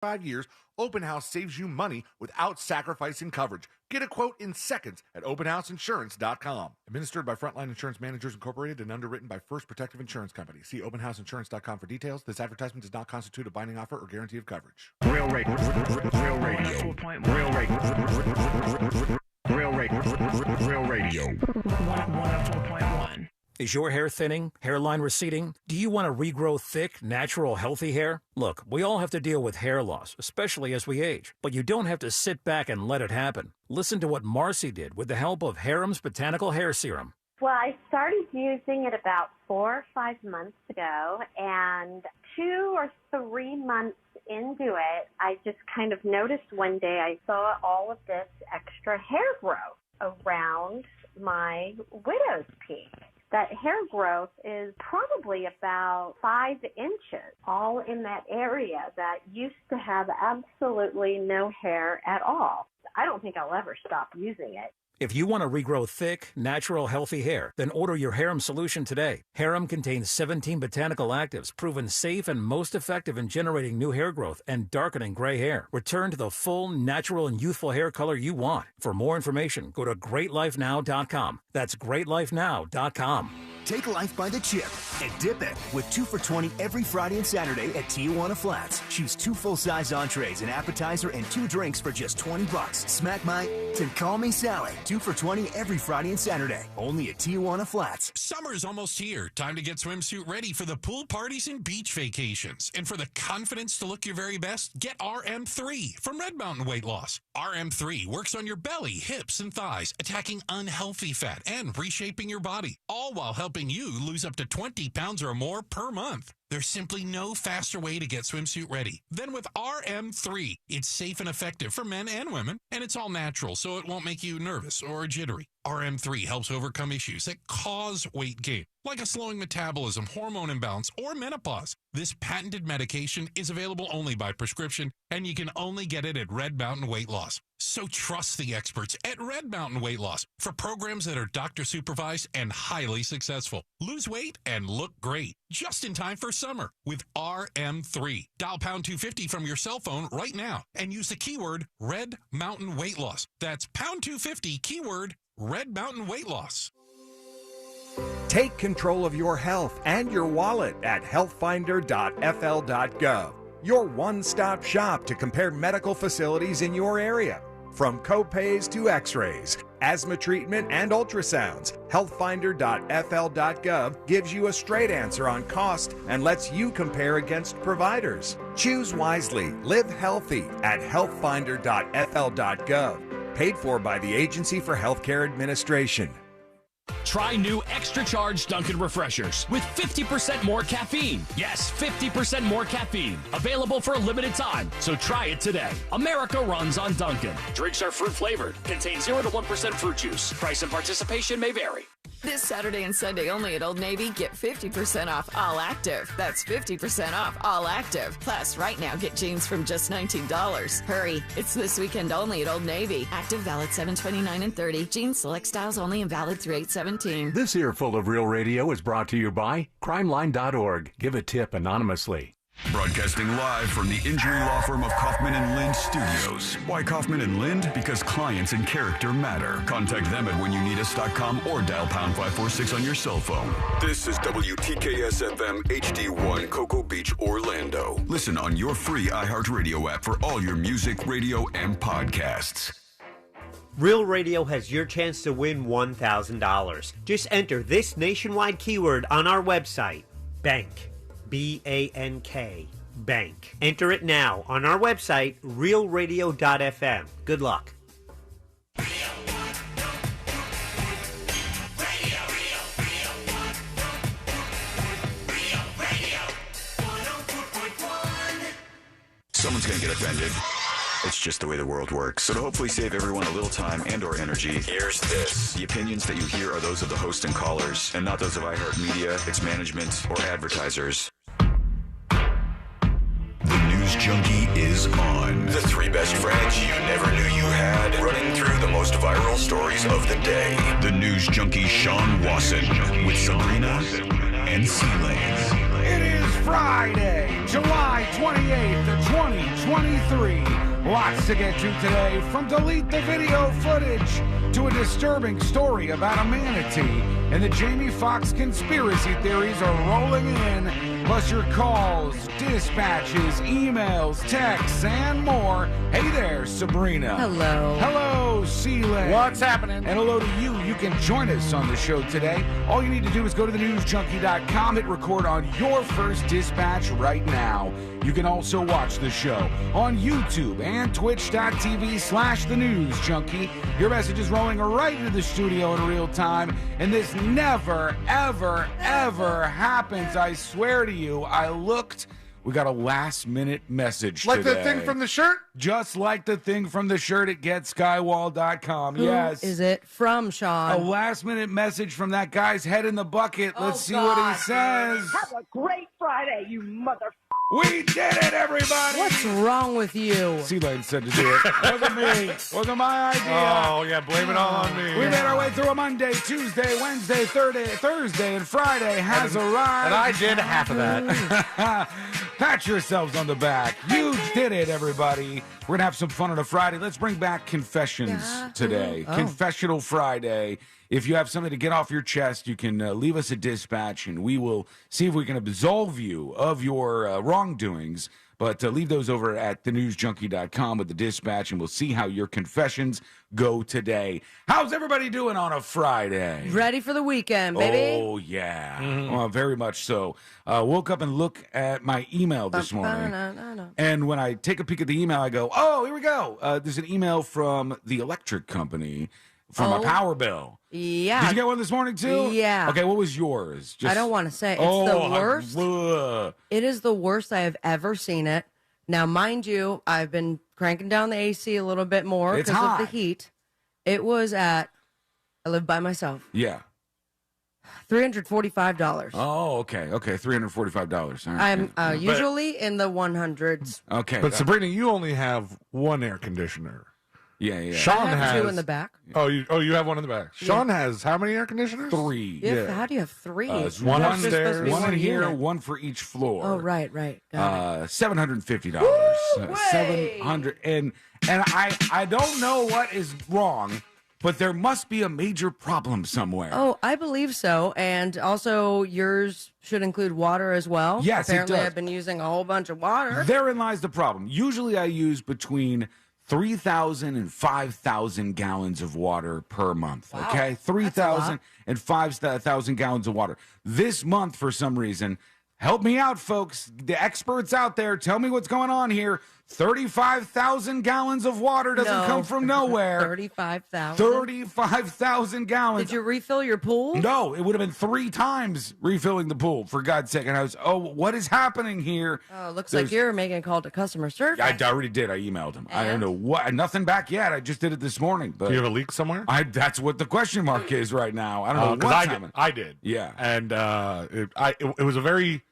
5 years, Open House saves you money without sacrificing coverage. Get a quote in seconds at openhouseinsurance.com. Administered by Frontline Insurance Managers Incorporated and underwritten by First Protective Insurance Company. See openhouseinsurance.com for details. This advertisement does not constitute a binding offer or guarantee of coverage. Real radio. Real radio. Real radio. Real radio. Real radio. 104.1. Is your hair thinning? Hairline receding? Do you want to regrow thick, natural, healthy hair? Look, we all have to deal with hair loss, especially as we age. But you don't have to sit back and let it happen. Listen to what Marcy did with the help of Harem's Botanical Hair Serum. Well, I started using it about 4 or 5 months ago, and 2 or 3 months into it, I just kind of noticed one day I saw all of this extra hair growth around my widow's peak. That hair growth is probably about 5 inches, all in that area that used to have absolutely no hair at all. I don't think I'll ever stop using it. If you want to regrow thick, natural, healthy hair, then order your Harem solution today. Harem contains 17 botanical actives proven safe and most effective in generating new hair growth and darkening gray hair. Return to the full, natural, and youthful hair color you want. For more information, go to greatlifenow.com. That's greatlifenow.com. Take life by the chip and dip it with 2 for $20 every Friday and Saturday at Tijuana Flats. Choose 2 full-size entrees, an appetizer, and 2 drinks for just $20. Smack my and call me Sally. 2 for $20 every Friday and Saturday. Only at Tijuana Flats. Summer's almost here. Time to get swimsuit ready for the pool parties and beach vacations. And for the confidence to look your very best, get RM3 from Red Mountain Weight Loss. RM3 works on your belly, hips, and thighs, attacking unhealthy fat and reshaping your body, all while helping you lose up to 20 pounds or more per month. There's simply no faster way to get swimsuit ready than with RM3. It's safe and effective for men and women, and it's all natural, so it won't make you nervous or jittery. RM3 helps overcome issues that cause weight gain, like a slowing metabolism, hormone imbalance, or menopause. This patented medication is available only by prescription, and you can only get it at Red Mountain Weight Loss. So trust the experts at Red Mountain Weight Loss for programs that are doctor-supervised and highly successful. Lose weight and look great, just in time for summer with RM3. Dial pound 250 from your cell phone right now and use the keyword Red Mountain Weight Loss. That's pound 250, keyword Red Mountain Weight Loss. Take control of your health and your wallet at healthfinder.fl.gov. Your one-stop shop to compare medical facilities in your area. From copays to x-rays, asthma treatment, and ultrasounds, healthfinder.fl.gov gives you a straight answer on cost and lets you compare against providers. Choose wisely. Live healthy at healthfinder.fl.gov. Paid for by the Agency for Healthcare Administration. Try new extra charged Dunkin' Refreshers with 50% more caffeine. Yes, 50% more caffeine. Available for a limited time, so try it today. America runs on Dunkin'. Drinks are fruit flavored. Contain 0 to 1% fruit juice. Price and participation may vary. This Saturday and Sunday only at Old Navy, get 50% off All Active. That's 50% off All Active. Plus, right now, get jeans from just $19. Hurry, it's this weekend only at Old Navy. Active valid 7/29 and 30. Jeans select styles only and valid through 8/17. This earful of Real Radio is brought to you by crimeline.org. Give a tip anonymously. Broadcasting live from the injury law firm of Kaufman and Lind Studios. Why Kaufman and Lind? Because clients and character matter. Contact them at whenyouneedus.com or dial pound 546 on your cell phone. This is WTKS-FM HD1 Cocoa Beach, Orlando. Listen on your free iHeartRadio app for all your music, radio, and podcasts. Real Radio has your chance to win $1,000. Just enter this nationwide keyword on our website, BANK. BANK. Bank. Enter it now on our website, realradio.fm. Good luck. Someone's going to get offended. It's just the way the world works. So to hopefully save everyone a little time and or energy, here's this. The opinions that you hear are those of the host and callers, and not those of iHeartMedia, its management, or advertisers. The News Junkie is on. The 3 best friends you never knew you had, running through the most viral stories of the day. The News Junkie Sean Wasson with Sabrina and Seelane. It is Friday, July 28th, 2023. Lots to get to today, from delete the video footage to a disturbing story about a manatee, and the Jamie Foxx conspiracy theories are rolling in, plus your calls, dispatches, emails, texts, and more. Hey there, Sabrina. Hello. Hello, Sealand. What's happening? And hello to you. You can join us on the show today. All you need to do is go to thenewsjunkie.com, hit record on your first dispatch right now. You can also watch the show on YouTube and twitch.tv/thenewsjunkie. Your message is rolling right into the studio in real time, and this never, ever, ever happens. I swear to you, I looked. We got a last-minute message Like today. the thing from the shirt? Just like the thing from the shirt at getskywall.com. Who Yes. is it from, Sean? A last-minute message from that guy's head in the bucket. Let's see what he says. Have a great Friday, you mother. We did it, everybody! What's wrong with you? C-Lane said to do it. Wasn't me. Wasn't my idea. Oh, yeah, blame it all on me. We made our way through a Monday, Tuesday, Wednesday, Thursday, and Friday has arrived. And I did half of that. Pat yourselves on the back. You did it, everybody. We're going to have some fun on a Friday. Let's bring back confessions today. Oh. Confessional Friday. If you have something to get off your chest, you can leave us a dispatch, and we will see if we can absolve you of your wrongdoings. But leave those over at thenewsjunkie.com with the dispatch, and we'll see how your confessions go today. How's everybody doing on a Friday? Ready for the weekend, baby? Oh, yeah. Very much so. Woke up and look at my email this morning. And when I take a peek at the email, I go, oh, here we go. There's an email from the electric company for my power bill. Yeah. Did you get one this morning, too? Yeah. Okay, what was yours? I don't want to say. It's the worst. It is the worst I have ever seen it. Now, mind you, I've been cranking down the AC a little bit more It's because of the hot. heat. It was I live by myself. Yeah. $345. Oh, okay. Okay, $345. All right. I'm usually in the 100s. Okay. But Sabrina, you only have one air conditioner. Yeah. Sean I have has two in the back. Oh, you have one in the back. Sean has how many air conditioners? 3. Yeah. How do you have 3? It's one one upstairs, upstairs, one in here, unit. one for each floor. Oh, right. Got it. $750. Woo-way! $700, and I don't know what is wrong, but there must be a major problem somewhere. Oh, I believe so. And also, yours should include water as well. Yes, it Apparently, does. I've been using a whole bunch of water. Therein lies the problem. Usually, I use between 3,000 and 5,000 gallons of water per month. Wow, okay, 3,000 and 5,000 gallons of water. This month, for some reason, help me out, folks. The experts out there, tell me what's going on here. 35,000 gallons of water doesn't come from nowhere. 35,000. 35,000 gallons. Did you refill your pool? No, it would have been 3 times refilling the pool, for God's sake. And I was, what is happening here? Oh, looks like you're making a call to customer service. I already did. I emailed him. I don't know what. Nothing back yet. I just did it this morning. But Do you have a leak somewhere? That's what the question mark is right now. I don't know what's happening. I did. Yeah. And it was a very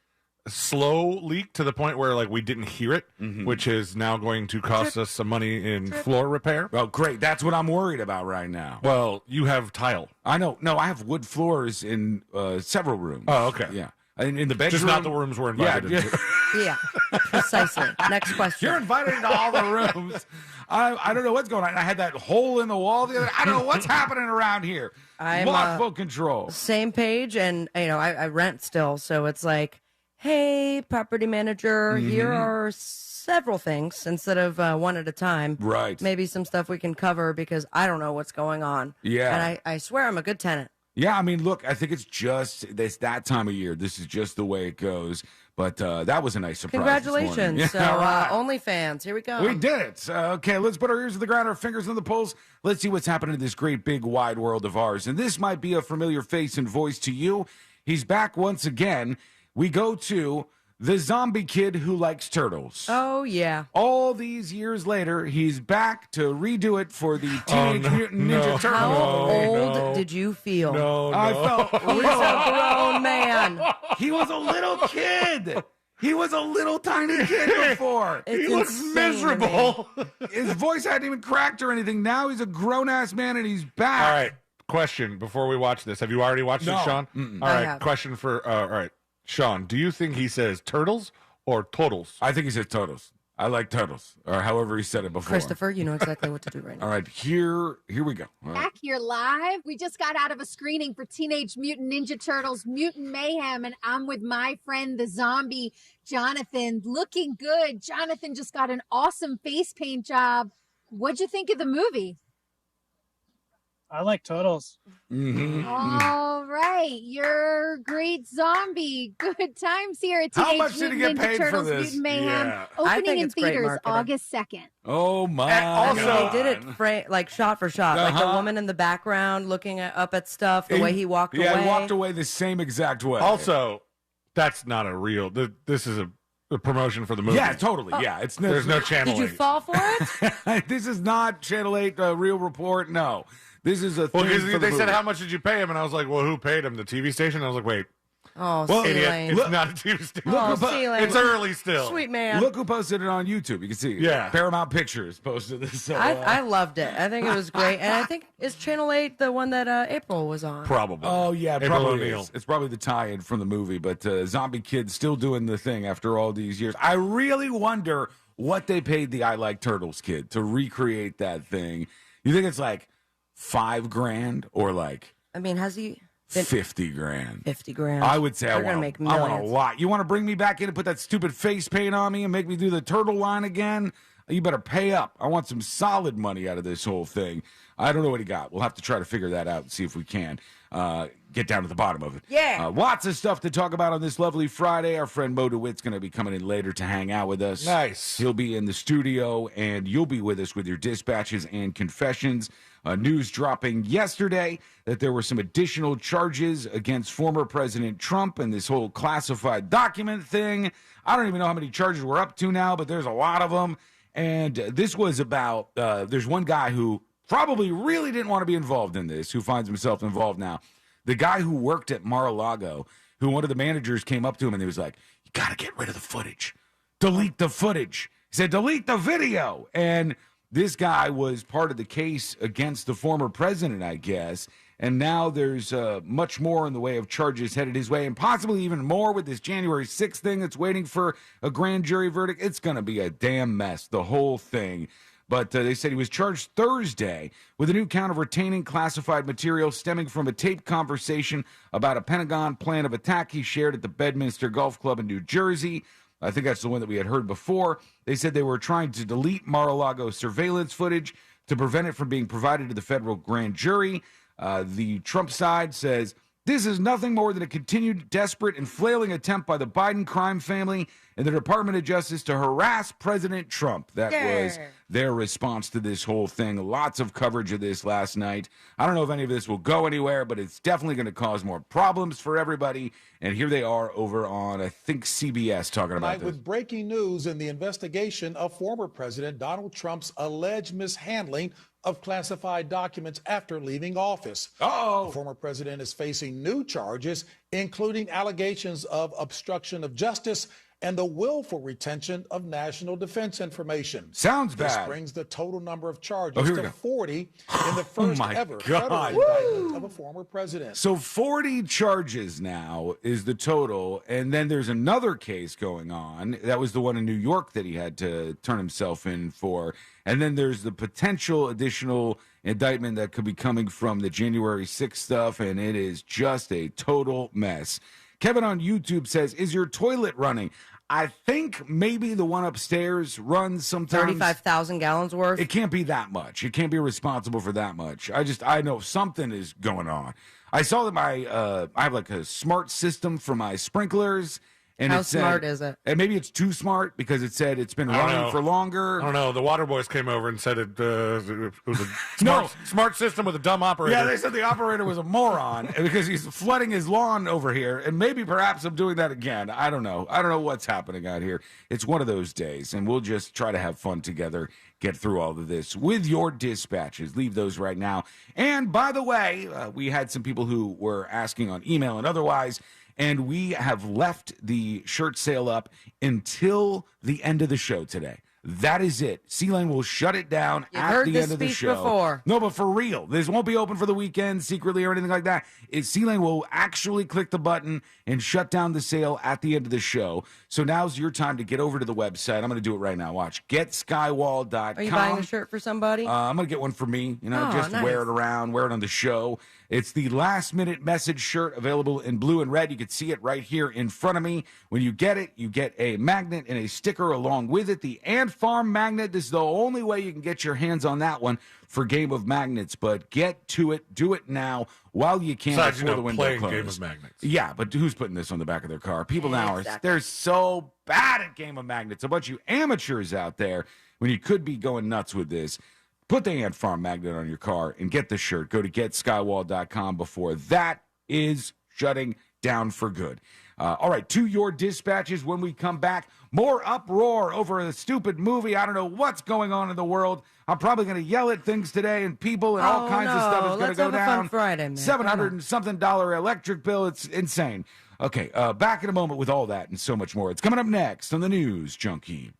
slow leak to the point where we didn't hear it, which is now going to cost us some money in floor repair. Oh, great. That's what I'm worried about right now. Well, you have tile. I know. No, I have wood floors in several rooms. Oh, okay. Yeah. In the bedroom. Just not the rooms we're invited into. Yeah, precisely. Next question. You're invited into all the rooms. I don't know what's going on. I had that hole in the wall the other day. I don't know what's happening around here. I'm lost full control. Same page, and I rent still, so it's like, hey, property manager, here are several things instead of one at a time. Right. Maybe some stuff we can cover because I don't know what's going on. Yeah. And I swear I'm a good tenant. Yeah, I mean, look, I think it's that time of year. This is just the way it goes. But that was a nice surprise. Congratulations. This So, morning. Yeah, OnlyFans, here we go. we did it. Okay, let's put our ears to the ground, our fingers on the pulse. Let's see what's happening in this great, big, wide world of ours. And this might be a familiar face and voice to you. He's back once again. We go to the zombie kid who likes turtles. Oh, yeah. All these years later, he's back to redo it for the Teenage Mutant Ninja Turtles. How old did you feel? I felt He's a grown man. He was a little kid. He was a little tiny kid before. It's He looks insane miserable. His voice hadn't even cracked or anything. Now he's a grown-ass man, and he's back. All right. Question before we watch this. Have you already watched No. this, Sean? Mm-mm. All I right. have. Question for, all right. Sean, do you think he says turtles or totals? I think he says totals. I like turtles, or however he said it before. Christopher, you know exactly what to do right now. All right, here we go. All right. Back here live. We just got out of a screening for Teenage Mutant Ninja Turtles Mutant Mayhem, and I'm with my friend, the zombie, Jonathan. Looking good. Jonathan just got an awesome face paint job. What'd you think of the movie? I like turtles. Mm-hmm. All right. You're a great zombie. Good times here at How Teenage much did he Mutant get Ninja paid for Turtles this? Mutant Mayhem. Yeah. I Opening think in it's great theaters marketing. August 2nd. Oh my! I mean, God. they did it like shot for shot, like the Uh-huh. woman in the background looking up at stuff, the way he walked away. Yeah, he walked away the same exact way. Also, that's not a real. This is a promotion for the movie. Yeah, totally. Yeah, it's There's no Channel Did you 8. fall for it? This is not Channel 8 Real Report. No, this is a Well, thing because for the they said, movie. how much did you pay him? And I was like, well, who paid him? The TV station? And I was like, wait. Oh, Well, see, Idiot. Lane. It's not a TV station. Oh, see, Lane. It's early still. Sweet man. Look who posted it on YouTube. You can see. Yeah. Paramount Pictures posted this. So, I loved it. I think it was great. And I think, is Channel 8 the one that April was on? Probably. Oh yeah, April probably O'Neil. is. It's probably the tie-in from the movie, but Zombie Kid's still doing the thing after all these years. I really wonder what they paid the I Like Turtles kid to recreate that thing. You think it's like $5,000 or like I mean, has he been 50 grand? 50 grand? I would say They're I gonna want, make I want a millions. lot. You want to bring me back in and put that stupid face paint on me and make me do the turtle line again? You better pay up. I want some solid money out of this whole thing. I don't know what he got. We'll have to try to figure that out and see if we can get down to the bottom of it. Yeah. Lots of stuff to talk about on this lovely Friday. Our friend Mo DeWitt's going to be coming in later to hang out with us. Nice. He'll be in the studio, and you'll be with us with your dispatches and confessions. News dropping yesterday that there were some additional charges against former President Trump and this whole classified document thing. I don't even know how many charges we're up to now, but there's a lot of them. And this was about, there's one guy who probably really didn't want to be involved in this, who finds himself involved now. The guy who worked at Mar-a-Lago, who one of the managers came up to him and he was like, you got to get rid of the footage. Delete the footage. He said, delete the video. And this guy was part of the case against the former president, I guess. And now there's much more in the way of charges headed his way, and possibly even more with this January 6th thing that's waiting for a grand jury verdict. It's going to be a damn mess, the whole thing. But they said he was charged Thursday with a new count of retaining classified material stemming from a taped conversation about a Pentagon plan of attack he shared at the Bedminster Golf Club in New Jersey. I think that's the one that we had heard before. They said they were trying to delete Mar-a-Lago surveillance footage to prevent it from being provided to the federal grand jury. The Trump side says this is nothing more than a continued desperate and flailing attempt by the Biden crime family and the Department of Justice to harass President Trump. That was their response to this whole thing. Lots of coverage of this last night. I don't know if any of this will go anywhere, but it's definitely going to cause more problems for everybody. And here they are over on, I think, CBS talking about Tonight this. with breaking news in the investigation of former President Donald Trump's alleged mishandling of classified documents after leaving office. The former president is facing new charges, including allegations of obstruction of justice and the willful retention of national defense information. Sounds This bad. brings the total number of Oh, charges here we to go. 40 in the first my ever God. federal indictment of a former president. So 40 charges now is the total, and then there's another case going on. That was the one in New York that he had to turn himself in for. And then there's the potential additional indictment that could be coming from the January 6th stuff, and it is just a total mess. Kevin on YouTube says, is your toilet running? I think maybe the one upstairs runs sometimes. 35,000 gallons worth? It can't be that much. It can't be responsible for that much. I know something is going on. I saw that I have like a smart system for my sprinklers. And How it said, smart is it? And maybe it's too smart because it said it's been I don't running know. for longer. I don't know. The water boys came over and said it was a smart system with a dumb operator. Yeah, they said the operator was a moron because he's flooding his lawn over here, and maybe perhaps I'm doing that again. I don't know. I don't know what's happening out here. It's one of those days, and we'll just try to have fun together, get through all of this with your dispatches. Leave those right now. And by the way, we had some people who were asking on email and otherwise, and we have left the shirt sale up until the end of the show today. That is it. C-Lane will shut it down You've at heard the this end of the speech show. before. No, but for real. This won't be open for the weekend secretly or anything like that. C-Lane will actually click the button and shut down the sale at the end of the show. So now's your time to get over to the website. I'm going to do it right now. Watch. GetSkywall.com. Are you buying a shirt for somebody? I'm going to get one for me, just nice. wear it around, wear it on the show. It's the last-minute message shirt available in blue and red. You can see it right here in front of me. When you get it, you get a magnet and a sticker along with it. The Ant Farm magnet, this is the only way you can get your hands on that one for Game of Magnets. But get to it. Do it now while you can Besides, before the window playing closes. Game of Magnets. Yeah, but who's putting this on the back of their car? People now Exactly. they're so bad at Game of Magnets. A bunch of you amateurs out there when you could be going nuts with this. Put the Ant Farm magnet on your car and get the shirt. Go to getskywall.com before that is shutting down for good. All right, to your dispatches when we come back. More uproar over a stupid movie. I don't know what's going on in the world. I'm probably going to yell at things today and people and all kinds of stuff is going to go Let's have a down. fun Friday, man. $700 and something electric bill. It's insane. Okay, back in a moment with all that and so much more. It's coming up next on the News Junkie.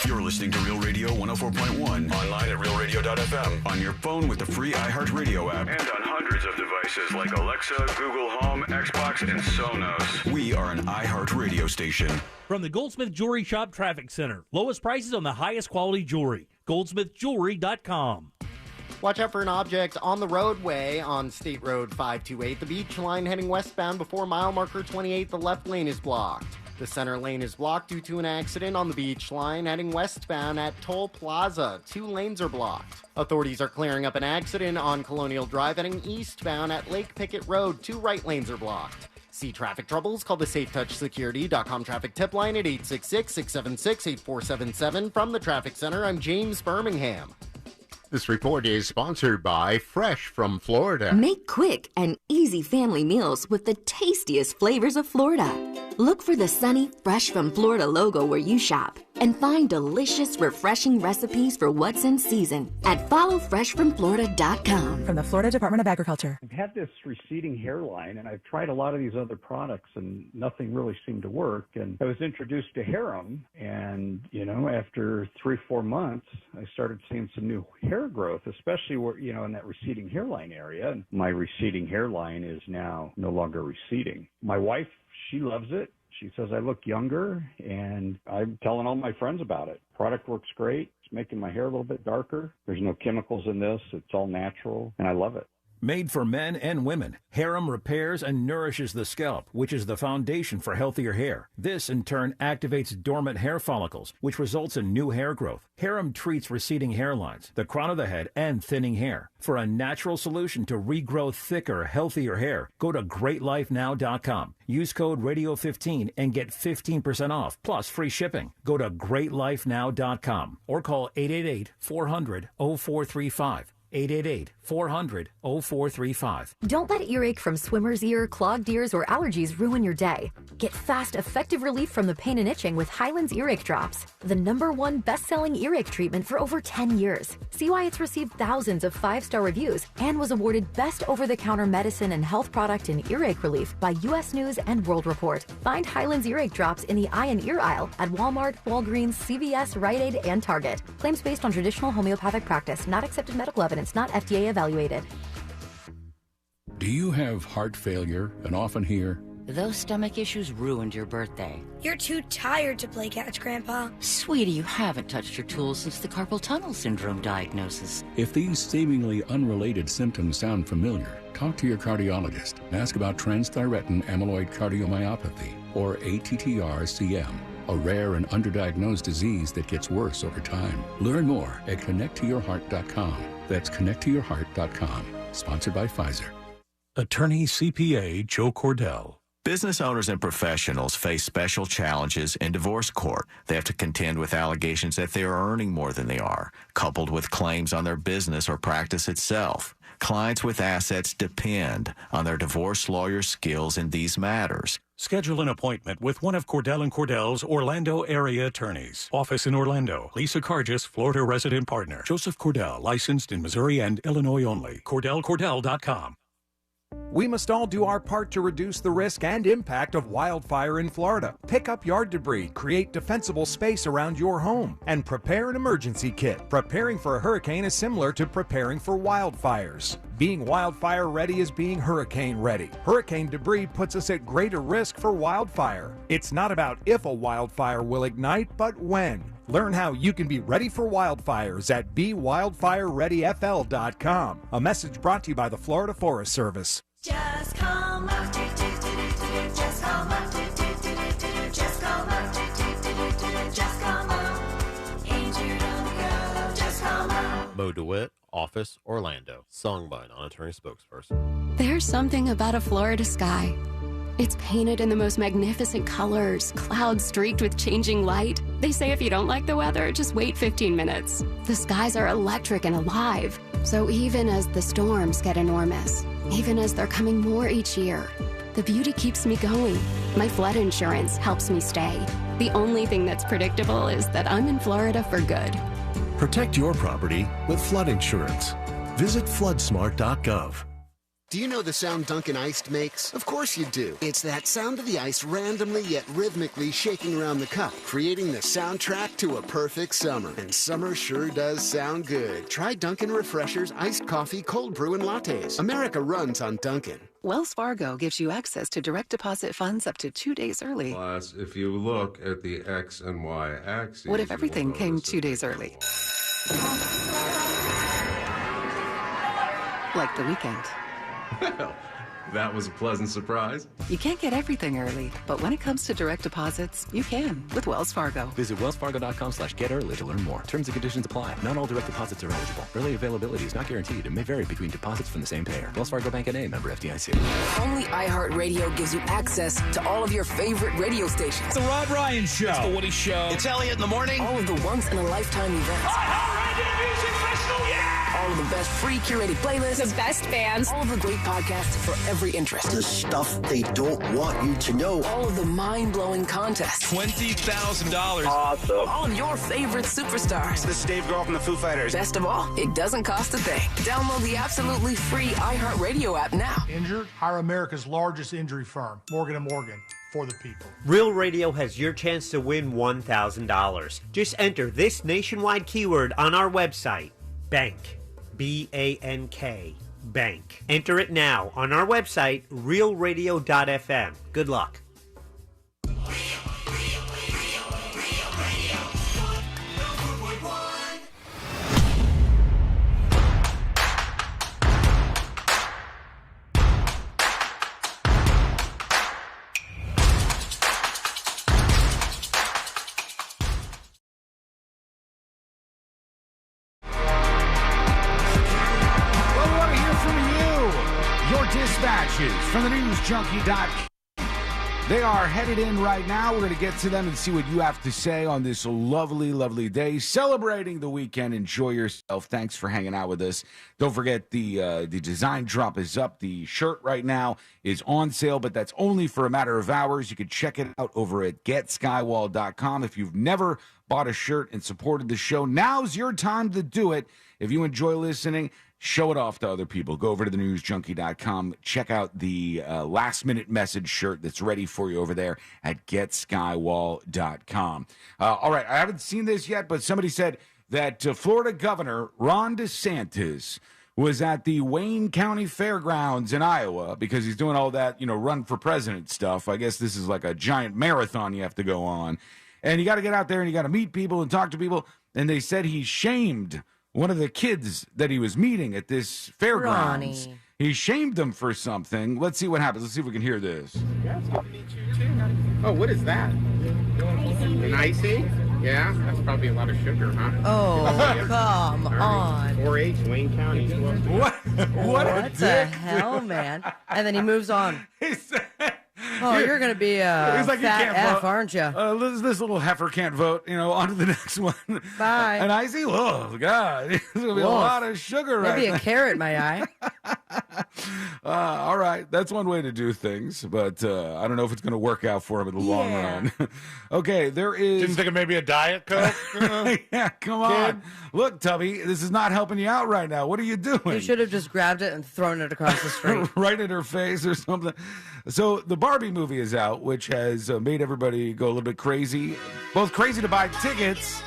You're listening to Real Radio 104.1. Online at realradio.fm. On your phone with the free iHeartRadio app. And on hundreds of devices like Alexa, Google Home, Xbox, and Sonos. We are an iHeartRadio station. From the Goldsmith Jewelry Shop Traffic Center. Lowest prices on the highest quality jewelry. goldsmithjewelry.com. Watch out for an object on the roadway on State Road 528. The beach line heading westbound before mile marker 28. The left lane is blocked. The center lane is blocked due to an accident on the beach line heading westbound at Toll Plaza. 2 lanes are blocked. Authorities are clearing up an accident on Colonial Drive heading eastbound at Lake Pickett Road. 2 right lanes are blocked. See traffic troubles? Call the SafeTouchSecurity.com traffic tip line at 866-676-8477. From the Traffic Center, I'm James Birmingham. This report is sponsored by Fresh from Florida. Make quick and easy family meals with the tastiest flavors of Florida. Look for the sunny Fresh from Florida logo where you shop and find delicious, refreshing recipes for what's in season at followfreshfromflorida.com. From the Florida Department of Agriculture. I've had this receding hairline, and I've tried a lot of these other products, and nothing really seemed to work. And I was introduced to Harem, and, after 3-4 months, I started seeing some new hair growth, especially where, in that receding hairline area. And my receding hairline is now no longer receding. My wife, she loves it. She says I look younger, and I'm telling all my friends about it. Product works great. It's making my hair a little bit darker. There's no chemicals in this. It's all natural, and I love it. Made for men and women, Harem repairs and nourishes the scalp, which is the foundation for healthier hair. This, in turn, activates dormant hair follicles, which results in new hair growth. Harem treats receding hairlines, the crown of the head, and thinning hair. For a natural solution to regrow thicker, healthier hair, go to greatlifenow.com. Use code Radio15 and get 15% off, plus free shipping. Go to greatlifenow.com or call 888-400-0435. 888-400-0435. Don't let earache from swimmer's ear, clogged ears, or allergies ruin your day. Get fast, effective relief from the pain and itching with Hyland's Earache Drops, the #1 best-selling earache treatment for over 10 years. See why it's received thousands of 5-star reviews and was awarded Best Over-the-Counter Medicine and Health Product in Earache Relief by U.S. News and World Report. Find Hyland's Earache Drops in the eye and ear aisle at Walmart, Walgreens, CVS, Rite Aid, and Target. Claims based on traditional homeopathic practice, not accepted medical evidence. It's not FDA evaluated. Do you have heart failure and often hear, "Those stomach issues ruined your birthday"? "You're too tired to play catch, Grandpa." Sweetie, you haven't touched your tools since the carpal tunnel syndrome diagnosis. If these seemingly unrelated symptoms sound familiar, talk to your cardiologist and ask about transthyretin amyloid cardiomyopathy, or ATTR-CM, a rare and underdiagnosed disease that gets worse over time. Learn more at connecttoyourheart.com. That's connecttoyourheart.com. Sponsored by Pfizer. Attorney CPA Joe Cordell. Business owners and professionals face special challenges in divorce court. They have to contend with allegations that they are earning more than they are, coupled with claims on their business or practice itself. Clients with assets depend on their divorce lawyer's skills in these matters. Schedule an appointment with one of Cordell & Cordell's Orlando area attorneys. Office in Orlando. Lisa Cargis, Florida resident partner. Joseph Cordell, licensed in Missouri and Illinois only. CordellCordell.com. We must all do our part to reduce the risk and impact of wildfire in Florida. Pick up yard debris, create defensible space around your home, and prepare an emergency kit. Preparing for a hurricane is similar to preparing for wildfires. Being wildfire ready is being hurricane ready. Hurricane debris puts us at greater risk for wildfire. It's not about if a wildfire will ignite, but when. Learn how you can be ready for wildfires at BeWildfireReadyFL.com. A message brought to you by the Florida Forest Service. Just call up, just call up, just call up, just call up. Injured on the go, just call up. Mo DeWitt, Office, Orlando. Sung by non-attorney spokesperson. There's something about a Florida sky. It's painted in the most magnificent colors, clouds streaked with changing light. They say if you don't like the weather, just wait 15 minutes. The skies are electric and alive. So even as the storms get enormous, even as they're coming more each year, the beauty keeps me going. My flood insurance helps me stay. The only thing that's predictable is that I'm in Florida for good. Protect your property with flood insurance. Visit floodsmart.gov. Do you know the sound Dunkin' Iced makes? Of course you do. It's that sound of the ice randomly yet rhythmically shaking around the cup, creating the soundtrack to a perfect summer. And summer sure does sound good. Try Dunkin' Refreshers, iced coffee, cold brew, and lattes. America runs on Dunkin'. Wells Fargo gives you access to direct deposit funds up to 2 days early. Plus, if you look at the X and Y axes... What if everything came 2 days early? Like the weekend. Well, that was a pleasant surprise. You can't get everything early, but when it comes to direct deposits, you can with Wells Fargo. Visit wellsfargo.com/get-early to learn more. Terms and conditions apply. Not all direct deposits are eligible. Early availability is not guaranteed and may vary between deposits from the same payer. Wells Fargo Bank N.A., member FDIC. Only iHeartRadio gives you access to all of your favorite radio stations. The Rob Ryan Show. It's The Woody Show. It's Elliot in the morning. All of the once-in-a-lifetime events. iHeartRadio Music Festival, yeah! All of the best free curated playlists. The best bands. All of the great podcasts for every interest. The stuff they don't want you to know. All of the mind-blowing contests. $20,000. Awesome. All of your favorite superstars. This is Dave Grohl from the Foo Fighters. Best of all, it doesn't cost a thing. Download the absolutely free iHeartRadio app now. Injured? Hire America's largest injury firm, Morgan & Morgan. For the people. Real Radio has your chance to win $1,000. Just enter this nationwide keyword on our website, bank, B-A-N-K, bank. Enter it now on our website, realradio.fm. Good luck. Dispatches from the newsjunkie.com. They are headed in right now. We're going to get to them and see what you have to say on this lovely, lovely day. Celebrating the weekend. Enjoy yourself. Thanks for hanging out with us. Don't forget the design drop is up. The shirt right now is on sale, but that's only for a matter of hours. You can check it out over at getskywall.com. If you've never bought a shirt and supported the show, now's your time to do it. If you enjoy listening, show it off to other people. Go over to thenewsjunkie.com. Check out the last-minute message shirt that's ready for you over there at getskywall.com. All right, I haven't seen this yet, but somebody said that Florida Governor Ron DeSantis was at the Wayne County Fairgrounds in Iowa because he's doing all that, run for president stuff. I guess this is like a giant marathon you have to go on. And you got to get out there and you got to meet people and talk to people. And they said he shamed one of the kids that he was meeting at this fairgrounds. Ronnie. He shamed them for something. Let's see what happens. Let's see if we can hear this. Yeah, it's good to meet you too. Oh, what is that? An icy? Yeah, that's probably a lot of sugar, huh? Oh, come on. 4-H, Wayne County. What the hell, man? And then he moves on. Oh, you're going to be a like, fat F, aren't you? This little heifer can't vote. On to the next one. Bye. And I see, oh, God, there's going to be a lot of sugar right Maybe now. a carrot, may I? All right, that's one way to do things, but I don't know if it's going to work out for him in the long run. Okay, there is... Didn't think of maybe a Diet Coke? Yeah, come on. Look, Tubby, this is not helping you out right now. What are you doing? You should have just grabbed it and thrown it across the street. Right in her face or something. So the Barbie movie is out, which has made everybody go a little bit crazy. Both crazy to buy tickets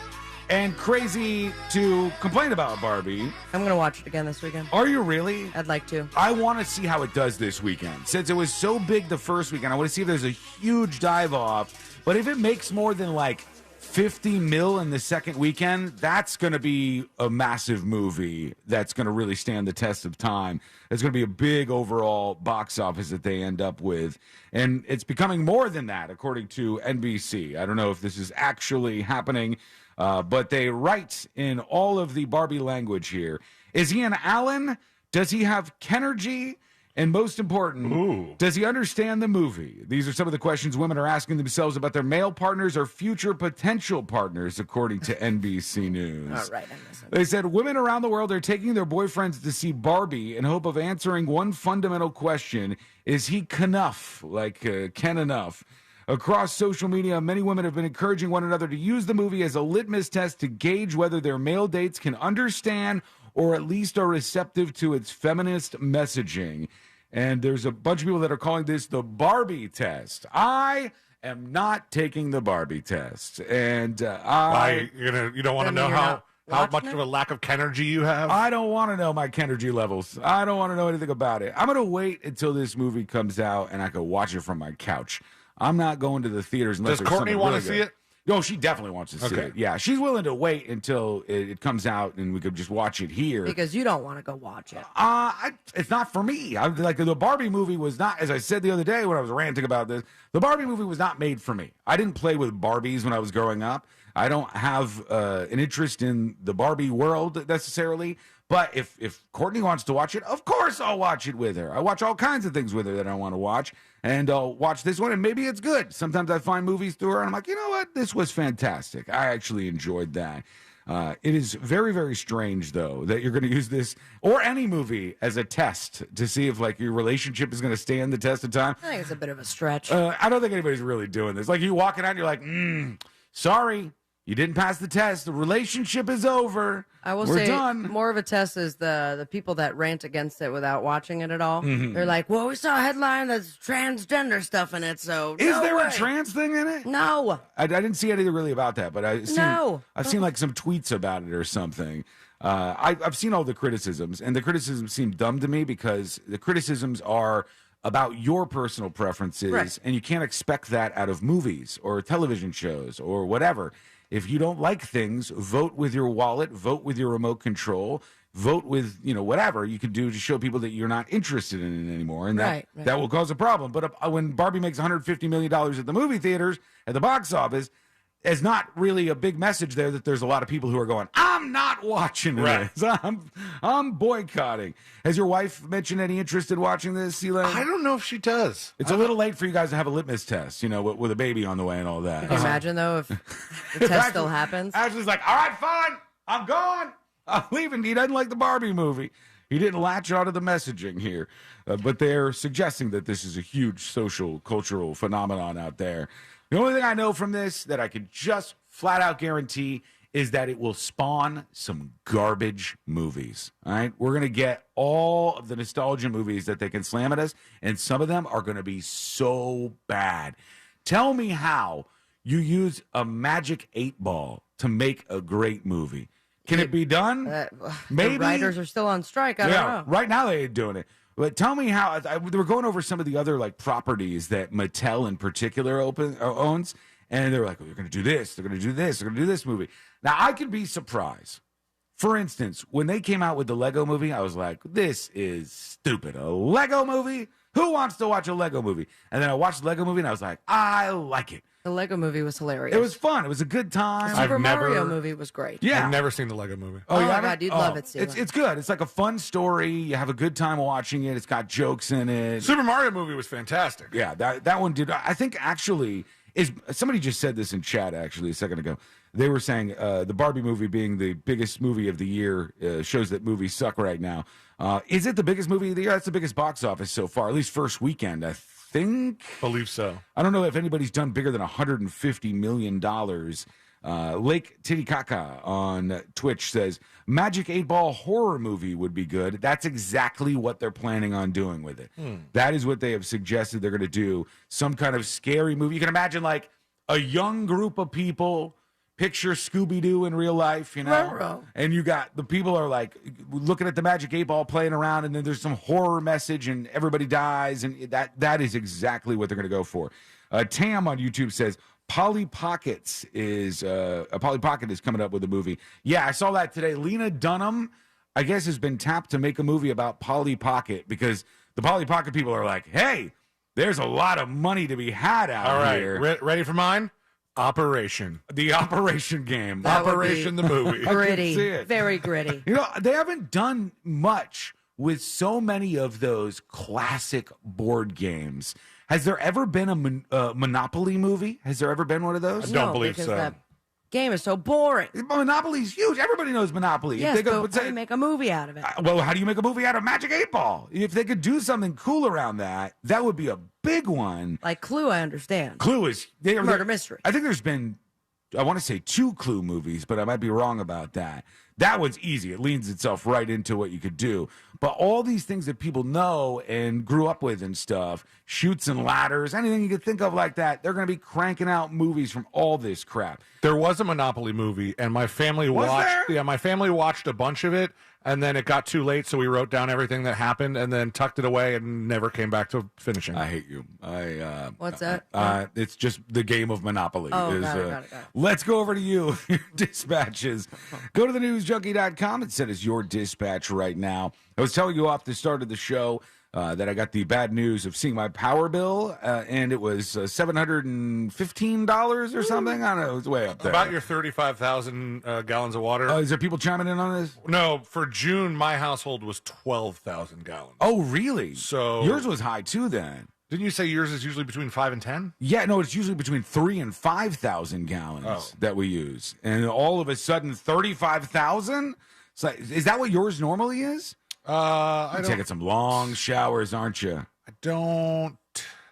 and crazy to complain about Barbie. I'm going to watch it again this weekend. Are you really? I'd like to. I want to see how it does this weekend. Since it was so big the first weekend, I want to see if there's a huge dive off. But if it makes more than like 50 mil in the second weekend, that's going to be a massive movie that's going to really stand the test of time. It's going to be a big overall box office that they end up with. And it's becoming more than that, according to NBC. I don't know if this is actually happening, but they write in all of the Barbie language here. Is he an Allen? Does he have Kenergy? And most important, does he understand the movie? These are some of the questions women are asking themselves about their male partners or future potential partners, according to NBC News. All right, They said women around the world are taking their boyfriends to see Barbie in hope of answering one fundamental question. Is he Knuff, like Ken Enough? Across social media, many women have been encouraging one another to use the movie as a litmus test to gauge whether their male dates can understand or at least are receptive to its feminist messaging. And there's a bunch of people that are calling this the Barbie test. I am not taking the Barbie test. And Why? You don't want to know how much of a lack of Kenergy you have? I don't want to know my Kenergy levels. I don't want to know anything about it. I'm going to wait until this movie comes out and I can watch it from my couch. I'm not going to the theaters unless Does Courtney want to see it? No, she definitely wants to see it. Yeah, she's willing to wait until it comes out and we could just watch it here. Because you don't want to go watch it. It's not for me. Like the Barbie movie was not, as I said the other day when I was ranting about this, the Barbie movie was not made for me. I didn't play with Barbies when I was growing up. I don't have an interest in the Barbie world necessarily. But if Courtney wants to watch it, of course I'll watch it with her. I watch all kinds of things with her that I want to watch. And I'll watch this one, and maybe it's good. Sometimes I find movies through her, and I'm like, you know what? This was fantastic. I actually enjoyed that. It is very, very strange, though, that you're going to use this or any movie as a test to see if, like, your relationship is going to stand the test of time. I think it's a bit of a stretch. I don't think anybody's really doing this. Like, you walking out, and you're like, sorry. You didn't pass the test. The relationship is over. I will We're say done. more of a test is the people that rant against it without watching it at all. Mhm. They're like, well, we saw a headline that's transgender stuff in it, so Is no there way. a trans thing in it? No. I didn't see anything really about that, but I've seen like some tweets about it or something. I've seen all the criticisms, and the criticisms seem dumb to me because the criticisms are about your personal preferences, Right. and you can't expect that out of movies or television shows or whatever. If you don't like things, vote with your wallet, vote with your remote control, vote with, whatever you can do to show people that you're not interested in it anymore. And Right. that will cause a problem. But when Barbie makes $150 million at the movie theaters, at the box office, it's not really a big message there that there's a lot of people who are going, I'm not watching Right. this. I'm boycotting. Has your wife mentioned any interest in watching this, Elaine? I don't know if she does. It's a little late for you guys to have a litmus test, with a baby on the way and all that. Can you imagine, though, if the test still happens? Ashley's like, all right, fine. I'm going. I'm leaving. He doesn't like the Barbie movie. He didn't latch onto the messaging here. But they're suggesting that this is a huge social, cultural phenomenon out there. The only thing I know from this that I could just flat out guarantee is that it will spawn some garbage movies. All right? We're going to get all of the nostalgia movies that they can slam at us, and some of them are going to be so bad. Tell me how you use a magic 8-ball to make a great movie. Can it be done? Maybe. The writers are still on strike. I don't know. Right now they ain't doing it. But tell me how. They were going over some of the other properties that Mattel in particular owns, and they were like, "Oh, they're going to do this. They're going to do this. They're going to do this movie." Now I could be surprised. For instance, when they came out with the Lego movie, I was like, "This is stupid. A Lego movie? Who wants to watch a Lego movie?" And then I watched the Lego movie, and I was like, "I like it." The Lego movie was hilarious. It was fun. It was a good time. The Super Mario movie was great. Yeah. I've never seen the Lego movie. Oh, you my haven't? God, you'd love it, Steven. It's good. It's like a fun story. You have a good time watching it. It's got jokes in it. Super Mario movie was fantastic. Yeah, that one did. I think actually is somebody just said this in chat actually a second ago. they were saying the Barbie movie being the biggest movie of the year shows that movies suck right now. Is it the biggest movie of the year? That's the biggest box office so far, at least first weekend, I think. Believe so. I don't know if anybody's done bigger than $150 million. Lake Titicaca on Twitch says, Magic 8-Ball horror movie would be good. That's exactly what they're planning on doing with it. That is what they have suggested they're going to do. Some kind of scary movie. You can imagine like a young group of people, picture Scooby-Doo in real life, you know? Ruh-roh. And you got the people are like looking at the Magic 8-Ball playing around, and then there's some horror message and everybody dies. And that is exactly what they're going to go for. Tam on YouTube says, Polly Pockets is Polly Pocket is coming up with a movie. Yeah, I saw that today. Lena Dunham, I guess, has been tapped to make a movie about Polly Pocket because the Polly Pocket people are like, hey, there's a lot of money to be had out here. All right, ready for mine? Operation. The Operation game. That would Operation be the movie. I Gritty. can see it. Very gritty. You know, they haven't done much with so many of those classic board games. Has there ever been a Monopoly movie? Has there ever been one of those? I don't believe because so. that game is so boring. Monopoly's huge. Everybody knows Monopoly. Yes, If they but how do you make a movie out of it? well, how do you make a movie out of Magic 8-Ball? If they could do something cool around that, that would be a big one. Like Clue, I understand. Clue is Murder mystery. I think there's been, I want to say 2 Clue movies, but I might be wrong about that. That one's easy. It leans itself right into what you could do. But all these things that people know and grew up with and stuff, Chutes and Ladders, anything you could think of like that, they're going to be cranking out movies from all this crap. There was a Monopoly movie, and my family Was watched. there? Yeah, my family watched a bunch of it, and then it got too late, so we wrote down everything that happened, and then tucked it away, and never came back to finishing. I hate you. What's that? It's just the game of Monopoly. Oh, got it. Let's go over to you. Your dispatches. Go to thenewsjunkie.com and send us your dispatch right now. I was telling you off the start of the show that I got the bad news of seeing my power bill, and it was $715 or something. I don't know. It was way up there. About your 35,000 gallons of water. Is there people chiming in on this? No, for June, my household was 12,000 gallons. Oh, really? So yours was high too then. Didn't you say yours is usually between 5 and 10? Yeah, no, it's usually between 3,000 and 5,000 gallons that we use. And all of a sudden, 35,000? So, is that what yours normally is? You're taking some long showers, aren't you? I don't.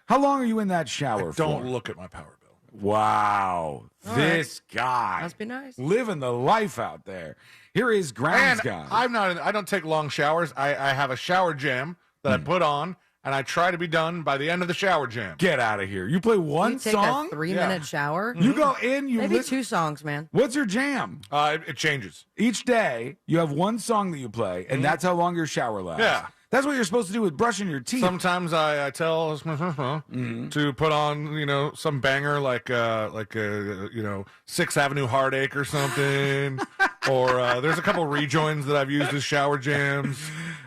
How long are you in that shower for? Don't look at my power bill. Wow. This guy. Must be nice. Living the life out there. Here is Grounds Guy. I don't take long showers. I have a shower jam that I put on, and I try to be done by the end of the shower jam. Get out of here. You play one You take song? a 3-minute shower? You go in, you Maybe listen. 2 songs, man. What's your jam? It changes. Each day, you have one song that you play, and that's how long your shower lasts. Yeah. That's what you're supposed to do with brushing your teeth. Sometimes I tell to put on, some banger like 6th Avenue Heartache or something. Or there's a couple rejoins that I've used as shower jams.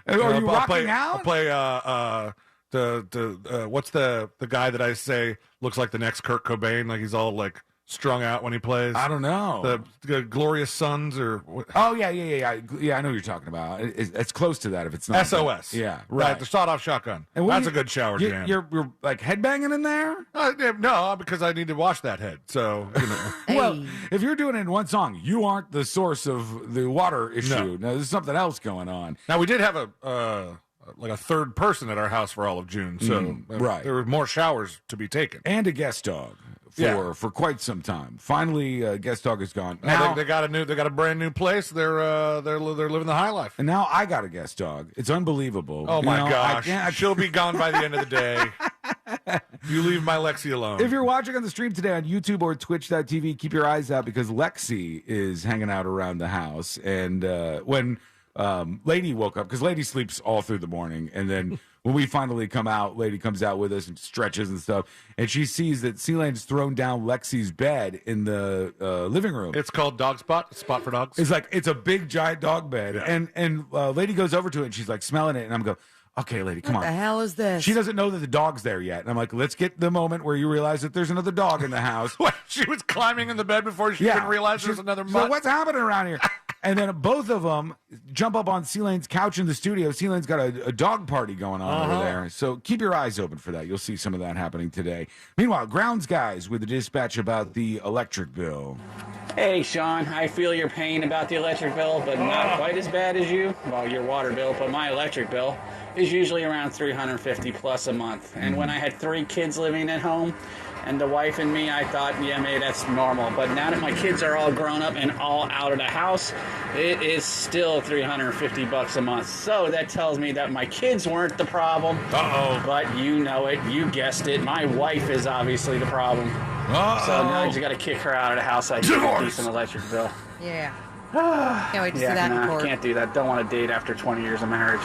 Are you I'll rocking out? I'll play what's the guy that I say looks like the next Kurt Cobain, like he's all like strung out when he plays. I don't know. The Glorious Sons or what? Oh, yeah. Yeah, I know what you're talking about. It's close to that if it's not. SOS. Yeah, right. The sawed-off shotgun. And That's a good shower jam. You're like headbanging in there? No, because I need to wash that head. So, Well, if you're doing it in one song, you aren't the source of the water issue. No. Now, there's something else going on. Now, we did have a third person at our house for all of June, so right. there were more showers to be taken. And a guest dog for quite some time. Finally, guest dog is gone. Now Now they got a brand new place. They're living the high life. And now I got a guest dog. It's unbelievable. Oh my gosh! I She'll be gone by the end of the day. You leave my Lexi alone. If you're watching on the stream today on YouTube or Twitch.tv, keep your eyes out because Lexi is hanging out around the house. And when Lady woke up, because Lady sleeps all through the morning, and then when we finally come out, Lady comes out with us and stretches and stuff, and she sees that C-Lane's thrown down Lexi's bed in the living room. It's called Dog Spot. Spot for dogs. It's a big giant dog bed, and Lady goes over to it and she's like smelling it, and I'm going, okay, Lady, come on. What the hell is this? She doesn't know that the dog's there yet. And I'm like, let's get the moment where you realize that there's another dog in the house. What? She was climbing in the bed before she even realized there's another So mutt? what's happening around here? And then both of them jump up on C-Lane's couch in the studio. C-Lane's got a dog party going on over there. So keep your eyes open for that. You'll see some of that happening today. Meanwhile, Grounds Guys with the dispatch about the electric bill. Hey, Sean, I feel your pain about the electric bill, but not quite as bad as you. Well, your water bill, but my electric bill is usually around $350 plus a month. And when I had 3 kids living at home and the wife and me, I thought, yeah, maybe that's normal. But now that my kids are all grown up and all out of the house, it is still $350 a month. So that tells me that my kids weren't the problem. Uh-oh. But you know it, you guessed it. My wife is obviously the problem. Uh-oh. So now I just got to kick her out of the house. I get a decent electric bill. Yeah. Can't wait to see that in court. Can't do that. Don't want to date after 20 years of marriage.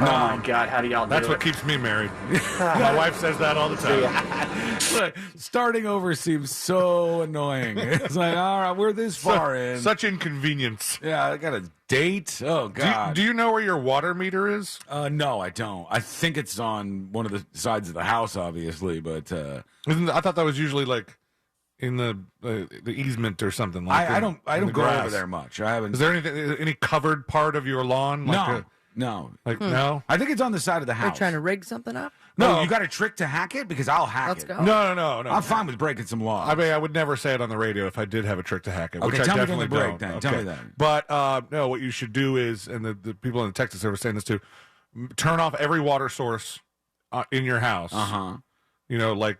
Oh my God, how do y'all do That's it? what keeps me married. My wife says that all the time. Look, starting over seems so annoying. It's like, all right, we're this far in. Such inconvenience. Yeah, I got a date. Oh, God. Do you know where your water meter is? No, I don't. I think it's on one of the sides of the house, obviously, but... I thought that was usually, like, in the easement or something. Like I don't go grass. over there much. I haven't... Is there any covered part of your lawn? Like No. No? I think it's on the side of the house. They're trying to rig something up? No, you got a trick to hack it? Because I'll hack Let's it. go. No. I'm fine with breaking some law. I mean, I would never say it on the radio if I did have a trick to hack it, which Okay, I tell me definitely during the break don't. then. Tell me that. But no, what you should do is, and the people in the Texas service saying this too, turn off every water source in your house. Uh-huh. You know, like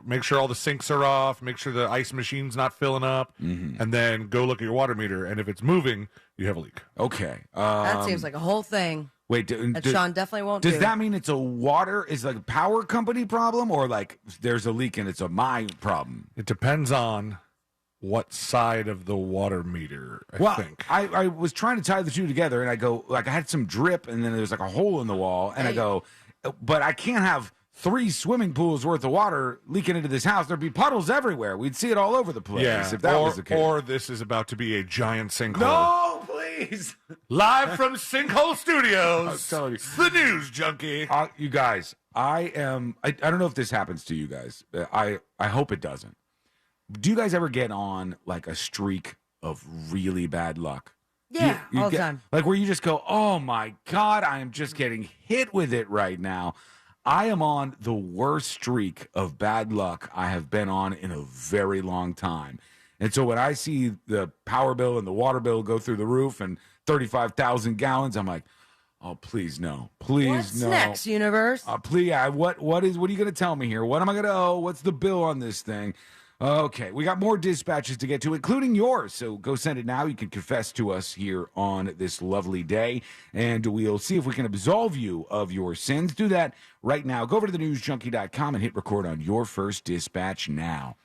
make sure all the sinks are off, make sure the ice machine's not filling up, and then go look at your water meter. And if it's moving, you have a leak. Okay. That seems like a whole thing. Wait, that Sean definitely won't do. Does that mean it's is like a power company problem, or like there's a leak and it's my problem? It depends on what side of the water meter, I think. I was trying to tie the two together, and I go, like, I had some drip, and then there's like a hole in the wall, and I go, but I can't have 3 swimming pools worth of water leaking into this house. There'd be puddles everywhere. We'd see it all over the place if that was the case. Or this is about to be a giant sinkhole. No, please. Live from Sinkhole Studios. I'm telling you. The news junkie. You guys, I don't know if this happens to you guys. I hope it doesn't. Do you guys ever get on like a streak of really bad luck? Yeah, all the time. Like where you just go, oh my God, I am just getting hit with it right now. I am on the worst streak of bad luck I have been on in a very long time. And so when I see the power bill and the water bill go through the roof and 35,000 gallons, I'm like, oh, please no. Please What's no. next, universe? Please, what are you going to tell me here? What am I going to owe? What's the bill on this thing? Okay, we got more dispatches to get to, including yours. So go send it now. You can confess to us here on this lovely day, and we'll see if we can absolve you of your sins. Do that right now. Go over to thenewsjunkie.com and hit record on your first dispatch now.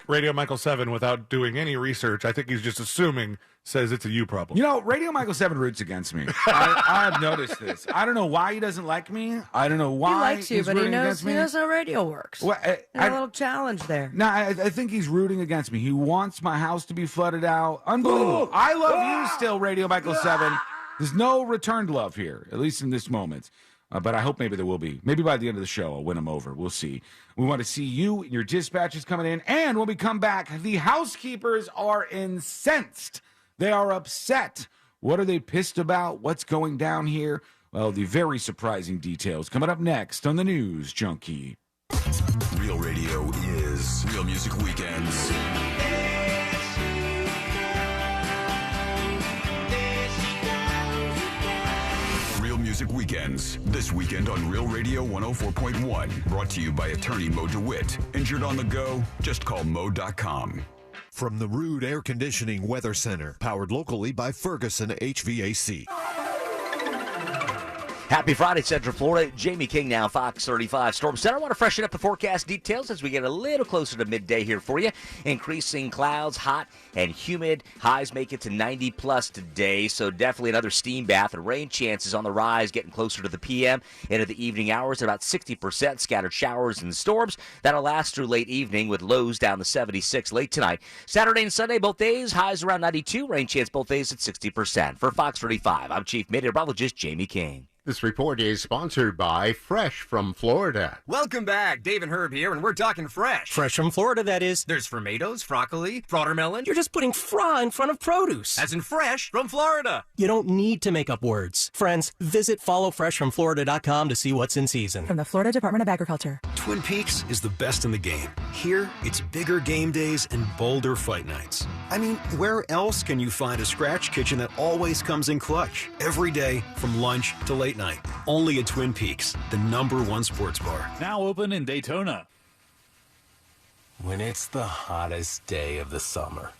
Radio Michael 7, without doing any research, I think he's just assuming, says it's a you problem. You know, Radio Michael 7 roots against me. I have noticed this. I don't know why he doesn't like me. I don't know why he likes you, he's but he rooting knows against me. how radio works. Well, a little challenge there. No, I think he's rooting against me. He wants my house to be flooded out. Unbelievable. I love you still, Radio Michael 7. There's no returned love here, at least in this moment. But I hope maybe there will be. Maybe by the end of the show, I'll win them over. We'll see. We want to see you, your dispatches coming in. And when we come back, the housekeepers are incensed. They are upset. What are they pissed about? What's going down here? Well, the very surprising details coming up next on the News Junkie. Real radio is Real Music Weekends. Real Music Weekends, this weekend on Real Radio 104.1. Brought to you by attorney Mo DeWitt. Injured on the go? Just call Mo.com. From the Rude Air Conditioning Weather Center, powered locally by Ferguson HVAC. Happy Friday, Central Florida. Jamie King now, Fox 35 Storm Center. I want to freshen up the forecast details as we get a little closer to midday here for you. Increasing clouds, hot and humid. Highs make it to 90 plus today, so definitely another steam bath. And rain chances on the rise, getting closer to the p.m. into the evening hours at about 60%. Scattered showers and storms. That'll last through late evening with lows down to 76 late tonight. Saturday and Sunday, both days, highs around 92. Rain chance both days at 60%. For Fox 35, I'm Chief Meteorologist Jamie King. This report is sponsored by Fresh from Florida. Welcome back. Dave and Herb here, and we're talking fresh. Fresh from Florida, that is. There's tomatoes, broccoli, watermelon. You're just putting fra in front of produce. As in fresh from Florida. You don't need to make up words. Friends, visit followfreshfromflorida.com to see what's in season. From the Florida Department of Agriculture. Twin Peaks is the best in the game. Here, it's bigger game days and bolder fight nights. I mean, where else can you find a scratch kitchen that always comes in clutch? Every day, from lunch to late night. Only at Twin Peaks, the #1 sports bar. Now open in Daytona. When it's the hottest day of the summer.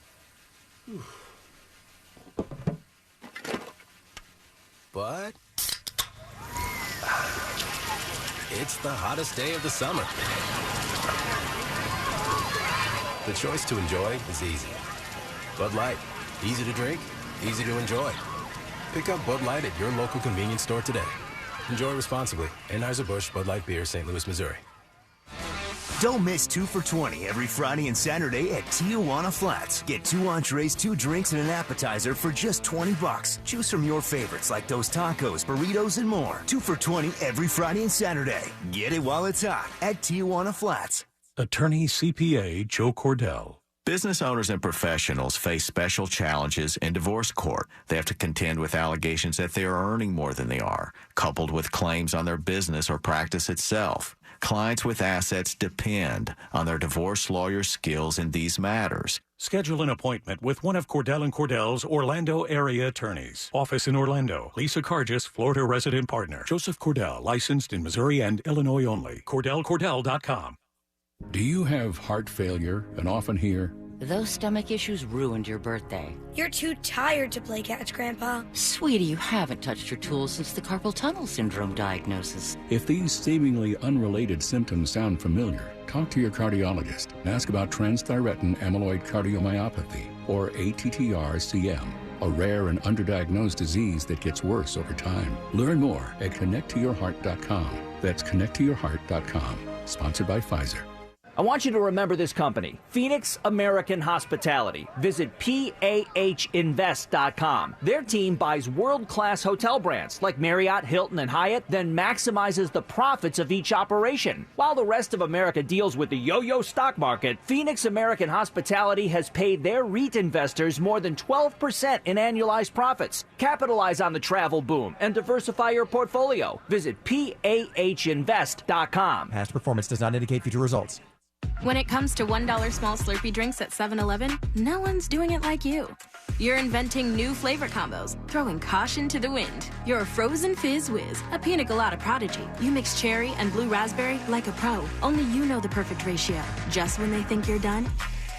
But it's the hottest day of the summer. The choice to enjoy is easy. Bud Light. Easy to drink, easy to enjoy. Pick up Bud Light at your local convenience store today. Enjoy responsibly. Anheuser-Busch Bud Light Beer, St. Louis, Missouri. Don't miss 2 for $20 every Friday and Saturday at Tijuana Flats. Get 2 entrees, 2 drinks, and an appetizer for just $20. Choose from your favorites like those tacos, burritos, and more. 2 for $20 every Friday and Saturday. Get it while it's hot at Tijuana Flats. Attorney CPA Joe Cordell. Business owners and professionals face special challenges in divorce court. They have to contend with allegations that they are earning more than they are, coupled with claims on their business or practice itself. Clients with assets depend on their divorce lawyer's skills in these matters. Schedule an appointment with one of Cordell & Cordell's Orlando area attorneys. Office in Orlando. Lisa Cargis, Florida resident partner. Joseph Cordell, licensed in Missouri and Illinois only. CordellCordell.com. Do you have heart failure and often hear, "Those stomach issues ruined your birthday"? "You're too tired to play catch, Grandpa." Sweetie, you haven't touched your tools since the carpal tunnel syndrome diagnosis. if these seemingly unrelated symptoms sound familiar, talk to your cardiologist and ask about transthyretin amyloid cardiomyopathy, or ATTR-CM, a rare and underdiagnosed disease that gets worse over time. Learn more at connecttoyourheart.com. That's connecttoyourheart.com. Sponsored by Pfizer. I want you to remember this company, Phoenix American Hospitality. Visit PAHinvest.com. Their team buys world-class hotel brands like Marriott, Hilton, and Hyatt, then maximizes the profits of each operation. While the rest of America deals with the yo-yo stock market, Phoenix American Hospitality has paid their REIT investors more than 12% in annualized profits. Capitalize on the travel boom and diversify your portfolio. Visit PAHinvest.com. Past performance does not indicate future results. When it comes to $1 small Slurpee drinks at 7-Eleven, no one's doing it like you. You're inventing new flavor combos, throwing caution to the wind. You're a frozen fizz whiz, a pina colada prodigy. You mix cherry and blue raspberry like a pro. Only you know the perfect ratio. Just when they think you're done,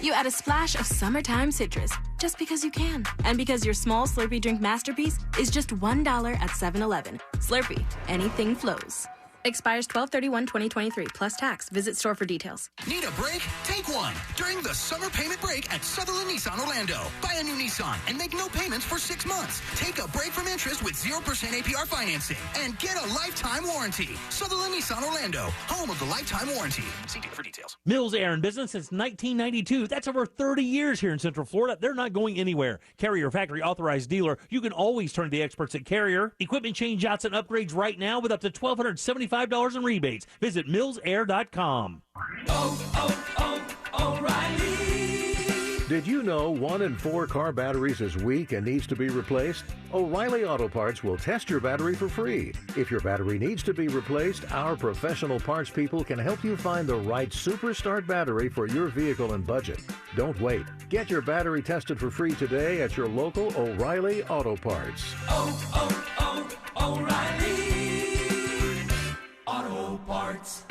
you add a splash of summertime citrus, just because you can. And because your small Slurpee drink masterpiece is just $1 at 7-Eleven. Slurpee, anything flows. Expires 12/31/2023 plus tax. Visit store for details. Need a break? Take one during the summer payment break at Sutherland Nissan Orlando. Buy a new Nissan and make no payments for 6 months. Take a break from interest with 0% APR financing and get a lifetime warranty. Sutherland Nissan Orlando, home of the lifetime warranty. See dealer for details. Mills Air in business since 1992. That's over 30 years here in Central Florida. They're not going anywhere. Carrier factory authorized dealer. You can always turn to the experts at Carrier. Equipment change outs and upgrades right now with up to $1,275 in rebates. Visit millsair.com. O'Reilly. Did you know 1 in 4 car batteries is weak and needs to be replaced? O'Reilly Auto Parts will test your battery for free. If your battery needs to be replaced, our professional parts people can help you find the right Super Start battery for your vehicle and budget. Don't wait. Get your battery tested for free today at your local O'Reilly Auto Parts. O'Reilly Auto Parts.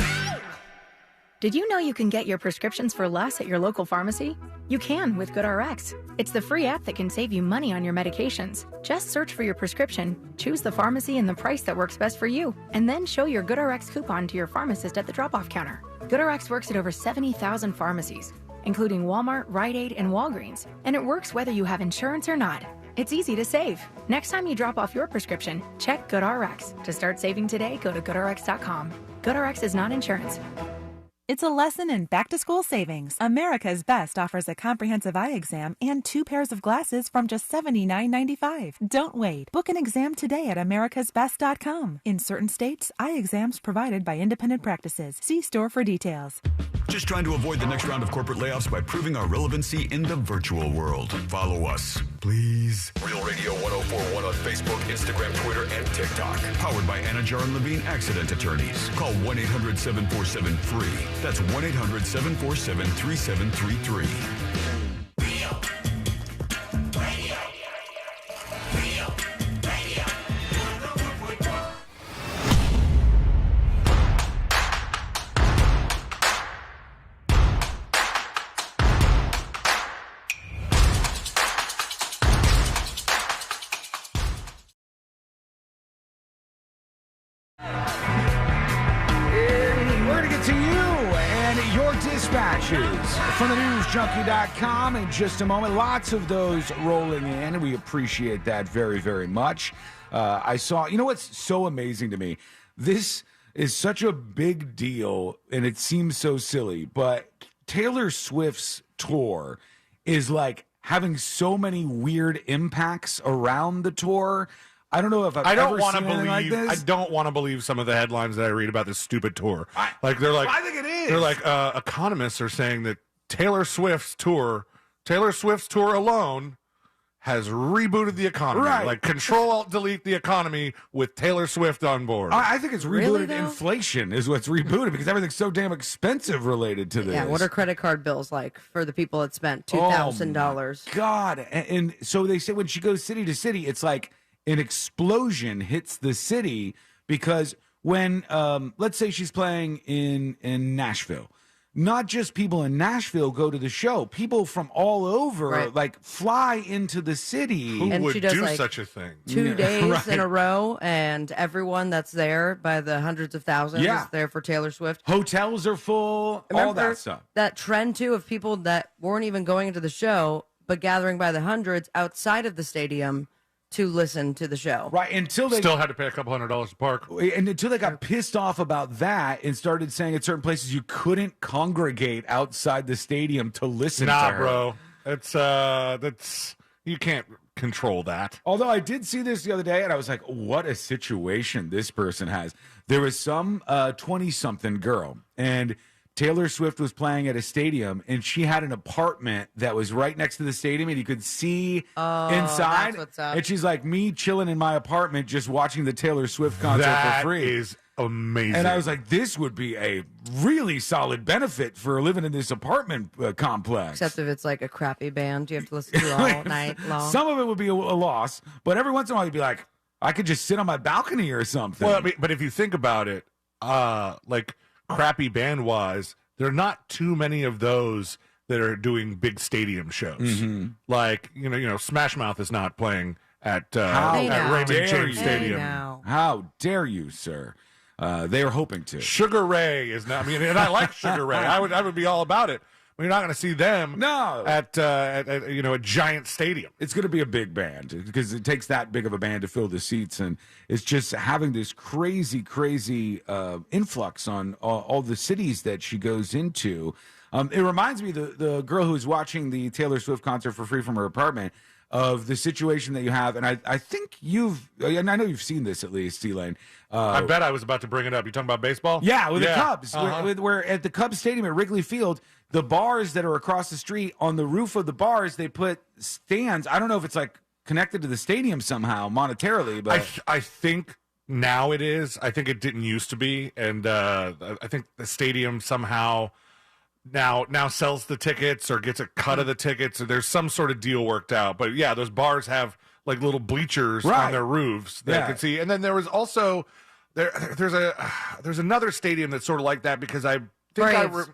Did you know you can get your prescriptions for less at your local pharmacy? You can with GoodRx. It's the free app that can save you money on your medications. Just search for your prescription, choose the pharmacy and the price that works best for you, and then show your GoodRx coupon to your pharmacist at the drop-off counter. GoodRx works at over 70,000 pharmacies, including Walmart, Rite Aid, and Walgreens, and it works whether you have insurance or not. It's easy to save. Next time you drop off your prescription, check GoodRx. To start saving today, go to GoodRx.com. GoodRx is not insurance. It's a lesson in back-to-school savings. America's Best offers a comprehensive eye exam and 2 pairs of glasses from just $79.95. Don't wait. Book an exam today at americasbest.com. In certain states, eye exams provided by independent practices. See store for details. Just trying to avoid the next round of corporate layoffs by proving our relevancy in the virtual world. Follow us, please. Real Radio 104.1 on Facebook, Instagram, Twitter, and TikTok. Powered by Anajar and Levine Accident Attorneys. Call 1-800-747-FREE. That's 1-800-747-3733. We're going to get to you and your dispatches from the newsjunkie.com in just a moment. Lots of those rolling in, and we appreciate that very, very much. I saw, you know what's so amazing to me? This is such a big deal, and it seems so silly, but Taylor Swift's tour is like having so many weird impacts around the tour. I don't know if I've ever seen anything like this. I don't want to believe some of the headlines that I read about this stupid tour. I think it is. They're like economists are saying that Taylor Swift's tour alone has rebooted the economy. Right. Like Control-Alt-Delete the economy with Taylor Swift on board. I think it's rebooted inflation is what's rebooted because everything's so damn expensive related to this. Yeah, what are credit card bills like for the people that spent $2,000? God. And so they say when she goes city to city, it's like an explosion hits the city because when, let's say she's playing in Nashville, not just people in Nashville go to the show. People from all over, like, fly into the city. Who And would she does, do like, such a thing? 2 days right. in a row, and everyone that's there by the hundreds of thousands is there for Taylor Swift. Hotels are full, all Remember that stuff. that trend, too, of people that weren't even going into the show, but gathering by the hundreds outside of the stadium to listen to the show. Right, until they still had to pay a couple $100 to park. And until they got pissed off about that and started saying at certain places you couldn't congregate outside the stadium to listen to her. Bro. That's you can't control that. Although I did see this the other day and I was like, what a situation this person has. There was some 20-something girl and Taylor Swift was playing at a stadium, and she had an apartment that was right next to the stadium, and you could see inside. That's what's up. And she's like, me chilling in my apartment just watching the Taylor Swift concert That for free. is amazing. And I was like, this would be a really solid benefit for living in this apartment complex. Except if it's like a crappy band you have to listen to all night long. Some of it would be a loss, but every once in a while you'd be like, I could just sit on my balcony or something. Well, I mean, but if you think about it, like crappy band wise, there are not too many of those that are doing big stadium shows. Mm-hmm. Like you know, Smash Mouth is not playing at How Raymond dare James you. Stadium. How dare you, sir? They are hoping to. Sugar Ray is not. I mean, and I like Sugar Ray. I would be all about it. I mean, you're not going to see them at a giant stadium. It's going to be a big band because it takes that big of a band to fill the seats, and it's just having this crazy influx on all the cities that she goes into. It reminds me the girl who's watching the Taylor Swift concert for free from her apartment of the situation that you have, and I think and I know you've seen this at least, Elaine. I bet I was about to bring it up. You talking about baseball? Yeah, with the Cubs. Where at the Cubs Stadium at Wrigley Field, the bars that are across the street, on the roof of the bars, they put stands. I don't know if it's like connected to the stadium somehow monetarily, but I think now it is. I think it didn't used to be, and I think the stadium somehow now sells the tickets or gets a cut of the tickets. Or there's some sort of deal worked out. But yeah, those bars have like little bleachers on their roofs that you can see. And then there was also there's another stadium that's sort of like that because I think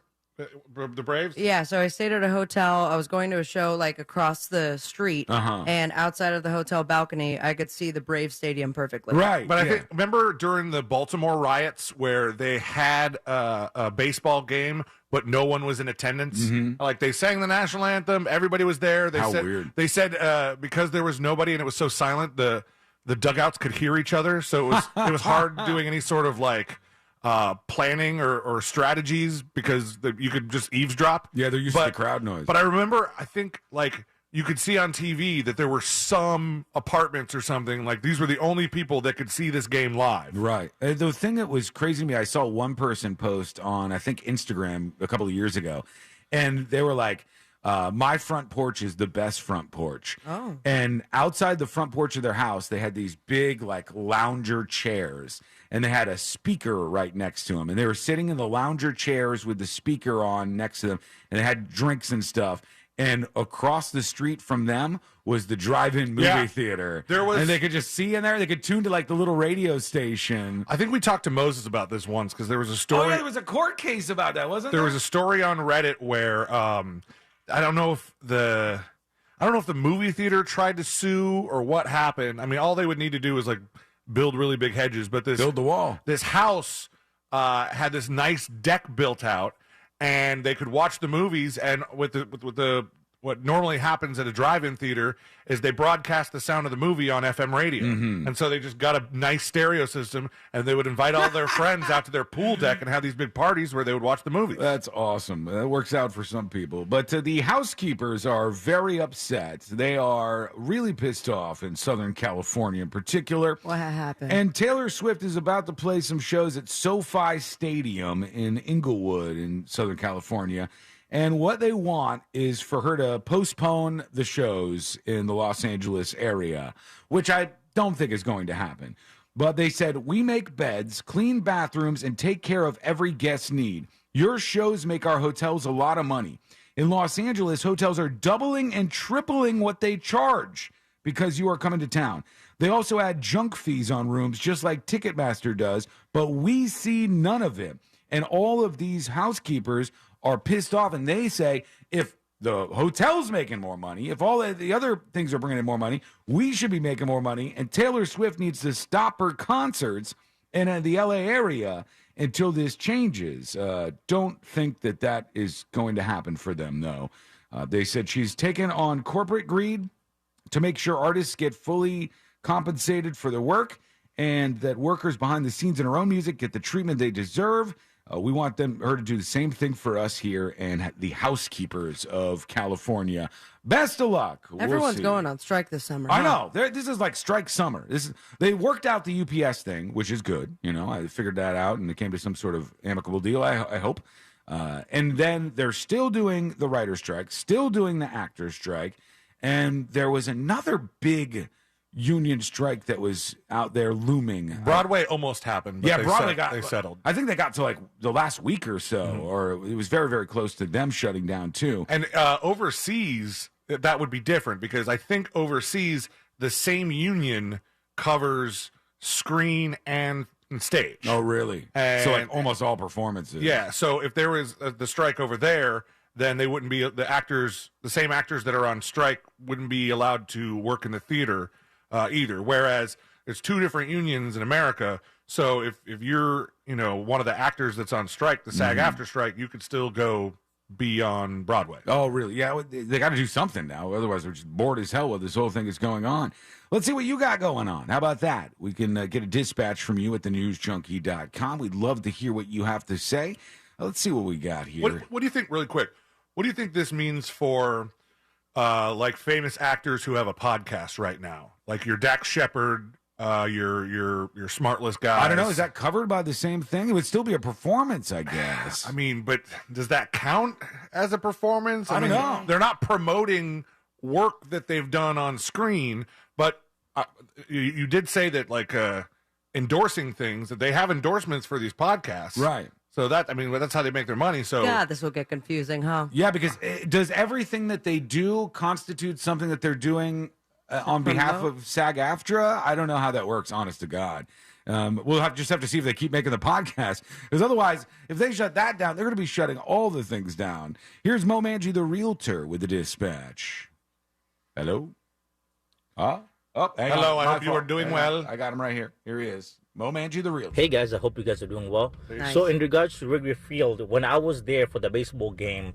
the Braves? Yeah, so I stayed at a hotel. I was going to a show like across the street, and outside of the hotel balcony, I could see the Braves Stadium perfectly. Right. But I think, remember during the Baltimore riots where they had a baseball game, but no one was in attendance? Like they sang the national anthem, everybody was there. They said, weird. They said because there was nobody and it was so silent, the dugouts could hear each other, so it was hard doing any sort of like planning or strategies because you could just eavesdrop. Yeah, they're used to the crowd noise. But I remember, I think, like, you could see on TV that there were some apartments or something, like these were the only people that could see this game live. Right. The thing that was crazy to me, I saw one person post on, I think, Instagram a couple of years ago, and they were like, my front porch is the best front porch. Oh. And outside the front porch of their house, they had these big, like, lounger chairs, and they had a speaker right next to them. And they were sitting in the lounger chairs with the speaker on next to them, and they had drinks and stuff. And across the street from them was the drive-in movie theater. And they could just see in there. They could tune to, like, the little radio station. I think we talked to Moses about this once because there was a story. Oh, yeah, there was a court case about that, wasn't there? There was a story on Reddit where I don't know if the movie theater tried to sue or what happened. I mean, all they would need to do is, like, build really big hedges. But build the wall. This house had this nice deck built out, and they could watch the movies. And with the what normally happens at a drive-in theater is they broadcast the sound of the movie on FM radio. Mm-hmm. And so they just got a nice stereo system, and they would invite all their friends out to their pool deck and have these big parties where they would watch the movie. That's awesome. That works out for some people. But the housekeepers are very upset. They are really pissed off in Southern California in particular. What happened? And Taylor Swift is about to play some shows at SoFi Stadium in Inglewood in Southern California. And what they want is for her to postpone the shows in the Los Angeles area, which I don't think is going to happen. But they said, we make beds, clean bathrooms, and take care of every guest need. Your shows make our hotels a lot of money. In Los Angeles, hotels are doubling and tripling what they charge because you are coming to town. They also add junk fees on rooms, just like Ticketmaster does, but we see none of it. And all of these housekeepers are pissed off, and they say if the hotel's making more money, if all the other things are bringing in more money, we should be making more money, and Taylor Swift needs to stop her concerts in the LA area until this changes. Don't think that is going to happen for them, though. They said she's taken on corporate greed to make sure artists get fully compensated for their work and that workers behind the scenes in her own music get the treatment they deserve. We want her to do the same thing for us here and the housekeepers of California. Best of luck. Everyone's going on strike this summer. I know. This is like strike summer. They worked out the UPS thing, which is good. You know, I figured that out, and they came to some sort of amicable deal, I hope. And then they're still doing the writer's strike, still doing the actor's strike, and there was another big union strike that was out there looming. Broadway almost happened. But yeah, Broadway they settled. I think they got to like the last week or so, or it was very, very close to them shutting down too. And overseas, that would be different because I think overseas the same union covers screen and stage. Oh, really? And, so like almost all performances. Yeah. So if there was the strike over there, then they wouldn't be the same actors that are on strike wouldn't be allowed to work in the theater. Either. Whereas there's two different unions in America. So if you're, one of the actors that's on strike, the SAG-AFTRA strike, you could still go be on Broadway. Oh, really? Yeah, they got to do something now. Otherwise, we're just bored as hell with this whole thing is going on. Let's see what you got going on. How about that? We can get a dispatch from you at thenewsjunkie.com. We'd love to hear what you have to say. Let's see what we got here. What do you think, really quick, what do you think this means for like famous actors who have a podcast right now? Like your Dax Shepard, your Smartless guys. I don't know. Is that covered by the same thing? It would still be a performance, I guess. I mean, but does that count as a performance? I don't know. They're not promoting work that they've done on screen, but you did say that, like, endorsing things, that they have endorsements for these podcasts. Right. So that's how they make their money. So yeah, this will get confusing, huh? Yeah, because does everything that they do constitute something that they're doing on behalf of SAG-AFTRA? I don't know how that works, honest to God. We'll just have to see if they keep making the podcast. Because otherwise, if they shut that down, they're going to be shutting all the things down. Here's Mo Manji, the realtor, with the dispatch. Hello? Oh, hang hello. on. I My hope you are fault. doing Hang on. well. I got him right here. Here he is. Mo Manji, the real. Hey guys, I hope you guys are doing well. Nice. So in regards to Wrigley Field, when I was there for the baseball game,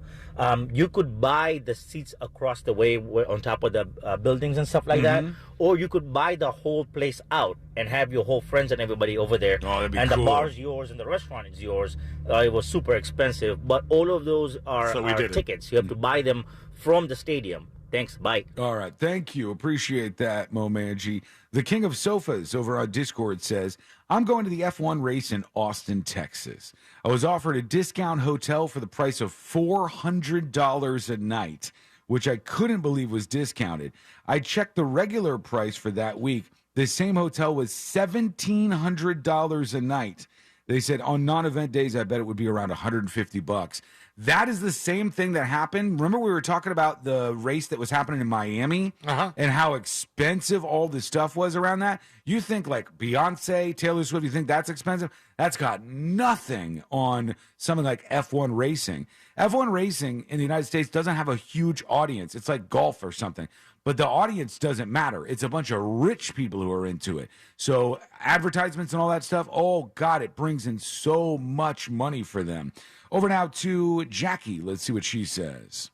you could buy the seats across the way on top of the buildings and stuff like that, or you could buy the whole place out and have your whole friends and everybody over there. Oh, that'd be and cool. the bar's yours and the restaurant is yours. It was super expensive, but all of those are tickets. You have to buy them from the stadium. Thanks. Bye. All right. Thank you. Appreciate that, Mo Manji. The King of Sofas over on Discord says, I'm going to the F1 race in Austin, Texas. I was offered a discount hotel for the price of $400 a night, which I couldn't believe was discounted. I checked the regular price for that week. The same hotel was $1,700 a night. They said on non-event days, I bet it would be around $150. That is the same thing that happened. Remember we were talking about the race that was happening in Miami and how expensive all the stuff was around that? You think like Beyonce, Taylor Swift, you think that's expensive? That's got nothing on something like F1 racing. F1 racing in the United States doesn't have a huge audience. It's like golf or something. But the audience doesn't matter. It's a bunch of rich people who are into it. So advertisements and all that stuff, oh, God, it brings in so much money for them. Over now to Jackie. Let's see what she says.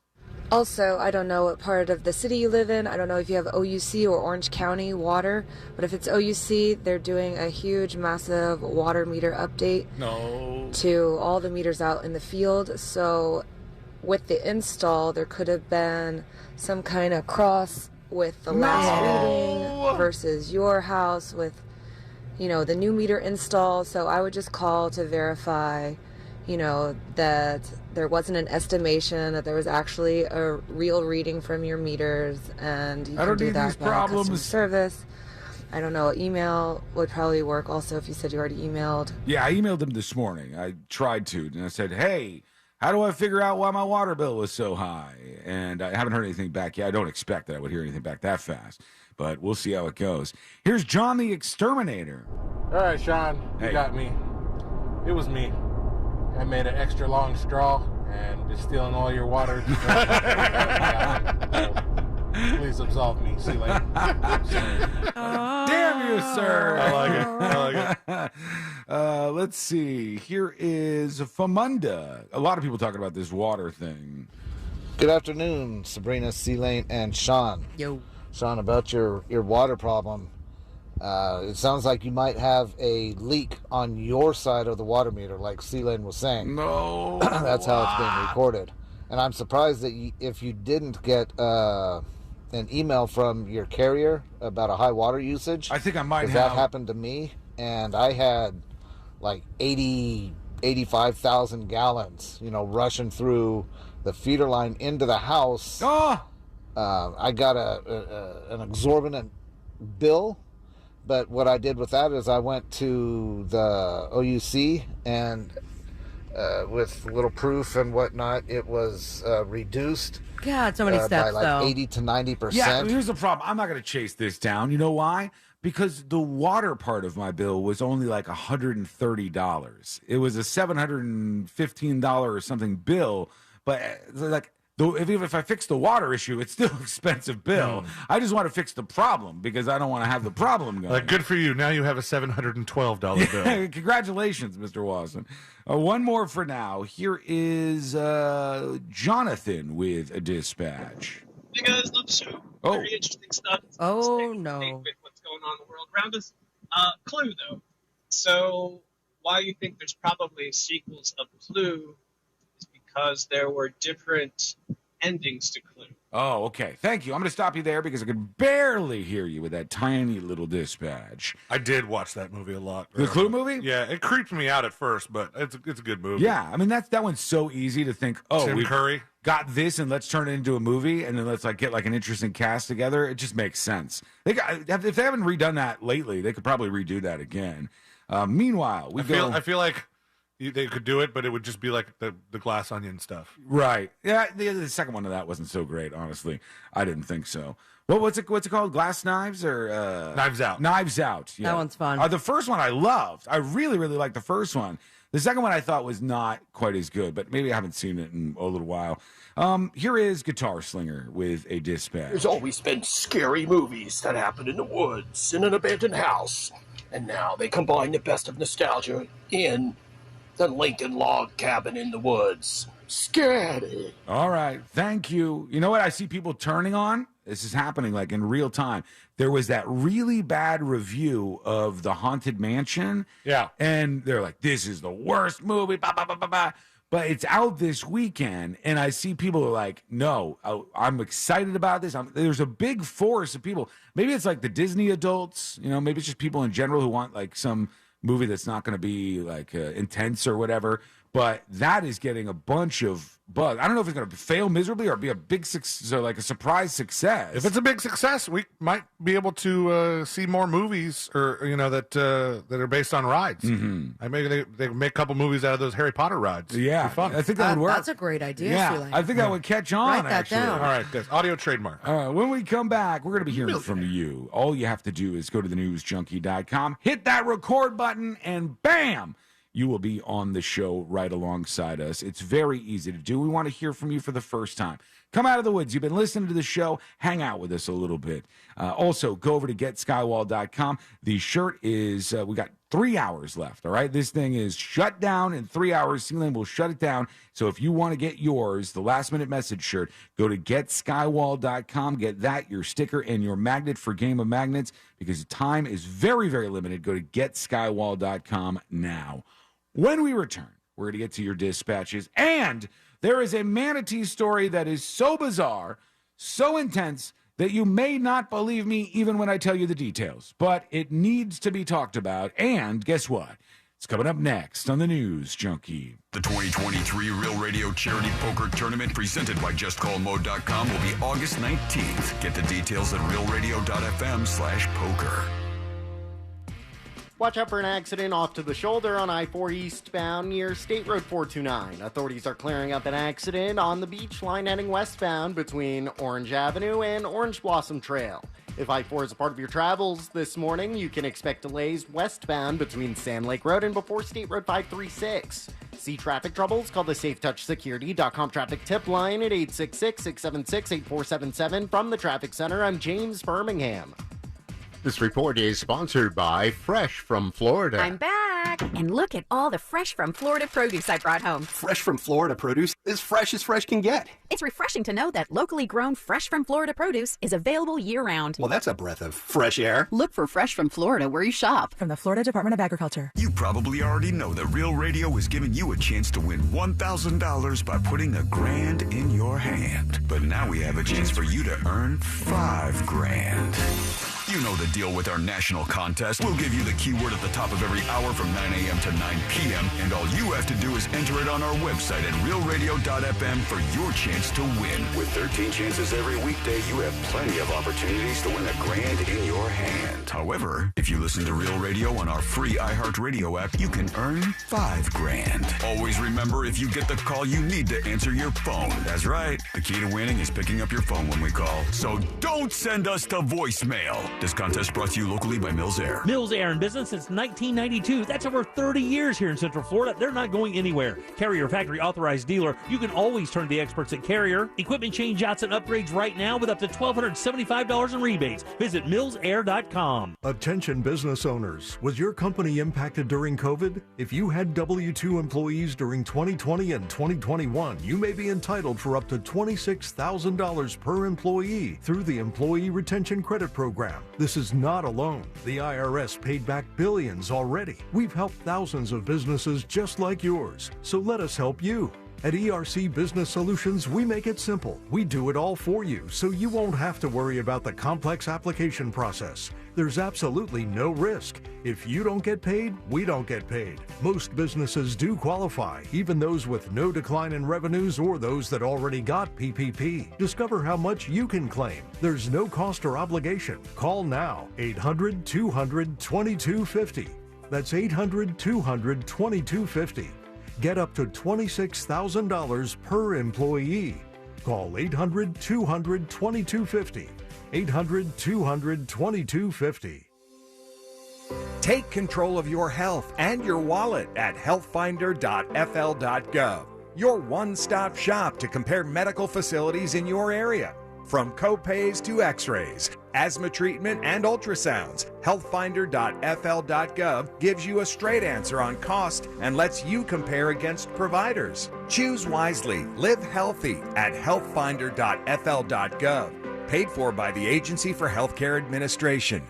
Also, I don't know what part of the city you live in. I don't know if you have OUC or Orange County water. But if it's OUC, they're doing a huge, massive water meter update to all the meters out in the field. So with the install, there could have been some kind of cross with the last reading versus your house with, the new meter install. So I would just call to verify, that there wasn't an estimation, that there was actually a real reading from your meters, and you can do that by customer service. I don't know, email would probably work also if you said you already emailed. Yeah, I emailed them this morning. I tried to, and I said, hey, how do I figure out why my water bill was so high? And I haven't heard anything back yet. I don't expect that I would hear anything back that fast, but we'll see how it goes. Here's John the Exterminator. All right, Sean, you got me. It was me. I made an extra long straw and just stealing all your water. Please absolve me. See you later. Damn you, sir. I like it. Let's see. Here is Famunda. A lot of people talking about this water thing. Good afternoon, Sabrina, C-Lane, and Sean. Yo. Sean, about your water problem. It sounds like you might have a leak on your side of the water meter, like C-Lane was saying. No. That's how it's being recorded. And I'm surprised that if you didn't get an email from your carrier about a high water usage. I think I might have. That happened to me, and I had like 85,000 gallons, rushing through the feeder line into the house. I got an exorbitant bill. But what I did with that is I went to the OUC and with little proof and whatnot, it was reduced. God, so many steps, by like though. 80 to 90%. Yeah, here's the problem. I'm not going to chase this down. You know why? Because the water part of my bill was only like $130. It was a $715 or something bill, but like, even if I fix the water issue, it's still an expensive bill. I just want to fix the problem because I don't want to have the problem going. Like, good for you. Now you have a $712 bill. Congratulations, Mr. Watson. One more for now. Here is Jonathan with a dispatch. Hey guys, love the show. Very interesting stuff. Oh no. With what's going on in the world around us. Clue though. So why you think there's probably sequels of Clue is because there were different endings to Clue. Oh, okay. Thank you. I'm going to stop you there because I could barely hear you with that tiny little dispatch. I did watch that movie a lot. The Clue movie? Yeah, it creeped me out at first, but it's a good movie. Yeah, I mean that one's so easy to think. Oh, Tim Curry got this, and let's turn it into a movie, and then let's get like an interesting cast together. It just makes sense. If they haven't redone that lately, they could probably redo that again. Meanwhile, I feel like they could do it, but it would just be like the glass onion stuff. Right. Yeah, the second one of that wasn't so great, honestly. I didn't think so. What's it called? Glass Knives or Knives Out? Knives Out. Yeah. That one's fun. The first one I loved. I really, really liked the first one. The second one I thought was not quite as good, but maybe I haven't seen it in a little while. Here is Guitar Slinger with a dispatch. There's always been scary movies that happened in the woods, in an abandoned house. And now they combine the best of nostalgia in the Lincoln Log Cabin in the Woods. Scary. All right. Thank you. You know what I see people turning on? This is happening like in real time. There was that really bad review of The Haunted Mansion. Yeah. And they're like, this is the worst movie. Bah, bah, bah, bah, bah. But it's out this weekend, and I see people are like, no, I'm excited about this. There's a big force of people. Maybe it's like the Disney adults, maybe it's just people in general who want like some movie that's not going to be like intense or whatever. But that is getting a bunch of buzz. I don't know if it's going to fail miserably or be a big like a surprise success. If it's a big success, we might be able to see more movies, or that are based on rides. Mm-hmm. Maybe they make a couple movies out of those Harry Potter rides. Yeah, It'd be fun. I think that would work. That's a great idea. Yeah, Sheila. I think that would catch on. Write that actually. down. All right, that's audio trademark. All right, when we come back, we're going to be hearing from you. All you have to do is go to thenewsjunkie.com, hit that record button, and bam! You will be on the show right alongside us. It's very easy to do. We want to hear from you for the first time. Come out of the woods. You've been listening to the show. Hang out with us a little bit. Also, go over to getskywall.com. The shirt is, we got 3 hours left, all right? This thing is shut down in 3 hours. C-Lane will shut it down. So if you want to get yours, the last-minute message shirt, go to getskywall.com. Get that, your sticker, and your magnet for Game of Magnets, because time is very, very limited. Go to getskywall.com now. When we return, we're going to get to your dispatches. And there is a Manatee story that is so bizarre, so intense, that you may not believe me even when I tell you the details. But it needs to be talked about. And guess what? It's coming up next on the News Junkie. The 2023 Real Radio Charity Poker Tournament presented by JustCallMode.com will be August 19th. Get the details at realradio.fm/poker. Watch out for an accident off to the shoulder on I-4 eastbound near State Road 429. Authorities are clearing up an accident on the beach line heading westbound between Orange Avenue and Orange Blossom Trail. If I-4 is a part of your travels this morning, you can expect delays westbound between Sand Lake Road and before State Road 536. See traffic troubles? Call the SafeTouchSecurity.com traffic tip line at 866-676-8477. From the Traffic Center, I'm James Birmingham. This report is sponsored by Fresh from Florida. I'm back, and look at all the Fresh from Florida produce I brought home. Fresh from Florida produce is fresh as fresh can get. It's refreshing to know that locally grown Fresh from Florida produce is available year-round. Well, that's a breath of fresh air. Look for Fresh from Florida where you shop. From the Florida Department of Agriculture. You probably already know that Real Radio is giving you a chance to win $1,000 by putting $1,000 in your hand. But now we have a chance for you to earn $5,000. You know the deal with our national contest. We'll give you the keyword at the top of every hour from 9 a.m. to 9 p.m. And all you have to do is enter it on our website at realradio.fm for your chance to win. With 13 chances every weekday, you have plenty of opportunities to win $1,000 in your hand. However, if you listen to Real Radio on our free iHeartRadio app, you can earn $5,000. Always remember, if you get the call, you need to answer your phone. That's right. The key to winning is picking up your phone when we call. So don't send us to voicemail. This contest brought to you locally by Mills Air. Mills Air in business since 1992. That's over 30 years here in Central Florida. They're not going anywhere. Carrier factory authorized dealer. You can always turn to the experts at Carrier. Equipment changeouts and upgrades right now with up to $1,275 in rebates. Visit millsair.com. Attention business owners. Was your company impacted during COVID? If you had W-2 employees during 2020 and 2021, you may be entitled for up to $26,000 per employee through the Employee Retention Credit Program. This is not alone. The IRS paid back billions already. We've helped thousands of businesses just like yours. So let us help you. At ERC Business Solutions, we make it simple. We do it all for you, so you won't have to worry about the complex application process. There's absolutely no risk. If you don't get paid, we don't get paid. Most businesses do qualify, even those with no decline in revenues or those that already got PPP. Discover how much you can claim. There's no cost or obligation. Call now, 800-200-2250. That's 800-200-2250. Get up to $26,000 per employee. Call 800-200-2250. 800-200-2250. Take control of your health and your wallet at healthfinder.fl.gov. Your one-stop shop to compare medical facilities in your area. From copays to x-rays, asthma treatment, and ultrasounds, healthfinder.fl.gov gives you a straight answer on cost and lets you compare against providers. Choose wisely. Live healthy at healthfinder.fl.gov. Paid for by the Agency for Healthcare Administration.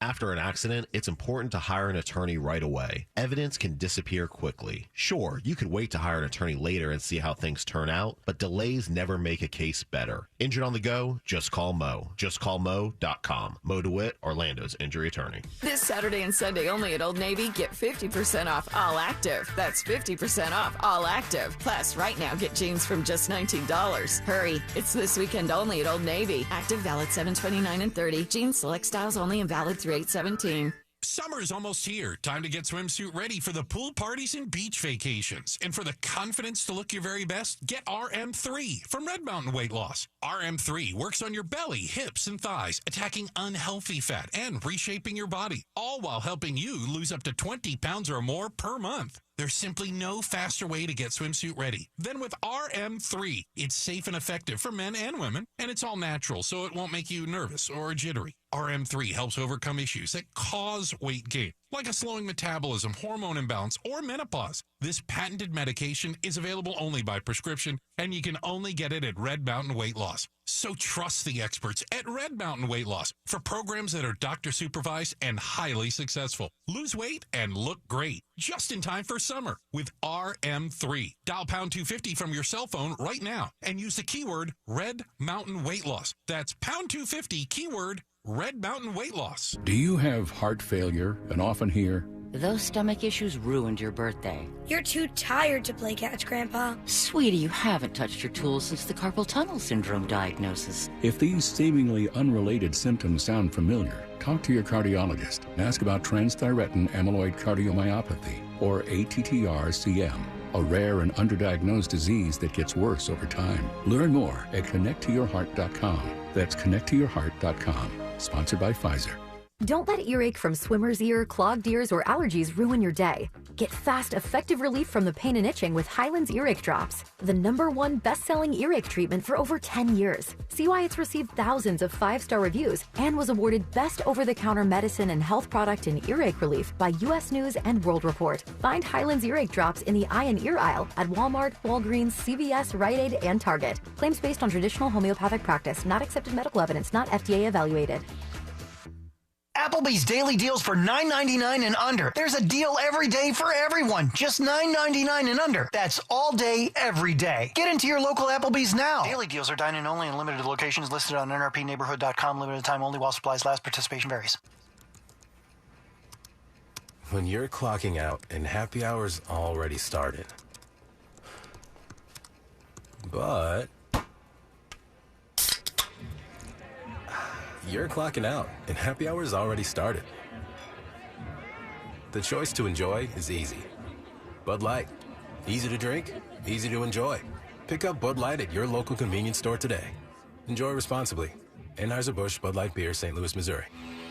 After an accident, it's important to hire an attorney right away. Evidence can disappear quickly. Sure, you could wait to hire an attorney later and see how things turn out, but delays never make a case better. Injured on the go? Just call Mo. JustCallMo.com. Mo DeWitt, Orlando's injury attorney. This Saturday and Sunday only at Old Navy, get 50% off All Active. That's 50% off All Active. Plus, right now, get jeans from just $19. Hurry, it's this weekend only at Old Navy. Active valid 7/29 and 30. Jeans select styles only and valid through 8/17. Summer's almost here. Time to get swimsuit ready for the pool parties and beach vacations. And for the confidence to look your very best, get RM3 from Red Mountain Weight Loss. RM3 works on your belly, hips, and thighs, attacking unhealthy fat and reshaping your body, all while helping you lose up to 20 pounds or more per month. There's simply no faster way to get swimsuit ready than with RM3. It's safe and effective for men and women, and it's all natural, so it won't make you nervous or jittery. RM3 helps overcome issues that cause weight gain, like a slowing metabolism, hormone imbalance, or menopause. This patented medication is available only by prescription, and you can only get it at Red Mountain Weight Loss. So trust the experts at Red Mountain Weight Loss for programs that are doctor supervised and highly successful. Lose weight and look great, just in time for summer with RM3. Dial pound 250 from your cell phone right now and use the keyword Red Mountain Weight Loss. That's pound 250 keyword Red Mountain Weight Loss. Do you have heart failure and often hear, "Those stomach issues ruined your birthday"? "You're too tired to play catch, Grandpa." "Sweetie, you haven't touched your tools since the carpal tunnel syndrome diagnosis." If these seemingly unrelated symptoms sound familiar, talk to your cardiologist and ask about transthyretin amyloid cardiomyopathy, or ATTR-CM, a rare and underdiagnosed disease that gets worse over time. Learn more at connecttoyourheart.com. That's connecttoyourheart.com. Sponsored by Pfizer. Don't let earache from swimmer's ear, clogged ears, or allergies ruin your day. Get fast, effective relief from the pain and itching with Hyland's Earache Drops, the #1 best-selling earache treatment for over 10 years. See why it's received thousands of 5-star reviews and was awarded Best Over-the-Counter Medicine and Health Product in Earache Relief by U.S. News and World Report. Find Hyland's Earache Drops in the eye and ear aisle at Walmart, Walgreens, CVS, Rite Aid, and Target. Claims based on traditional homeopathic practice, not accepted medical evidence, not FDA evaluated. Applebee's daily deals for $9.99 and under. There's a deal every day for everyone. Just $9.99 and under. That's all day, every day. Get into your local Applebee's now. Daily deals are dine-in only in limited locations listed on nrpneighborhood.com. Limited time only while supplies last. Participation varies. When you're clocking out and happy hour's already started. But you're clocking out, and happy hour's already started. The choice to enjoy is easy. Bud Light. Easy to drink, easy to enjoy. Pick up Bud Light at your local convenience store today. Enjoy responsibly. Anheuser-Busch Bud Light Beer, St. Louis, Missouri.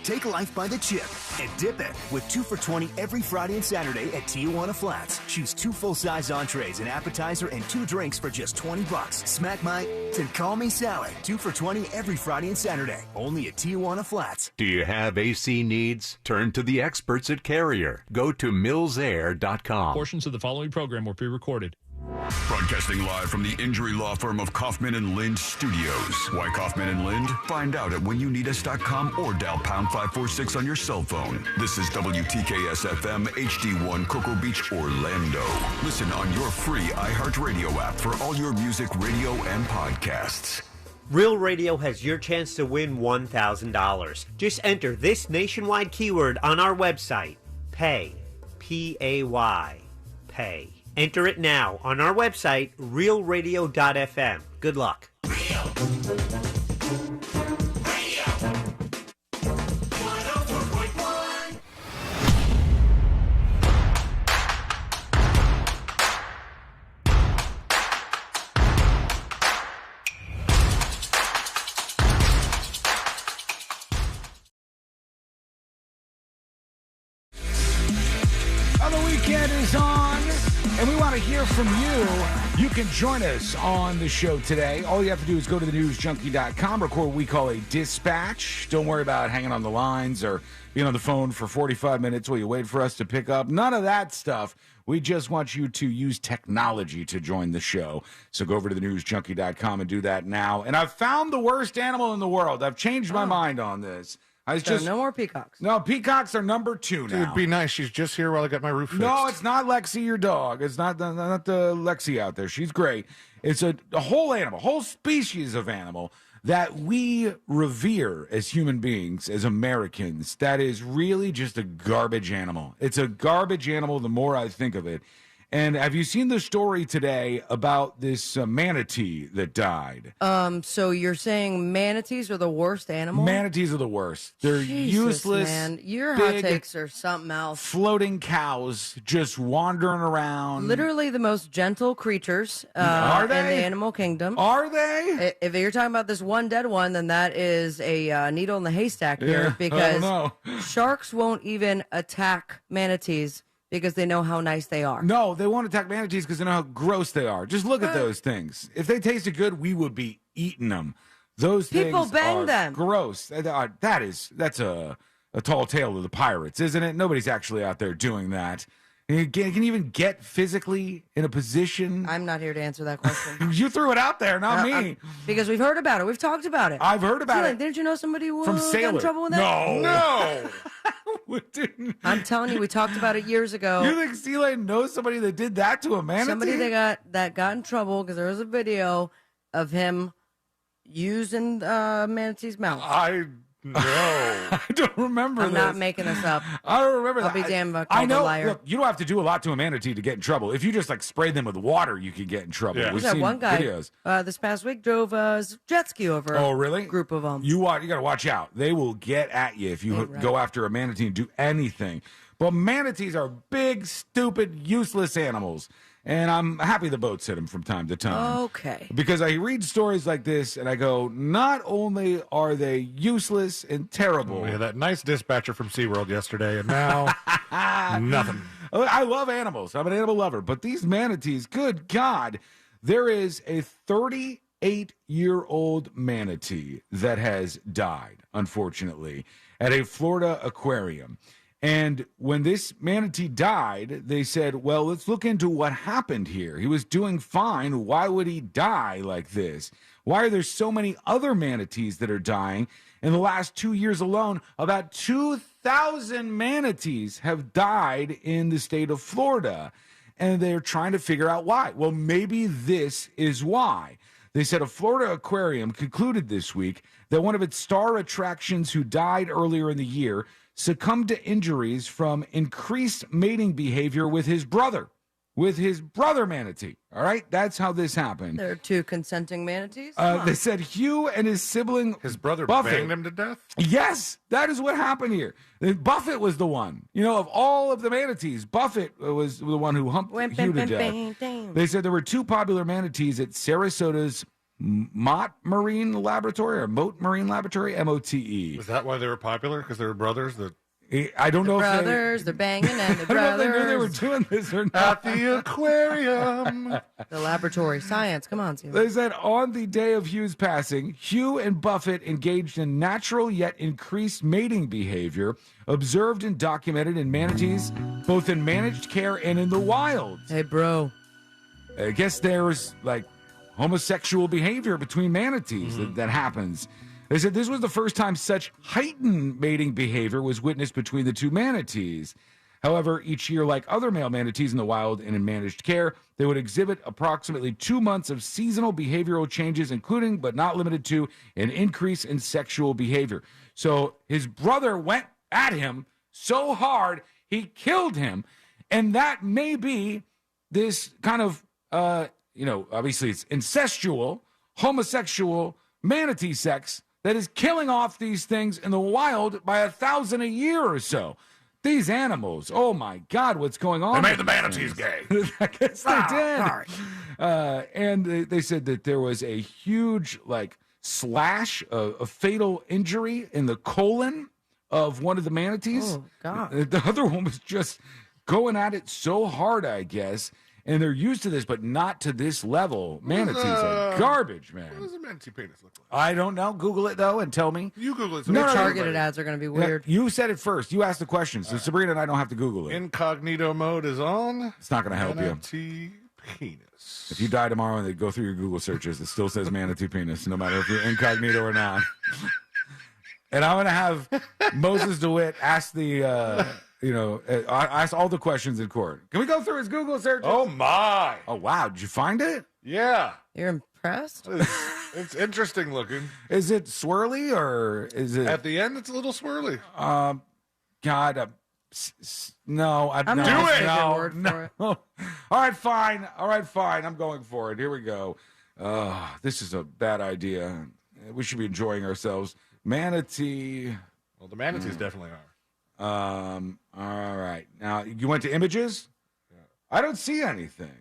Take life by the chip and dip it with 2 for $20 every Friday and Saturday at Tijuana Flats. Choose 2 full-size entrees, an appetizer, and 2 drinks for just $20. Smack my and call me Sally. 2 for $20 every Friday and Saturday. Only at Tijuana Flats. Do you have AC needs? Turn to the experts at Carrier. Go to millsair.com. Portions of the following program were pre-recorded. Broadcasting live from the injury law firm of Kaufman and Lind Studios. Why Kaufman and Lind? Find out at whenyounneedus.com or dial pound 546 on your cell phone. This is WTKS-FM HD1 Cocoa Beach, Orlando. Listen on your free iHeartRadio app for all your music, radio, and podcasts. Real Radio has your chance to win $1,000. Just enter this nationwide keyword on our website, PAY, P-A-Y, PAY. Enter it now on our website, realradio.fm. Good luck. weekend is on, and we want to hear from you. You can join us on the show today. All you have to do is go to thenewsjunkie.com, record what we call a dispatch. Don't worry about hanging on the lines or being on the phone for 45 minutes while you wait for us to pick up. None of that stuff. We just want you to use technology to join the show. So go over to thenewsjunkie.com and do that now. And I've found the worst animal in the world. I've changed my mind on this. No more peacocks. No, peacocks are number 2 now. Dude, it'd be nice. She's just here while I got my roof fixed. No, it's not Lexi, your dog. It's not the Lexi out there. She's great. It's a whole animal, whole species of animal that we revere as human beings, as Americans. That is really just a garbage animal. It's a garbage animal the more I think of it. And have you seen the story today about this manatee that died? So you're saying manatees are the worst animal? Manatees are the worst. They're Jesus, useless. Man. Your big, hot takes are something else. Floating cows just wandering around. Literally the most gentle creatures Are they? in the animal kingdom. Are they? If you're talking about this one dead one, then that is a needle in the haystack here, because sharks won't even attack manatees because they know how nice they are. No, they won't attack manatees because they know how gross they are. Just look at those things. If they tasted good, we would be eating them. Those People things bang are them. gross. That's a tall tale of the pirates, isn't it? Nobody's actually out there doing that. And can you even get physically in a position? I'm not here to answer that question. You threw it out there, not me. Because we've heard about it. We've talked about it. I've heard about it. Didn't you know somebody From got Sailor. in trouble with that? No. I'm telling you, we talked about it years ago. You think Sea Lane knows somebody that did that to a manatee? Somebody that got in trouble because there was a video of him using manatee's mouth. No. I don't remember I'm this. not making this up. I don't remember that. I'll be damned if I I called a know. liar. Look, you don't have to do a lot to a manatee to get in trouble. If you just spray them with water, you could get in trouble. Yeah. We've That seen one guy videos. This past week drove a jet ski over Oh, really? a group of them. You got to watch out. They will get at you if you go after a manatee and do anything. But manatees are big, stupid, useless animals. And I'm happy the boats hit them from time to time. Okay. Because I read stories like this and I go, not only are they useless and terrible. We had that nice dispatcher from SeaWorld yesterday, and now nothing. I love animals. I'm an animal lover. But these manatees, good God, there is a 38-year-old manatee that has died, unfortunately, at a Florida aquarium. And when this manatee died, they said, well, let's look into what happened here. He was doing fine. Why would he die like this? Why are there so many other manatees that are dying? In the last 2 years alone, about 2,000 manatees have died in the state of Florida. And they're trying to figure out why. Well, maybe this is why. They said a Florida aquarium concluded this week that one of its star attractions who died earlier in the year succumbed to injuries from increased mating behavior with his brother manatee. All right, that's how this happened. There are 2 consenting manatees. They said Hugh and his sibling, his brother, Buffett, banged him to death. Yes, that is what happened here. Buffett was the one. Of all of the manatees, Buffett was the one who humped Hugh to death. They said there were 2 popular manatees at Sarasota's Mote Marine Laboratory, M-O-T-E. Is that why they were popular? Because they were brothers? I don't know brothers, they're banging and the brothers. I don't know if they knew they were doing this or not. At the aquarium. The laboratory science. Come on, Steve. They said on the day of Hugh's passing, Hugh and Buffett engaged in natural yet increased mating behavior observed and documented in manatees, both in managed care and in the wild. Hey, bro. I guess there's homosexual behavior between manatees that happens. They said this was the first time such heightened mating behavior was witnessed between the 2 manatees. However, each year, like other male manatees in the wild and in managed care, they would exhibit approximately 2 months of seasonal behavioral changes, including, but not limited to, an increase in sexual behavior. So his brother went at him so hard, he killed him. And that may be this kind of, obviously it's incestual, homosexual manatee sex that is killing off these things in the wild by 1,000 a year or so. These animals, oh my God, what's going on? They made the manatees gay. I guess they did. And they said that there was a huge, slash, a fatal injury in the colon of one of the manatees. Oh, God. The other one was just going at it so hard, I guess, and they're used to this, but not to this level. Manatees are garbage, man. What does a manatee penis look like? I don't know. Google it, though, and tell me. You Google it. No, targeted ads are going to be weird. You said it first. You asked the question, so Sabrina and I don't have to Google it. Incognito mode is on. It's not going to help you. Manatee penis. If you die tomorrow and they go through your Google searches, it still says manatee penis, no matter if you're incognito or not. And I'm going to have Moses DeWitt ask ask all the questions in court. Can we go through his Google searches? Oh, my. Oh, wow. Did you find it? Yeah. You're impressed? It's interesting looking. Is it swirly or is it? At the end, it's a little swirly. God, no. I'm no, gonna do take it. your No, word no. for it. All right, fine. I'm going for it. Here we go. This is a bad idea. We should be enjoying ourselves. Manatee. Well, the manatees definitely are. All right. Now you went to images. Yeah. I don't see anything.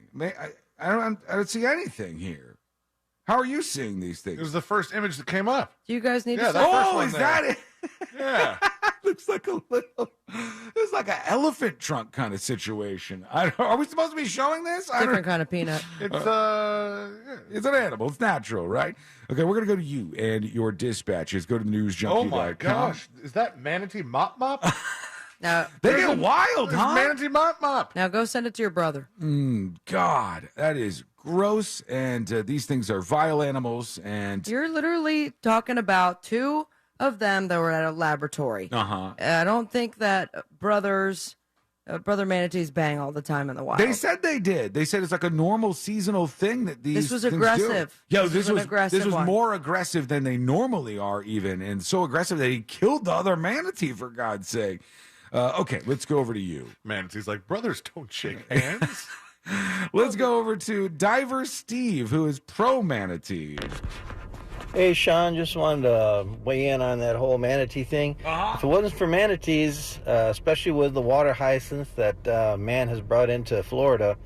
I don't see anything here. How are you seeing these things? It was the first image that came up. Do you guys need to? Is that it? Yeah. Looks like a little. It's like an elephant trunk kind of situation. Are we supposed to be showing this? Different kind of peanut. It's It's an animal. It's natural, right? Okay, we're gonna go to you and your dispatches. Go to newsjunkie.com. Oh my gosh! Is that manatee mop? Now They get wild, huh? Manatee mop. Now go send it to your brother. God, that is gross. And these things are vile animals. And You're literally talking about two of them that were at a laboratory. I don't think that brother manatees bang all the time in the wild. they said they did. They said it's like a normal seasonal thing that these. This was things aggressive. Do. Yo, This was an aggressive This was one. more aggressive than they normally are, even, and so aggressive that he killed the other manatee. For God's sake. Okay, let's go over to you. Manatee's like, brothers don't shake hands. Let's go over to Diver Steve, who is pro manatee. Hey, Sean, just wanted to weigh in on that whole manatee thing. If it wasn't for manatees, especially with the water hyacinth that man has brought into Florida,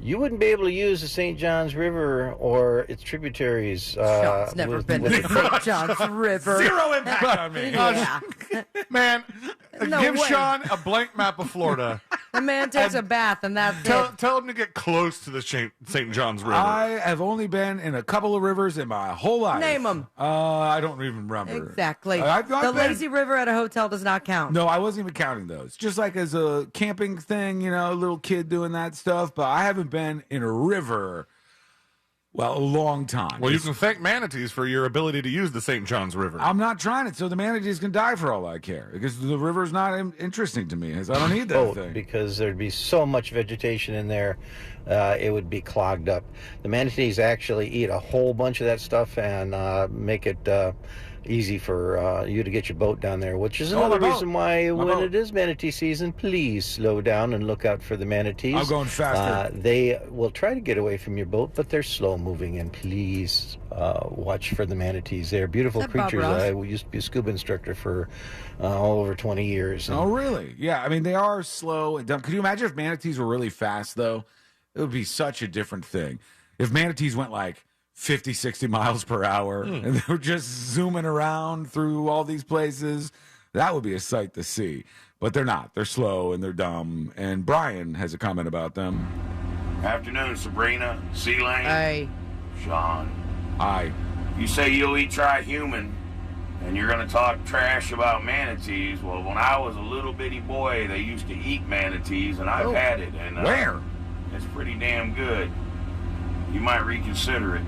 you wouldn't be able to use the St. Johns River or its tributaries. Sean's never been to the St. Johns River. Zero impact on me. Yeah. Man, No give way. Sean a blank map of Florida. The man takes a bath and that's it. Tell him to get close to the St. Johns River. I have only been in a couple of rivers in my whole life. Name 'em. I don't even remember. Exactly. I've The been- lazy river at a hotel does not count. No, I wasn't even counting those. Just like as a camping thing, a little kid doing that stuff. But I haven't been in a river, well, a long time. Well, you can thank manatees for your ability to use the St. Johns River. I'm not trying it, so the manatees can die for all I care. Because the river's not interesting to me. I don't need that thing. Because there'd be so much vegetation in there, it would be clogged up. The manatees actually eat a whole bunch of that stuff and make it easy for you to get your boat down there, which is another reason why when it is manatee season, please slow down and look out for the manatees. I'm going faster. They will try to get away from your boat, but they're slow moving, and please watch for the manatees. They're beautiful creatures. I used to be a scuba instructor for all over 20 years. Oh, really? Yeah, I mean, they are slow and dumb. Could you imagine if manatees were really fast, though? It would be such a different thing. If manatees went like 50, 60 miles per hour and they were just zooming around through all these places, that would be a sight to see. But they're not. They're slow and they're dumb. And Brian has a comment about them. Afternoon, Sabrina, C-Lane. Hey. Sean. Hi. You say you'll eat tri-human, and you're going to talk trash about manatees. Well, when I was a little bitty boy, they used to eat manatees, and I've had it. And Where? It's pretty damn good. You might reconsider it.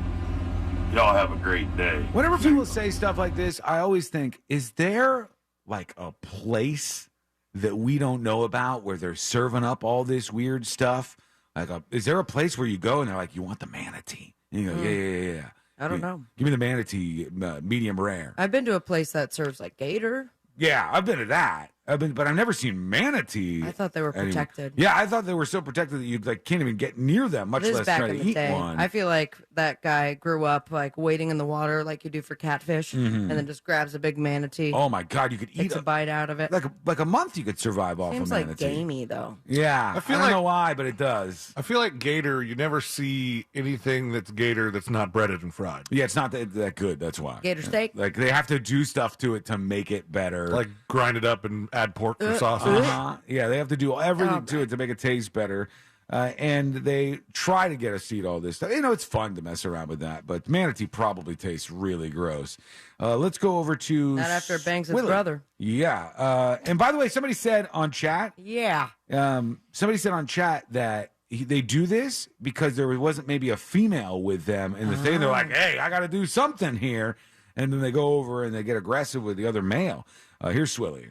Y'all have a great day. Whenever people say stuff like this, I always think, is there like a place that we don't know about where they're serving up all this weird stuff? Like, is there a place where you go and they're like, you want the manatee? And you go, yeah. I don't know. Give me the manatee, medium rare. I've been to a place that serves like gator. Yeah, I've been to that. But I've never seen manatee. I thought they were protected. Yeah, I thought they were so protected that you can't even get near them, much This less back try in to the eat day. one. I feel like that guy grew up like wading in the water like you do for catfish, and then just grabs a big manatee. Oh my God, you could eat takes a bite out of it. like a month. You could survive off Seems a like manatee. gamey though. Yeah, I don't know why, but it does. I feel like gator, you never see anything that's gator that's not breaded and fried. Yeah, it's not that good. That's why. Gator steak? Like they have to do stuff to it to make it better. Like grind it up and add pork for sausage. Yeah, they have to do everything to it to make it taste better. And they try to get us to eat all this stuff. It's fun to mess around with that, but manatee probably tastes really gross. Let's go over to... Not after it bangs its Willie. brother. Yeah. And by the way, somebody said on chat... Yeah. Somebody said on chat that they do this because there wasn't maybe a female with them in the thing. They're like, hey, I got to do something here. And then they go over and they get aggressive with the other male. Here's Swilly.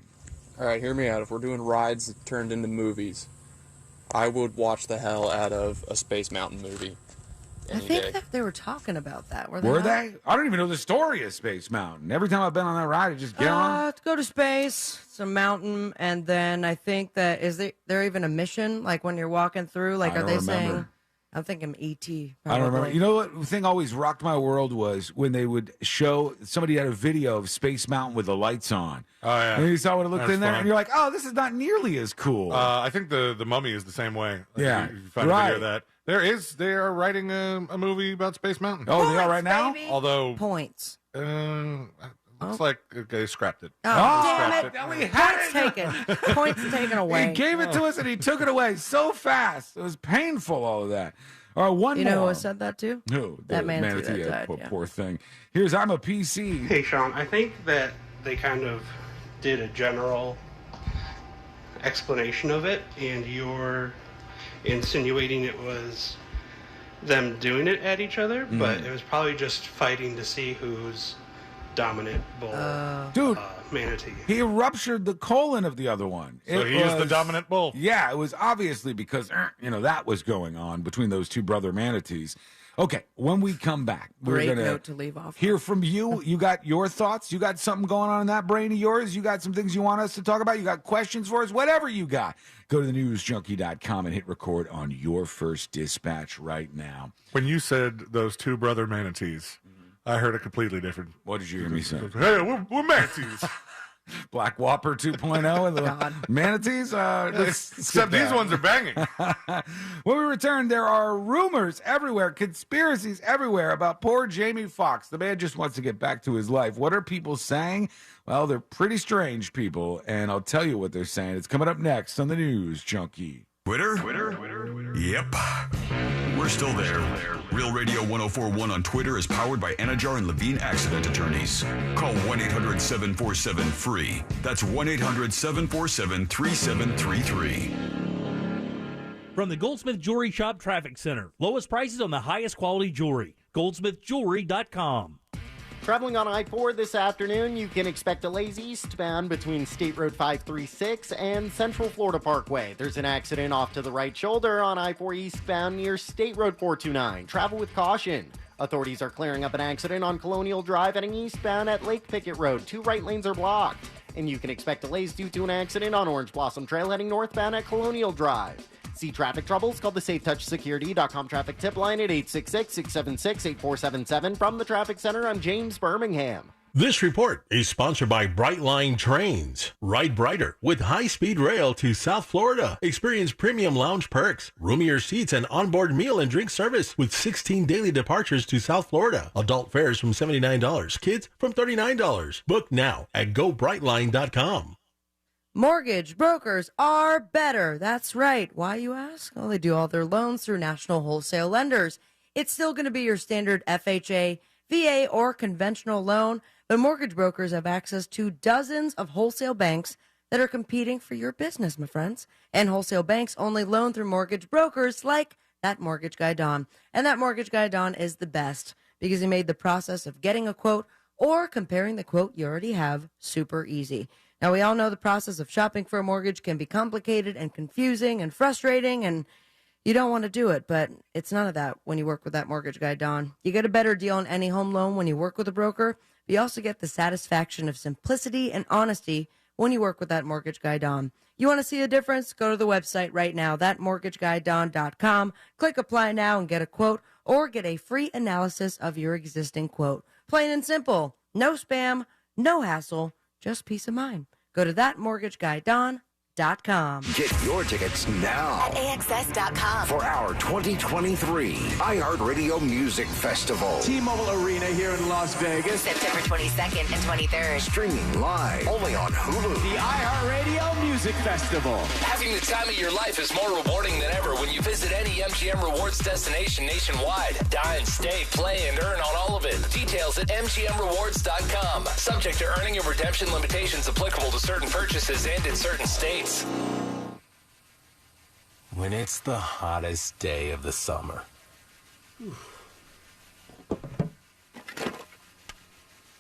All right, hear me out. If we're doing rides that turned into movies, I would watch the hell out of a Space Mountain movie. I think that they were talking about that. Were Were not? they? I don't even know the story of Space Mountain. Every time I've been on that ride, I just get on. Go to space. It's a mountain, and then I think that is there even a mission? Like when you're walking through, like are they saying? I'm thinking E.T. I don't remember. You know what thing always rocked my world was when they would show somebody had a video of Space Mountain with the lights on. Oh yeah, and you saw what it looked That's in there, fun. and you're like, oh, this is not nearly as cool. I think the Mummy is the same way. Yeah, you find a video of that. They are writing a movie about Space Mountain. Oh, they are right now? Baby. Although Points. Looks like they scrapped it. Damn it. We had Points taken. Points taken away. He gave it to us and he took it away so fast. It was painful, all of that. All right, one You more. know who said that too? Who? That manatee that died, poor, yeah. poor thing. Here's I'm a PC. Hey, Sean, I think that they kind of did a general explanation of it, and you're insinuating it was them doing it at each other, but it was probably just fighting to see who's dominant bull Dude, manatee. he ruptured the colon of the other one. So he is the dominant bull. Yeah, it was obviously because, that was going on between those two brother manatees. Okay, when we come back, we're Great going note to leave off. hear from you. You got your thoughts? You got something going on in that brain of yours? You got some things you want us to talk about? You got questions for us? Whatever you got, go to thenewsjunkie.com and hit record on your first dispatch right now. When you said those two brother manatees, I heard a completely different. What did you hear me say? Hey, we're manatees. Black Whopper 2.0 and the manatees? Except these ones are banging. When we return, there are rumors everywhere, conspiracies everywhere about poor Jamie Foxx. The man just wants to get back to his life. What are people saying? Well, they're pretty strange people, and I'll tell you what they're saying. It's coming up next on the News Junkie. Twitter? Yep. We're still there. Real Radio 1041 on Twitter is powered by Anajar and Levine Accident Attorneys. Call 1-800-747-FREE. That's 1-800-747-3733. From the Goldsmith Jewelry Shop Traffic Center. Lowest prices on the highest quality jewelry. GoldsmithJewelry.com. Traveling on I-4 this afternoon, you can expect delays eastbound between State Road 536 and Central Florida Parkway. There's an accident off to the right shoulder on I-4 eastbound near State Road 429. Travel with caution. Authorities are clearing up an accident on Colonial Drive heading eastbound at Lake Pickett Road. 2 right lanes are blocked. And you can expect delays due to an accident on Orange Blossom Trail heading northbound at Colonial Drive. See traffic troubles? Call the SafeTouchSecurity.com traffic tip line at 866-676-8477 from the Traffic Center on James Birmingham. This report is sponsored by Brightline Trains. Ride brighter with high-speed rail to South Florida. Experience premium lounge perks, roomier seats, and onboard meal and drink service with 16 daily departures to South Florida. Adult fares from $79, kids from $39. Book now at GoBrightline.com. Mortgage brokers are better. That's right. Why, you ask? Well, they do all their loans through national wholesale lenders. It's still going to be your standard FHA, VA, or conventional loan, but mortgage brokers have access to dozens of wholesale banks that are competing for your business, my friends. And wholesale banks only loan through mortgage brokers like that mortgage guy, Don. And that mortgage guy, Don, is the best because he made the process of getting a quote or comparing the quote you already have super easy. Now, we all know the process of shopping for a mortgage can be complicated and confusing and frustrating, and you don't want to do it, but it's none of that when you work with that mortgage guy, Don. You get a better deal on any home loan when you work with a broker, but you also get the satisfaction of simplicity and honesty when you work with that mortgage guy, Don. You want to see the difference? Go to the website right now, thatmortgageguydon.com. Click apply now and get a quote or get a free analysis of your existing quote. Plain and simple. No spam, no hassle. Just peace of mind. Go to thatmortgageguydon.com. Get your tickets now at AXS.com for our 2023 iHeartRadio Music Festival. T-Mobile Arena here in Las Vegas. September 22nd and 23rd. Streaming live only on Hulu. The iHeartRadio Music Festival. Having the time of your life is more rewarding than ever when you visit any MGM Rewards destination nationwide. Dine, stay, play, and earn on all of it. Details at MGMRewards.com. Subject to earning and redemption limitations applicable to certain purchases and in certain states. When it's the hottest day of the summer.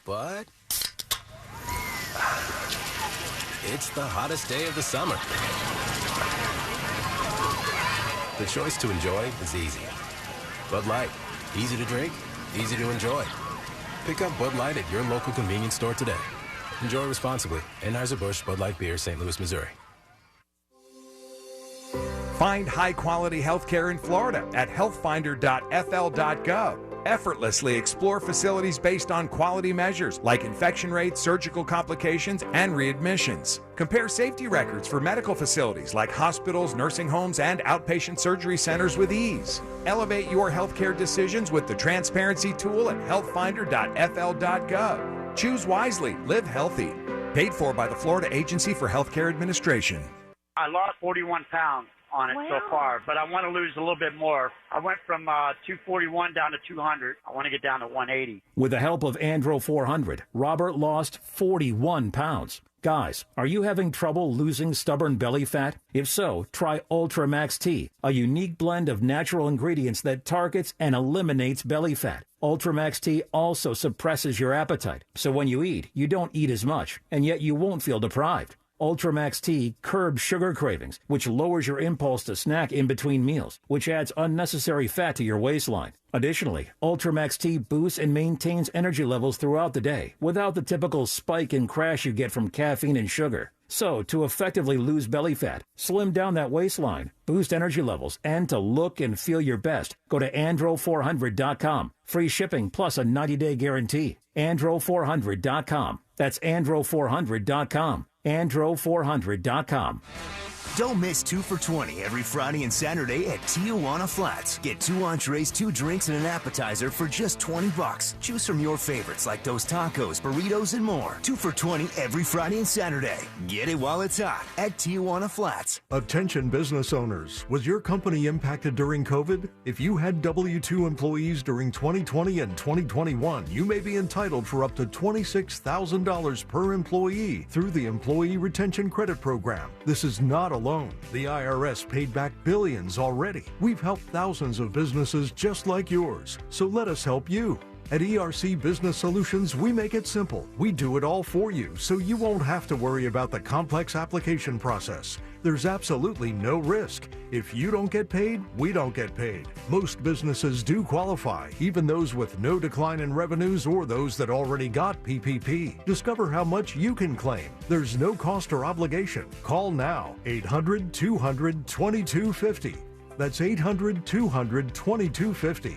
But it's the hottest day of the summer. The choice to enjoy is easy. Bud Light. Easy to drink, easy to enjoy. Pick up Bud Light at your local convenience store today. Enjoy responsibly. Anheuser-Busch Bud Light Beer, St. Louis, Missouri. Find high-quality healthcare in Florida at healthfinder.fl.gov. Effortlessly explore facilities based on quality measures like infection rates, surgical complications, and readmissions. Compare safety records for medical facilities like hospitals, nursing homes, and outpatient surgery centers with ease. Elevate your healthcare decisions with the transparency tool at healthfinder.fl.gov. Choose wisely, live healthy. Paid for by the Florida Agency for Healthcare Administration. I lost 41 pounds on it so far, but I want to lose a little bit more. I went from 241 down to 200. I want to get down to 180. With the help of Andro 400, Robert lost 41 pounds. Guys, are you having trouble losing stubborn belly fat? If so, try Ultramax T, a unique blend of natural ingredients that targets and eliminates belly fat. Ultramax T also suppresses your appetite, so when you eat, you don't eat as much, and yet you won't feel deprived. Ultramax T curbs sugar cravings, which lowers your impulse to snack in between meals, which adds unnecessary fat to your waistline. Additionally, Ultramax T boosts and maintains energy levels throughout the day without the typical spike and crash you get from caffeine and sugar. So, to effectively lose belly fat, slim down that waistline, boost energy levels, and to look and feel your best, go to andro400.com. Free shipping plus a 90-day guarantee. andro400.com. That's andro400.com. andro400.com. Don't miss 2 for $20 every Friday and Saturday at Tijuana Flats. Get 2 entrees, 2 drinks, and an appetizer for just $20. Choose from your favorites like those tacos, burritos, and more. 2 for $20 every Friday and Saturday. Get it while it's hot at Tijuana Flats. Attention business owners. Was your company impacted during COVID? If you had W-2 employees during 2020 and 2021, you may be entitled for up to $26,000 per employee through the Employee Retention Credit Program. This is not alone. The IRS paid back billions already. We've helped thousands of businesses just like yours. So let us help you. At ERC Business Solutions, we make it simple. We do it all for you, so you won't have to worry about the complex application process. There's absolutely no risk. If you don't get paid, we don't get paid. Most businesses do qualify, even those with no decline in revenues or those that already got PPP. Discover how much you can claim. There's no cost or obligation. Call now, 800-200-2250. That's 800-200-2250.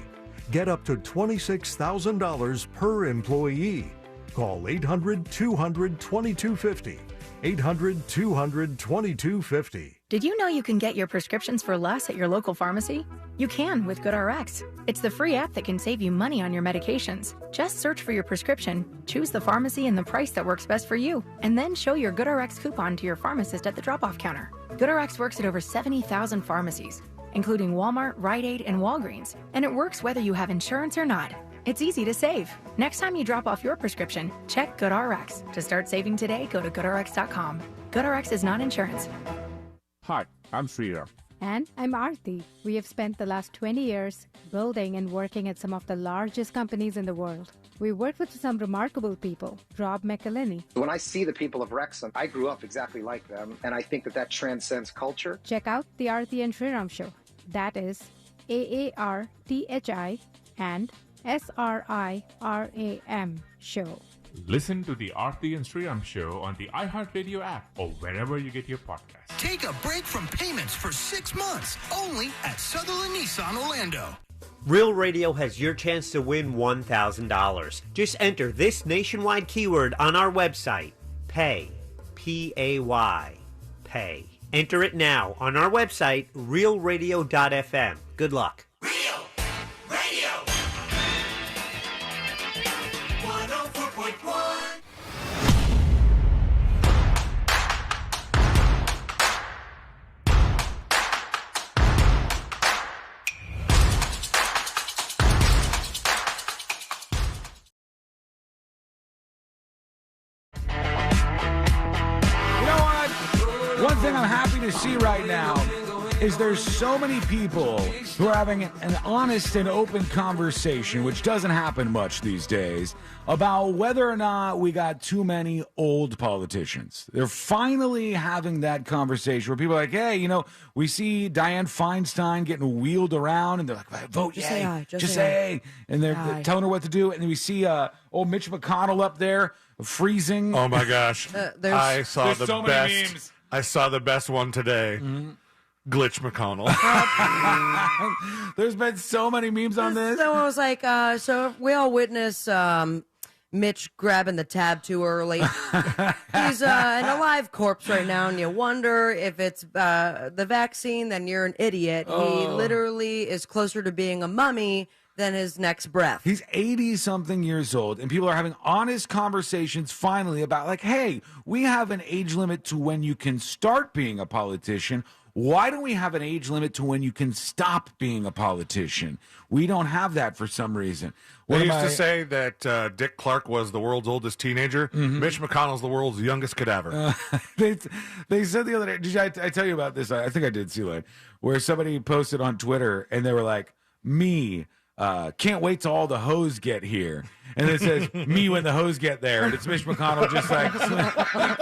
Get up to $26,000 per employee. Call 800-200-2250. 800-200-2250. Did you know you can get your prescriptions for less at your local pharmacy? You can with GoodRx. It's the free app that can save you money on your medications. Just search for your prescription, choose the pharmacy and the price that works best for you, and then show your GoodRx coupon to your pharmacist at the drop-off counter. GoodRx works at over 70,000 pharmacies, including Walmart, Rite Aid, and Walgreens, and it works whether you have insurance or not. It's easy to save. Next time you drop off your prescription, check GoodRx. To start saving today, go to GoodRx.com. GoodRx is not insurance. Hi, I'm Sridhar. And I'm Aarti. We have spent the last 20 years building and working at some of the largest companies in the world. We worked with some remarkable people. Rob McElhenney. When I see the people of Wrexham, I grew up exactly like them, and I think that transcends culture. Check out the Aarti and Sriram Show. That is AARTHI and SRIRAM Show. Listen to the Aarti and Sriram Show on the iHeartRadio app or wherever you get your podcasts. Take a break from payments for 6 months, only at Sutherland Nissan Orlando. Real Radio has your chance to win $1,000. Just enter this nationwide keyword on our website, PAY, P-A-Y, pay. Enter it now on our website, realradio.fm. Good luck. One thing I'm happy to see right now is there's so many people who are having an honest and open conversation, which doesn't happen much these days, about whether or not we got too many old politicians. They're finally having that conversation where people are like, hey, you know, we see Dianne Feinstein getting wheeled around, and they're like, vote Just yay, say aye, just say aye. And they're Aye. telling her what to do. And then we see old Mitch McConnell up there freezing. Oh, my gosh. I saw there's the so best. many memes. I saw the best one today. Glitch McConnell. There's been so many memes on this. Someone was like, so we all witness Mitch grabbing the tab too early. He's an alive corpse right now, and you wonder if it's the vaccine, then you're an idiot. He literally is closer to being a mummy than his next breath. He's 80-something years old, and people are having honest conversations finally about, like, hey, we have an age limit to when you can start being a politician. Why don't we have an age limit to when you can stop being a politician? We don't have that for some reason. They used to say that Dick Clark was the world's oldest teenager. Mitch McConnell's the world's youngest cadaver. They said the other day, I tell you about this? I think I did see it, where somebody posted on Twitter, and they were like, me, can't wait till all the hoes get here. And it says, me when the hoes get there. And it's Mitch McConnell just like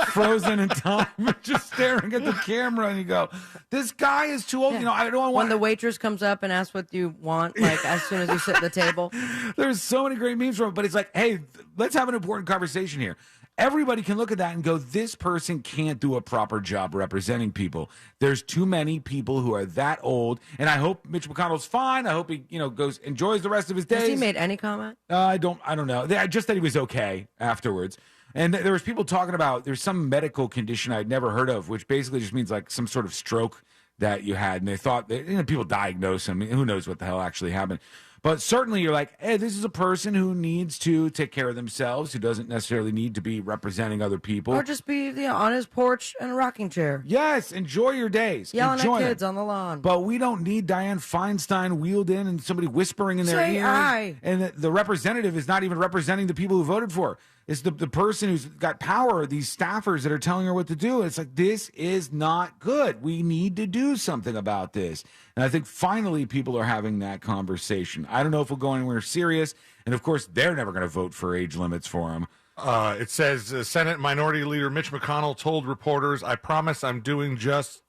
frozen in time, just staring at the camera. And you go, this guy is too old. Yeah. You know, I don't want. When the waitress comes up and asks what you want, like as soon as you sit at the table. There's so many great memes from it, but it's like, hey, let's have an important conversation here. Everybody can look at that and go, this person can't do a proper job representing people. There's too many people who are that old, and I hope Mitch McConnell's fine. I hope he, enjoys the rest of his days. Has he made any comment? I don't know. Just that he was okay afterwards. And there was people talking about there's some medical condition I'd never heard of, which basically just means like some sort of stroke that you had, and they thought that, people diagnose him. Who knows what the hell actually happened? But certainly you're like, hey, this is a person who needs to take care of themselves, who doesn't necessarily need to be representing other people. Or just be on his porch in a rocking chair. Yes, enjoy your days. Yelling Enjoy at kids them. on the lawn. But we don't need Dianne Feinstein wheeled in and somebody whispering in their Say ear. aye. And the representative is not even representing the people who voted for her. It's the person who's got power, these staffers that are telling her what to do. It's like, this is not good. We need to do something about this. And I think finally people are having that conversation. I don't know if we'll go anywhere serious. And of course, they're never going to vote for age limits for him. It says Senate Minority Leader Mitch McConnell told reporters, I promise I'm doing just...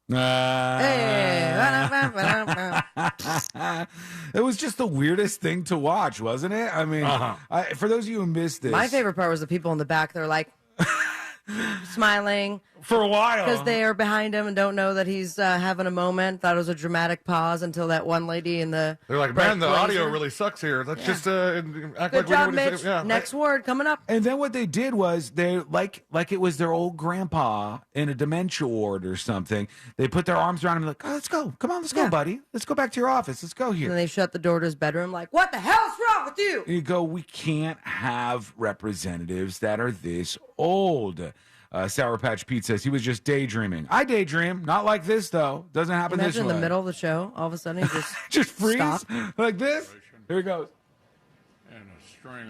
It was just the weirdest thing to watch, wasn't it? I mean, for those of you who missed this, My favorite part was the people in the back. They're like smiling for a while because they are behind him and don't know that he's having a moment. Thought it was a dramatic pause until that one lady in the They're like, bright man, the blazer. audio really sucks here. Let's just act Good like we know job, what to Mitch. say. Yeah. Next word coming up. And then what they did was they like it was their old grandpa in a dementia ward or something. They put their arms around him like, oh, let's go. Come on, let's go, buddy. Let's go back to your office. Let's go here. And they shut the door to his bedroom like, what the hell's wrong with you? You go, we can't have representatives that are this old. Sour Patch Pete says he was just daydreaming. I daydream. Not like this, though. Doesn't happen this way. Imagine in the middle of the show, all of a sudden he just just freeze stop. like this. Here he goes. And a string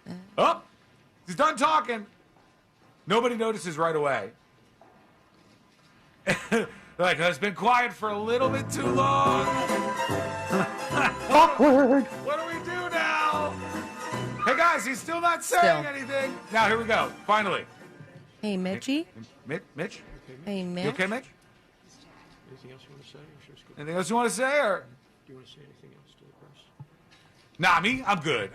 of... Oh, he's done talking. Nobody notices right away. Like, it's been quiet for a little bit too long. Awkward. What do we do now? Hey, guys, he's still not saying anything. Now, here we go. Finally. Hey, Mitchie. Mitch? Hey, Mitch. You okay, Mitch? Anything else you want to say? Anything else you want to say? Or? Do you want to say anything else to the press? Nah, me? I'm good.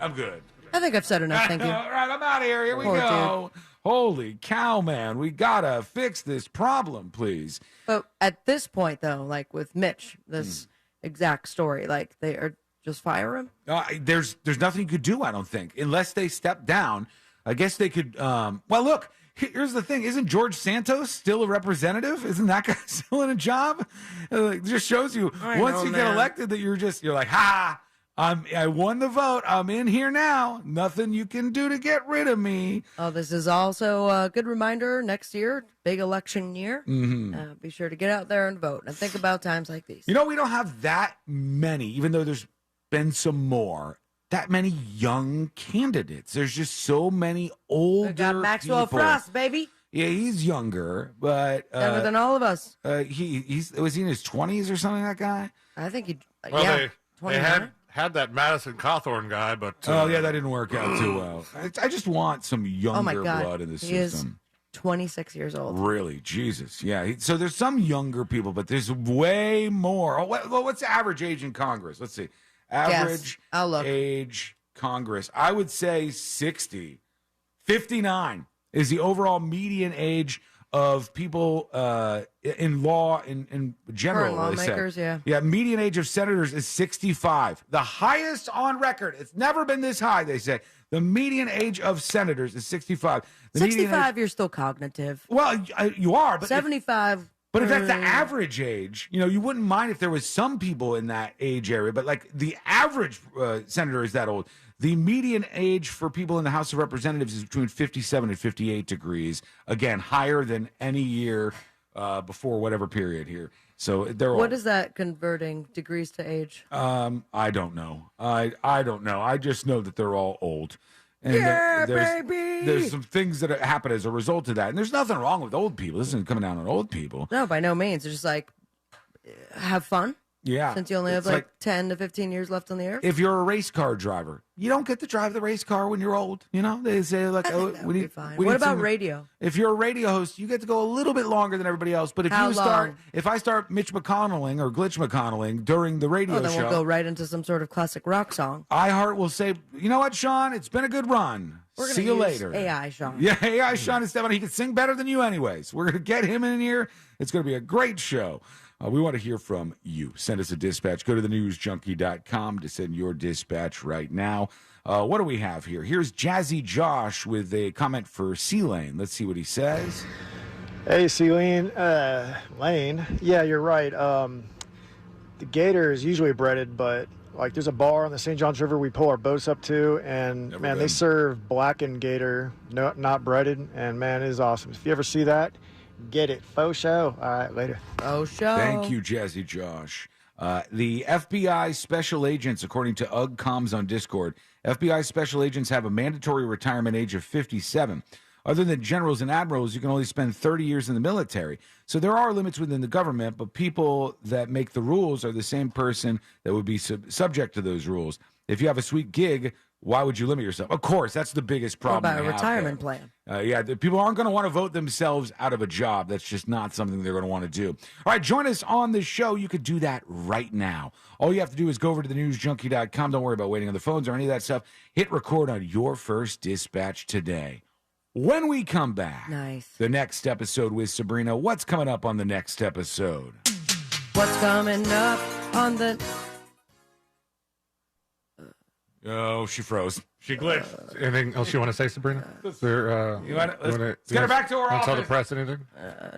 I think I've said enough. Thank you. All right, I'm out of here. Here we Poor go. Holy cow, man. We got to fix this problem, please. But at this point, though, like with Mitch, this exact story, like they are just fire him. There's nothing you could do, I don't think, unless they step down. I guess they could. Well, look, here's the thing. Isn't George Santos still a representative? Isn't that guy still in a job? It just shows you once you get elected that you're like, ha, I won the vote. I'm in here now. Nothing you can do to get rid of me. Oh, this is also a good reminder. Next year, big election year. Mm-hmm. Be sure to get out there and vote and think about times like these. We don't have that many, even though there's been some more, that many young candidates. There's just so many older We got Maxwell people. Frost, baby. Yeah, he's younger, but Younger than all of us. Was he in his 20s or something, that guy? I think he, Well, they 29. had that Madison Cawthorn guy, but that didn't work out too well. I just want some younger Oh my God. blood in the He is system. 26 years old. Really, Jesus, yeah. So there's some younger people, but there's way more. Oh, what's the average age in Congress? Let's see. Average age Congress. I would say 60. 59 is the overall median age of people in law in general. Current they say. lawmakers, yeah. Yeah, median age of senators is 65. The highest on record. It's never been this high, they say. The median age of senators is 65. The 65, you're still cognitive. Well, you are, but 75. But if that's the average age, you wouldn't mind if there was some people in that age area. But like the average senator is that old. The median age for people in the House of Representatives is between 57 and 58 degrees. Again, higher than any year before whatever period here. So they're old. What is that converting degrees to age? I don't know. I don't know. I just know that they're all old. And baby! There's some things that happen as a result of that. And there's nothing wrong with old people. This isn't coming down on old people. No, by no means. It's just like, have fun. Yeah. Since you only have It's like 10 to 15 years left on the earth. If you're a race car driver, you don't get to drive the race car when you're old. They say like, we need fine. we What need about some- radio? If you're a radio host, you get to go a little bit longer than everybody else. But if How I start Mitch McConnelling or Glitch McConnelling during the radio Then show, we'll go right into some sort of classic rock song. iHeart will say, you know what, Sean? It's been a good run. We're gonna See you use later. AI Sean. Yeah, AI Sean is stepping. He can sing better than you anyways. We're going to get him in here. It's going to be a great show. We want to hear from you. Send us a dispatch. Go to thenewsjunkie.com to send your dispatch right now. What do we have here? Here's Jazzy Josh with a comment for C-Lane. Let's see what he says. Hey, C-Lane. Lane. Yeah, you're right. The gator is usually breaded, but like there's a bar on the St. Johns River we pull our boats up to, and man, they serve blackened gator, not breaded, and man, it is awesome. If you ever see that, get it. Faux show. All right, later. Faux show. Thank you, Jazzy Josh. The FBI special agents, according to UGComms on Discord, FBI special agents have a mandatory retirement age of 57. Other than generals and admirals, you can only spend 30 years in the military. So there are limits within the government, but people that make the rules are the same person that would be subject to those rules. If you have a sweet gig, why would you limit yourself? Of course, that's the biggest problem. What about a retirement plan? People aren't going to want to vote themselves out of a job. That's just not something they're going to want to do. All right, join us on the show. You could do that right now. All you have to do is go over to thenewsjunkie.com. Don't worry about waiting on the phones or any of that stuff. Hit record on your first dispatch today. When we come back, the next episode with Sabrina, what's coming up on the next episode? What's coming up on the... Oh, she froze. She glitched. Anything else you want to say, Sabrina? Let's get her back to her office. Tell the office. press anything?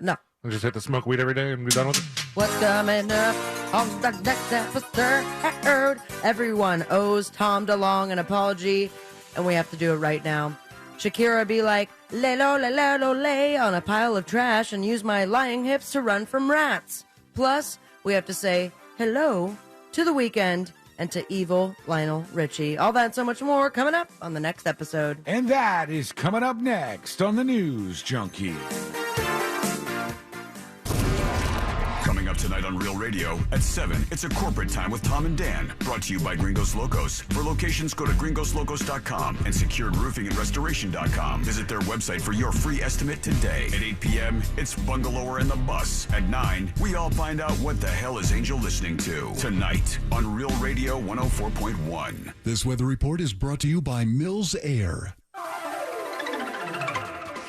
No. And just hit the smoke weed every day and be done with it? What's coming up on the next episode? Everyone owes Tom DeLonge an apology, and we have to do it right now. Shakira be like, lay on a pile of trash and use my lying hips to run from rats. Plus, we have to say hello to The Weeknd and to evil Lionel Richie. All that and so much more coming up on the next episode. And that is coming up next on the News Junkie. Coming up tonight on Real Radio at 7, it's a corporate time with Tom and Dan. Brought to you by Gringos Locos. For locations, go to gringoslocos.com and securedroofingandrestoration.com. Visit their website for your free estimate today. At 8 p.m., it's Bungalower and the Bus. At 9, we all find out what the hell is Angel listening to. Tonight on Real Radio 104.1. This weather report is brought to you by Mills Air.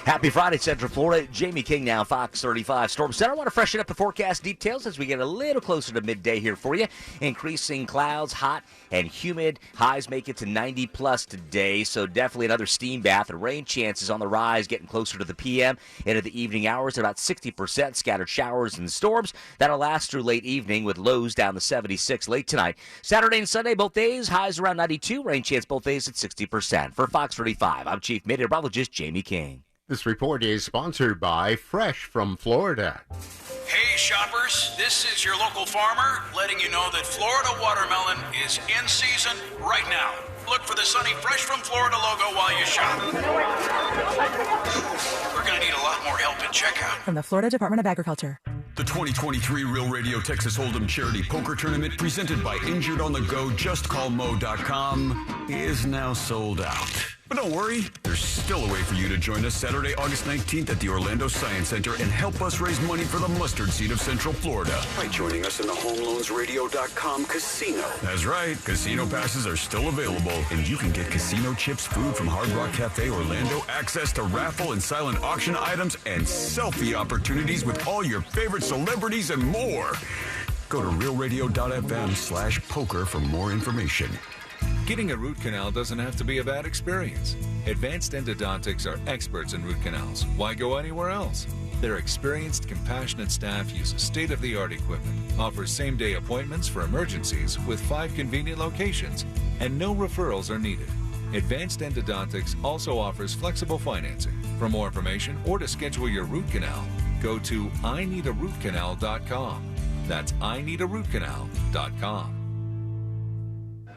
Happy Friday, Central Florida. Jamie King now, Fox 35 Storm Center. I want to freshen up the forecast details as we get a little closer to midday here for you. Increasing clouds, hot and humid. Highs make it to 90 plus today, so definitely another steam bath. And rain chances on the rise, getting closer to the p.m. into the evening hours, about 60%. Scattered showers and storms. That'll last through late evening with lows down to 76 late tonight. Saturday and Sunday, both days, highs around 92. Rain chance both days at 60%. For Fox 35, I'm Chief Meteorologist Jamie King. This report is sponsored by Fresh from Florida. Hey shoppers, this is your local farmer letting you know that Florida watermelon is in season right now. Look for the sunny Fresh from Florida logo while you shop. We're going to need a lot more help at checkout. From the Florida Department of Agriculture. The 2023 Real Radio Texas Hold'em Charity Poker Tournament presented by Injured on the Go JustCallMo.com is now sold out. But don't worry, there's still a way for you to join us Saturday, August 19th at the Orlando Science Center and help us raise money for the mustard seed of Central Florida. By joining us in the HomeLoansRadio.com casino. That's right. Casino passes are still available, and you can get casino chips, food from Hard Rock Cafe Orlando, access to raffle and silent auction items, and selfie opportunities with all your favorite celebrities and more. Go to realradio.fm/poker for more information. Getting a root canal doesn't have to be a bad experience. Advanced Endodontics are experts in root canals. Why go anywhere else? Their experienced, compassionate staff uses state-of-the-art equipment, offers same-day appointments for emergencies with 5 convenient locations, and no referrals are needed. Advanced Endodontics also offers flexible financing. For more information or to schedule your root canal, go to ineedarootcanal.com. That's ineedarootcanal.com.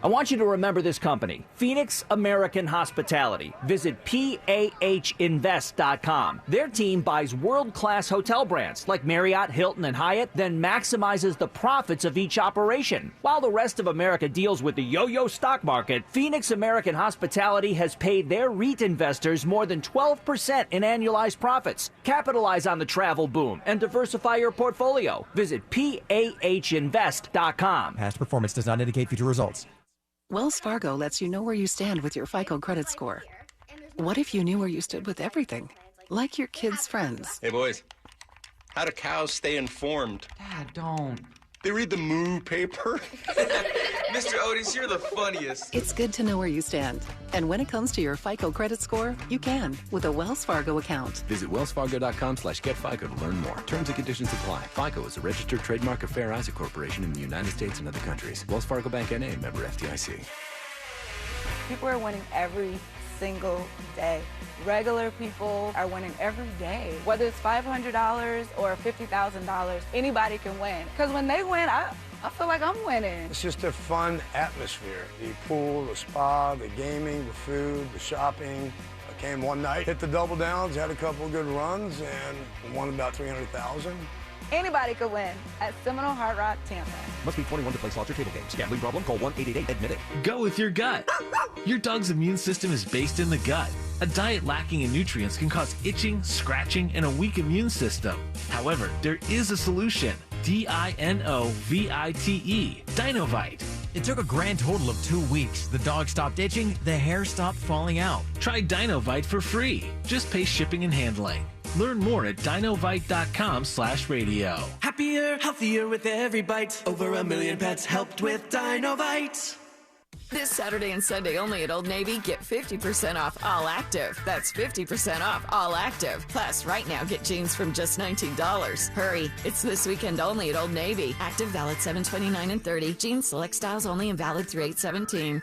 I want you to remember this company, Phoenix American Hospitality. Visit PAHinvest.com. Their team buys world-class hotel brands like Marriott, Hilton, and Hyatt, then maximizes the profits of each operation. While the rest of America deals with the yo-yo stock market, Phoenix American Hospitality has paid their REIT investors more than 12% in annualized profits. Capitalize on the travel boom and diversify your portfolio. Visit PAHinvest.com. Past performance does not indicate future results. Wells Fargo lets you know where you stand with your FICO credit score. What if you knew where you stood with everything? Like your kids' friends. Hey, boys. How do cows stay informed? Dad, don't. They read the Moo paper. Mr. Otis, you're the funniest. It's good to know where you stand. And when it comes to your FICO credit score, you can with a Wells Fargo account. Visit wellsfargo.com/getfico to learn more. Terms and conditions apply. FICO is a registered trademark of Fair Isaac Corporation in the United States and other countries. Wells Fargo Bank N.A., member FDIC. People are winning every single day. Regular people are winning every day. Whether it's $500 or $50,000, anybody can win. Because when they win, I feel like I'm winning. It's just a fun atmosphere. The pool, the spa, the gaming, the food, the shopping. I came one night, hit the double downs, had a couple of good runs, and won about $300,000. Anybody could win at Seminole Hard Rock Tampa. Must be 21 to play slots or table games. Gambling problem? Call 1-888-ADMIT-IT. Go with your gut. Your dog's immune system is based in the gut. A diet lacking in nutrients can cause itching, scratching, and a weak immune system. However, there is a solution. DINOVITE. Dinovite. It took a grand total of 2 weeks. The dog stopped itching, the hair stopped falling out. Try Dinovite for free. Just pay shipping and handling. Learn more at dinovite.com/radio. Happier, healthier with every bite. Over 1 million pets helped with Dinovite. This Saturday and Sunday only at Old Navy, get 50% off All Active. That's 50% off All Active. Plus, right now, get jeans from just $19. Hurry, it's this weekend only at Old Navy. Active valid 7/29 and 30. Jeans select styles only and valid through 8/17.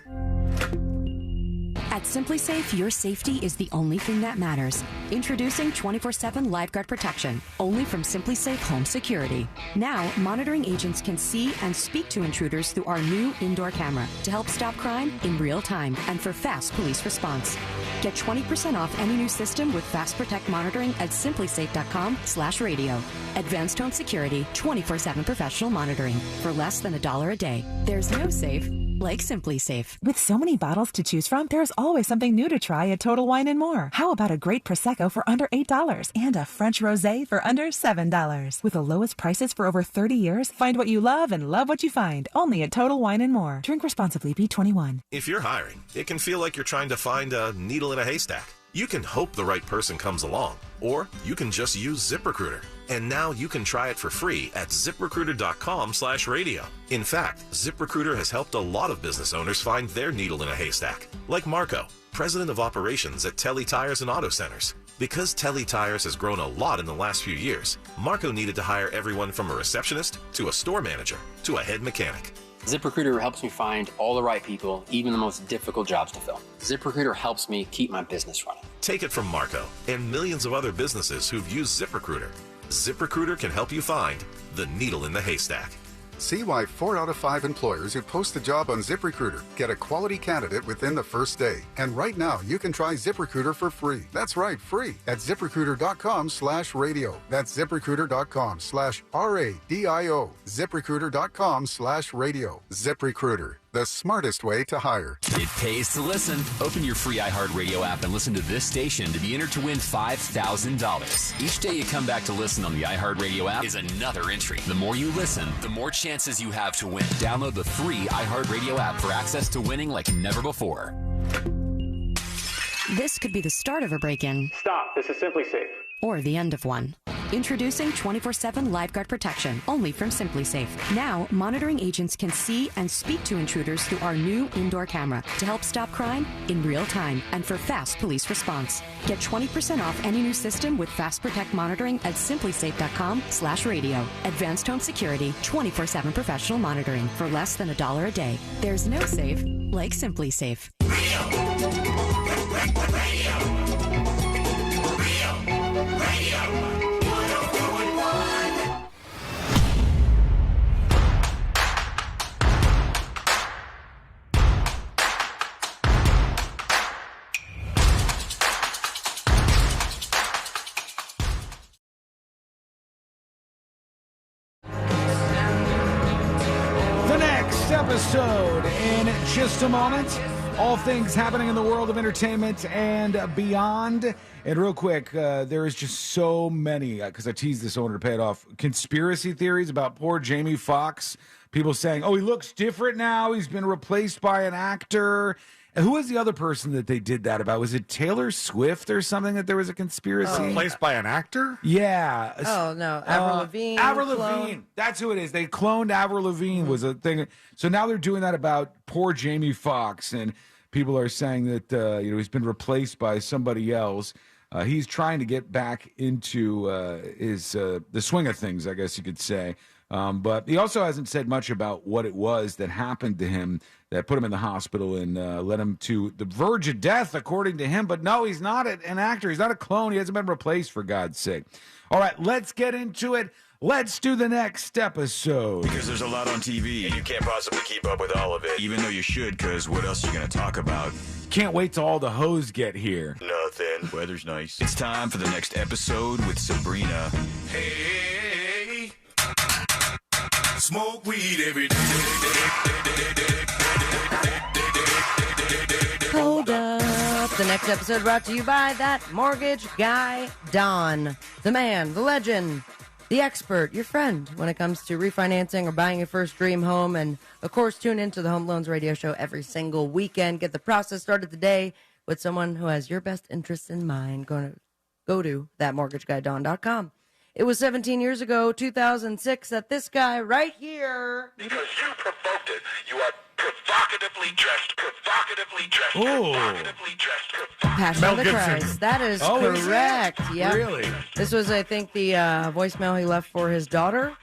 At SimpliSafe, your safety is the only thing that matters. Introducing 24/7 Lifeguard Protection, only from SimpliSafe Home Security. Now, monitoring agents can see and speak to intruders through our new indoor camera to help stop crime in real time and for fast police response. Get 20% off any new system with Fast Protect monitoring at simplisafe.com/radio. Advanced Home Security, 24/7 professional monitoring for less than $1 a day. There's no safe like SimpliSafe. With so many bottles to choose from, there's always something new to try at Total Wine & More. How about a great Prosecco for under $8 and a French Rosé for under $7? With the lowest prices for over 30 years, find what you love and love what you find. Only at Total Wine & More. Drink responsibly. B21. If you're hiring, it can feel like you're trying to find a needle in a haystack. You can hope the right person comes along, or you can just use ZipRecruiter. And now you can try it for free at ZipRecruiter.com/radio. In fact, ZipRecruiter has helped a lot of business owners find their needle in a haystack, like Marco, president of operations at Telly Tires and Auto Centers. Because Telly Tires has grown a lot in the last few years, Marco needed to hire everyone from a receptionist to a store manager to a head mechanic. ZipRecruiter helps me find all the right people, even the most difficult jobs to fill. ZipRecruiter helps me keep my business running. Take it from Marco and millions of other businesses who've used ZipRecruiter. ZipRecruiter can help you find the needle in the haystack. See why 4 out of 5 employers who post a job on ZipRecruiter get a quality candidate within the first day. And right now, you can try ZipRecruiter for free. That's right, free at ZipRecruiter.com/radio. That's ZipRecruiter.com/RADIO. ZipRecruiter.com/radio. ZipRecruiter, the smartest way to hire. It pays to listen. Open your free iHeartRadio app and listen to this station to be entered to win $5,000. Each day you come back to listen on the iHeartRadio app is another entry. The more you listen, the more chances you have to win. Download the free iHeartRadio app for access to winning like never before. This could be the start of a break-in. Stop. This is Simply Safe. Or the end of one. Introducing 24/7 LiveGuard protection, only from Simply Safe. Now, monitoring agents can see and speak to intruders through our new indoor camera to help stop crime in real time and for fast police response. Get 20% off any new system with Fast Protect monitoring at simplysafe.com/radio. Advanced home security, 24/7 professional monitoring for less than $1 a day. There's no safe like Simply Safe. Episode in just a moment. All things happening in the world of entertainment and beyond. And real quick, there is just so many, because I teased this owner to pay it off, conspiracy theories about poor Jamie Foxx. People saying, oh, he looks different now. He's been replaced by an actor. Who was the other person that they did that about? Was it Taylor Swift or something that there was a conspiracy? Replaced by an actor? Yeah. Oh, no. Avril Lavigne. Avril Lavigne. That's who it is. They cloned Avril Lavigne was a thing. So now they're doing that about poor Jamie Foxx. And people are saying that, he's been replaced by somebody else. He's trying to get back into the swing of things, I guess you could say. But he also hasn't said much about what it was that happened to him that put him in the hospital and led him to the verge of death, according to him. But no, he's not an actor. He's not a clone. He hasn't been replaced, for God's sake. All right, let's get into it. Let's do the next episode. Because there's a lot on TV, and you can't possibly keep up with all of it. Even though you should, because what else are you going to talk about? Can't wait till all the hoes get here. Nothing. Weather's nice. It's time for the next episode with Sabrina. Hey, smoke weed every day. Hold up. The next episode brought to you by that mortgage guy, Don. The man, the legend, the expert, your friend when it comes to refinancing or buying your first dream home. And, of course, tune into the Home Loans Radio Show every single weekend. Get the process started today with someone who has your best interests in mind. Go to thatmortgageguydon.com. It was 17 years ago, 2006, that this guy right here. Because you provoked it. You are provocatively dressed. Passion of the Christ. That is correct. Yeah. Really? This was, I think, the voicemail he left for his daughter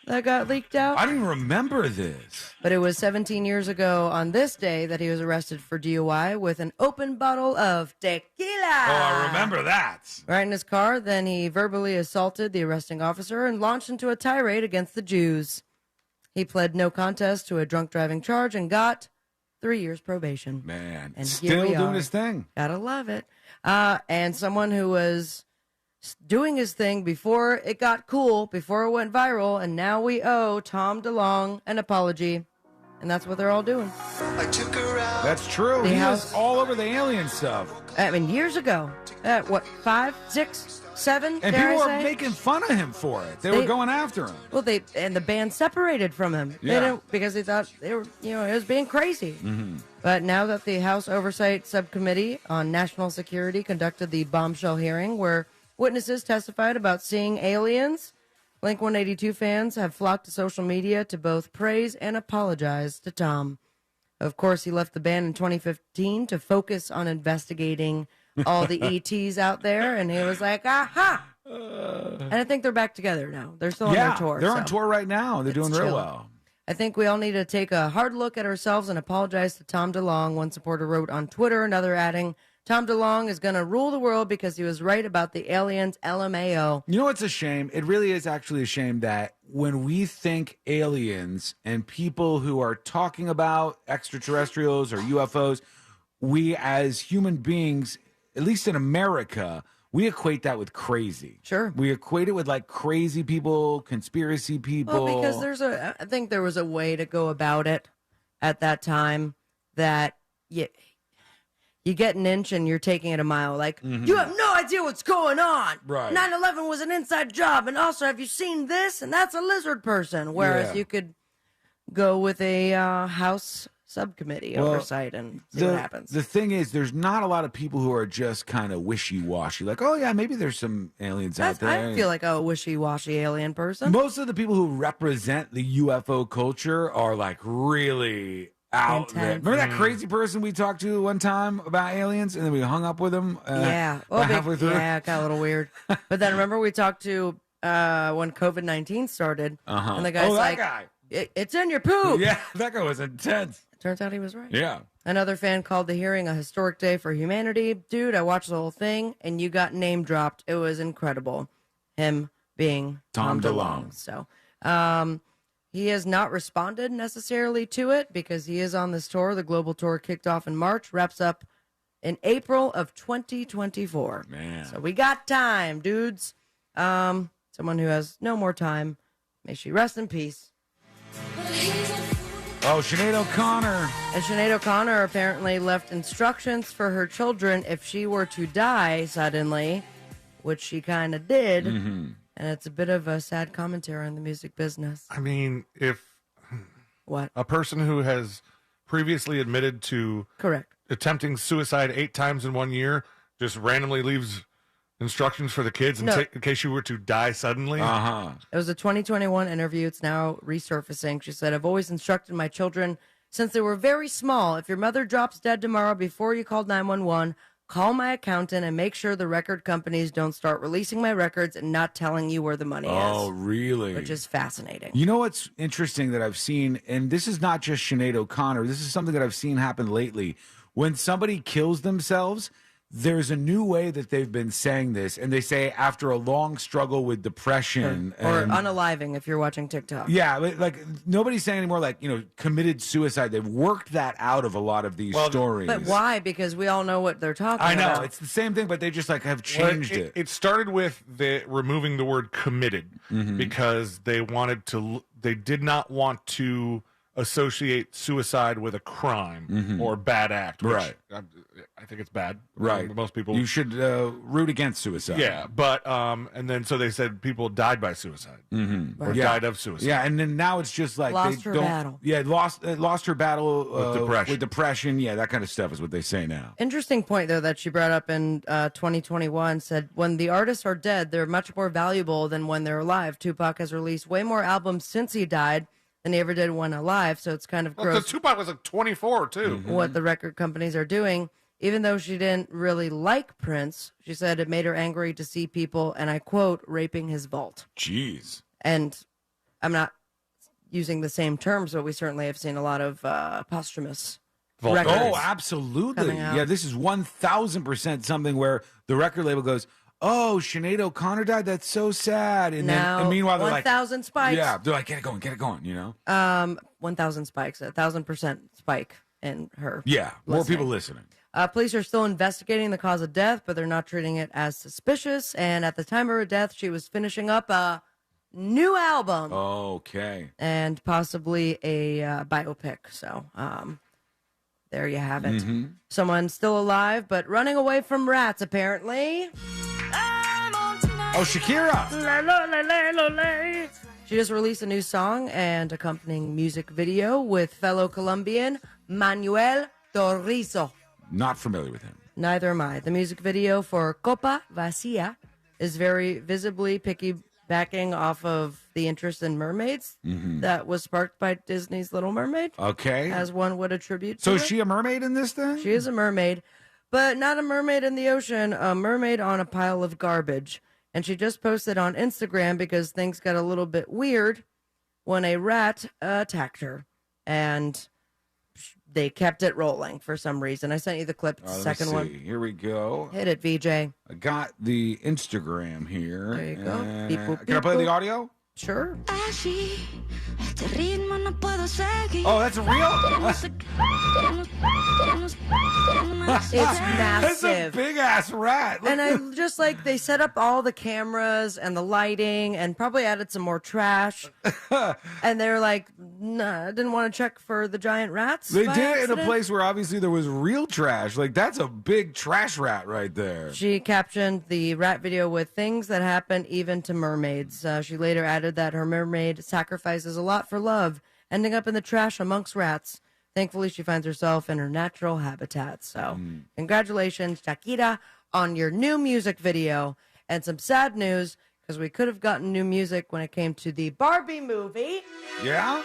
that got leaked out. I didn't remember this. But it was 17 years ago on this day that he was arrested for DUI with an open bottle of tequila. Oh, I remember that. Right in his car. Then he verbally assaulted the arresting officer and launched into a tirade against the Jews. He pled no contest to a drunk driving charge and got 3 years probation. Man, and still doing his thing. Gotta love it. And someone who was doing his thing before it got cool, before it went viral, and now we owe Tom DeLonge an apology. And that's what they're all doing. That's true. He was all over the alien stuff. I mean, years ago. What, 5, 6, 7? And people were making fun of him for it. They were going after him. Well, and the band separated from him. Yeah. They didn't, because they thought they were, it was being crazy. Mm-hmm. But now that the House Oversight Subcommittee on National Security conducted the bombshell hearing where witnesses testified about seeing aliens, Blink-182 fans have flocked to social media to both praise and apologize to Tom. Of course, he left the band in 2015 to focus on investigating all the ETs out there, and he was like, aha! And I think they're back together now. They're still on their tour. They're on tour right now. They're doing real well. I think we all need to take a hard look at ourselves and apologize to Tom DeLonge. One supporter wrote on Twitter, another adding, Tom DeLonge is going to rule the world because he was right about the aliens, LMAO. You know what's a shame? It really is actually a shame that when we think aliens and people who are talking about extraterrestrials or UFOs, we as human beings, at least in America, we equate that with crazy. Sure. We equate it with like crazy people, conspiracy people. Well, because I think there was a way to go about it at that time that you get an inch and you're taking it a mile. Like, you have no idea what's going on. Right. 9/11 was an inside job. And also, have you seen this? And that's a lizard person. Whereas you could go with a House subcommittee oversight and see what happens. The thing is, there's not a lot of people who are just kind of wishy-washy. Like, oh, yeah, maybe there's some aliens out there. I feel like a wishy-washy alien person. Most of the people who represent the UFO culture are like really out there. Remember that crazy person we talked to one time about aliens, and then we hung up with him? Halfway through. Yeah, it got a little weird. But then remember we talked to when COVID-19 started, and the guy's like, it's in your poop. Yeah, that guy was intense. Turns out he was right. Yeah. Another fan called the hearing a historic day for humanity. Dude, I watched the whole thing, and you got name dropped. It was incredible. Him being Tom DeLonge. So, he has not responded necessarily to it because he is on this tour. The global tour kicked off in March, wraps up in April of 2024. Man. So we got time, dudes. Someone who has no more time. May she rest in peace. Oh, Sinead O'Connor. And Sinead O'Connor apparently left instructions for her children if she were to die suddenly, which she kind of did. Mm-hmm. And it's a bit of a sad commentary on the music business. I mean, if what a person who has previously admitted to attempting suicide 8 times in 1 year just randomly leaves instructions for the kids in case you were to die suddenly. It was a 2021 interview. It's now resurfacing. She said, I've always instructed my children since they were very small. If your mother drops dead tomorrow before you called 911, call my accountant and make sure the record companies don't start releasing my records and not telling you where the money is. Oh, really? Which is fascinating. You know what's interesting that I've seen, and this is not just Sinead O'Connor, this is something that I've seen happen lately. When somebody kills themselves, there's a new way that they've been saying this, and they say after a long struggle with depression. Or unaliving if you're watching TikTok. Yeah, like nobody's saying anymore like, committed suicide. They've worked that out of a lot of these stories. But why? Because we all know what they're talking about. I know. It's the same thing, but they just have changed it. It started with removing the word committed because they did not want to associate suicide with a crime or bad act. Which Right. I think it's bad. Right. Most people. You should root against suicide. Yeah, but and then so they said people died by suicide or died of suicide. Yeah, and then now it's just like lost her battle. Yeah, lost her battle with depression. Yeah, that kind of stuff is what they say now. Interesting point, though, that she brought up in 2021, said, when the artists are dead, they're much more valuable than when they're alive. Tupac has released way more albums since he died than he ever did when alive, so it's kind of gross. Because Tupac was like 24, too. What the record companies are doing. Even though she didn't really like Prince, she said it made her angry to see people, and I quote, raping his vault. Jeez. And I'm not using the same terms, but we certainly have seen a lot of posthumous records. Oh, absolutely. Yeah, this is 1,000% something where the record label goes, oh, Sinead O'Connor died? That's so sad. And now, then and meanwhile, they're 1,000 spikes. Yeah, they're like, get it going, 1,000 spikes, 1,000% spike in her. Yeah, more people listening. Police are still investigating the cause of death, but they're not treating it as suspicious. And at the time of her death, she was finishing up a new album. Okay. And possibly a biopic. So there you have it. Mm-hmm. Someone still alive, but running away from rats, apparently. Oh, Shakira. She just released a new song and accompanying music video with fellow Colombian Manuel Torrizo. Not familiar with him. Neither am I. The music video for Copa Vacía is very visibly piggybacking off of the interest in mermaids that was sparked by Disney's Little Mermaid. Okay. As one would attribute to So it. is she a mermaid in this thing? She is a mermaid, but not a mermaid in the ocean, a mermaid on a pile of garbage. And she just posted on Instagram because things got a little bit weird when a rat attacked her. And they kept it rolling for some reason. I sent you the clip, the second one. Here we go. Hit it, VJ. I got the Instagram here. There you go. Beep, boop, Can I play beep, the boop. audio? Sure. Oh, that's real? It's massive. It's a big-ass rat. And I just like, they set up all the cameras and the lighting and probably added some more trash. And they're like, nah, I didn't want to check for the giant rats. They by did it in a accident. place where obviously there was real trash. Like, that's a big trash rat right there. She captioned the rat video with things that happen even to mermaids. She later added that her mermaid sacrifices a lot for love, ending up in the trash amongst rats. Thankfully, she finds herself in her natural habitat. So, congratulations, Shakira, on your new music video. And some sad news, because we could have gotten new music when it came to the Barbie movie. Yeah?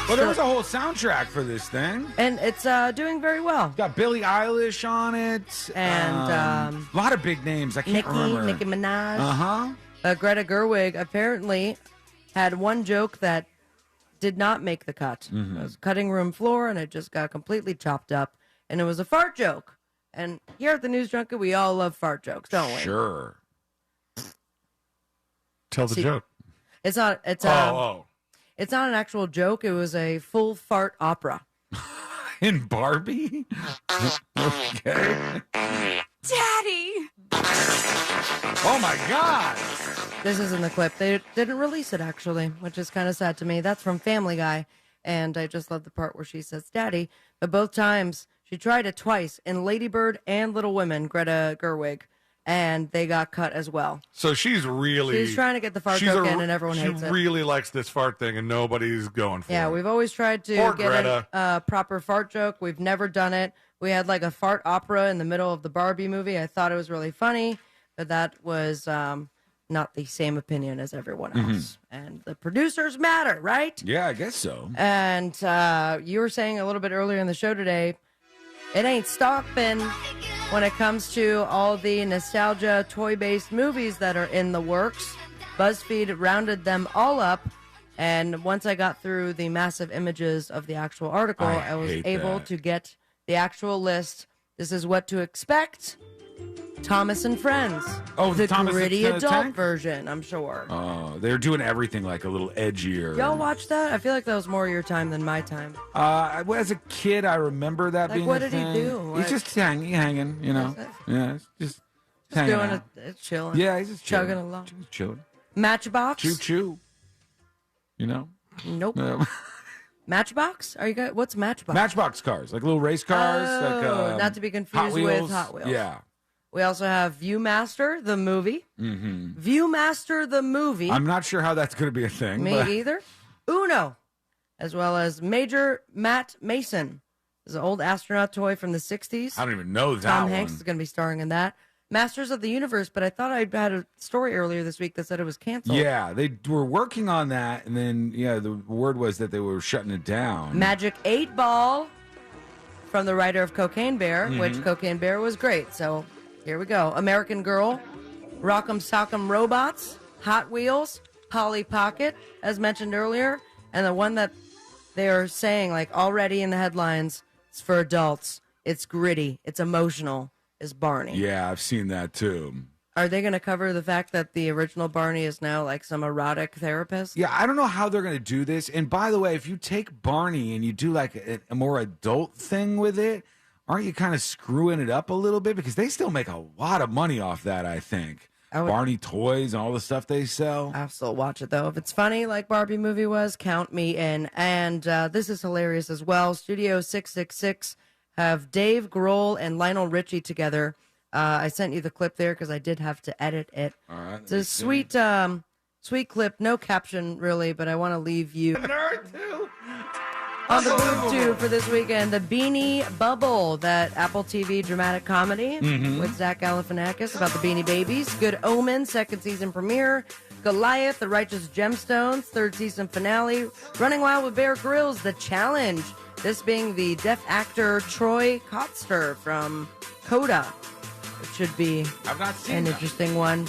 Well, there was a whole soundtrack for this thing. And it's doing very well. Got Billie Eilish on it. And a lot of big names. I can't remember. Nicki Minaj. Uh-huh. Greta Gerwig apparently had one joke that did not make the cut. It was cutting room floor, and it just got completely chopped up. And it was a fart joke. And here at the News Junket, we all love fart jokes, don't we? Sure. Tell the joke. It's not. It's It's not an actual joke. It was a full fart opera. In Barbie? Okay. Daddy! Oh, my God. This isn't the clip. They didn't release it, actually, which is kind of sad to me. That's from Family Guy, and I just love the part where she says, Daddy. But both times, she tried it twice in Lady Bird and Little Women, Greta Gerwig, and they got cut as well. So she's trying to get the fart joke in, and everyone hates it. She really likes this fart thing, and nobody's going for it. Yeah, we've always tried to get a proper fart joke. We've never done it. We had like a fart opera in the middle of the Barbie movie. I thought it was really funny, but that was not the same opinion as everyone else. And the producers matter, right? Yeah, I guess so. And you were saying a little bit earlier in the show today, it ain't stopping when it comes to all the nostalgia toy-based movies that are in the works. BuzzFeed rounded them all up, and once I got through the massive images of the actual article, I was able to get the actual list. This is what to expect. Thomas and Friends. Oh, the Thomas gritty the adult Tank? version, I'm sure. They're doing everything like a little edgier. Y'all watch that? I feel like that was more your time than my time. As a kid, I remember that Like, being what a did he thing. do? He's just hanging, you know. Yeah, it's just hanging doing out. it, chilling. Yeah, he's just chugging chilling. along. Just chilling. Matchbox. Choo. You know. Nope. Matchbox? Are you guys? What's Matchbox? Matchbox cars, like little race cars. Oh, not to be confused with Hot Wheels. Yeah. We also have Viewmaster, the movie. Mm-hmm. Viewmaster, the movie. I'm not sure how that's going to be a thing. Me but... either. Uno, as well as Major Matt Mason. This is an old astronaut toy from the 60s. I don't even know that Tom Hanks one. is going to be starring in that. Masters of the Universe, but I thought I had a story earlier this week that said it was canceled. Yeah, they were working on that, and then, the word was that they were shutting it down. Magic 8 Ball from the writer of Cocaine Bear, Mm-hmm. which Cocaine Bear was great. So here we go. American Girl, Rock'em Sock'em Robots, Hot Wheels, Polly Pocket, as mentioned earlier, and the one that they're saying, like, already in the headlines, it's for adults, it's gritty, it's emotional, is Barney. Yeah, I've seen that too. Are they going to cover the fact that the original Barney is now like some erotic therapist? Yeah, I don't know how they're going to do this. And by the way, if you take Barney and you do like a more adult thing with it, aren't you kind of screwing it up a little bit? Because they still make a lot of money off that, I think. Barney toys and all the stuff they sell. I'll still watch it, though. If it's funny, like Barbie movie was, count me in. And this is hilarious as well. Studio 666 have Dave Grohl and Lionel Richie together. I sent you the clip there because I did have to edit it. All right. It's a sweet clip. No caption, really, but I want to leave you on the move to for this weekend. The Beanie Bubble, that Apple TV dramatic comedy with Zach Galifianakis about the Beanie Babies. Good Omen, second season premiere. Goliath, The Righteous Gemstones, third season finale. Running Wild with Bear Grylls, The Challenge. This being the deaf actor Troy Kotsur from Coda. It should be an interesting one.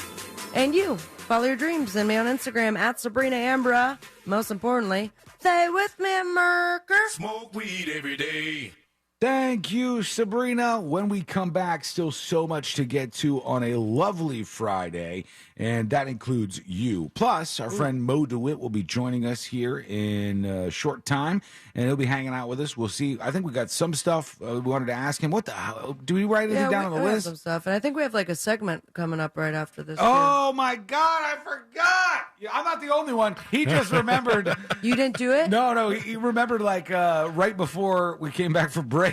And you, follow your dreams. Send me on Instagram at Sabrina Ambra. Most importantly, stay with me, Merker. Smoke weed every day. Thank you, Sabrina. When we come back, still so much to get to on a lovely Friday, and that includes you. Plus, our friend Mo DeWitt will be joining us here in a short time, and he'll be hanging out with us. We'll see. I think we got some stuff we wanted to ask him. What the hell? Do we write anything down on the list? Some stuff, and I think we have like a segment coming up right after this. Oh, my God, I forgot. Yeah, I'm not the only one. He just remembered. You didn't do it? No, he remembered like right before we came back from break.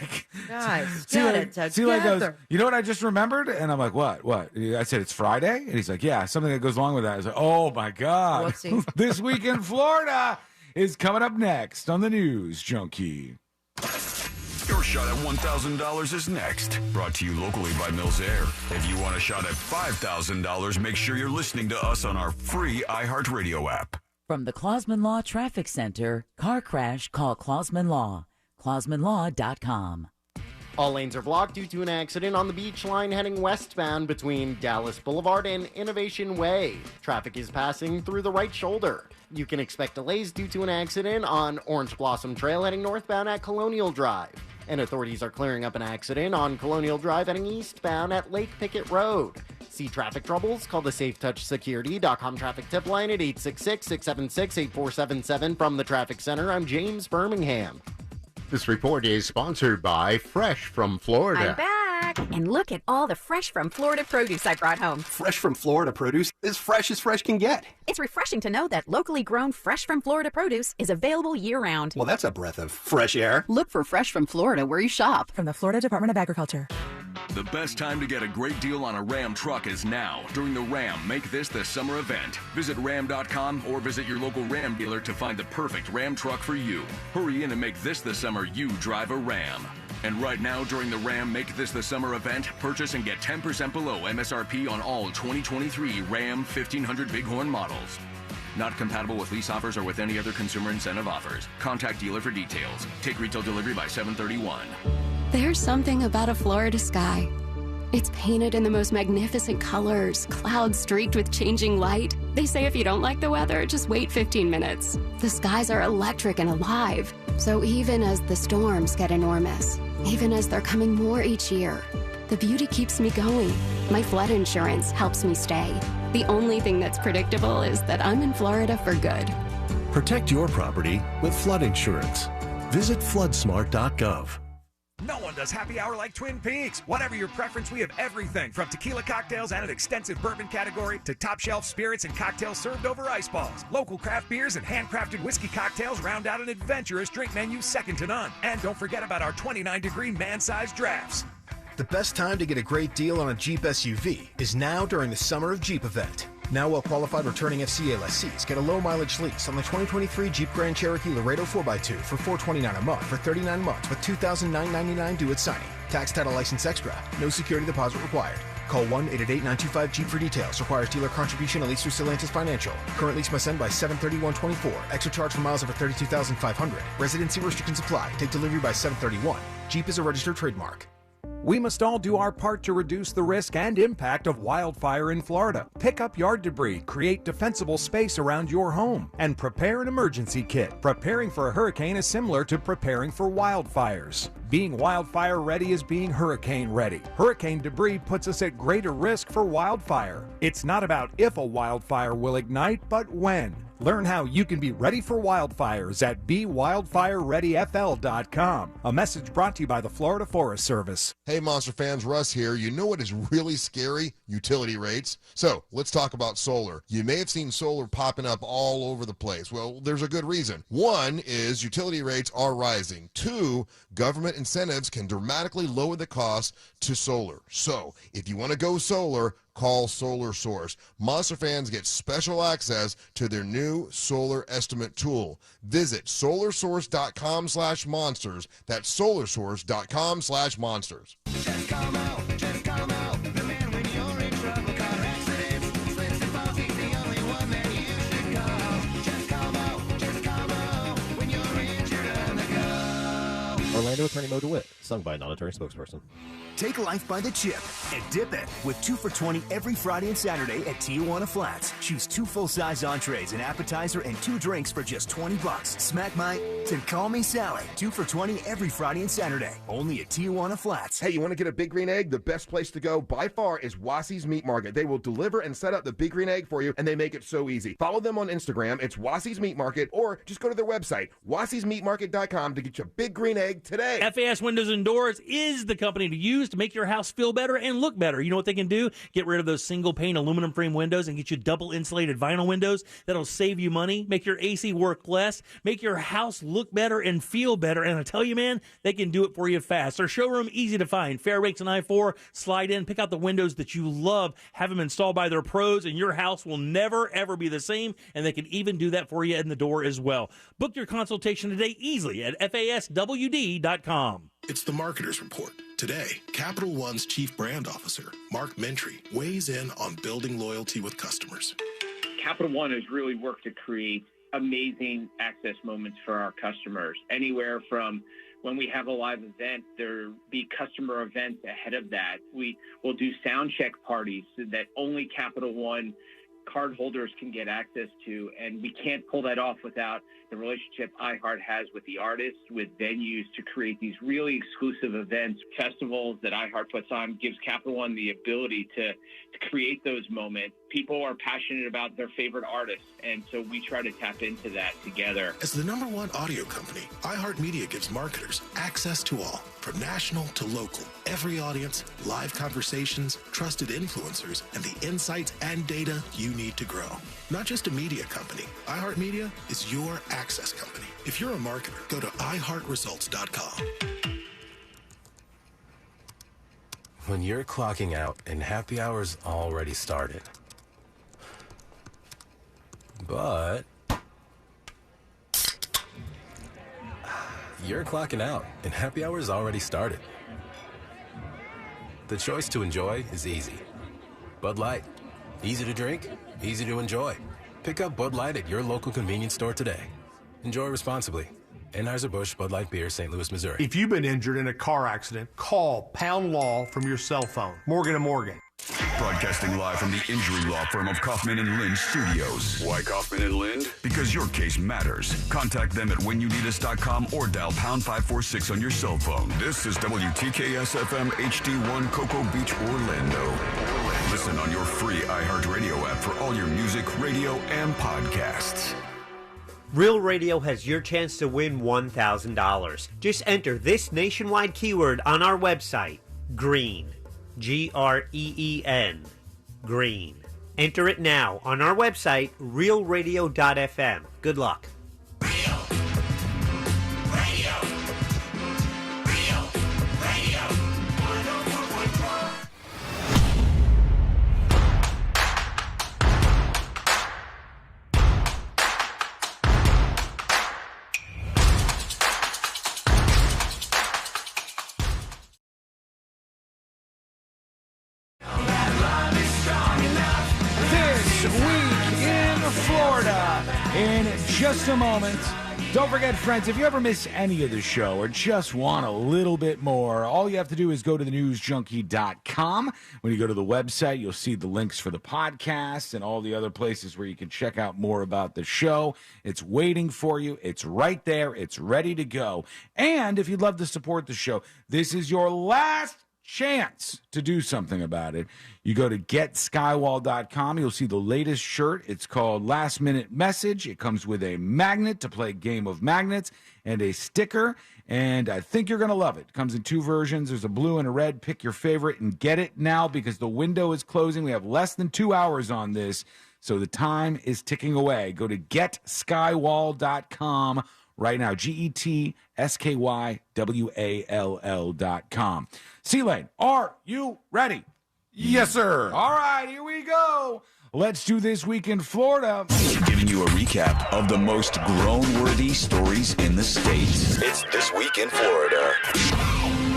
Guys, get it together. Goes, you know what I just remembered? And I'm like, what? I said, it's Friday? And he's like, yeah, something that goes along with that. I was like, oh, my God. Whoopsie. This Week in Florida is coming up next on the News Junkie. Your shot at $1,000 is next. Brought to you locally by Mills Air. If you want a shot at $5,000, make sure you're listening to us on our free iHeartRadio app. From the Clausman Law Traffic Center, car crash, call Clausman Law. ClausmanLaw.com. All lanes are blocked due to an accident on the beach line heading westbound between Dallas Boulevard and Innovation Way. Traffic is passing through the right shoulder. You can expect delays due to an accident on Orange Blossom Trail heading northbound at Colonial Drive. And authorities are clearing up an accident on Colonial Drive heading eastbound at Lake Pickett Road. See traffic troubles? Call the SafeTouchSecurity.com traffic tip line at 866-676-8477. From the Traffic Center, I'm James Birmingham. This report is sponsored by Fresh from Florida. I'm back, and look at all the Fresh from Florida produce I brought home. Fresh from Florida produce is fresh as fresh can get. It's refreshing to know that locally grown Fresh from Florida produce is available year-round. Well, that's a breath of fresh air. Look for Fresh from Florida where you shop. From the Florida Department of Agriculture. The best time to get a great deal on a Ram truck is now, during the Ram Make This the Summer event. Visit Ram.com or visit your local Ram dealer to find the perfect Ram truck for you. Hurry in and make this the summer you drive a Ram. And right now, during the Ram Make This the Summer event, purchase and get 10% below MSRP on all 2023 Ram 1500 Bighorn models. Not compatible with lease offers or with any other consumer incentive offers. Contact dealer for details. Take retail delivery by 7/31. There's something about a Florida sky. It's painted in the most magnificent colors, clouds streaked with changing light. They say if you don't like the weather, just wait 15 minutes. The skies are electric and alive. So even as the storms get enormous, even as they're coming more each year, the beauty keeps me going. My flood insurance helps me stay. The only thing that's predictable is that I'm in Florida for good. Protect your property with flood insurance. Visit floodsmart.gov. No one does happy hour like Twin Peaks. Whatever your preference, we have everything from tequila cocktails and an extensive bourbon category to top shelf spirits and cocktails served over ice balls. Local craft beers and handcrafted whiskey cocktails round out an adventurous drink menu second to none. And don't forget about our 29-degree man-sized drafts. The best time to get a great deal on a Jeep SUV is now during the Summer of Jeep event. Now well-qualified returning FCA lessees get a low-mileage lease on the 2023 Jeep Grand Cherokee Laredo 4x2 for $429 a month for 39 months with $2,999 due at signing. Tax, title, license extra. No security deposit required. Call 1-888-925-JEEP for details. Requires dealer contribution at least through Stellantis Financial. Current lease must end by 7/31/24. Extra charge for miles over 32,500. Residency restrictions apply. Take delivery by 7/31. Jeep is a registered trademark. We must all do our part to reduce the risk and impact of wildfire in Florida. Pick up yard debris, create defensible space around your home, and prepare an emergency kit. Preparing for a hurricane is similar to preparing for wildfires. Being wildfire ready is being hurricane ready. Hurricane debris puts us at greater risk for wildfire. It's not about if a wildfire will ignite, but when. Learn how you can be ready for wildfires at BeWildfireReadyFL.com. A message brought to you by the Florida Forest Service. Hey, Monster fans, Russ here. You know what is really scary? Utility rates. So let's talk about solar. You may have seen solar popping up all over the place. Well, there's a good reason. One is utility rates are rising. Two, government incentives can dramatically lower the cost to solar. So if you want to go solar, call Solar Source. Monster fans get special access to their new solar estimate tool. Visit solarsource.com/monsters. That's solarsource.com/monsters. Just come out, the man when you're in trouble, car accidents, slips and falls, he's the only one that you should call. Just come out, when you're injured on the go. Orlando attorney Mo DeWitt, sung by a non-attorney spokesperson. Take life by the chip and dip it with 2 for $20 every Friday and Saturday at Tijuana Flats. Choose 2 full-size entrees, an appetizer, and 2 drinks for just $20. Smack my and call me Sally. 2 for $20 every Friday and Saturday. Only at Tijuana Flats. Hey, you want to get a Big Green Egg? The best place to go by far is Wassie's Meat Market. They will deliver and set up the Big Green Egg for you, and they make it so easy. Follow them on Instagram. It's Wassie's Meat Market, or just go to their website, wassiesmeatmarket.com, to get your Big Green Egg today. FAS Windows and Doors is the company to use to make your house feel better and look better. You know what they can do? Get rid of those single pane aluminum frame windows and get you double insulated vinyl windows. That'll save you money, make your AC work less, make your house look better and feel better. And I tell you, man, they can do it for you fast. Their showroom, easy to find. Fairbanks and I-4, slide in, pick out the windows that you love, have them installed by their pros, and your house will never, ever be the same. And they can even do that for you in the door as well. Book your consultation today easily at faswd.com. It's the Marketer's Report. Today, Capital One's Chief Brand Officer, Mark Mentry, weighs in on building loyalty with customers. Capital One has really worked to create amazing access moments for our customers. Anywhere from when we have a live event, there be customer events ahead of that. We will do sound check parties that only Capital One cardholders can get access to, and we can't pull that off without the relationship iHeart has with the artists, with venues to create these really exclusive events, festivals that iHeart puts on, gives Capital One the ability to create those moments. People are passionate about their favorite artists, and so we try to tap into that together. As the #1 audio company, iHeartMedia gives marketers access to all, from national to local, every audience, live conversations, trusted influencers, and the insights and data you need to grow. Not just a media company, iHeartMedia is your access company. If you're a marketer, go to iHeartResults.com. When you're clocking out and happy hour's already started. But you're clocking out and happy hour's already started. The choice to enjoy is easy. Bud Light. Easy to drink, easy to enjoy. Pick up Bud Light at your local convenience store today. Enjoy responsibly. Anheuser-Busch Bud Light Beer, St. Louis, Missouri. If you've been injured in a car accident, call Pound Law from your cell phone. Morgan & Morgan. Broadcasting live from the injury law firm of Kaufman & Lind Studios. Why Kaufman & Lind? Because your case matters. Contact them at whenyouneedus.com or dial pound 546 on your cell phone. This is WTKS-FM HD1 Cocoa Beach, Orlando. Listen on your free iHeartRadio app for all your music, radio, and podcasts. Real Radio has your chance to win $1,000. Just enter this nationwide keyword on our website, GREEN. GREEN. Green. Enter it now on our website, realradio.fm. Good luck. In just a moment, Don't forget, friends, if you ever miss any of the show or just want a little bit more, all you have to do is go to thenewsjunkie.com. When you go to the website, you'll see the links for the podcast and all the other places where you can check out more about the show. It's waiting for you. It's right there. It's ready to go. And if you'd love to support the show, this is your last chance to do something about it. You go to getskywall.com. You'll see the latest shirt. It's called Last Minute Message. It comes with a magnet to play a game of magnets and a sticker, and I think you're going to love it. It comes in two versions. There's a blue and a red. Pick your favorite and get it now because the window is closing. We have less than 2 hours on this, so the time is ticking away. Go to getskywall.com right now. GetSkywall.com. C-Lane, are you ready? Yes, sir. All right, here we go. Let's do This Week in Florida. Giving you a recap of the most groan-worthy stories in the state. It's This Week in Florida.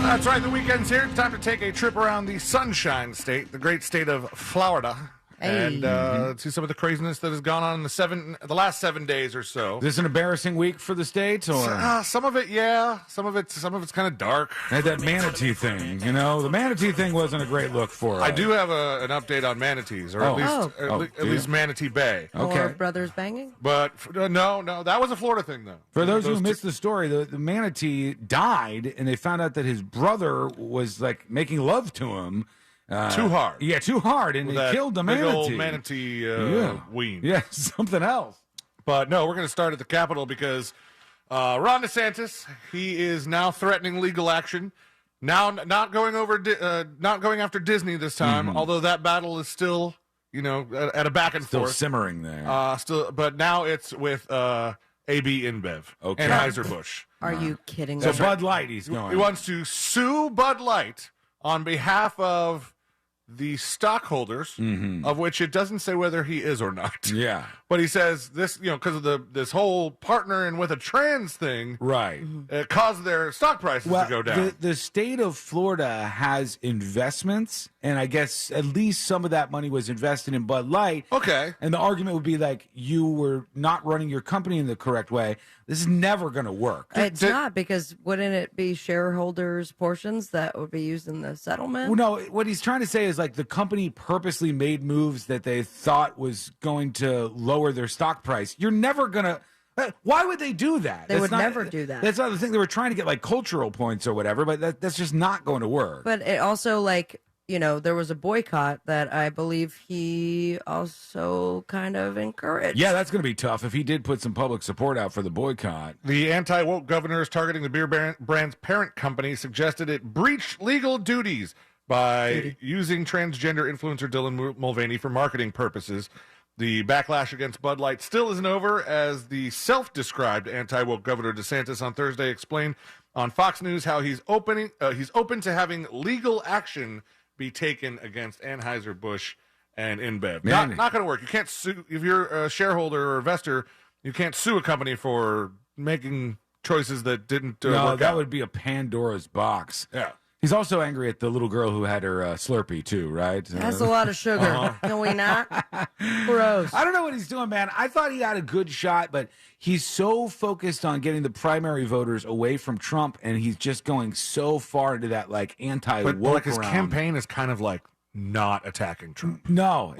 That's right, the weekend's here. It's time to take a trip around the Sunshine State, the great state of Florida. Hey. And see some of the craziness that has gone on in the last 7 days or so. Is this an embarrassing week for the state? Or? Some of it, yeah. Some of it's kind of dark. Had that manatee thing, you know? The manatee thing wasn't a great look for us. I do have an update on manatees, or at least Manatee Bay. Okay. Or brothers banging? But no, that was a Florida thing, though. For those who missed the story, the manatee died, and they found out that his brother was, like, making love to him. Too hard. Yeah, too hard, and it killed the manatee. Big old manatee ween. Yeah, something else. But no, we're going to start at the Capitol because Ron DeSantis, he is now threatening legal action. Now, not going after Disney this time, although that battle is still, at a back and still forth, simmering there. But now it's with AB InBev and Anheuser-Busch. Are you kidding? So Bud Light, he's going. He wants to sue Bud Light on behalf of the stockholders, of which it doesn't say whether he is or not. Yeah. But he says this, because of this whole partnering with a trans thing, right? It caused their stock prices to go down. The state of Florida has investments, and I guess at least some of that money was invested in Bud Light. Okay. And the argument would be like, you were not running your company in the correct way. This is never going to work. It's not, because wouldn't it be shareholders' portions that would be used in the settlement? Well, no, what he's trying to say is like the company purposely made moves that they thought was going to lower their stock price. You're never going to. Why would they do that? They would never do that. That's not the thing. They were trying to get like cultural points or whatever, but that's just not going to work. But it also, there was a boycott that I believe he also kind of encouraged. Yeah, that's going to be tough if he did put some public support out for the boycott. The anti-woke governor is targeting the beer brand's parent company, suggested it breached legal duties by using transgender influencer Dylan Mulvaney for marketing purposes. The backlash against Bud Light still isn't over, as the self-described anti-woke Governor DeSantis on Thursday explained on Fox News how he's open to having legal action be taken against Anheuser-Busch and InBev. Not going to work. You can't sue if you're a shareholder or investor. You can't sue a company for making choices that didn't work out. That would be a Pandora's box. Yeah. He's also angry at the little girl who had her Slurpee, too, right? That's a lot of sugar. Can we not? Gross. I don't know what he's doing, man. I thought he had a good shot, but he's so focused on getting the primary voters away from Trump, and he's just going so far into that, anti-woke But his realm. campaign is kind of not attacking Trump. No.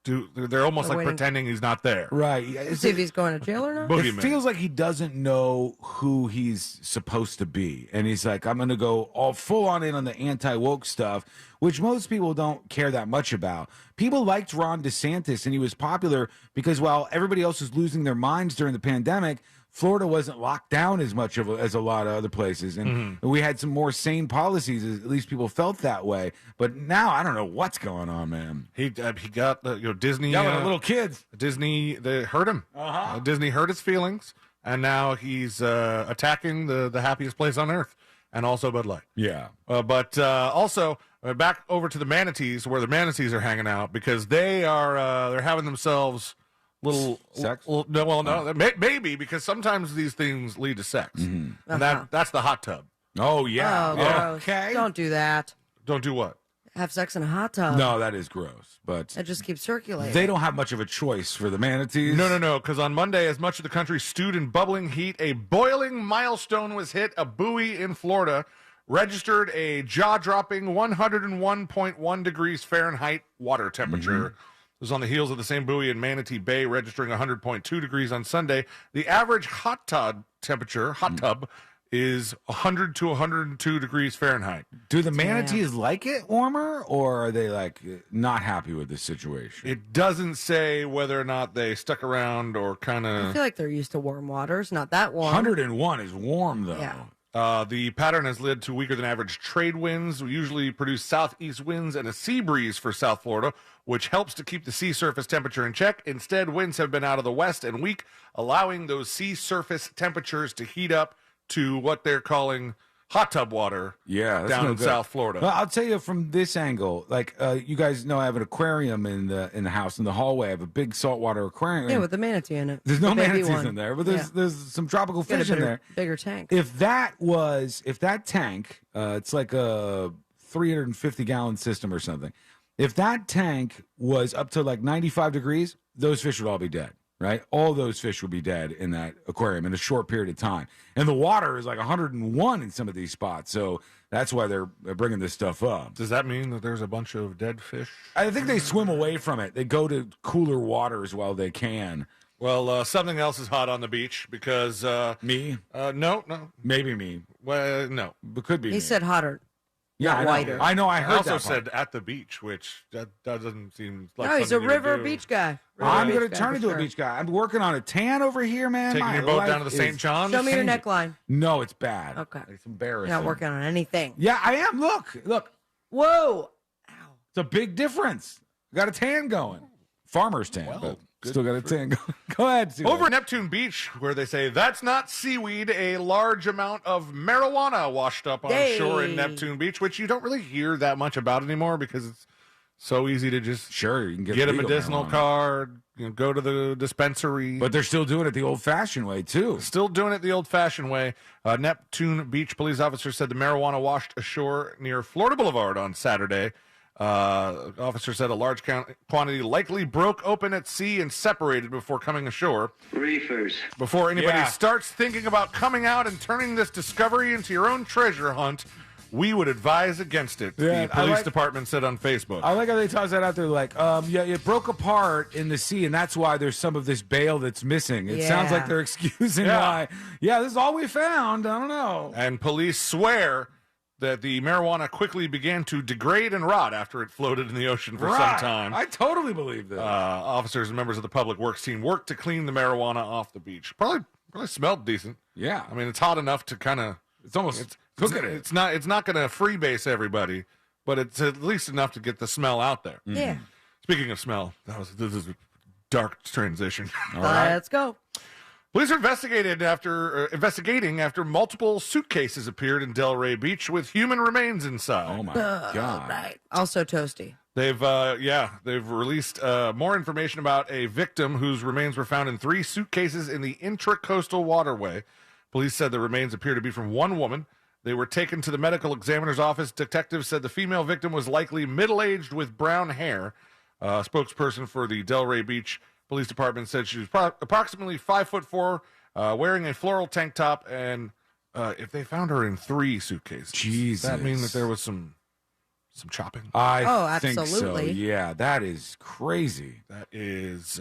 They're almost like pretending he's not there. Right. See if he's going to jail or not? It feels like he doesn't know who he's supposed to be. And he's like, I'm going to go all full on in on the anti-woke stuff, which most people don't care that much about. People liked Ron DeSantis, and he was popular because while everybody else was losing their minds during the pandemic, Florida wasn't locked down as much as a lot of other places. And we had some more sane policies. At least people felt that way. But now I don't know what's going on, man. He got Disney. Yeah, little kids. Disney, they hurt him. Disney hurt his feelings, and now he's attacking the happiest place on earth, and also Bud Light. Yeah. But also back over to the Manatees, where the Manatees are hanging out, because they're having themselves little sex. Maybe because sometimes these things lead to sex, and that's the hot tub. Oh yeah. Oh, gross. Okay. Don't do that. Don't do what? have sex in a hot tub. No, that is gross. But It just keeps circulating. they don't have much of a choice for the manatees. No, because on Monday, as much of the country stewed in bubbling heat, a boiling milestone was hit. A buoy in Florida registered a jaw-dropping 101.1 degrees Fahrenheit water temperature. It was on the heels of the same buoy in Manatee Bay, registering 100.2 degrees on Sunday. The average hot tub temperature, is 100 to 102 degrees Fahrenheit. Do the manatees like it warmer, or are they like not happy with this situation? It doesn't say whether or not they stuck around or kind I of. feel like they're used to warm waters. Not that warm. 101 is warm, though. Yeah. The pattern has led to weaker than average trade winds. We usually produce southeast winds and a sea breeze for South Florida, which helps to keep the sea surface temperature in check. Instead, winds have been out of the west and weak, allowing those sea surface temperatures to heat up to what they're calling hot tub water That's down no in good. South Florida. Well, I'll tell you from this angle, like you guys know I have an aquarium in the house, in the hallway. I have a big saltwater aquarium. Yeah, with the manatee in it. There's no The baby manatees one. in there, but there's some tropical Get a fish in bigger- there. Bigger tank. If that tank, it's like a 350-gallon system or something. If that tank was up to like 95 degrees, those fish would all be dead, right? All those fish would be dead in that aquarium in a short period of time. And the water is like 101 in some of these spots, so that's why they're bringing this stuff up. Does that mean that there's a bunch of dead fish? I think they swim away from it. They go to cooler waters while they can. Well, something else is hot on the beach because me. No, maybe me. Well, no, but could be. He said hotter. Yeah, not I know. whiter. I know. I heard also that part. said at the beach, which that doesn't seem like. No, he's a something you would river do. beach guy. I'm River going to beach guy turn for into sure. a beach guy. I'm working on a tan over here, man. Taking My your boat life down to the St. is John's? Show me your changing. neckline. No, it's bad. Okay. It's embarrassing. You're not working on anything. Yeah, I am. Look. Whoa. It's a big difference. Got a tan going. Farmer's tan, but still got a tan going. Go ahead. Sue. Over at Neptune Beach, where they say that's not seaweed, a large amount of marijuana washed up on shore in Neptune Beach, which you don't really hear that much about anymore because it's so easy to just you can get a legal medicinal marijuana. card, go to the dispensary. But they're still doing it the old-fashioned way, too. Still doing it the old-fashioned way. Neptune Beach police officer said the marijuana washed ashore near Florida Boulevard on Saturday. Officer said a large quantity likely broke open at sea and separated before coming ashore. Reefers. Before anybody Yeah. starts thinking about coming out and turning this discovery into your own treasure hunt, we would advise against it, Yeah, the I police like- department said on Facebook. I like how they toss that out there like, it broke apart in the sea, and that's why there's some of this bale that's missing. It sounds Yeah. like they're excusing Yeah. why. Yeah, this is all we found. I don't know. And police swear that the marijuana quickly began to degrade and rot after it floated in the ocean for some Right. time. I totally believe that. Officers and members of the public works team worked to clean the marijuana off the beach. Probably smelled decent. Yeah. I mean, it's hot enough to kind of. It's almost cooking it. It's not going to freebase everybody, but it's at least enough to get the smell out there. Yeah. Speaking of smell, this is a dark transition. All right. Let's go. Police are investigating after multiple suitcases appeared in Delray Beach with human remains inside. Oh my God! Right. Also toasty. They've released more information about a victim whose remains were found in 3 suitcases in the intracoastal waterway. Police said the remains appear to be from one woman. They were taken to the medical examiner's office. Detectives said the female victim was likely middle-aged with brown hair. A spokesperson for the Delray Beach Police Department said she was approximately 5'4", wearing a floral tank top, and if they found her in 3 suitcases, Jesus. that mean that there was some chopping? I think so. absolutely. Yeah, that is crazy. That is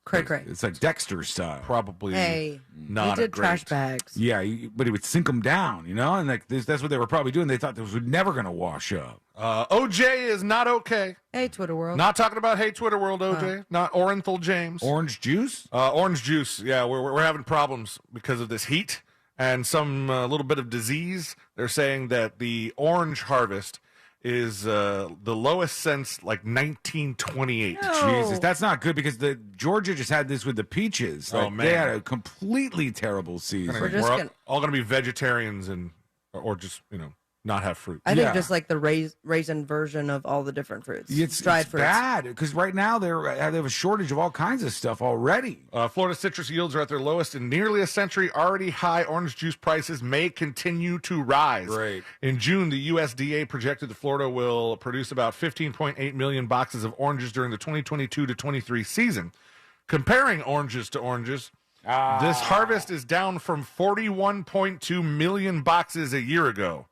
Cray. It's like Dexter style. probably Hey, not he a did great. trash bags. Yeah, but he would sink them down, and like that's what they were probably doing. They thought this was never going to wash up. OJ is not okay. Hey, Twitter world. Not talking about Hey Twitter World, OJ. Not Orenthal James. Orange juice? Orange juice. Yeah, we're having problems because of this heat and some little bit of disease. They're saying that the orange harvest is the lowest since like 1928. Jesus, that's not good because the Georgia just had this with the peaches. Oh, Like, man. they had a completely terrible season. We're all going to be vegetarians and or just not have fruit. I think just like the raisin version of all the different fruits. It's dried fruits. bad because right now they have a shortage of all kinds of stuff already. Florida citrus yields are at their lowest in nearly a century. Already high orange juice prices may continue to rise. Right. In June, the USDA projected that Florida will produce about 15.8 million boxes of oranges during the 2022 to 23 season. Comparing oranges to oranges, this harvest is down from 41.2 million boxes a year ago.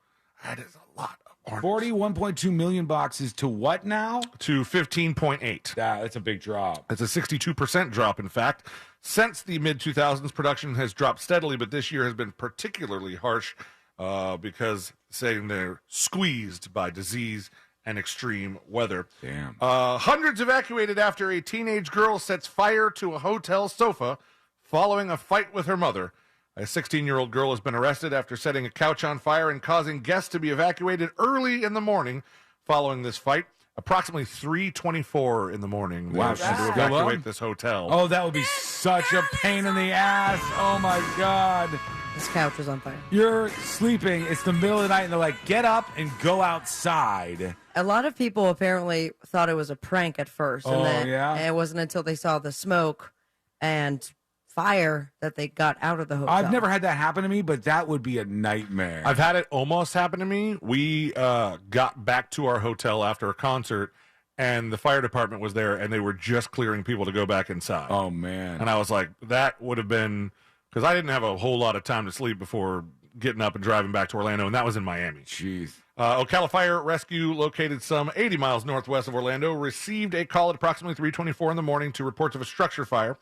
That is a lot of oranges. 41.2 million boxes to what now? To 15.8. Yeah, that's a big drop. It's a 62% drop, in fact. Since the mid-2000s, production has dropped steadily, but this year has been particularly harsh because, saying they're squeezed by disease and extreme weather. Damn. Hundreds evacuated after a teenage girl sets fire to a hotel sofa following a fight with her mother. A 16-year-old girl has been arrested after setting a couch on fire and causing guests to be evacuated early in the morning following this fight. Approximately 3:24 in the morning, they Wow, had to evacuate this hotel. Oh, that would be such a pain in the ass. Oh, my God. This couch is on fire. You're sleeping. It's the middle of the night, and they're like, get up and go outside. A lot of people apparently thought it was a prank at first. Oh, and then yeah? it wasn't until they saw the smoke and fire that they got out of the hotel. I've never had that happen to me, but that would be a nightmare. I've had it almost happen to me. We got back to our hotel after a concert, and the fire department was there, and they were just clearing people to go back inside. Oh, man. And I was like, that would have been, because I didn't have a whole lot of time to sleep before getting up and driving back to Orlando, and that was in Miami. Jeez. Ocala Fire Rescue, located some 80 miles northwest of Orlando, received a call at approximately 3:24 in the morning to reports of a structure fire.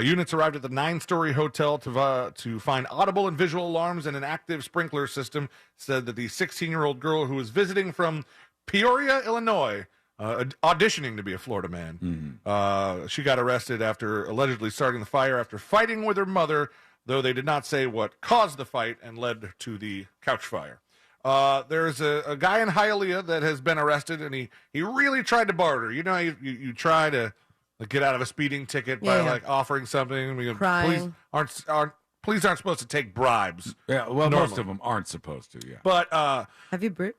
Units arrived at the 9-story hotel to find audible and visual alarms and an active sprinkler system. Said that the 16-year-old girl who was visiting from Peoria, Illinois, auditioning to be a Florida man, she got arrested after allegedly starting the fire after fighting with her mother, though they did not say what caused the fight and led to the couch fire. There's a guy in Hialeah that has been arrested, and he really tried to barter. You know, you try to get out of a speeding ticket by like offering something. Crying. Police aren't supposed to take bribes. Yeah, well, normally. most of them aren't supposed to, yeah. But have you bribbed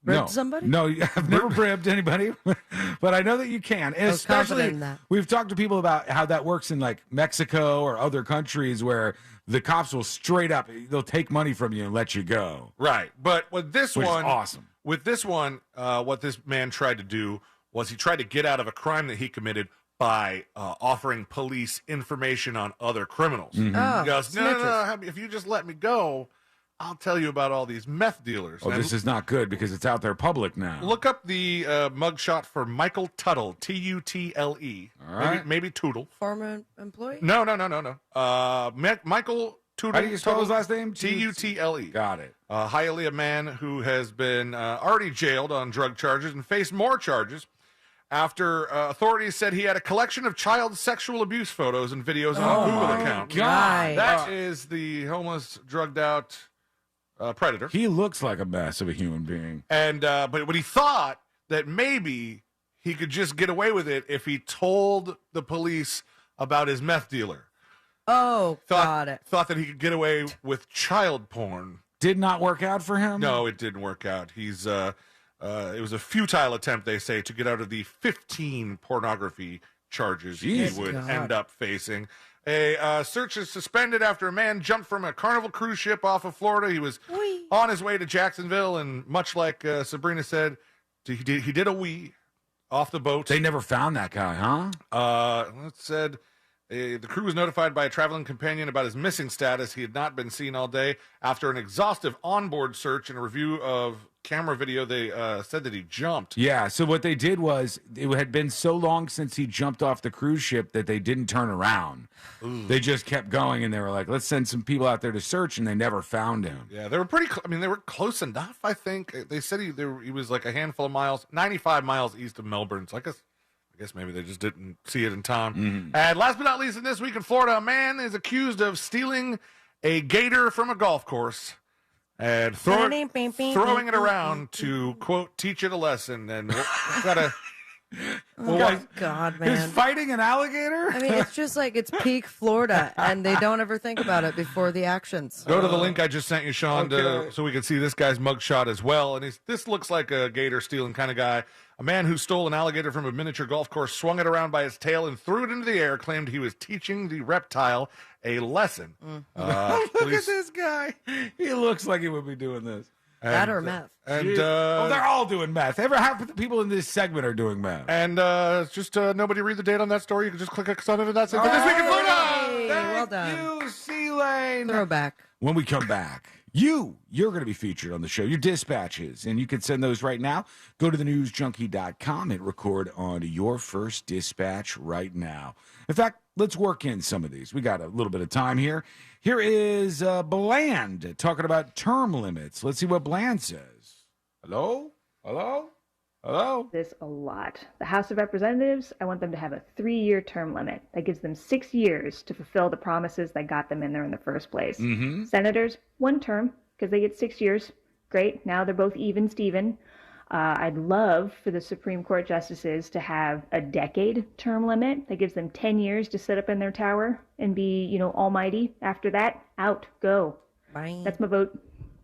No. somebody? No, I've never bribbed anybody, but I know that you can. And I was confident especially, in that. we've talked to people about how that works in like Mexico or other countries where the cops will straight up, they'll take money from you and let you go. Right. But with this Which is one, awesome. With this one, what this man tried to do was he tried to get out of a crime that he committed by offering police information on other criminals. Mm-hmm. Oh, He goes, no, snitches. if you just let me go, I'll tell you about all these meth dealers. Oh, And this is not good because it's out there public now. look up the mugshot for Michael Tuttle, T-U-T-L-E. All right. Maybe Tootle. Former employee? No. Michael Tootle. How do you spell his last name? T-U-T-L-E. Got it. Hialeah man who has been already jailed on drug charges and faced more charges after authorities said he had a collection of child sexual abuse photos and videos on a Google account. God. That is the homeless, drugged out predator. He looks like a mess of a human being. And but when he thought that maybe he could just get away with it if he told the police about his meth dealer. Oh, got it. Thought that he could get away with child porn. Did not work out for him? No, it didn't work out. He's it was a futile attempt, they say, to get out of the 15 pornography charges he would end up facing. A search is suspended after a man jumped from a Carnival cruise ship off of Florida. He was on his way to Jacksonville, and much like Sabrina said, he did a wee off the boat. They never found that guy, huh? It said the crew was notified by a traveling companion about his missing status. He had not been seen all day. After an exhaustive onboard search and a review of camera video, they said that he jumped. Yeah, so what they did was, it had been so long since he jumped off the cruise ship that they didn't turn around. Ooh. They just kept going, and they were like, let's send some people out there to search, and they never found him. Yeah, they were pretty. They were close enough. I think they said he was like a handful of miles, 95 miles east of Melbourne. So I guess maybe they just didn't see it in time. Mm-hmm. And last but not least, in this week in Florida, a man is accused of stealing a gator from a golf course and throwing it around to, quote, teach it a lesson. And we've got Oh, Well, God, He's man. fighting an alligator? I mean, it's just like it's peak Florida, and they don't ever think about it before the actions. Go to the link I just sent you, Sean, Okay. so we can see this guy's mugshot as well. And this looks like a gator stealing kind of guy. A man who stole an alligator from a miniature golf course, swung it around by its tail, and threw it into the air, claimed he was teaching the reptile a lesson. Look at this guy. He looks like he would be doing this. That or meth. And oh, they're all doing meth. Half of the people in this segment are doing meth. And just nobody read the date on that story. You can just click on it, and that's it for this week in Florida. Hey, well done. You, C-Lane. Throwback. When we come back, you're going to be featured on the show. Your dispatches, and you can send those right now. Go to thenewsjunkie.com and record on your first dispatch right now. In fact, let's work in some of these. We got a little bit of time here. Here is Bland talking about term limits. Let's see what Bland says. Hello? Hello? Hello? This a lot. The House of Representatives, I want them to have a 3-year term limit. That gives them 6 years to fulfill the promises that got them in there in the first place. Mm-hmm. Senators, 1 term, because they get 6 years. Great. Now they're both even Steven. I'd love for the Supreme Court justices to have a decade term limit. That gives them 10 years to sit up in their tower and be, almighty. After that, out, go. Bye. That's my vote.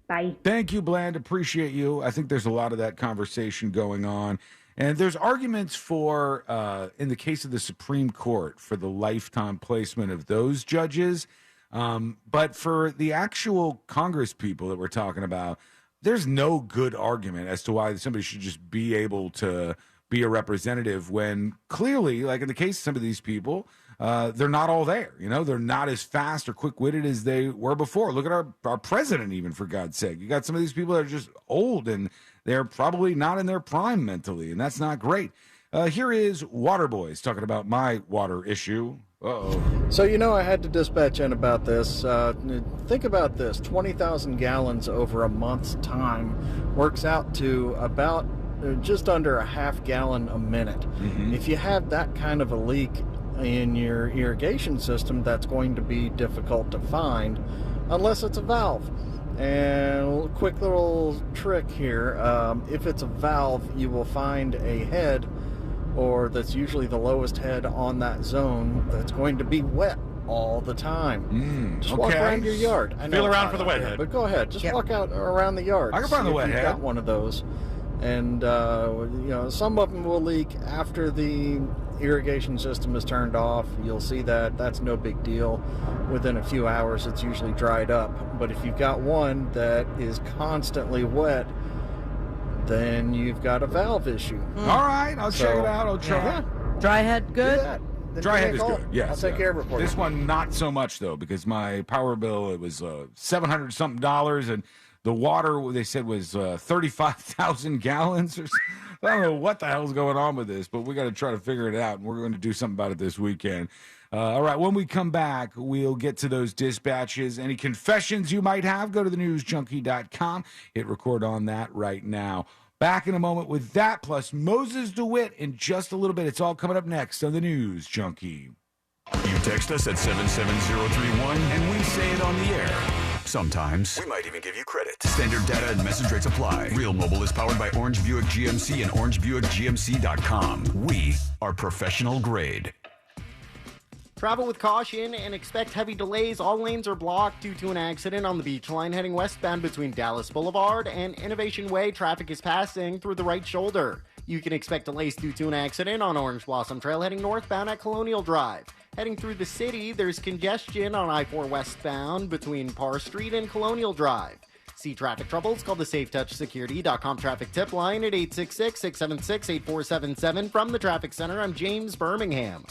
Bye. Thank you, Bland. Appreciate you. I think there's a lot of that conversation going on. And there's arguments for, in the case of the Supreme Court, for the lifetime placement of those judges. But for the actual Congress people that we're talking about, there's no good argument as to why somebody should just be able to be a representative when clearly, like in the case of some of these people, they're not all there. They're not as fast or quick-witted as they were before. Look at our president, even, for God's sake. You got some of these people that are just old, and they're probably not in their prime mentally, and that's not great. Here is Waterboys talking about my water issue. Uh-oh. So, I had to dispatch in about this. Think about this. 20,000 gallons over a month's time works out to about just under a half gallon a minute. Mm-hmm. If you have that kind of a leak in your irrigation system, that's going to be difficult to find unless it's a valve. And a quick little trick here. If it's a valve, you will find a head, or that's usually the lowest head on that zone, that's going to be wet all the time. Just walk around your yard. I know Feel it's around hot for the out wet there, head. but go ahead. Just walk out around the yard. I can See find the if wet you've head. got one of those. And, some of them will leak after the irrigation system is turned off. You'll see that. That's no big deal. Within a few hours, it's usually dried up. But if you've got one that is constantly wet, then you've got a valve issue. All right, I'll check it out. I'll try. Yeah. Dry head, good? Dry head is good. Yes, I'll take care of it for you. This one, not so much though, because my power bill, it was $700 something, and the water they said was 35,000 gallons. Or I don't know what the hell's going on with this, but we got to try to figure it out, and we're going to do something about it this weekend. All right, when we come back, we'll get to those dispatches. Any confessions you might have, go to thenewsjunkie.com. Hit record on that right now. Back in a moment with that, plus Moses DeWitt in just a little bit. It's all coming up next on the News Junkie. You text us at 77031 and we say it on the air. Sometimes we might even give you credit. Standard data and message rates apply. Real Mobile is powered by Orange Buick GMC and OrangeBuickGMC.com. We are professional grade. Travel with caution and expect heavy delays. All lanes are blocked due to an accident on the beach line heading westbound between Dallas Boulevard and Innovation Way. Traffic is passing through the right shoulder. You can expect delays due to an accident on Orange Blossom Trail heading northbound at Colonial Drive. Heading through the city, there's congestion on I-4 westbound between Parr Street and Colonial Drive. See traffic troubles? Call the SafeTouchSecurity.com traffic tip line at 866-676-8477. From the Traffic Center, I'm James Birmingham.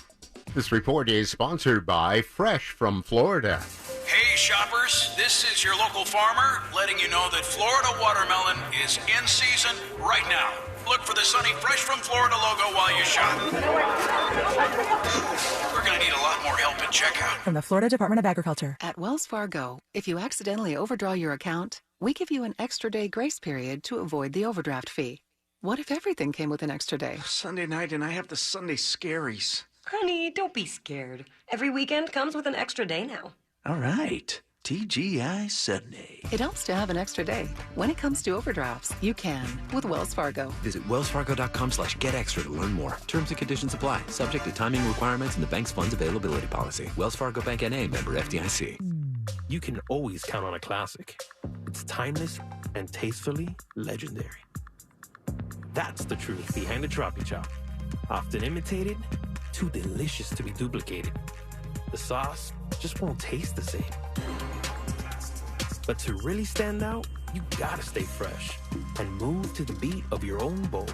This report is sponsored by Fresh from Florida. Hey shoppers, this is your local farmer letting you know that Florida watermelon is in season right now. Look for the sunny Fresh from Florida logo while you shop. We're going to need a lot more help at checkout. From the Florida Department of Agriculture. At Wells Fargo, if you accidentally overdraw your account, we give you an extra day grace period to avoid the overdraft fee. What if everything came with an extra day? Sunday night and I have the Sunday scaries. Honey, don't be scared. Every weekend comes with an extra day now. All right. TGI Sunday. It helps to have an extra day. When it comes to overdrafts, you can with Wells Fargo. Visit wellsfargo.com/getextra to learn more. Terms and conditions apply. Subject to timing requirements and the bank's funds availability policy. Wells Fargo Bank N.A. member FDIC. You can always count on a classic. It's timeless and tastefully legendary. That's the truth behind the Troppy Chop. Often imitated, too delicious to be duplicated. The sauce just won't taste the same. But to really stand out, you gotta stay fresh and move to the beat of your own bowl.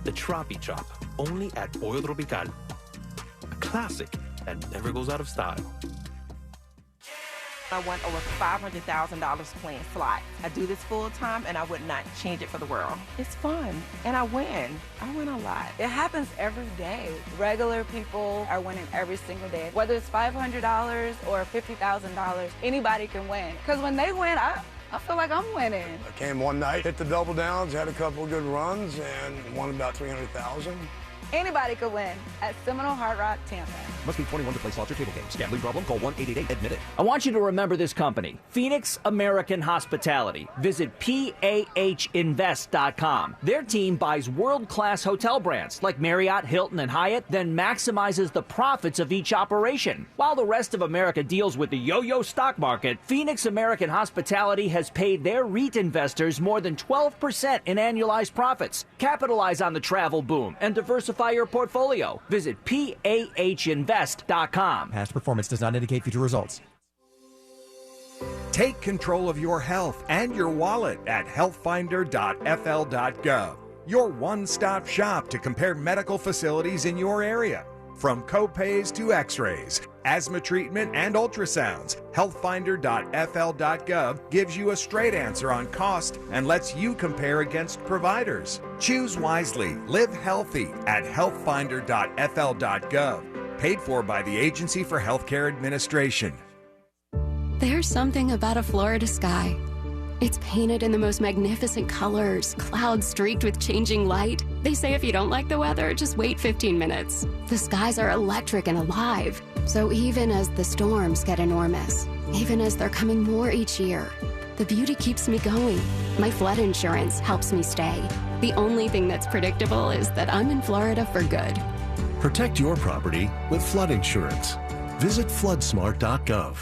The Troppy Chop, only at Pollo Tropical. A classic that never goes out of style. I won over $500,000 playing slots. I do this full time and I would not change it for the world. It's fun and I win. I win a lot. It happens every day. Regular people are winning every single day. Whether it's $500 or $50,000, anybody can win. Because when they win, I feel like I'm winning. I came one night, hit the double downs, had a couple of good runs, and won about $300,000. Anybody could win at Seminole Hard Rock, Tampa. Must be 21 to play slots or table games. Gambling problem? Call 1-888-ADMIT-IT. I want you to remember this company, Phoenix American Hospitality. Visit PAHinvest.com. Their team buys world-class hotel brands like Marriott, Hilton, and Hyatt, then maximizes the profits of each operation. While the rest of America deals with the yo-yo stock market, Phoenix American Hospitality has paid their REIT investors more than 12% in annualized profits. Capitalize on the travel boom and diversify your portfolio. Visit PAHinvest.com. Past performance does not indicate future results. Take control of your health and your wallet at healthfinder.fl.gov. Your one-stop shop to compare medical facilities in your area. From copays to x-rays, asthma treatment, and ultrasounds, healthfinder.fl.gov gives you a straight answer on cost and lets you compare against providers. Choose wisely. Live healthy at healthfinder.fl.gov. Paid for by the Agency for Healthcare Administration. There's something about a Florida sky. It's painted in the most magnificent colors, clouds streaked with changing light. They say if you don't like the weather, just wait 15 minutes. The skies are electric and alive. So even as the storms get enormous, even as they're coming more each year, the beauty keeps me going. My flood insurance helps me stay. The only thing that's predictable is that I'm in Florida for good. Protect your property with flood insurance. Visit floodsmart.gov.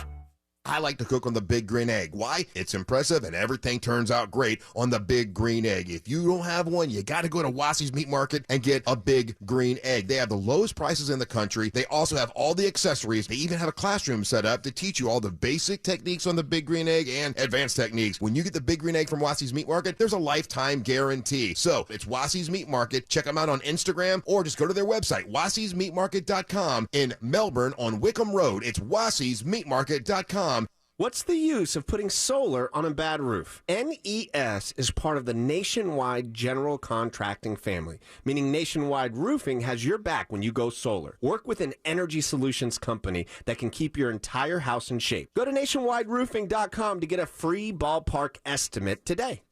I like to cook on the Big Green Egg. Why? It's impressive and everything turns out great on the Big Green Egg. If you don't have one, you got to go to Wassey's Meat Market and get a Big Green Egg. They have the lowest prices in the country. They also have all the accessories. They even have a classroom set up to teach you all the basic techniques on the Big Green Egg and advanced techniques. When you get the Big Green Egg from Wassey's Meat Market, there's a lifetime guarantee. So it's Wassey's Meat Market. Check them out on Instagram or just go to their website, wasseysmeatmarket.com in Melbourne on Wickham Road. It's wasseysmeatmarket.com. What's the use of putting solar on a bad roof? NES is part of the Nationwide General Contracting family, meaning Nationwide Roofing has your back when you go solar. Work with an energy solutions company that can keep your entire house in shape. Go to nationwideroofing.com to get a free ballpark estimate today.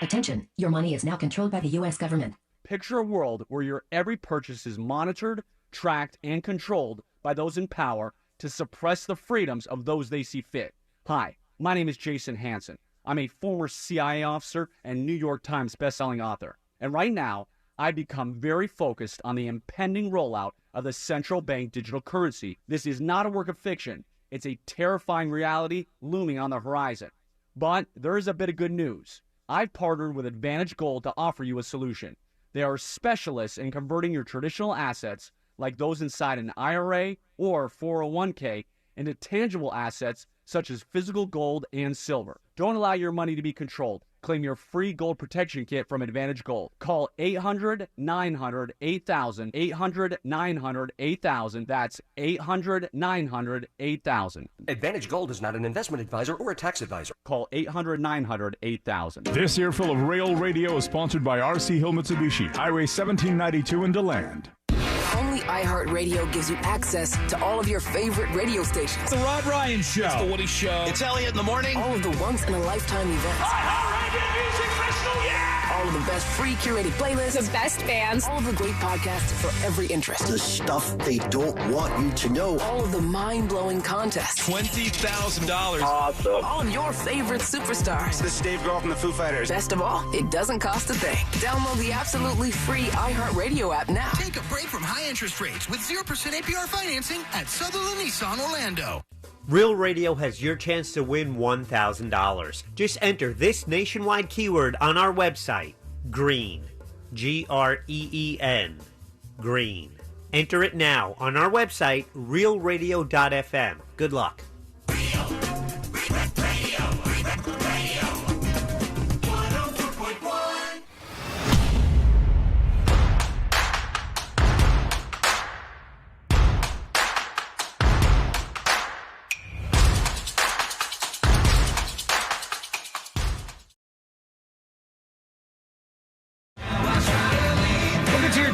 Attention, your money is now controlled by the U.S. government. Picture a world where your every purchase is monitored, tracked, and controlled by those in power to suppress the freedoms of those they see fit. Hi, my name is Jason Hansen. I'm a former CIA officer and New York Times bestselling author. And right now, I've become very focused on the impending rollout of the central bank digital currency. This is not a work of fiction. It's a terrifying reality looming on the horizon. But there is a bit of good news. I've partnered with Advantage Gold to offer you a solution. They are specialists in converting your traditional assets, like those inside an IRA or 401k, into tangible assets such as physical gold and silver. Don't allow your money to be controlled. Claim your free gold protection kit from Advantage Gold. Call 800-900-8000, 800-900-8000. That's 800-900-8000. Advantage Gold is not an investment advisor or a tax advisor. Call 800-900-8000. This earful of Rail Radio is sponsored by RC Hill Mitsubishi, Highway 1792 in DeLand. Only iHeartRadio gives you access to all of your favorite radio stations. The Rob Ryan Show. It's the Woody Show. It's Elliot in the morning. All of the once-in-a-lifetime events. Music Festival, yeah! All of the best free curated playlists. The best bands. All of the great podcasts for every interest. The stuff they don't want you to know. All of the mind-blowing contests. $20,000. Awesome. All of your favorite superstars. This is Dave Grohl from the Foo Fighters. Best of all, it doesn't cost a thing. Download the absolutely free iHeartRadio app now. Take a break from high interest rates with 0% APR financing at Sutherland Nissan Orlando. Real Radio has your chance to win $1,000. Just enter this nationwide keyword on our website, GREEN. GREEN. Green. Enter it now on our website, realradio.fm. Good luck.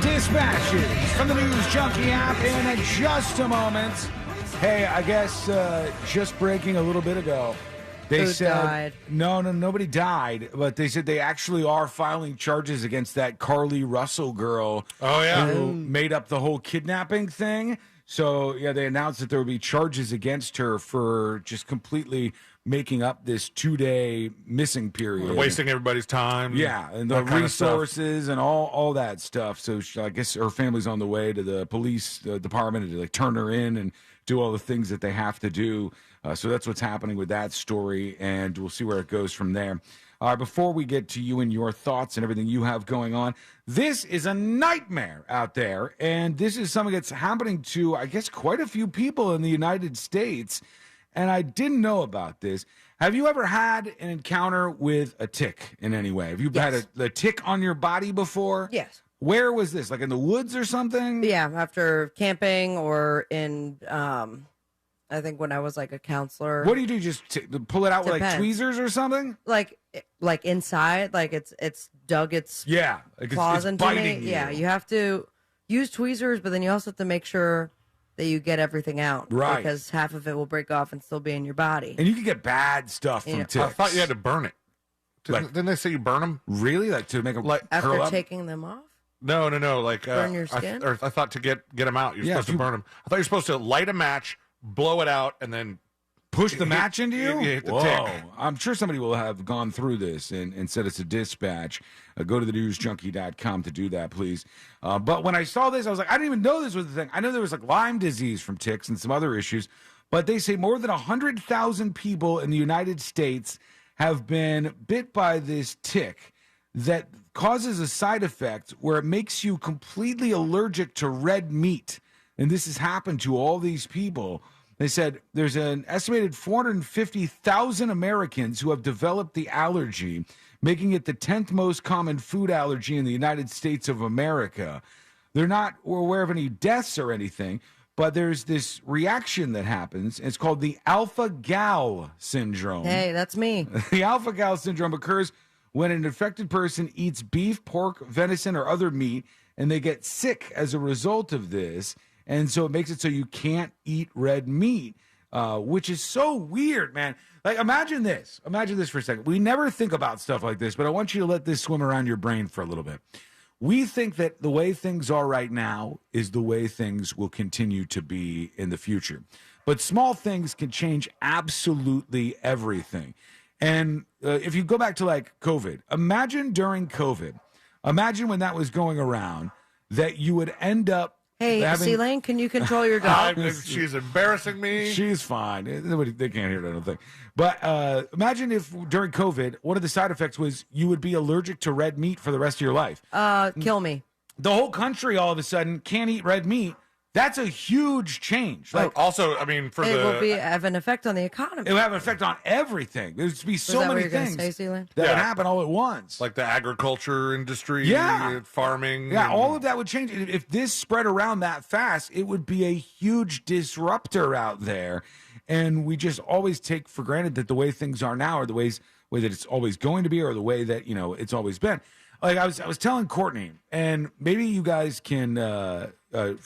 Dispatches from the News Junkie app in just a moment. Hey, I guess just breaking a little bit ago, they Who said died? No, nobody died, but they said they actually are filing charges against that Carly Russell girl. Oh, yeah. Who made up the whole kidnapping thing. So yeah, they announced that there would be charges against her for just completely making up this 2-day missing period, Wasting everybody's time. Yeah, and the that kind of stuff. resources and all that stuff. So I guess her family's on the way to the police department to turn her in and do all the things that they have to do. So that's what's happening with that story, and we'll see where it goes from there. Before we get to you and your thoughts and everything you have going on, this is a nightmare out there, and this is something that's happening to, I guess, quite a few people in the United States. And I didn't know about this. Have you ever had an encounter with a tick in any way? Have you had a tick on your body before? Yes. Where was this? Like in the woods or something? Yeah, after camping or in, I think when I was like a counselor. What do you do? Just pull it out with like Depends. tweezers or something? Like inside, like it's dug its Yeah, like claws it's into me. biting you. Yeah, you have to use tweezers, but then you also have to make sure that you get everything out. Right. Because half of it will break off and still be in your body. And you can get bad stuff from ticks. I thought you had to burn it. Didn't they say you burn them? Really? Like to make them like After curl up? taking them off? No. Like Burn your skin? I thought to get them out, you're Yeah, supposed to burn them. I thought you're supposed to light a match, blow it out, and then push the match into you? hit the Whoa. tick. I'm sure somebody will have gone through this and said it's a dispatch. Go to thenewsjunkie.com to do that, please. But when I saw this, I was like, I didn't even know this was the thing. I know there was like Lyme disease from ticks and some other issues, but they say more than 100,000 people in the United States have been bit by this tick that causes a side effect where it makes you completely allergic to red meat. And this has happened to all these people. They said there's an estimated 450,000 Americans who have developed the allergy, making it the 10th most common food allergy in the United States of America. They're not aware of any deaths or anything, but there's this reaction that happens. It's called the alpha-gal syndrome. Hey, that's me. The alpha-gal syndrome occurs when an infected person eats beef, pork, venison, or other meat, and they get sick as a result of this. And so it makes it so you can't eat red meat, which is so weird, man. Like, imagine this. Imagine this for a second. We never think about stuff like this, but I want you to let this swim around your brain for a little bit. We think that the way things are right now is the way things will continue to be in the future. But small things can change absolutely everything. And if you go back to, like, COVID, imagine during COVID, imagine when that was going around, that you would end up Hey, C-Lane, can you control your dog? She's embarrassing me. She's fine. They can't hear it, I don't think. But imagine if during COVID, one of the side effects was you would be allergic to red meat for the rest of your life. Kill me. The whole country all of a sudden can't eat red meat. That's a huge change. Like, also, I mean, it will have an effect on the economy. it will have an effect on everything. There's to be so that what many you're gonna things say, C-Lane? that would happen all at once. Like the agriculture industry, Yeah. farming. Yeah, and- all of that would change. If this spread around that fast, it would be a huge disruptor out there. And we just always take for granted that the way things are now are the way that it's always going to be, or the way that, it's always been. Like I was telling Courtney, and maybe you guys can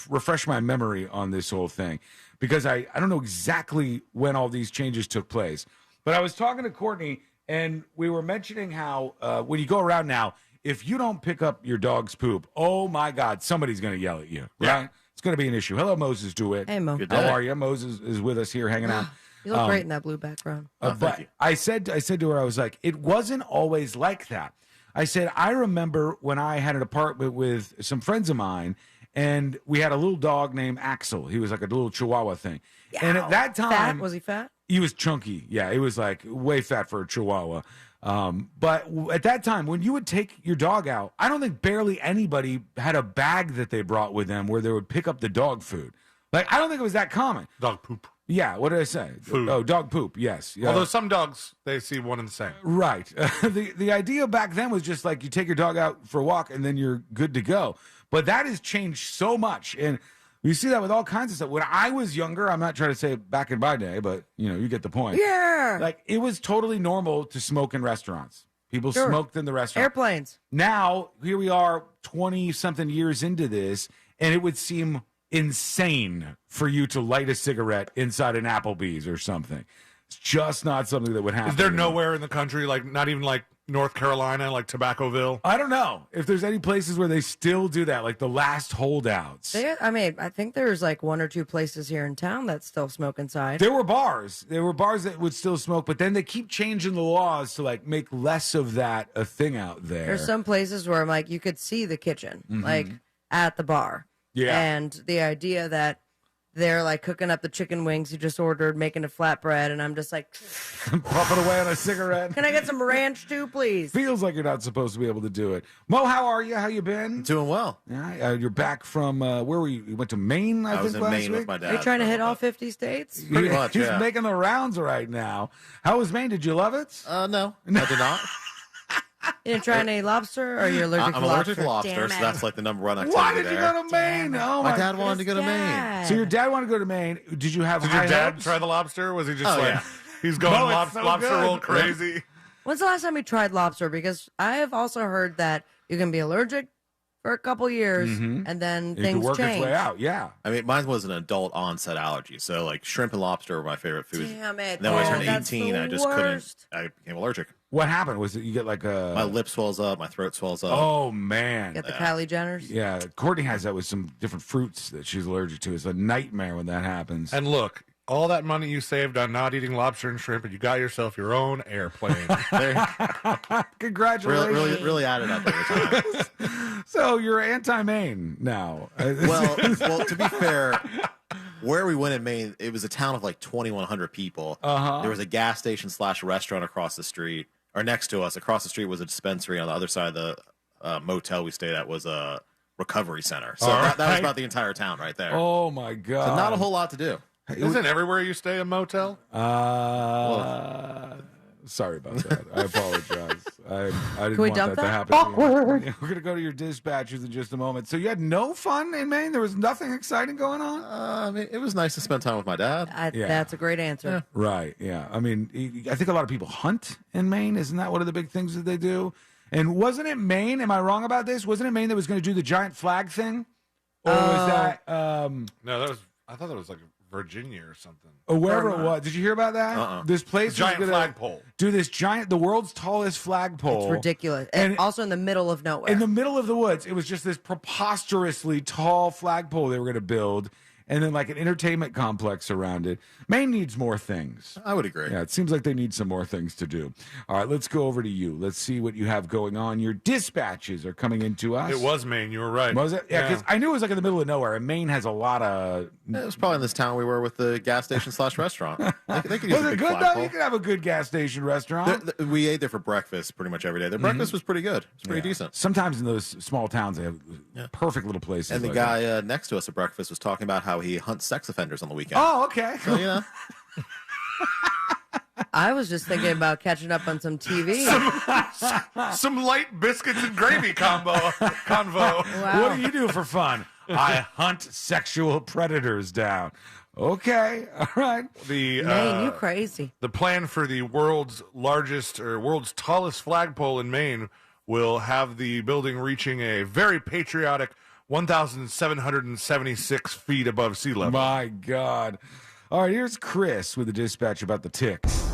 refresh my memory on this whole thing, because I don't know exactly when all these changes took place. But I was talking to Courtney, And we were mentioning how when you go around now, if you don't pick up your dog's poop, oh my God, somebody's going to yell at you, right? It's going to be an issue. Hello, Moses DeWitt. Hey, Mo. How are you? Moses is with us here hanging out. You look great in that blue background. But I said to her, I was like, it wasn't always like that. I said, I remember when I had an apartment with some friends of mine, and we had a little dog named Axel. He was like a little Chihuahua thing. And at that time, Fat? Was he fat? He was chunky. Yeah, he was like way fat for a Chihuahua. But at that time, when you would take your dog out, I don't think barely anybody had a bag that they brought with them where they would pick up the dog food. Like, I don't think it was that common. Dog poop. Yeah, what did I say? Food. Oh, dog poop, yes. Yeah. Although some dogs, they see one and the same. Right. The idea back then was just like you take your dog out for a walk and then you're good to go. But that has changed so much. And you see that with all kinds of stuff. When I was younger, I'm not trying to say back in my day, but, you get the point. Yeah. Like, it was totally normal to smoke in restaurants. People smoked in the restaurant. Airplanes. Now, here we are 20-something years into this, and it would seem insane for you to light a cigarette inside an Applebee's or something. It's just not something that would happen. Is there nowhere in the country, like not even like North Carolina, like Tobaccoville? I don't know if there's any places where they still do that, like the last holdouts. I think there's like one or two places here in town that still smoke inside. There were bars. There were bars that would still smoke, but then they keep changing the laws to like make less of that a thing out there. There's some places where I'm like, you could see the kitchen, like at the bar. Yeah. And the idea that they're like cooking up the chicken wings you just ordered, making a flatbread, and I'm just like puffing away on a cigarette. Can I get some ranch too, please? Feels like you're not supposed to be able to do it. Mo, how are you? How you been? Doing well. Yeah, you're back from where were you? You went to Maine, I think, was in last Maine week? with my dad. Are you trying to hit all 50 states? Pretty much, He's yeah. making the rounds right now. How was Maine? Did you love it? No, I did not. You didn't try any lobster, or are you allergic I'm to lobster? allergic to lobster, Damn so it. that's like the number one activity. Why did you there. go to Maine? Oh, my dad wanted to go to Maine. So your dad wanted to go to Maine. Did you have Did high your dad hopes? try the lobster? Was he just Oh, like, yeah. he's going No, it's so lobster good. roll crazy? When's the last time you tried lobster? Because I have also heard that you can be allergic for a couple years, and then It things could work change. its way out, yeah. I mean, mine was an adult onset allergy, so like shrimp and lobster were my favorite foods. Damn it. And then when I Oh, turned that's 18, the I just worst. I became allergic. What happened? Was it you get like a... My lip swells up, my throat swells up. Oh, man. Get the Kylie Jenners? Yeah, Courtney has that with some different fruits that she's allergic to. It's a nightmare when that happens. And look, all that money you saved on not eating lobster and shrimp, and you got yourself your own airplane. Congratulations. Really added up over time. So you're anti-Maine now. well, to be fair, where we went in Maine, it was a town of like 2,100 people. There was a gas station / restaurant across the street, or next to us. Across the street was a dispensary. On the other side of the motel we stayed at was a recovery center. So that was about the entire town right there. Oh, my God. So not a whole lot to do. Isn't everywhere you stay a motel? Sorry about that. I apologize. I didn't Can we want dump that to that? happen. Awkward. Yeah, we're going to go to your dispatches in just a moment. So you had no fun in Maine? There was nothing exciting going on? I mean, it was nice to spend time with my dad. That's a great answer. Right, yeah. I mean, I think a lot of people hunt in Maine. Isn't that one of the big things that they do? And wasn't it Maine? Am I wrong about this? Wasn't it Maine that was going to do the giant flag thing? Or was that... No, I thought that was like Virginia or something. Or wherever it was. Did you hear about that? This place Giant was gonna flagpole. do this the world's tallest flagpole. It's ridiculous. And also in the middle of nowhere. In the middle of the woods. It was just this preposterously tall flagpole they were going to build, and then like an entertainment complex around it. Maine needs more things. I would agree. Yeah, it seems like they need some more things to do. All right, let's go over to you. Let's see what you have going on. Your dispatches are coming into us. It was Maine. You were right. Was it? Yeah, because I knew it was like in the middle of nowhere, and Maine has a lot of... It was probably in this town we were with the gas station / restaurant. They could use Was a it big good, though? flagpole. You could have a good gas station restaurant. We ate there for breakfast pretty much every day. Their breakfast was pretty good. It's pretty decent. Sometimes in those small towns, they have perfect little places. And the like guy next to us at breakfast was talking about how he hunts sex offenders on the weekend. Oh, okay. So, you know. I was just thinking about catching up on some TV. Some light biscuits and gravy convo. Wow. What do you do for fun? I hunt sexual predators down. Okay, all right. Maine, you crazy. The plan for the world's largest or world's tallest flagpole in Maine will have the building reaching a very patriotic 1,776 feet above sea level. My God. All right, here's Chris with the dispatch about the ticks.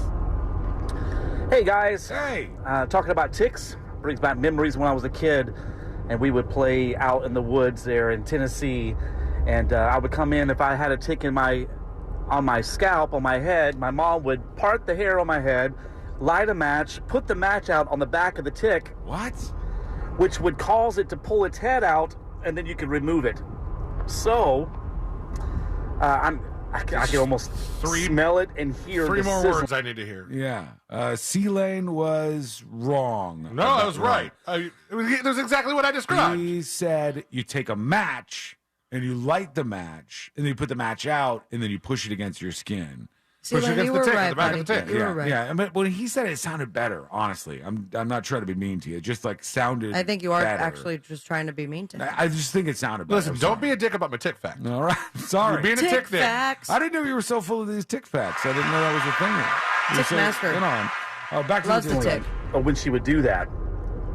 Hey guys. Hey. Talking about ticks brings back memories when I was a kid, and we would play out in the woods there in Tennessee, and I would come in if I had a tick on my scalp, on my head. My mom would part the hair on my head, light a match, put the match out on the back of the tick. What? Which would cause it to pull its head out, and then you could remove it. So, I can almost smell it and hear Three the more sizzle. words I need to hear. Yeah. C-Lane was wrong. No, I was right. It was exactly what I described. He said you take a match and you light the match, and then you put the match out, and then you push it against your skin. C-Lane, Push it you against were the tick, right, the back buddy. of the tick. You Yeah, were right. yeah. But when he said it sounded better, honestly. I'm not trying to be mean to you. It just like sounded I think you are better. actually just trying to be mean to him. I just think it sounded better. Listen, don't be a dick about my tick fact. All right. Sorry. You're being a Tick tick dick. facts. I didn't know you were so full of these tick facts. I didn't know that was a thing. You were Tick so master. in on. Back to Loves the the tick. Or when she would do that.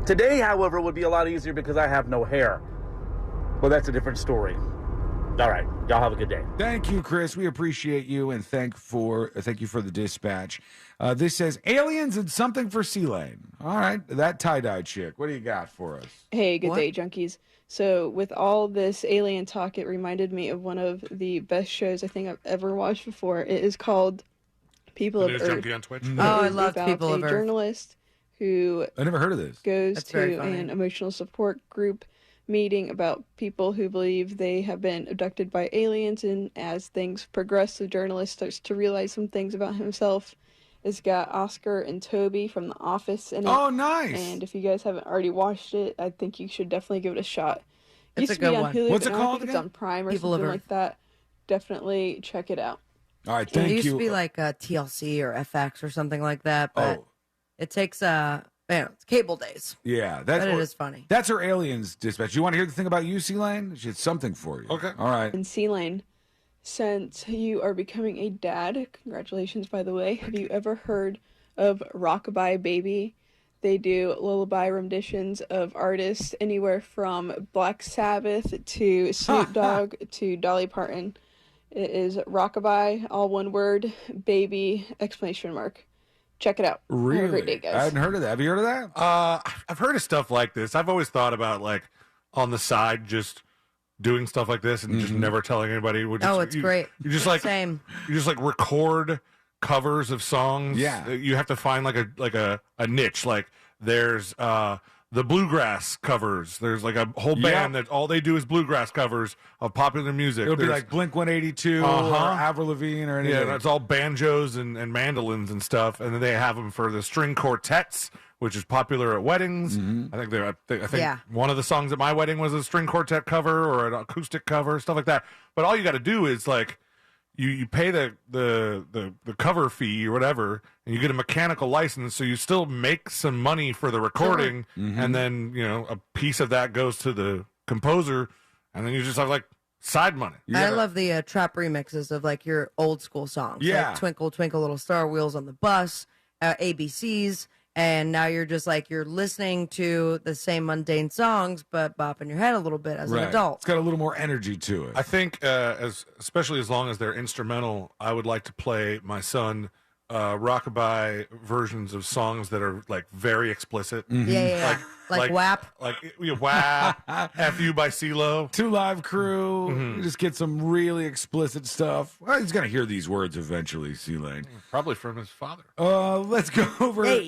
Today, however, would be a lot easier because I have no hair. Well, that's a different story. All right. Y'all have a good day. Thank you, Chris. We appreciate you, and thank you for the dispatch. This says aliens and something for C-Lane. All right, that tie-dye chick. What do you got for us? Hey, good What? day, junkies. So, with all this alien talk, it reminded me of one of the best shows I think I've ever watched before. It is called People The of news Earth. junkie on Twitch. It Oh, I is love about People a of Earth. journalist who I never heard of this. goes That's very to funny. an emotional support group meeting about people who believe they have been abducted by aliens, and as things progress, the journalist starts to realize some things about himself. It's got Oscar and Toby from The Office in it. Oh, nice. And if you guys haven't already watched it, I think you should definitely give it a shot. It It's used a to be good on one. Hulu, What's but it now I called think again? it's on Prime or People of something Earth. like that. Definitely check it out. All right, It thank used you. to be like TLC or FX or something like that, but it takes it's cable days. Yeah, But it is funny. That's her aliens dispatch. You want to hear the thing about you, C-Lane? She had something for you. Okay. All right. And C-Lane, since you are becoming a dad, congratulations, by the way, have you ever heard of Rockabye Baby? They do lullaby renditions of artists anywhere from Black Sabbath to Snoop Dogg to Dolly Parton. It is Rockabye, all one word, baby, exclamation mark. Check it out. Really? Have a great day, guys. I hadn't heard of that. Have you heard of that? I've heard of stuff like this. I've always thought about like on the side just doing stuff like this and just never telling anybody. It's great. You just like Same. You just like record covers of songs. Yeah. You have to find like a niche. Like there's the bluegrass covers. There's like a whole band that all they do is bluegrass covers of popular music. It'll be There's- like Blink 182 or Avril Lavigne or anything. yeah, it's all banjos and mandolins and stuff, and then they have them for the string quartets, which is popular at weddings. I think Yeah. one of the songs at my wedding was a string quartet cover or an acoustic cover, stuff like that. But all you got to do is like you pay the cover fee or whatever, and you get a mechanical license, so you still make some money for the recording, and then a piece of that goes to the composer, and then you just have like side money. I love the trap remixes of like your old school songs. Yeah. Like Twinkle, Twinkle, Little Star, Wheels on the Bus, ABCs. And now you're just like, you're listening to the same mundane songs, but bopping your head a little bit as an adult. It's got a little more energy to it. I think, especially as long as they're instrumental, I would like to play my son rockabye versions of songs that are like very explicit. Yeah. Like WAP. Like WAP, F You by CeeLo. 2 Live Crew. You just get some really explicit stuff. Well, he's going to hear these words eventually, C-Lane. Probably from his father. Let's go over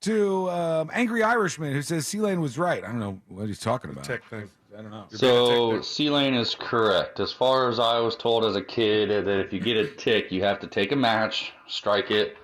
to Angry Irishman, who says C-Lane was right. I don't know what he's talking about. Tech thing. I don't know. So C-Lane is correct. As far as I was told as a kid, that if you get a tick, you have to take a match, strike it,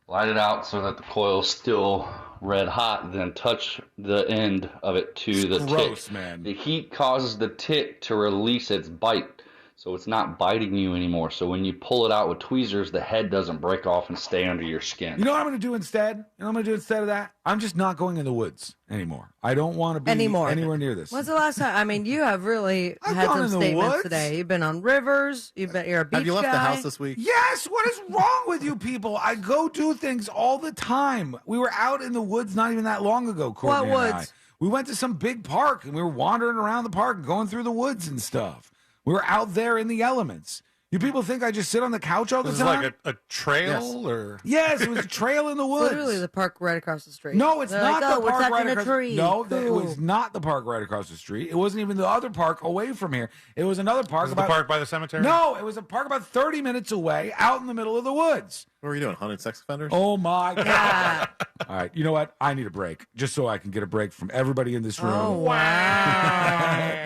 light it out so that the coil's still red hot, then touch the end of it to the gross, tick. man. The heat causes the tick to release its bite, so it's not biting you anymore. So when you pull it out with tweezers, the head doesn't break off and stay under your skin. You know what I'm going to do instead? You know what I'm going to do instead of that? I'm just not going in the woods anymore. I don't want to be anywhere near this. When's the last time? I mean, you have really had gone in some the statements woods. today. You've been on rivers. You're a beach Have you left the guy. house this week? Yes, what is wrong with you people? I go do things all the time. We were out in the woods not even that long ago, Courtney What and I. woods? We went to some big park and we were wandering around the park and going through the woods and stuff. We were out there in the elements. You people think I just sit on the couch all the This time? is like a trail or Yes, it was a trail in the woods. Literally the park right across the street. No, it's They're not like, the we're park touching right a across. tree. No, it Cool. was not the park right across the street. It wasn't even the other park away from here. It was another park. Is it the park by the cemetery? No, it was a park about 30 minutes away, out in the middle of the woods. What were you doing? Hunting sex offenders? Oh my God! All right, you know what? I need a break, just so I can get a break from everybody in this room. Oh, wow.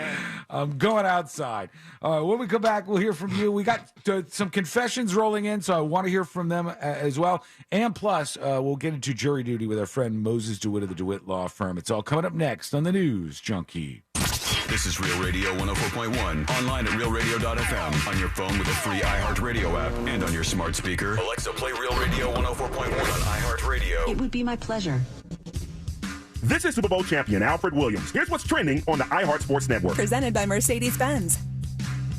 I'm going outside. When we come back, we'll hear from you. We got some confessions rolling in, so I want to hear from them as well. And plus, we'll get into jury duty with our friend Moses DeWitt of the DeWitt Law Firm. It's all coming up next on the News Junkie. This is Real Radio 104.1. Online at realradio.fm. On your phone with the free iHeartRadio app. And on your smart speaker. Alexa, play Real Radio 104.1 on iHeartRadio. It would be my pleasure. This is Super Bowl champion Alfred Williams. Here's what's trending on the iHeart Sports Network. Presented by Mercedes-Benz.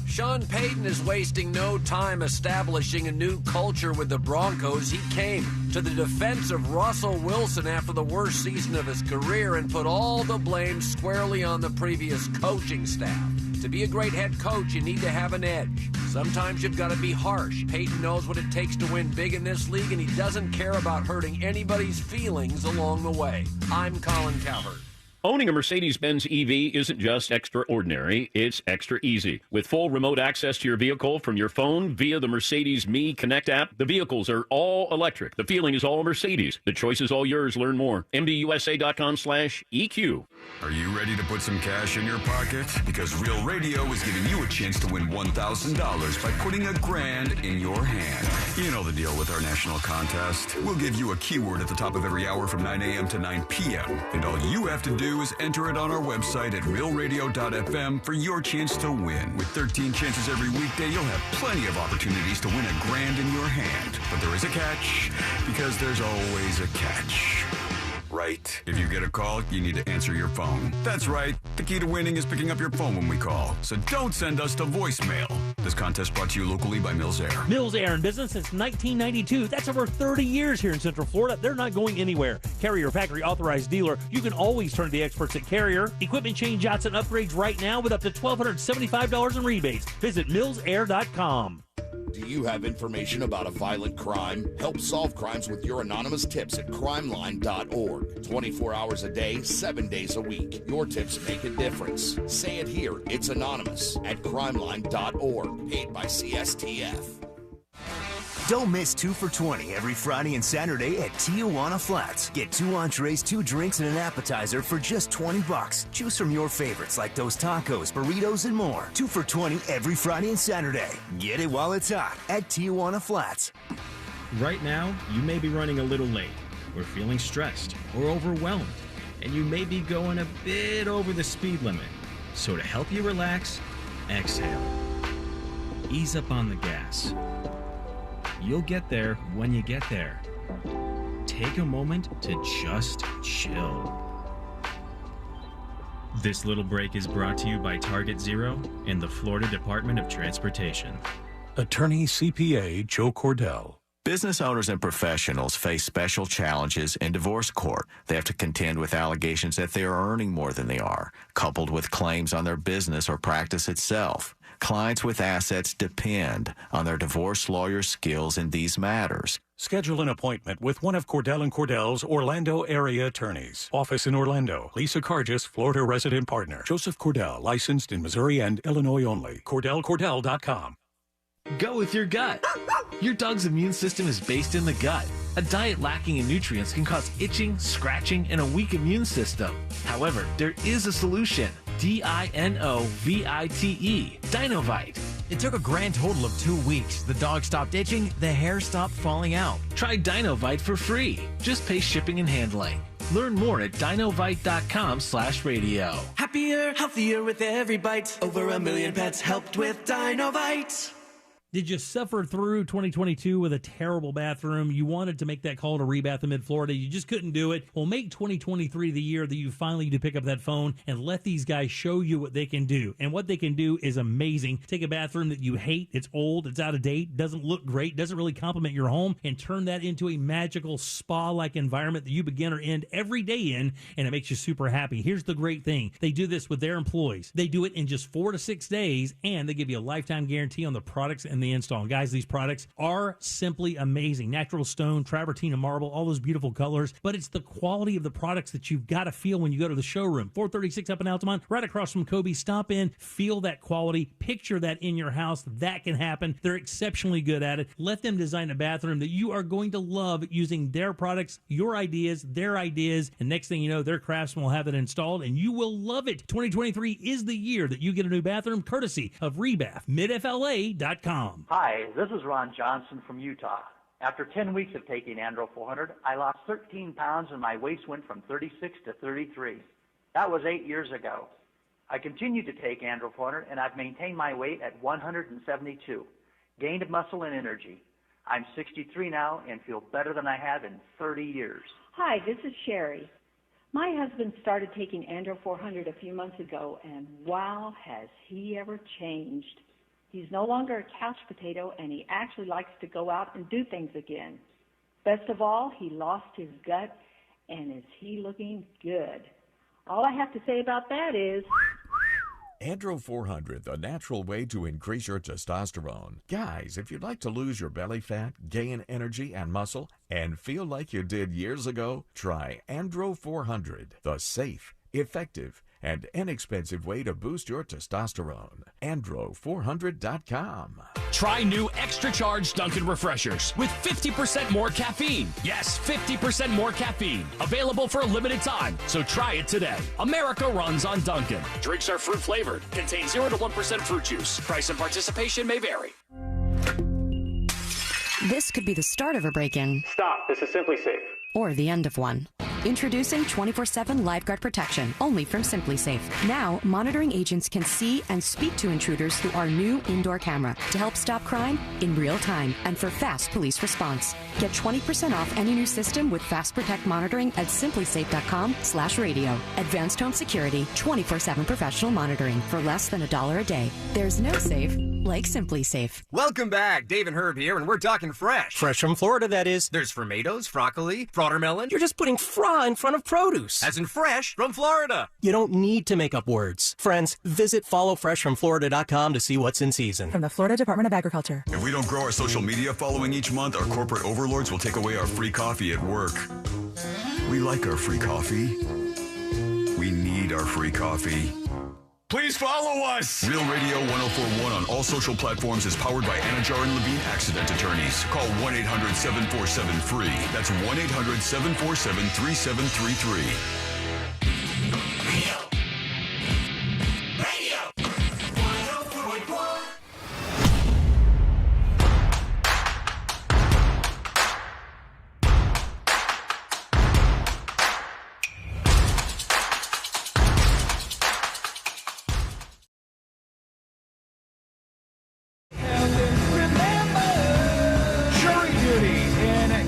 Sean Payton is wasting no time establishing a new culture with the Broncos. He came to the defense of Russell Wilson after the worst season of his career and put all the blame squarely on the previous coaching staff. To be a great head coach, you need to have an edge. Sometimes you've got to be harsh. Payton knows what it takes to win big in this league, and he doesn't care about hurting anybody's feelings along the way. I'm Colin Cowherd. Owning a Mercedes-Benz EV isn't just extraordinary, it's extra easy. With full remote access to your vehicle from your phone via the Mercedes Me Connect app, the vehicles are all electric. The feeling is all Mercedes. The choice is all yours. Learn more. MDUSA.com/EQ. Are you ready to put some cash in your pocket? Because Real Radio is giving you a chance to win $1,000 by putting $1,000 in your hand. You know the deal with our national contest. We'll give you a keyword at the top of every hour from 9 a.m. to 9 p.m. And all you have to do is enter it on our website at realradio.fm for your chance to win. With 13 chances every weekday, you'll have plenty of opportunities to win $1,000 in your hand. But there is a catch, because there's always a catch. Right. If you get a call, you need to answer your phone. That's right. The key to winning is picking up your phone when we call. So don't send us to voicemail. This contest brought to you locally by Mills Air. Mills Air in business since 1992. That's over 30 years here in Central Florida. They're not going anywhere. Carrier factory authorized dealer. You can always turn to the experts at Carrier. Equipment change-outs and upgrades right now with up to $1,275 in rebates. Visit millsair.com. Do you have information about a violent crime? Help solve crimes with your anonymous tips at crimeline.org. 24 hours a day, 7 days a week. Your tips make a difference. Say it here. It's anonymous at crimeline.org. Paid by CSTF. Don't miss 2 for $20 every Friday and Saturday at Tijuana Flats. Get 2 entrees, 2 drinks, and an appetizer for just $20. Choose from your favorites like those tacos, burritos, and more. 2 for $20 every Friday and Saturday. Get it while it's hot at Tijuana Flats. Right now, you may be running a little late, or feeling stressed, or overwhelmed, and you may be going a bit over the speed limit. So to help you relax, exhale. Ease up on the gas. You'll get there when you get there. Take a moment to just chill. This little break is brought to you by Target Zero and the Florida Department of Transportation. Attorney CPA Joe Cordell. Business owners and professionals face special challenges in divorce court. They have to contend with allegations that they are earning more than they are, coupled with claims on their business or practice itself. Clients with assets depend on their divorce lawyer's skills in these matters. Schedule an appointment with one of Cordell & Cordell's Orlando area attorneys. Office in Orlando. Lisa Cargis, Florida resident partner. Joseph Cordell, licensed in Missouri and Illinois only. CordellCordell.com. Go with your gut. Your dog's immune system is based in the gut. A diet lacking in nutrients can cause itching, scratching, and a weak immune system. However, there is a solution. DINOVITE. Dinovite. It took a grand total of 2 weeks. The dog stopped itching, the hair stopped falling out. Try Dinovite for free. Just pay shipping and handling. Learn more at dinovite.com/radio. Happier, healthier with every bite. Over 1 million pets helped with Dinovite. Did you suffer through 2022 with a terrible bathroom? You wanted to make that call to Rebath in Mid-Florida. You just couldn't do it. Well, make 2023 the year that you finally need to pick up that phone and let these guys show you what they can do. And what they can do is amazing. Take a bathroom that you hate, it's old, it's out of date, doesn't look great, doesn't really complement your home, and turn that into a magical spa-like environment that you begin or end every day in, and it makes you super happy. Here's the great thing. They do this with their employees. They do it in just 4 to 6 days, and they give you a lifetime guarantee on the products and the install. And guys, these products are simply amazing. Natural stone, travertine, and marble, all those beautiful colors. But it's the quality of the products that you've got to feel when you go to the showroom. 436 up in Altamont, right across from Kobe. Stop in, feel that quality, picture that in your house. That can happen. They're exceptionally good at it. Let them design a bathroom that you are going to love using their products, your ideas, their ideas. And next thing you know, their craftsmen will have it installed and you will love it. 2023 is the year that you get a new bathroom courtesy of Rebath, midfla.com. Hi, this is Ron Johnson from Utah. After 10 weeks of taking Andro 400, I lost 13 pounds and my waist went from 36 to 33. That was 8 years ago. I continue to take Andro 400 and I've maintained my weight at 172, gained muscle and energy. I'm 63 now and feel better than I have in 30 years. Hi, this is Sherry. My husband started taking Andro 400 a few months ago, and wow, has he ever changed. He's no longer a couch potato, and he actually likes to go out and do things again. Best of all, he lost his gut, and is he looking good. All I have to say about that is... Andro 400, the natural way to increase your testosterone. Guys, if you'd like to lose your belly fat, gain energy and muscle, and feel like you did years ago, try Andro 400, the safe, effective, and inexpensive way to boost your testosterone. Andro400.com. Try new extra charged Dunkin' Refreshers with 50% more caffeine. Yes, 50% more caffeine. Available for a limited time, so try it today. America runs on Dunkin'. Drinks are fruit flavored. Contain 0 to 1% fruit juice. Price and participation may vary. This could be the start of a break-in. Stop. This is Simply Safe. Or the end of one. Introducing 24/7 LiveGuard protection, only from Simply Safe. Now, monitoring agents can see and speak to intruders through our new indoor camera to help stop crime in real time and for fast police response. Get 20% off any new system with Fast Protect monitoring at simplysafe.com/radio. Advanced home security, 24/7 professional monitoring for less than $1 a day. There's no safe like Simply Safe. Welcome back. Dave and Herb here, and we're talking fresh. Fresh from Florida, that is. There's tomatoes, broccoli, watermelon. You're just putting fra in front of produce. As in fresh from Florida. You don't need to make up words. Friends, visit followfreshfromflorida.com to see what's in season. From the Florida Department of Agriculture. If we don't grow our social media following each month, our corporate overlords will take away our free coffee at work. We like our free coffee. We need our free coffee. Please follow us! Real Radio 104.1 on all social platforms is powered by Anajar and Levine Accident Attorneys. Call 1-800-747-FREE. That's 1-800-747-3733.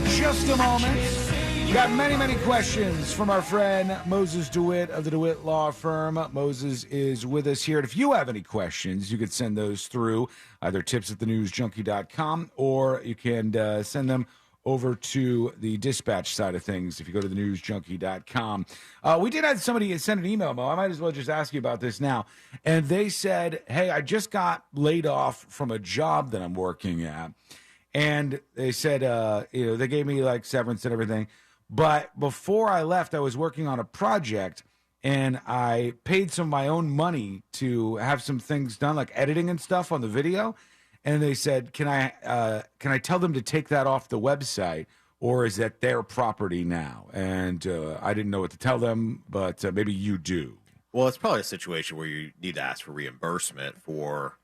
Just a moment. We got many questions from our friend Moses DeWitt of the DeWitt Law Firm. Moses is with us here. And if you have any questions, you could send those through either tips@thenewsjunkie.com or you can send them over to the dispatch side of things if you go to thenewsjunkie.com. We did have somebody send an email, Mo. I might as well just ask you about this now. And they said, hey, I just got laid off from a job that I'm working at. And they said, they gave me like severance and everything. But before I left, I was working on a project and I paid some of my own money to have some things done, like editing and stuff on the video. And they said, can I tell them to take that off the website, or is that their property now? And I didn't know what to tell them, but maybe you do. Well, it's probably a situation where you need to ask for reimbursement for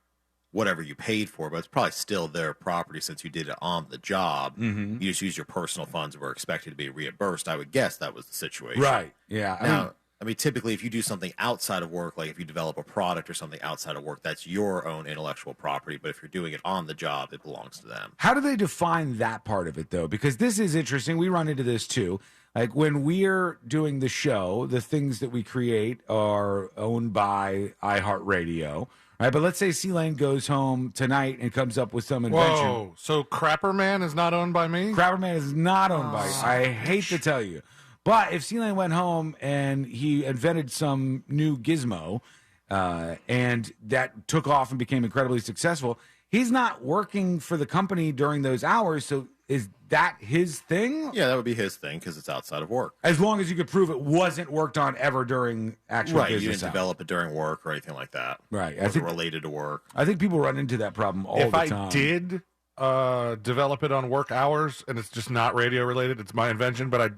whatever you paid for, but it's probably still their property since you did it on the job. Mm-hmm. You just use your personal funds and were expected to be reimbursed. I would guess that was the situation. Right. Yeah. Now, I mean, typically, if you do something outside of work, like if you develop a product or something outside of work, that's your own intellectual property. But if you're doing it on the job, it belongs to them. How do they define that part of it, though? Because this is interesting. We run into this, too. Like when we're doing the show, the things that we create are owned by iHeartRadio. Right, but let's say C-Lane goes home tonight and comes up with some invention. Whoa, so Crapper Man is not owned by me? Crapper Man is not owned by you. I hate to tell you. But if C-Lane went home and he invented some new gizmo and that took off and became incredibly successful, he's not working for the company during those hours. So is that his thing? Yeah, that would be his thing because it's outside of work. As long as you could prove it wasn't worked on ever during actual Right, business you didn't hours. develop it during work or anything like that. Right. It wasn't related to work. I think people run into that problem all if the I time. did develop it on work hours and it's just not radio related, it's my invention, but I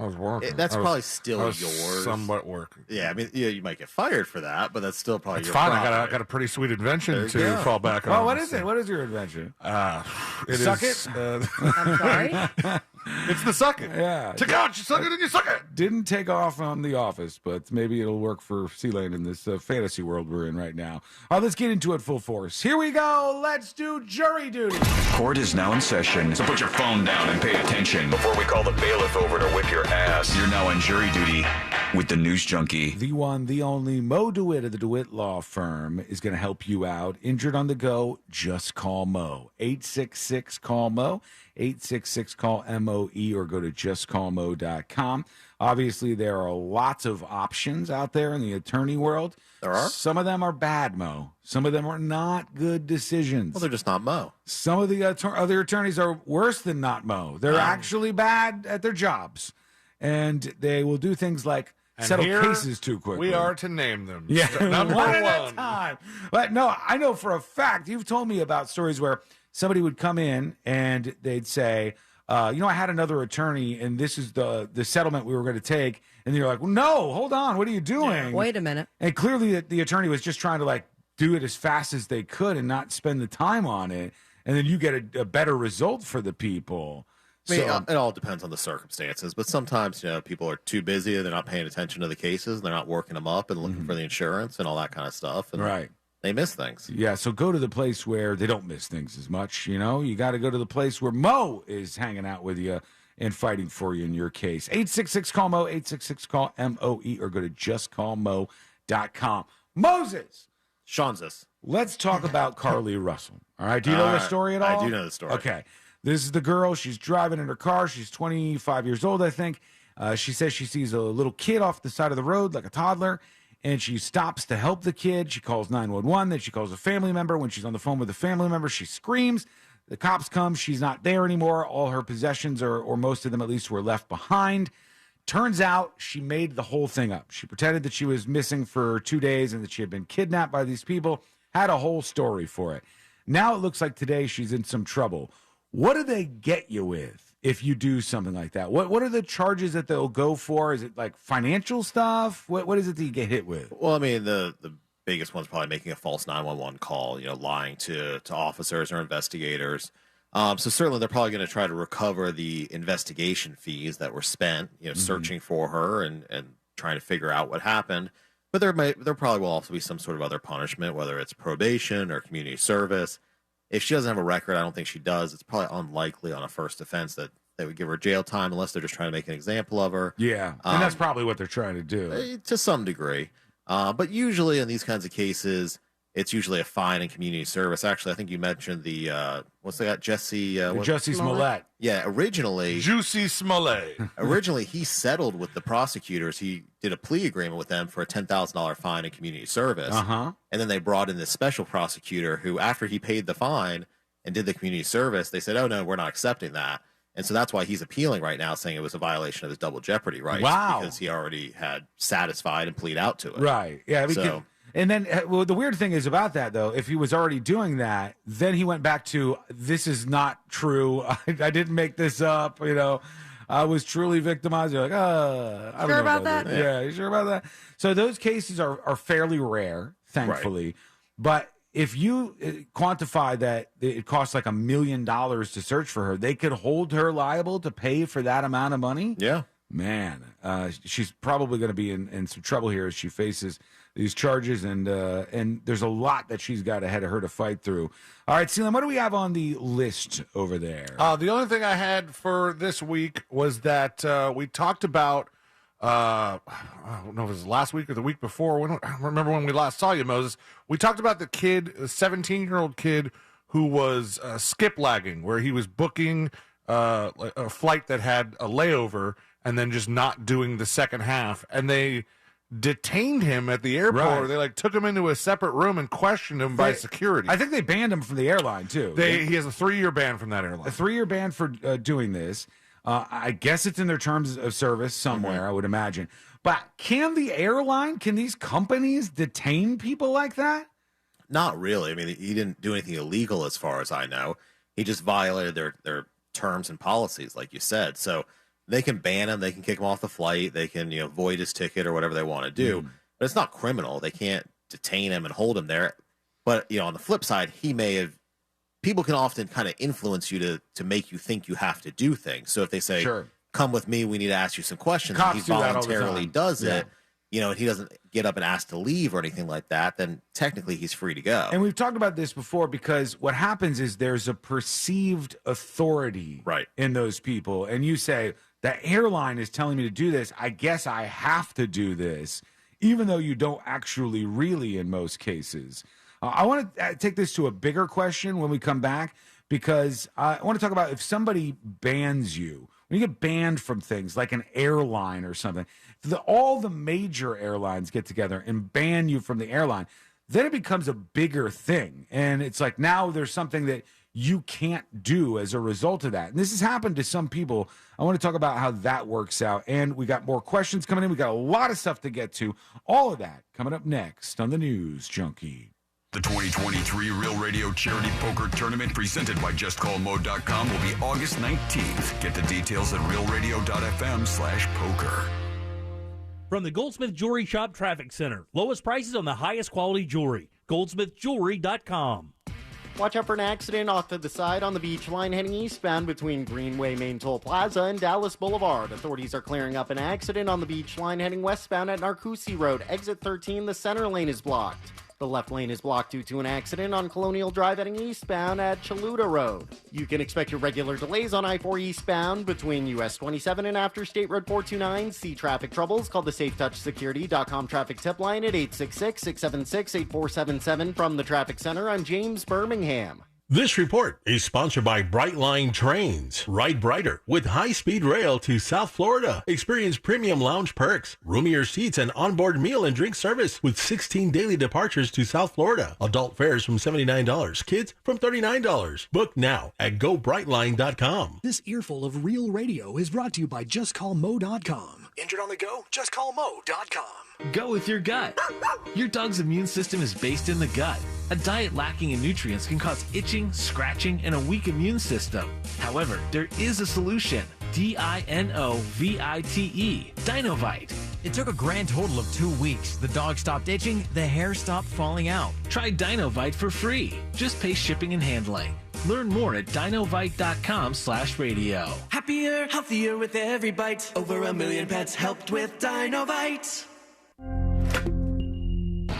was working. That's I was- probably still I was yours. somewhat working. Yeah, I mean, you might get fired for that, but that's still probably It's your fine. property. I got a pretty sweet invention There you to go. fall back on. Oh, what is it? What is your invention? Suck is, it? I'm sorry? It's the suck it. Yeah. Take out, you suck it and you suck it. Didn't take off on The Office, but maybe it'll work for Sealand in this fantasy world we're in right now. Let's get into it full force. Here we go. Let's do jury duty. Court is now in session, so put your phone down and pay attention before we call the bailiff over to whip your ass. You're now on jury duty with the news junkie. The one, the only Mo DeWitt of the DeWitt Law Firm is going to help you out. Injured on the go, just call Mo. 866-CALL-MO, 866-CALL-MOE, or go to justcallmo.com. Obviously, there are lots of options out there in the attorney world. There are? Some of them are bad, Mo. Some of them are not good decisions. Well, they're just not Mo. Some of the other attorneys are worse than not Mo. They're actually bad at their jobs. And they will do things like And settle here cases too quickly. We are to name them. Yeah, Number one one. at a time. But no, I know for a fact, you've told me about stories where somebody would come in and they'd say, I had another attorney and this is the settlement we were going to take. And you're like, well, no, hold on. What are you doing? Wait a minute. And clearly the attorney was just trying to do it as fast as they could and not spend the time on it. And then you get a better result for the people. I mean, So- it all depends on the circumstances, but sometimes people are too busy, they're not paying attention to the cases, they're not working them up and looking for the insurance and all that kind of stuff, and Right. they miss things. Yeah, so go to the place where they don't miss things as much. You got to go to the place where Mo is hanging out with you and fighting for you in your case. 866-CALL-MO, 866-CALL-MOE, or go to justcallmo.com. Moses. Shanzas. Let's talk about Carly Russell. All right, do you know the story at all? I do know the story. Okay. This is the girl. She's driving in her car. She's 25 years old, I think. She says she sees a little kid off the side of the road, like a toddler, and she stops to help the kid. She calls 911. Then she calls a family member. When she's on the phone with the family member, she screams. The cops come. She's not there anymore. All her possessions, or most of them at least, were left behind. Turns out she made the whole thing up. She pretended that she was missing for 2 days and that she had been kidnapped by these people, had a whole story for it. Now it looks like today she's in some trouble. What do they get you with if you do something like that? What are the charges that they'll go for? Is it like financial stuff? What is it that you get hit with? Well, I mean, the biggest one's probably making a false 911 call, lying to officers or investigators. So certainly they're probably going to try to recover the investigation fees that were spent, searching for her and trying to figure out what happened. But there probably will also be some sort of other punishment, whether it's probation or community service. If she doesn't have a record, I don't think she does. It's probably unlikely on a first offense that they would give her jail time unless they're just trying to make an example of her. Yeah, and that's probably what they're trying to do. To some degree. But usually in these kinds of cases, it's usually a fine and community service. Actually, I think you mentioned the, what's that, Jesse? Jesse Smollett. Yeah, originally. Juicy Smollett. Originally, he settled with the prosecutors. He did a plea agreement with them for a $10,000 fine and community service. Uh-huh. And then they brought in this special prosecutor who, after he paid the fine and did the community service, they said, oh, no, we're not accepting that. And so that's why he's appealing right now, saying it was a violation of his double jeopardy rights. Wow. Because he already had satisfied and plead out to it. Right. Yeah. And then, the weird thing is about that, though, if he was already doing that, then he went back to, this is not true. I didn't make this up. I was truly victimized. You're like, I don't know about that? Yeah, you sure about that? So those cases are fairly rare, thankfully. Right. But if you quantify that it costs like $1 million to search for her, they could hold her liable to pay for that amount of money. Yeah. Man, she's probably going to be in some trouble here as she faces these charges, and there's a lot that she's got ahead of her to fight through. All right, Sealand, what do we have on the list over there? The only thing I had for this week was that we talked about, I don't know if it was last week or the week before. I don't remember when we last saw you, Moses. We talked about the kid, the 17-year-old kid who was skip lagging, where he was booking a flight that had a layover and then just not doing the second half. And they detained him at the airport. Right. They like took him into a separate room and questioned him by security. I think they banned him from the airline too. He has a 3-year ban from that airline. A 3-year ban for doing this. I guess it's in their terms of service somewhere, I would imagine. But can these companies detain people like that? Not really. I mean, he didn't do anything illegal as far as I know. He just violated their terms and policies, like you said. So they can ban him. They can kick him off the flight. They can, void his ticket or whatever they want to do. But it's not criminal. They can't detain him and hold him there. But, on the flip side, people can often kind of influence you to make you think you have to do things. So if they say, come with me, we need to ask you some questions, and he voluntarily does it, and he doesn't get up and ask to leave or anything like that, then technically he's free to go. And we've talked about this before because what happens is there's a perceived authority in those people. And you say, the airline is telling me to do this. I guess I have to do this, even though you don't actually really in most cases. I want to take this to a bigger question when we come back, because I want to talk about if somebody bans you, when you get banned from things like an airline or something, all the major airlines get together and ban you from the airline, then it becomes a bigger thing. And it's like now there's something that you can't do as a result of that. And this has happened to some people. I want to talk about how that works out. And we got more questions coming in. We got a lot of stuff to get to. All of that coming up next on the News Junkie. The 2023 Real Radio Charity Poker Tournament presented by JustCallMo.com will be August 19th. Get the details at realradio.fm/poker. From the Goldsmith Jewelry Shop Traffic Center. Lowest prices on the highest quality jewelry. GoldsmithJewelry.com. Watch out for an accident off to the side on the beach line heading eastbound between Greenway Main Toll Plaza and Dallas Boulevard. Authorities are clearing up an accident on the beach line heading westbound at Narcoossee Road. Exit 13, the center lane is blocked. The left lane is blocked due to an accident on Colonial Drive heading eastbound at Chaluda Road. You can expect your regular delays on I-4 eastbound between US 27 and after State Road 429. See traffic troubles. Call the SafeTouchSecurity.com traffic tip line at 866-676-8477. From the Traffic Center, I'm James Birmingham. This report is sponsored by Brightline Trains. Ride brighter with high-speed rail to South Florida. Experience premium lounge perks, roomier seats, and onboard meal and drink service with 16 daily departures to South Florida. Adult fares from $79, kids from $39. Book now at GoBrightline.com. This earful of real radio is brought to you by JustCallMo.com. Injured on the go? JustCallMo.com. Go with your gut. Your dog's immune system is based in the gut. A diet lacking in nutrients can cause itching, scratching, and a weak immune system. However, there is a solution. DINOVITE. Dinovite. It took a grand total of 2 weeks. The dog stopped itching, the hair stopped falling out. Try Dinovite for free. Just pay shipping and handling. Learn more at dinovite.com/radio. Happier, healthier with every bite. Over 1 million pets helped with Dinovite.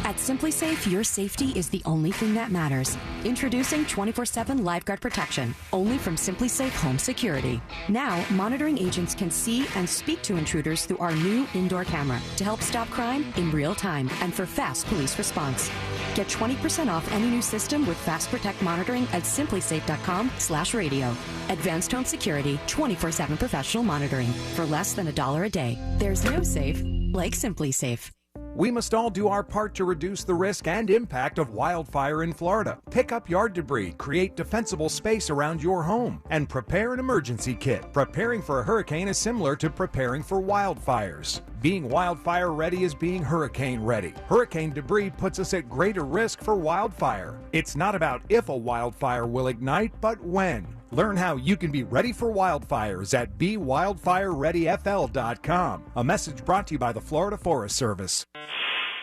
At Simply Safe, your safety is the only thing that matters. Introducing 24/7 lifeguard protection, only from Simply Safe Home Security. Now, monitoring agents can see and speak to intruders through our new indoor camera to help stop crime in real time and for fast police response. Get 20% off any new system with Fast Protect monitoring at simplysafe.com/radio. Advanced home security, 24/7 professional monitoring for less than $1 a day. There's no safe like Simply Safe. We must all do our part to reduce the risk and impact of wildfire in Florida. Pick up yard debris, create defensible space around your home, and prepare an emergency kit. Preparing for a hurricane is similar to preparing for wildfires. Being wildfire ready is being hurricane ready. Hurricane debris puts us at greater risk for wildfire. It's not about if a wildfire will ignite, but when. Learn how you can be ready for wildfires at BeWildfireReadyFL.com. A message brought to you by the Florida Forest Service.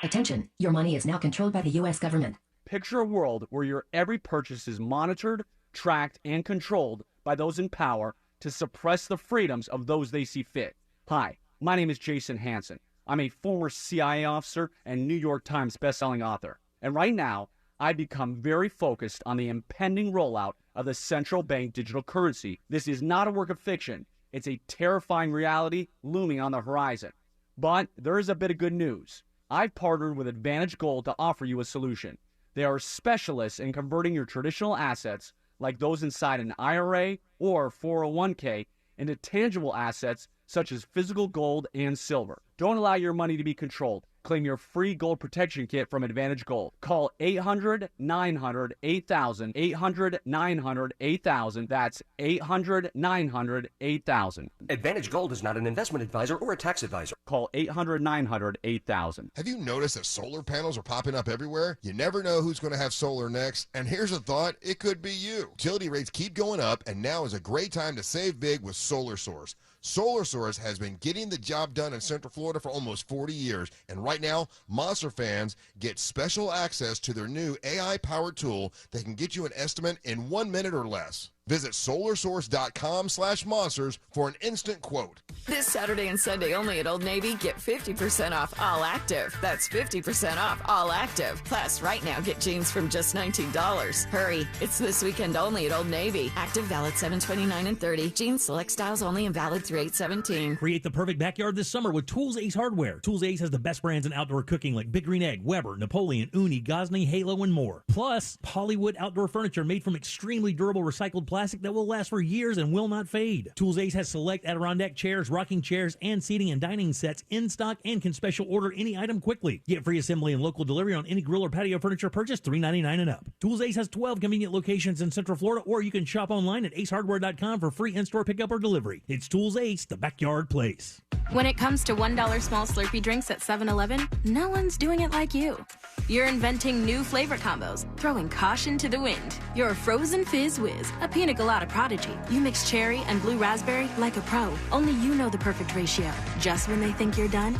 Attention, your money is now controlled by the U.S. government. Picture a world where your every purchase is monitored, tracked, and controlled by those in power to suppress the freedoms of those they see fit. Hi, my name is Jason Hansen. I'm a former CIA officer and New York Times bestselling author. And right now, I've become very focused on the impending rollout of the central bank digital currency. This is not a work of fiction. It's a terrifying reality looming on the horizon. But there is a bit of good news. I've partnered with Advantage Gold to offer you a solution. They are specialists in converting your traditional assets, like those inside an IRA or 401k, into tangible assets such as physical gold and silver. Don't allow your money to be controlled. Claim your free gold protection kit from Advantage Gold. Call 800-900-8000, 800-900-8000. That's 800-900-8000. Advantage Gold is not an investment advisor or a tax advisor. Call 800-900-8000. Have you noticed that solar panels are popping up everywhere? You never know who's going to have solar next, and here's a thought, it could be you. Utility rates keep going up, and now is a great time to save big with Solar Source. Solar Source has been getting the job done in Central Florida for almost 40 years, and right now, Monster fans get special access to their new AI-powered tool that can get you an estimate in 1 minute or less. Visit solarsource.com/monsters for an instant quote. This Saturday and Sunday only at Old Navy, get 50% off all active. That's 50% off all active. Plus, right now, get jeans from just $19. Hurry, it's this weekend only at Old Navy. Active valid 7/29 and 30. Jeans select styles only and valid through 8/17. Create the perfect backyard this summer with Tools Ace Hardware. Tools Ace has the best brands in outdoor cooking like Big Green Egg, Weber, Napoleon, Uni, Gosney, Halo, and more. Plus, Hollywood outdoor furniture made from extremely durable recycled plastic that will last for years and will not fade. Tools Ace has select Adirondack chairs, rocking chairs, and seating and dining sets in stock and can special order any item quickly. Get free assembly and local delivery on any grill or patio furniture purchase $3.99 and up. Tools Ace has 12 convenient locations in Central Florida, or you can shop online at acehardware.com for free in-store pickup or delivery. It's Tools Ace, the backyard place. When it comes to $1 small Slurpee drinks at 7-Eleven, no one's doing it like you. You're inventing new flavor combos, throwing caution to the wind. You're a frozen fizz whiz, a pina colada prodigy. You mix cherry and blue raspberry like a pro. Only you know the perfect ratio. Just when they think you're done,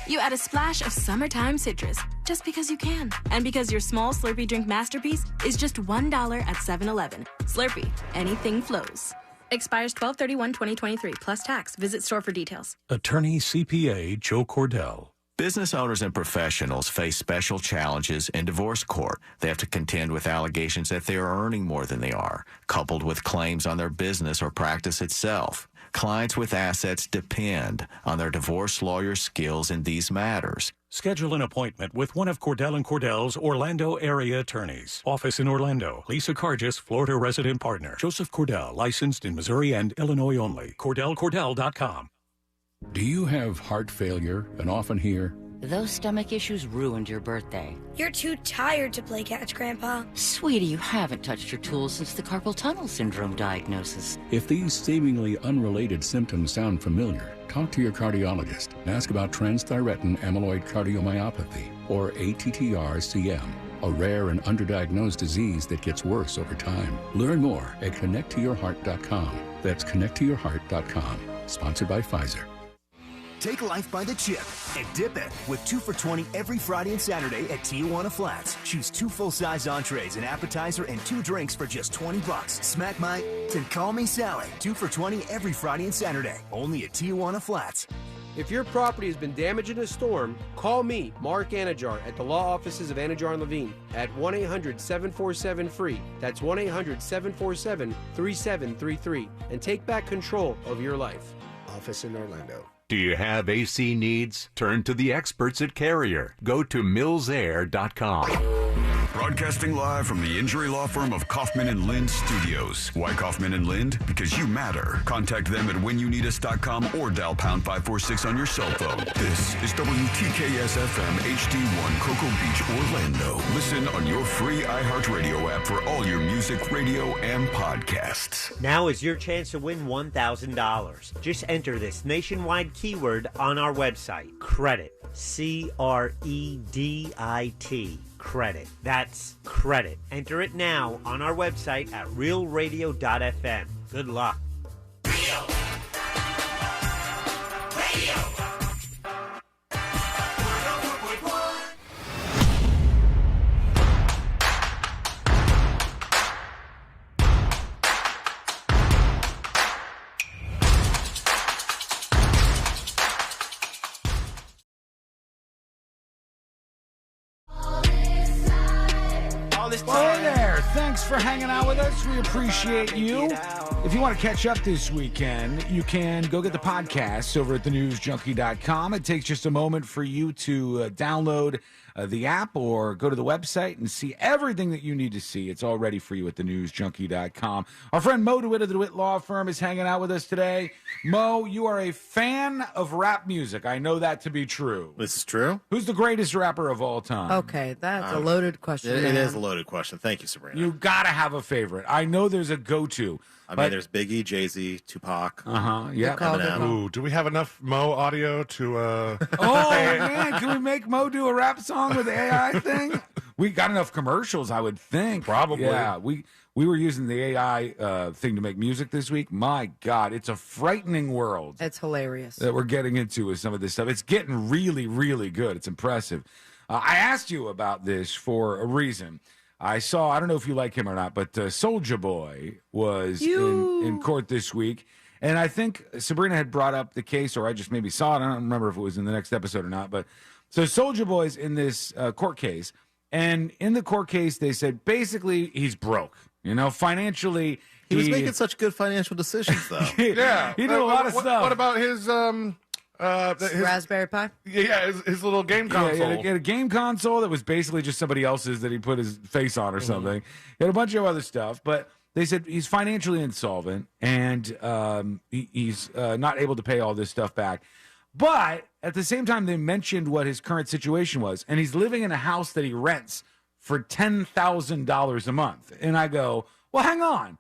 you add a splash of summertime citrus, just because you can. And because your small Slurpee drink masterpiece is just $1 at 7-Eleven. Slurpee, anything flows. Expires 12/31/2023 plus tax. Visit store for details. Attorney CPA Joe Cordell. Business owners and professionals face special challenges in divorce court. They have to contend with allegations that they are earning more than they are, coupled with claims on their business or practice itself. Clients with assets depend on their divorce lawyer's skills in these matters. Schedule an appointment with one of Cordell & Cordell's Orlando area attorneys. Office in Orlando. Lisa Cargis, Florida resident partner. Joseph Cordell, licensed in Missouri and Illinois only. CordellCordell.com. Do you have heart failure and often hear, "Those stomach issues ruined your birthday"? "You're too tired to play catch, Grandpa." Sweetie, you haven't touched your tools since the carpal tunnel syndrome diagnosis. If these seemingly unrelated symptoms sound familiar, talk to your cardiologist and ask about transthyretin amyloid cardiomyopathy, or ATTR-CM, a rare and underdiagnosed disease that gets worse over time. Learn more at connecttoyourheart.com. That's connecttoyourheart.com. Sponsored by Pfizer. Take life by the chip and dip it with 2 for $20 every Friday and Saturday at Tijuana Flats. Choose 2 full-size entrees, an appetizer, and 2 drinks for just $20. Smack my and call me Sally. 2 for $20 every Friday and Saturday, only at Tijuana Flats. If your property has been damaged in a storm, call me, Mark Anajar, at the law offices of Anajar & Levine at 1-800-747-FREE. That's 1-800-747-3733. And take back control of your life. Office in Orlando. Do you have AC needs? Turn to the experts at Carrier. Go to millsair.com. Broadcasting live from the injury law firm of Kaufman & Lind Studios. Why Kaufman & Lind? Because you matter. Contact them at whenyouneedus.com or dial pound 546 on your cell phone. This is WTKS-FM HD1 Cocoa Beach, Orlando. Listen on your free iHeartRadio app for all your music, radio, and podcasts. Now is your chance to win $1,000. Just enter this nationwide keyword on our website, credit. CREDIT. Credit. That's credit. Enter it now on our website at realradio.fm. Good luck. Well, hey there. Thanks for hanging out with us. We appreciate you. If you want to catch up this weekend, you can go get the podcast over at thenewsjunkie.com. It takes just a moment for you to download the app or go to the website and see everything that you need to see. It's all ready for you at thenewsjunkie.com. Our friend Mo DeWitt of the DeWitt Law Firm is hanging out with us today. Mo, you are a fan of rap music. I know that to be true. This is true. Who's the greatest rapper of all time? Okay, that's a loaded question. It is a loaded question. Thank you, Sabrina. You got to have a favorite. I know there's a go-to. I mean, there's Biggie, Jay-Z, Tupac. Yeah. Eminem. Ooh, do we have enough Mo audio to... Oh, man, can we make Mo do a rap song with the AI thing? We got enough commercials, I would think. Probably. Yeah, we were using the AI thing to make music this week. My God, it's a frightening world. It's hilarious. That we're getting into with some of this stuff. It's getting really, really good. It's impressive. I asked you about this for a reason. I don't know if you like him or not, but Soulja Boy was in court this week. And I think Sabrina had brought up the case, or I just maybe saw it. I don't remember if it was in the next episode or not. But so Soulja Boy's in this court case. And in the court case, they said basically he's broke. Financially. He was making such good financial decisions, though. Yeah. He did a lot of stuff. What about his... his Raspberry Pi? Yeah, his little game console. He had a game console that was basically just somebody else's that he put his face on or something. He had a bunch of other stuff, but they said he's financially insolvent and he's not able to pay all this stuff back. But at the same time, they mentioned what his current situation was, and he's living in a house that he rents for $10,000 a month. And I go, well, hang on.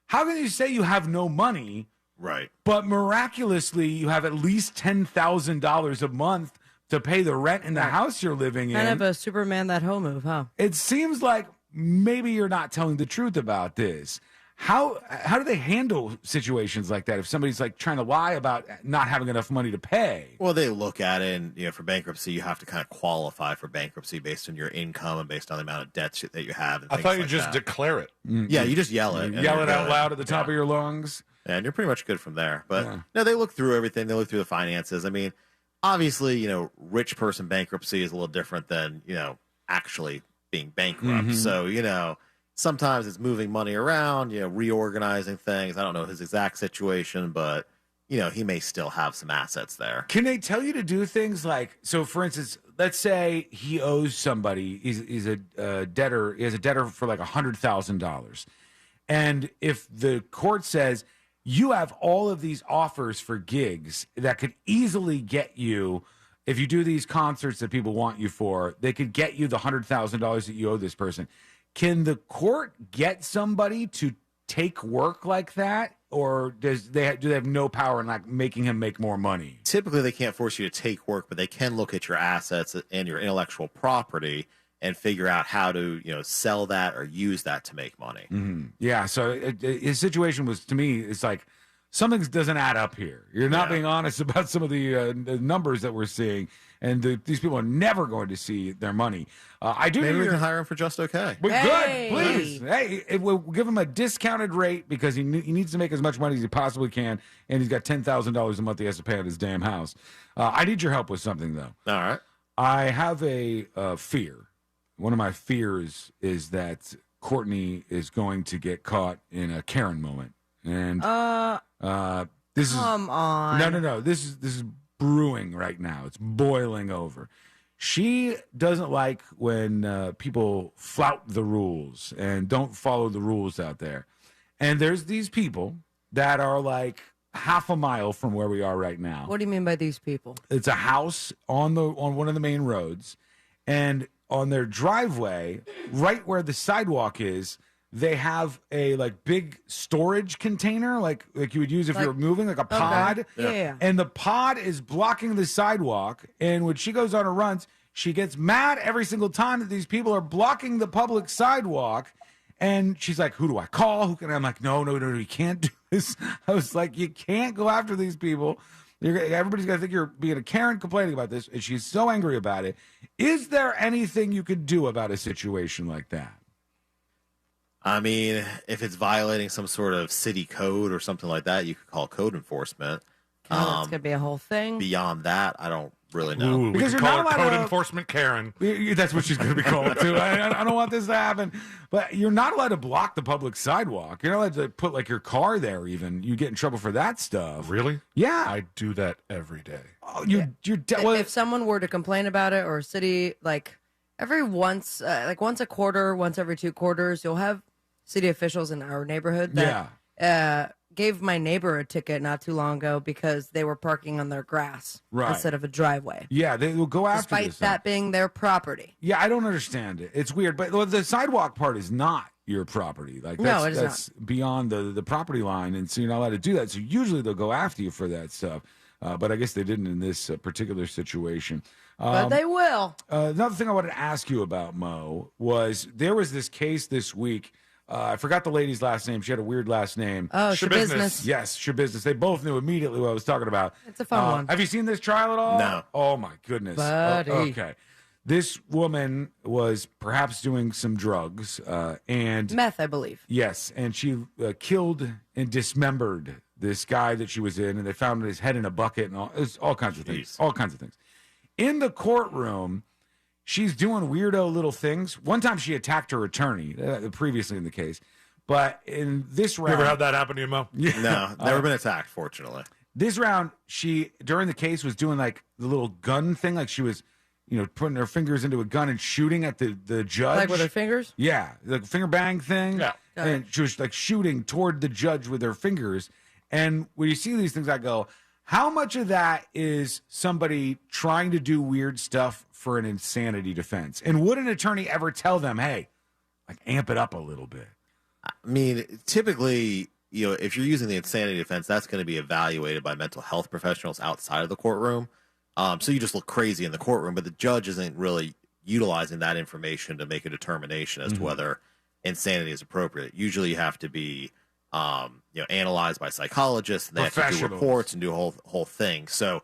How can you say you have no money? Right. But miraculously, you have at least $10,000 a month to pay the rent in the house you're living in. Kind of a Superman that home move, huh? It seems like maybe you're not telling the truth about this. How do they handle situations like that if somebody's like trying to lie about not having enough money to pay? Well, they look at it, and for bankruptcy, you have to kind of qualify for bankruptcy based on your income and based on the amount of debts that you have. And I thought you like just that. declare it. Yeah, you just yell it. Yell it out loud at the top of your lungs. And you're pretty much good from there. But no, they look through everything. They look through the finances. I mean, obviously, rich person bankruptcy is a little different than, actually being bankrupt. So, sometimes it's moving money around, reorganizing things. I don't know his exact situation, but, he may still have some assets there. Can they tell you to do things like, so for instance, let's say he owes somebody, he's a debtor, he has a debtor for like $100,000. And if the court says, you have all of these offers for gigs that could easily get you, if you do these concerts that people want you for, they could get you the $100,000 that you owe this person. Can the court get somebody to take work like that, or do they have no power in like making him make more money? Typically, they can't force you to take work, but they can look at your assets and your intellectual property and figure out how to, sell that or use that to make money. Mm-hmm. Yeah. So his situation was, to me, it's like something doesn't add up here. You're not being honest about some of the numbers that we're seeing, and these people are never going to see their money. Maybe we can hire him for just okay. Good, please. Hey, we'll give him a discounted rate because he needs to make as much money as he possibly can, and he's got $10,000 a month he has to pay on his damn house. I need your help with something, though. All right. I have a fear. One of my fears is that Courtney is going to get caught in a Karen moment. And this come on. No. This is brewing right now. It's boiling over. She doesn't like when people flout the rules and don't follow the rules out there. And there's these people that are like half a mile from where we are right now. What do you mean by these people? It's a house on one of the main roads, and on their driveway, right where the sidewalk is, they have a like big storage container, like you would use if you were moving, like a pod. Okay. Yeah. And the pod is blocking the sidewalk. And when she goes on her runs, she gets mad every single time that these people are blocking the public sidewalk. And she's like, who do I call? Who can I'm like, no, you can't do this. I was like, you can't go after these people. Everybody's going to think you're being a Karen complaining about this. And she's so angry about it. Is there anything you could do about a situation like that? I mean, if it's violating some sort of city code or something like that, you could call code enforcement. It's going to be a whole thing. Beyond that, I don't really know. Ooh, Because we you're can call not her allowed code to- enforcement Karen. That's what she's going to be called too. I don't want this to happen. But you're not allowed to block the public sidewalk. You're not allowed to put like your car there. Even you get in trouble for that stuff. Really? Yeah. I do that every day. Oh, If someone were to complain about it, or a city, like once a quarter, once every 2 quarters, you'll have city officials in our neighborhood that gave my neighbor a ticket not too long ago because they were parking on their grass instead of a driveway. Yeah, they will go after despite this that being their property. Yeah, I don't understand it. It's weird, but the sidewalk part is not your property. Like No, it is that's beyond the property line, and so you're not allowed to do that. So usually they'll go after you for that stuff. But I guess they didn't in this particular situation. But they will. Another thing I wanted to ask you about, Mo, was there was this case this week. I forgot the lady's last name. She had a weird last name. Oh, Shabusiness. Yes, Shabusiness. They both knew immediately what I was talking about. It's a fun one. Have you seen this trial at all? No. Oh, my goodness. Buddy. Okay. This woman was perhaps doing some drugs and Meth, I believe. yes, and she killed and dismembered this guy that she was in, and they found his head in a bucket and all kinds of things. All kinds of things. In the courtroom, she's doing weirdo little things. One time she attacked her attorney, previously in the case. But in this round... You ever had that happen to you, Mo? No, never been attacked, fortunately. This round, she, during the case, was doing like the little gun thing. Like she was, putting her fingers into a gun and shooting at the judge. Like with her fingers? Yeah, the finger bang thing. Yeah. And she was like shooting toward the judge with her fingers. And when you see these things, I go, how much of that is somebody trying to do weird stuff for an insanity defense? And would an attorney ever tell them, hey, like amp it up a little bit? I mean, typically, if you're using the insanity defense, that's going to be evaluated by mental health professionals outside of the courtroom. So you just look crazy in the courtroom, but the judge isn't really utilizing that information to make a determination as to whether insanity is appropriate. Usually you have to be analyzed by psychologists, and they have to do reports and do a whole thing. So,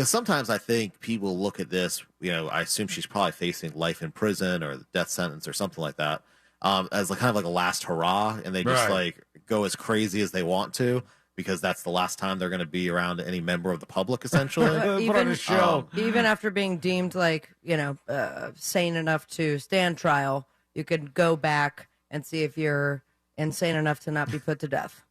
sometimes I think people look at this, I assume she's probably facing life in prison or death sentence or something like that, as kind of like a last hurrah, and they just like go as crazy as they want to because that's the last time they're going to be around any member of the public, essentially. Even after being deemed sane enough to stand trial, you could go back and see if you're insane enough to not be put to death.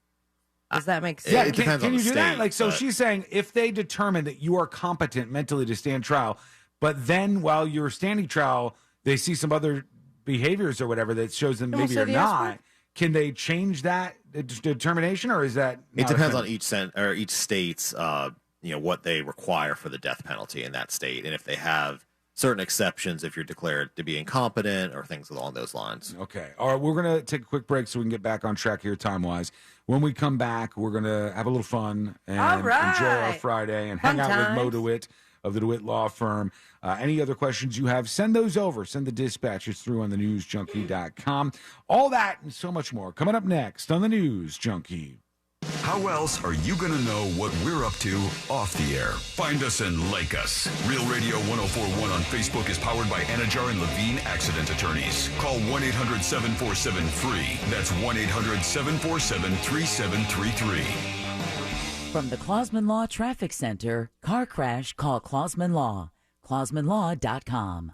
Does that make sense? Yeah, it depends can on you the do that? state, Like, so but- she's saying if they determine that you are competent mentally to stand trial, but then while you're standing trial, they see some other behaviors or whatever that shows them maybe you're not, can they change that determination, or is that It not a depends thing? on each state's, what they require for the death penalty in that state, and if they have certain exceptions if you're declared to be incompetent or things along those lines. Okay. All right, we're going to take a quick break so we can get back on track here time-wise. When we come back, we're going to have a little fun and enjoy our Friday and hang out with Mo DeWitt of the DeWitt Law Firm. Any other questions you have, send those over. Send the dispatches through on thenewsjunkie.com. All that and so much more coming up next on The News Junkie. How else are you going to know what we're up to off the air? Find us and like us. Real Radio 1041 on Facebook is powered by Anajar and Levine Accident Attorneys. Call 1-800-747-FREE. That's 1-800-747-3733. From the Clausman Law Traffic Center, car crash, call Clausman Law. ClausmanLaw.com.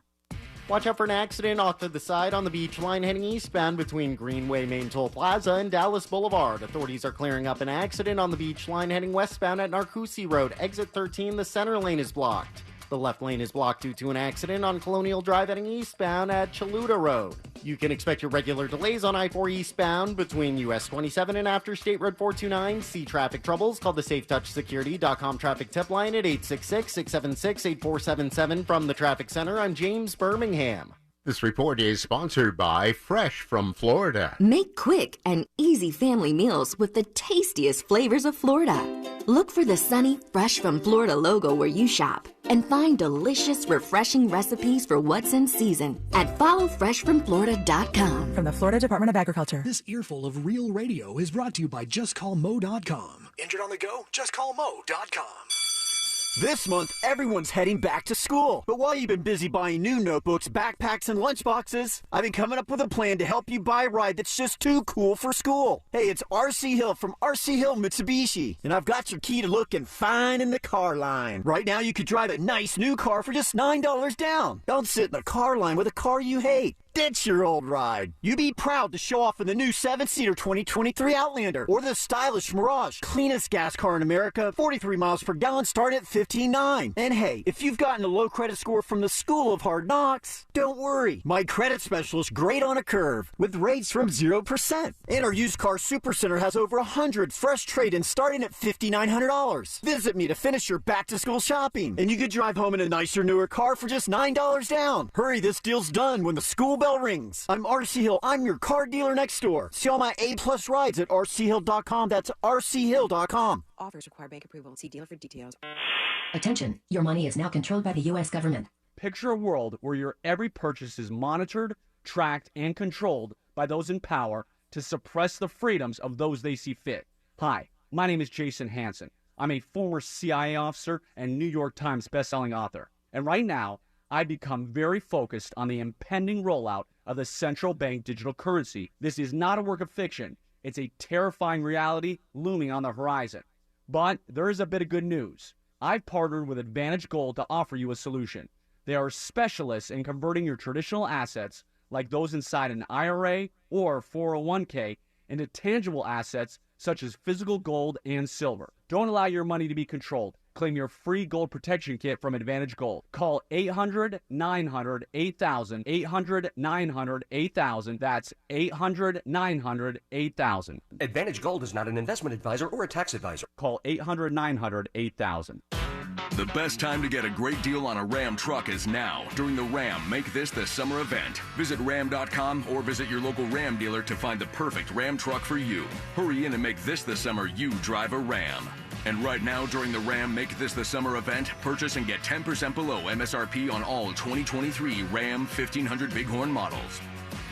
Watch out for an accident off to the side on the beach line heading eastbound between Greenway Main Toll Plaza and Dallas Boulevard. Authorities are clearing up an accident on the beach line heading westbound at Narcoossee Road. Exit 13, the center lane is blocked. The left lane is blocked due to an accident on Colonial Drive heading eastbound at Chaluda Road. You can expect your regular delays on I-4 eastbound between US 27 and after State Road 429. See traffic troubles, call the SafeTouchSecurity.com traffic tip line at 866-676-8477. From the Traffic Center, I'm James Birmingham. This report is sponsored by Fresh from Florida. Make quick and easy family meals with the tastiest flavors of Florida. Look for the sunny Fresh from Florida logo where you shop and find delicious, refreshing recipes for what's in season at followfreshfromflorida.com. From the Florida Department of Agriculture. This earful of Real Radio is brought to you by JustCallMo.com. Injured on the go? JustCallMo.com. This month, everyone's heading back to school. But while you've been busy buying new notebooks, backpacks, and lunchboxes, I've been coming up with a plan to help you buy a ride that's just too cool for school. Hey, it's RC Hill from RC Hill Mitsubishi, and I've got your key to looking fine in the car line. Right now, you could drive a nice new car for just $9 down. Don't sit in the car line with a car you hate. Ditch your old ride. You be proud to show off in the new 7-seater 2023 Outlander or the stylish Mirage, cleanest gas car in America, 43 miles per gallon, start at $15,900. And hey, if you've gotten a low credit score from the School of Hard Knocks, don't worry. My credit specialist, great on a curve, with rates from 0%. And our used car supercenter has over 100 fresh trade-ins starting at $5,900. Visit me to finish your back-to-school shopping, and you could drive home in a nicer, newer car for just $9 down. Hurry, this deal's done when the school bell rings. I'm RC Hill. I'm your car dealer next door. See all my A-plus rides at rchill.com. That's rchill.com. Offers require bank approval. See dealer for details. Attention, your money is now controlled by the U.S. government. Picture a world where your every purchase is monitored, tracked, and controlled by those in power to suppress the freedoms of those they see fit. Hi, my name is Jason Hansen. I'm a former CIA officer and New York Times bestselling author. And right now, I've become very focused on the impending rollout of the central bank digital currency. This is not a work of fiction. It's a terrifying reality looming on the horizon. But there is a bit of good news. I've partnered with Advantage Gold to offer you a solution. They are specialists in converting your traditional assets, like those inside an IRA or 401k, into tangible assets such as physical gold and silver. Don't allow your money to be controlled. Claim your free gold protection kit from Advantage Gold. Call 800-900-8000, 800-900-8000. That's 800-900-8000. Advantage Gold is not an investment advisor or a tax advisor. Call 800-900-8000. The best time to get a great deal on a Ram truck is now, during the Ram Make This the Summer event. Visit Ram.com or visit your local Ram dealer to find the perfect Ram truck for you. Hurry in and make this the summer you drive a Ram. And right now, during the Ram Make This the Summer event, purchase and get 10% below MSRP on all 2023 Ram 1500 Bighorn models.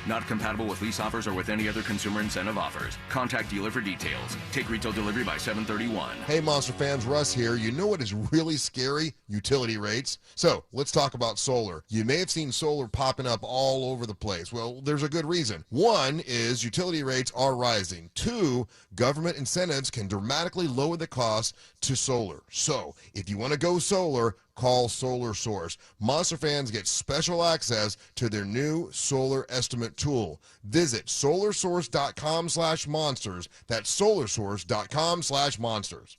Not compatible with lease offers or with any other consumer incentive offers. Contact dealer for details. Take retail delivery by 7/31. Hey, Monster fans, Russ here. You know what is really scary? Utility rates. So let's talk about solar. You may have seen solar popping up all over the place. Well, there's a good reason. One is utility rates are rising. Two, government incentives can dramatically lower the cost to solar. So if you want to go solar, call Solar Source. Monster fans get special access to their new solar estimate tool. Visit solarsource.com/monsters. That's solarsource.com/monsters.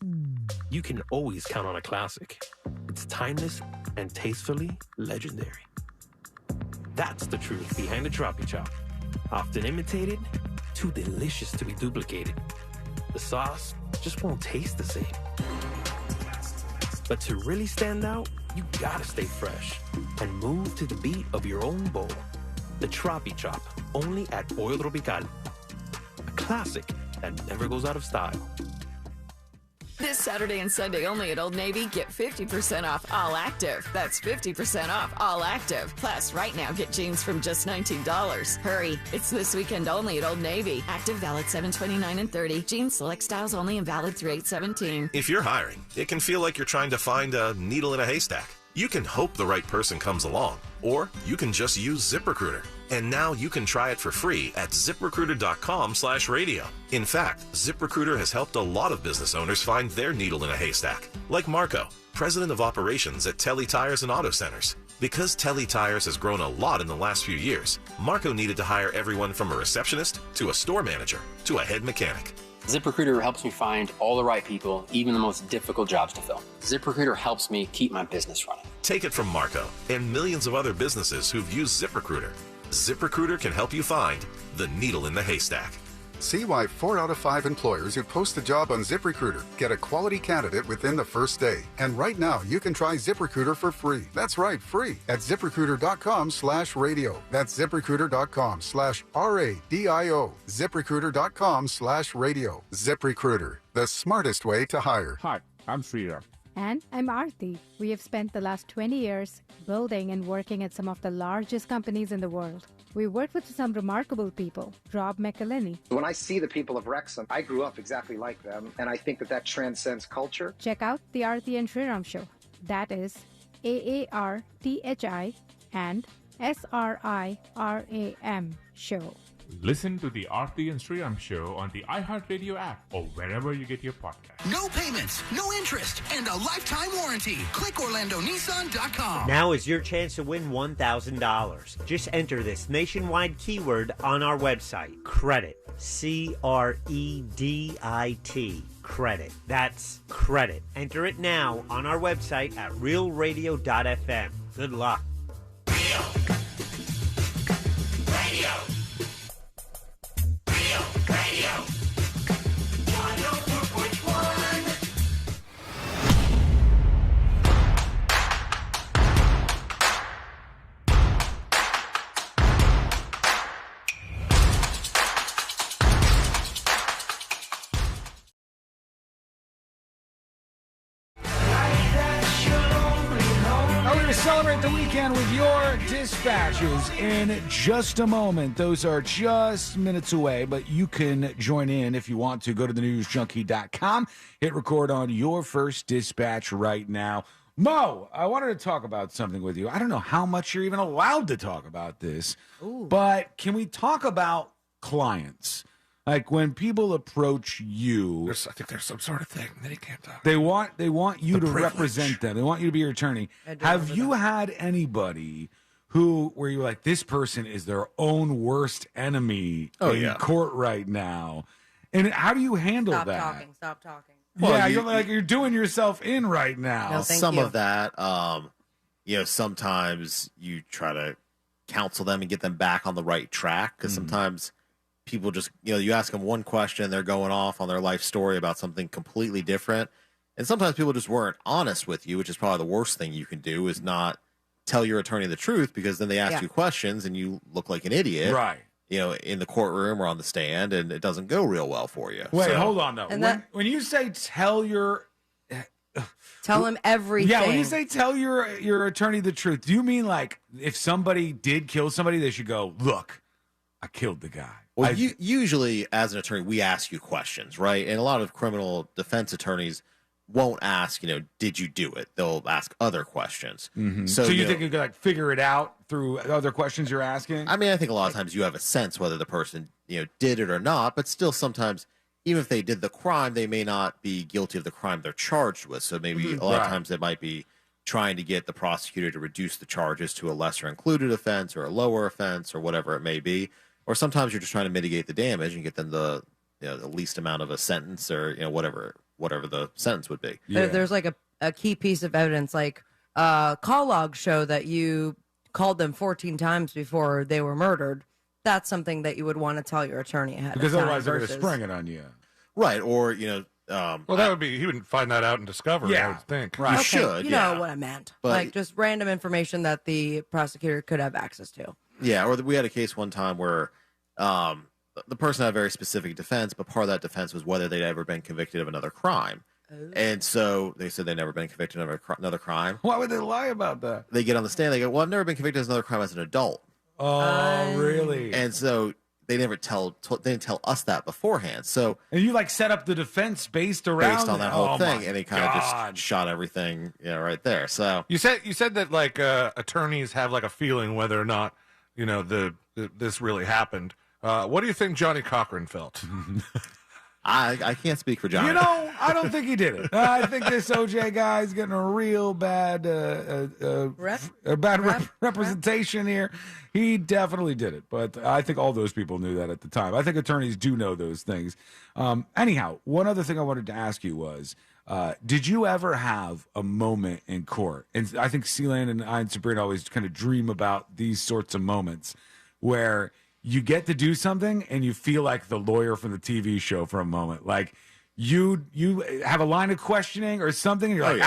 You can always count on a classic. It's timeless and tastefully legendary. That's the truth behind the Troppy Chop. Often imitated, too delicious to be duplicated. The sauce just won't taste the same. But to really stand out, you gotta stay fresh and move to the beat of your own bowl. The Troppy Chop, only at Pollo Tropical. A classic that never goes out of style. This Saturday and Sunday only at Old Navy, get 50% off All Active. That's 50% off All Active. Plus, right now, get jeans from just $19. Hurry, it's this weekend only at Old Navy. Active valid 7/29 and 30. Jeans select styles only and valid through 8/17. If you're hiring, it can feel like you're trying to find a needle in a haystack. You can hope the right person comes along, or you can just use ZipRecruiter. And now you can try it for free at ZipRecruiter.com/radio. In fact, ZipRecruiter has helped a lot of business owners find their needle in a haystack, like Marco, president of operations at Telly Tires and Auto Centers. Because Telly Tires has grown a lot in the last few years, Marco needed to hire everyone from a receptionist to a store manager to a head mechanic. ZipRecruiter helps me find all the right people, even the most difficult jobs to fill. ZipRecruiter helps me keep my business running. Take it from Marco and millions of other businesses who've used ZipRecruiter. ZipRecruiter can help you find the needle in the haystack. See why 4 out of 5 employers who post a job on ZipRecruiter get a quality candidate within the first day. And right now, you can try ZipRecruiter for free. That's right, free at ZipRecruiter.com/radio. That's ZipRecruiter.com/RADIO. ZipRecruiter.com/radio. ZipRecruiter, the smartest way to hire. Hi, I'm Sridhar. And I'm Aarti. We have spent the last 20 years building and working at some of the largest companies in the world. We worked with some remarkable people. Rob McElhenney. When I see the people of Wrexham, I grew up exactly like them, and I think that transcends culture. Check out the Aarti and Sriram show. That is AARTHI and SRIRAM show. Listen to the Aarti and Sriram show on the iHeartRadio app or wherever you get your podcast. No payments, no interest, and a lifetime warranty. Click OrlandoNissan.com. Now is your chance to win $1,000. Just enter this nationwide keyword on our website. Credit. CREDIT. Credit. That's credit. Enter it now on our website at realradio.fm. Good luck. Radio. Radio. 104.1. We're going to celebrate the weekend with your dispatches in just a moment. Those are just minutes away, but you can join in if you want to. Go to thenewsjunkie.com, hit record on your first dispatch right now. Mo, I wanted to talk about something with you. I don't know how much you're even allowed to talk about this, but can we talk about clients? Like when people approach you, I think there's some sort of thing that he can't talk. they want you to privilege. represent them. They want you to be your attorney. Have you had anybody where you're like, this person is their own worst enemy in court right now? And how do you handle that? Stop talking. Well, you're doing yourself in right now. Some of that, sometimes you try to counsel them and get them back on the right track because sometimes people just, you ask them one question, they're going off on their life story about something completely different. And sometimes people just weren't honest with you, which is probably the worst thing you can do is not tell your attorney the truth because then they ask you questions and you look like an idiot. Right. In the courtroom or on the stand, and it doesn't go real well for you. Wait, hold on, though. When you say tell him everything. Yeah, when you say tell your attorney the truth, do you mean like if somebody did kill somebody, they should go, look, I killed the guy? Well, usually as an attorney, we ask you questions, right? And a lot of criminal defense attorneys won't ask, did you do it? They'll ask other questions. Mm-hmm. So you think you could like figure it out through other questions you're asking? I mean, I think a lot of times you have a sense whether the person, did it or not, but still sometimes, even if they did the crime, they may not be guilty of the crime they're charged with. So maybe a lot of times it might be trying to get the prosecutor to reduce the charges to a lesser included offense or a lower offense or whatever it may be. Or sometimes you're just trying to mitigate the damage and get them the least amount of a sentence or whatever the sentence would be. Yeah. If there's like a key piece of evidence, like call logs show that you called them 14 times before they were murdered, that's something that you would want to tell your attorney ahead because of time. Otherwise they're going to spring it on you. Right, or, well, that would be, he would find that out in discovery, I would think. Right. You should, You know what I meant. But, like just random information that the prosecutor could have access to. Yeah, or we had a case one time where the person had a very specific defense, but part of that defense was whether they'd ever been convicted of another crime. And so they said they'd never been convicted of another crime. Why would they lie about that? They get on the stand, they go, well, I've never been convicted of another crime as an adult. Oh, really? And so they never they didn't tell us that beforehand. So and you like set up the defense based on that whole thing, and they kind of just shot everything right there. So you said that like attorneys have like a feeling whether or not this really happened. What do you think Johnny Cochran felt? I can't speak for Johnny. I don't think he did it. I think this OJ guy is getting a real bad representation here. He definitely did it, but I think all those people knew that at the time. I think attorneys do know those things. Anyhow, one other thing I wanted to ask you was, did you ever have a moment in court? And I think Sealand and I and Sabrina always kind of dream about these sorts of moments where you get to do something and you feel like the lawyer from the TV show for a moment. Like you have a line of questioning or something and you're like,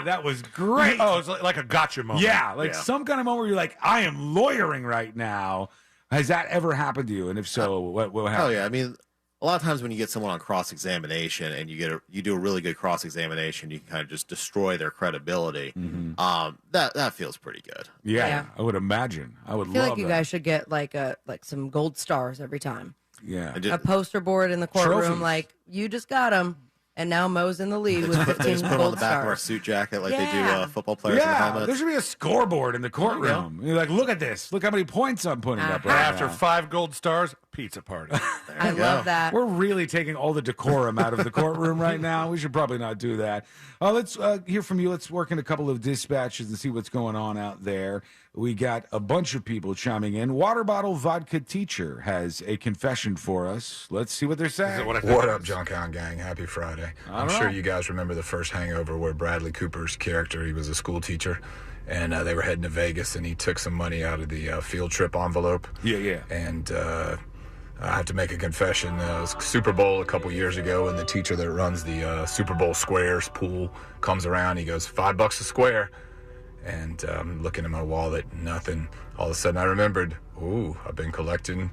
that was great. Oh, it's like a gotcha moment. Yeah, some kind of moment where you're like, I am lawyering right now. Has that ever happened to you? And if so, what happened? Oh, yeah. I mean, a lot of times when you get someone on cross-examination and you do a really good cross-examination, you can kind of just destroy their credibility. Mm-hmm. That feels pretty good. Yeah, I would imagine. I would I feel love like you that. guys should get like some gold stars every time. Yeah. A poster board in the courtrophes. Trophies. Like, you just got them. And now Mo's in the lead with 15 They just put gold on the back of our stars. suit jacket like they do football players in Yeah, helmets. there should be a scoreboard in the courtroom. You're like, look at this. Look how many points I'm putting up right After now. 5 gold stars, pizza party. I love that. We're really taking all the decorum out of the courtroom right now. We should probably not do that. Let's hear from you. Let's work in a couple of dispatches and see what's going on out there. We got a bunch of people chiming in. Water Bottle Vodka Teacher has a confession for us. Let's see what they're saying. What up, Junktown Gang? Happy Friday. I'm right. sure you guys remember the first Hangover where Bradley Cooper's character, he was a school teacher, and they were heading to Vegas, and he took some money out of the field trip envelope. Yeah. And I have to make a confession. It was Super Bowl a couple years ago, and the teacher that runs the Super Bowl Squares pool comes around. He goes, $5 a square. And I'm looking at my wallet, nothing. All of a sudden I remembered, I've been collecting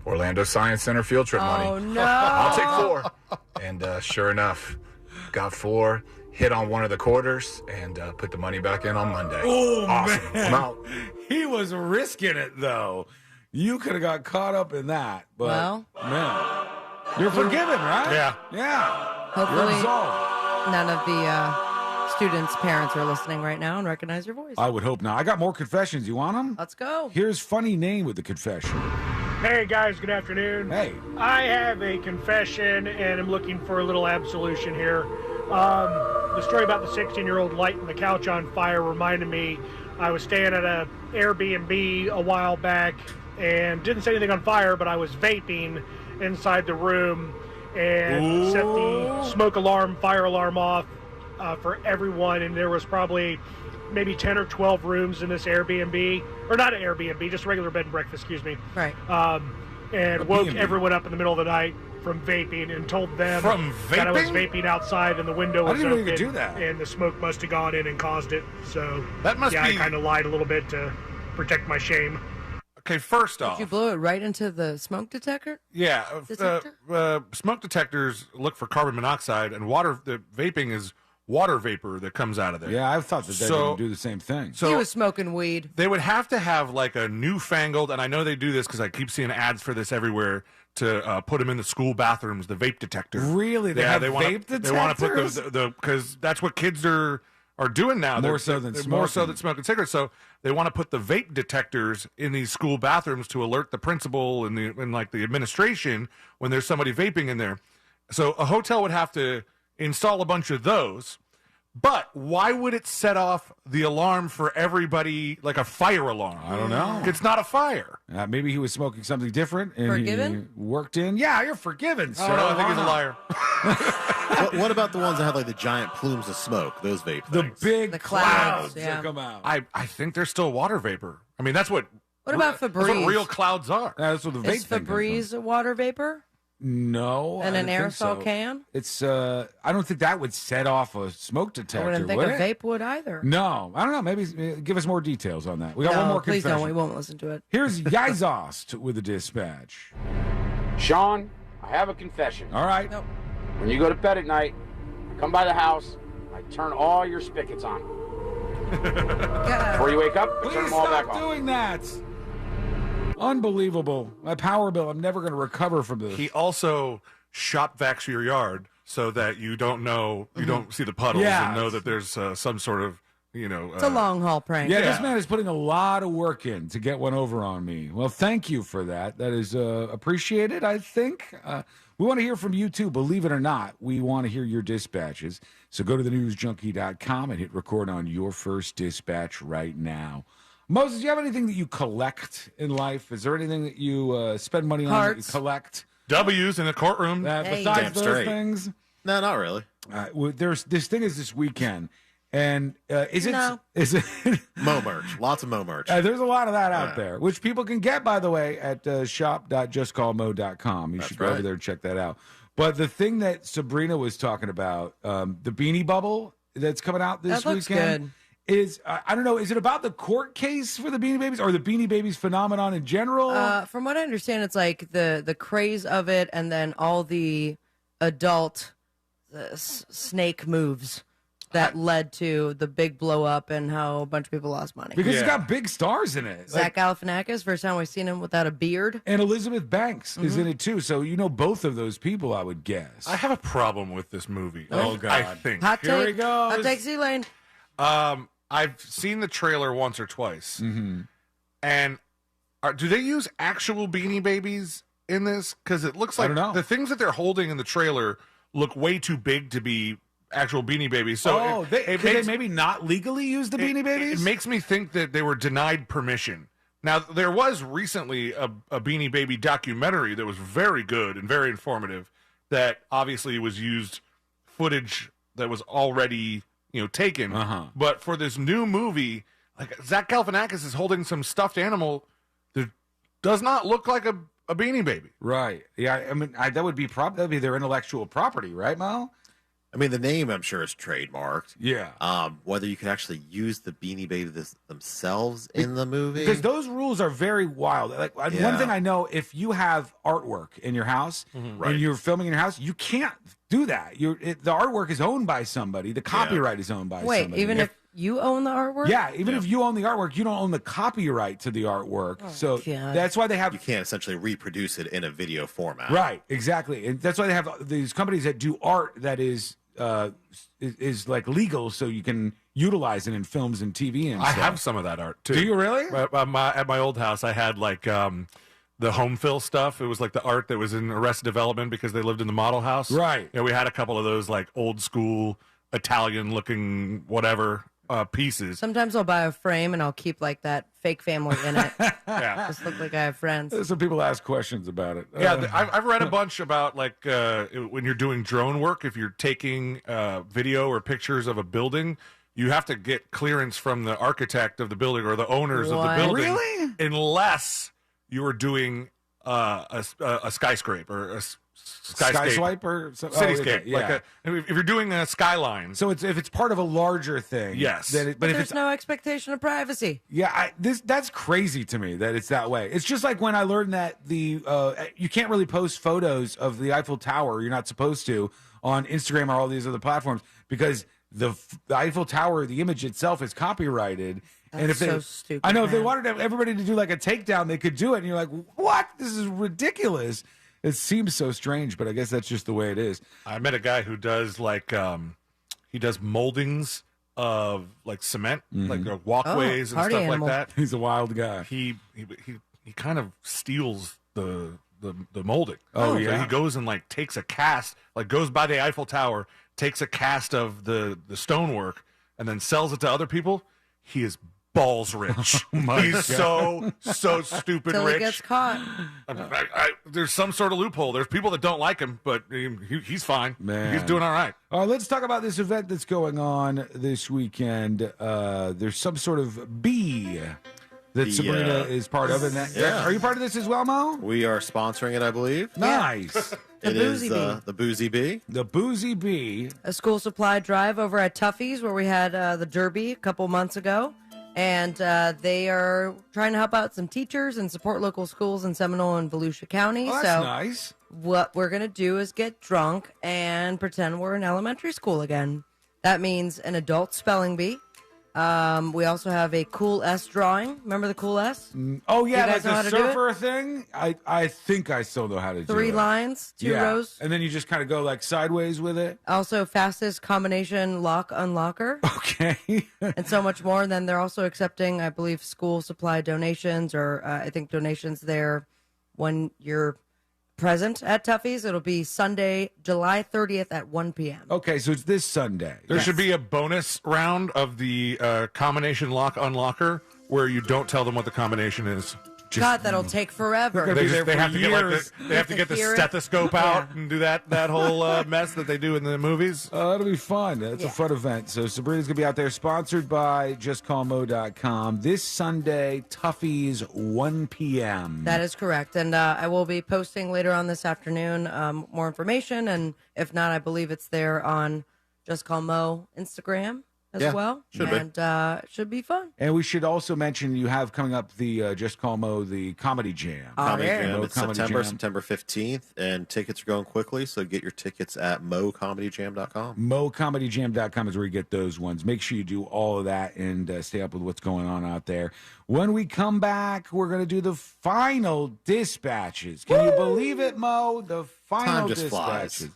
Orlando Science Center field trip money. Oh, no. I'll take 4. And sure enough, got 4, hit on one of the quarters, and put the money back in on Monday. Oh, awesome. man. I'm out. He was risking it, though. You could have got caught up in that. But, Well. man, you're forgiven, right? Yeah. Yeah. Hopefully You're absolved. none of the students' parents are listening right now and recognize your voice. I would hope not. I got more confessions. You want them? Let's go. Here's funny name with the confession. Hey guys, good afternoon. Hey. I have a confession and I'm looking for a little absolution here. The story about the 16-year-old lighting the couch on fire reminded me I was staying at a Airbnb a while back and didn't set anything on fire, but I was vaping inside the room and set the smoke alarm, fire alarm off for everyone, and there was probably maybe 10 or 12 rooms in this Airbnb, or not an Airbnb, just a regular bed and breakfast, excuse me. Right. And woke everyone up in the middle of the night from vaping and told them that I was vaping outside and the window was I didn't know you open could do that. and the smoke must have gone in and caused it. So That must I be- kind of lied a little bit to protect my shame. Okay, first off. Did you blow it right into the smoke detector? Yeah, Detector? smoke detectors look for carbon monoxide, and the vaping is water vapor that comes out of there. Yeah, I thought that they didn't do the same thing. So He was smoking weed. they would have to have like a newfangled, and I know they do this because I keep seeing ads for this everywhere, to put them in the school bathrooms, the vape detector. Really? They have vape They want to put detectors? the because that's what kids are doing now. More They're- so than they're more so smoking. than smoking cigarettes. So they want to put the vape detectors in these school bathrooms to alert the principal and like the administration when there's somebody vaping in there. So a hotel would have to install a bunch of those. But why would it set off the alarm for everybody like a fire alarm? I don't know. It's not a fire. Maybe he was smoking something different. And Forgiven? He worked in. Yeah, you're forgiven, sir. Oh, no, I think he's a liar. What about the ones that have like the giant plumes of smoke? Those vape The things. big The clouds, that yeah. come out. I think they're still water vapor. I mean, that's what. What about That's what Febreze? real clouds are. That's what the vape Is thing comes from. Febreze a water vapor? No. And I an don't think aerosol so. can? It's I don't think that would set off a smoke detector. I wouldn't think would a it? vape would either. No, I don't know. Maybe give us more details on that. We got No, one more please confession. don't. We won't listen to it. Here's Yizost with a dispatch. Sean, I have a confession. All right. When you go to bed at night, I come by the house, I turn all your spigots on. Before you wake up, I turn Please them all back stop off. doing that. Unbelievable. My power bill, I'm never going to recover from this. He also shop vacs your yard so that you don't know, you don't see the puddles Yeah. and know that there's some sort of, It's a long haul prank. Yeah, this man is putting a lot of work in to get one over on me. Well, thank you for that. That is appreciated, I think. We want to hear from you, too. Believe it or not, we want to hear your dispatches. So go to thenewsjunkie.com and hit record on your first dispatch right now. Moses, do you have anything that you collect in life? Is there anything that you spend money on that you Hearts. collect? W's in a courtroom. Besides Damn those straight. things? No, not really. There's this thing is this weekend. And is it Mo merch? Lots of Mo merch. there's a lot of that out Yeah. there, which people can get, by the way, at shop.justcallmo.com. You should go over right. there and check that out. But the thing that Sabrina was talking about, the Beanie Bubble that's coming out this That looks weekend, is I don't know, is it about the court case for the Beanie Babies or the Beanie Babies phenomenon in general? From what I understand, it's like the craze of it, and then all the adult snake moves. that led to the big blow up and how a bunch of people lost money. Because it's got big stars in it. Zach Galifianakis, first time we've seen him without a beard. And Elizabeth Banks is in it too. So you know both of those people, I would guess. I have a problem with this movie. Oh, God. I think. Hot Here take. he goes. Hot take, Z-Lane. I've seen the trailer once or twice. And do they use actual Beanie Babies in this? Because it looks I like don't know. the things that they're holding in the trailer look way too big to be actual Beanie Babies. So could they maybe not legally use the Beanie Babies? It makes me think that they were denied permission. Now, there was recently a Beanie Baby documentary that was very good and very informative that obviously was used footage that was already, taken. But for this new movie, like Zach Galifianakis is holding some stuffed animal that does not look like a Beanie Baby. Right. Yeah. I mean, that would be their intellectual property, right, Mo? I mean, the name, I'm sure, is trademarked. Yeah. Whether you can actually use the Beanie Baby themselves in the movie. Because those rules are very wild. Like one thing I know, if you have artwork in your house and you're filming in your house, you can't do that. The artwork is owned by somebody. The copyright is owned by somebody. Wait, even if you own the artwork? Yeah, even if you own the artwork, you don't own the copyright to the artwork. So that's why they have... You can't essentially reproduce it in a video format. Right, exactly. And that's why they have these companies that do art that is like legal, so you can utilize it in films and TV and I stuff. have some of that art, too. Do you really? At my old house, I had, like, the home fill stuff. It was, like, the art that was in Arrested Development because they lived in the model house. Right. We had a couple of those, like, old-school, Italian-looking whatever pieces. Sometimes I'll buy a frame and I'll keep like that fake family in it. Just look like I have friends. Some people ask questions about it. Yeah, I've read a bunch about like when you're doing drone work, if you're taking video or pictures of a building, you have to get clearance from the architect of the building or the owners of the building. Really? Unless you are doing a skyscraper or a Sky swipe or cityscape. Okay. Yeah. Like if you're doing a skyline. So if it's part of a larger thing, yes. Then But if there's it's no expectation of privacy. Yeah, that's crazy to me that it's that way. It's just like when I learned that you can't really post photos of the Eiffel Tower. You're not supposed to on Instagram or all these other platforms because the Eiffel Tower, the image itself, is copyrighted. That's and if so stupid. I know if they man. wanted everybody to do like a takedown, they could do it. And you're like, what? This is ridiculous. It seems so strange, but I guess that's just the way it is. I met a guy who does like he does moldings of like cement, like walkways and stuff like that. He's a wild guy. He kind of steals the molding. Oh, So yeah. he goes and like takes a cast, like goes by the Eiffel Tower, takes a cast of the stonework, and then sells it to other people. He is balls rich. He's so stupid Till rich. he gets caught. There's some sort of loophole. There's people that don't like him, but he's fine. Man. He's doing all right. All right, let's talk about this event that's going on this weekend. There's some sort of bee that Sabrina is part of. And are you part of this as well, Mo? We are sponsoring it, I believe. Nice. It is Boozy Bee. the Boozy Bee. The Boozy Bee. A school supply drive over at Tuffy's where we had the Derby a couple months ago. And they are trying to help out some teachers and support local schools in Seminole and Volusia County. Oh, that's nice. What we're going to do is get drunk and pretend we're in elementary school again. That means an adult spelling bee. We also have a Cool S drawing. Remember the Cool S? Oh, yeah, You like guys know how the to do it? surfer thing? I think I still know how to do it. 3 lines, 2 rows. And then you just kind of go like sideways with it. Also, fastest combination lock unlocker. Okay. And so much more. And then they're also accepting, I believe, school supply donations or I think donations there when you're present at Tuffy's. It'll be Sunday, July 30th at 1 p.m. Okay, so it's this Sunday. There should be a bonus round of the combination lock unlocker where you don't tell them what the combination is. God, that'll take forever. They have to get like they have to get the Hear it. stethoscope out and do that whole mess that they do in the movies. That'll be fun. That's a fun event. So Sabrina's going to be out there, sponsored by JustCallMo.com. This Sunday, Tuffy's, 1 p.m. That is correct. And I will be posting later on this afternoon more information. And if not, I believe it's there on Just Call Mo Instagram. as well. Should be fun. And we should also mention you have coming up the Just Call Mo, the Comedy Jam. Comedy Jam. Mo It's Comedy September 15th, and tickets are going quickly, so get your tickets at mocomedyjam.com. mocomedyjam.com is where you get those ones. Make sure you do all of that and stay up with what's going on out there. When we come back, we're going to do the final dispatches. Can you believe it, Mo? The final Time just dispatches.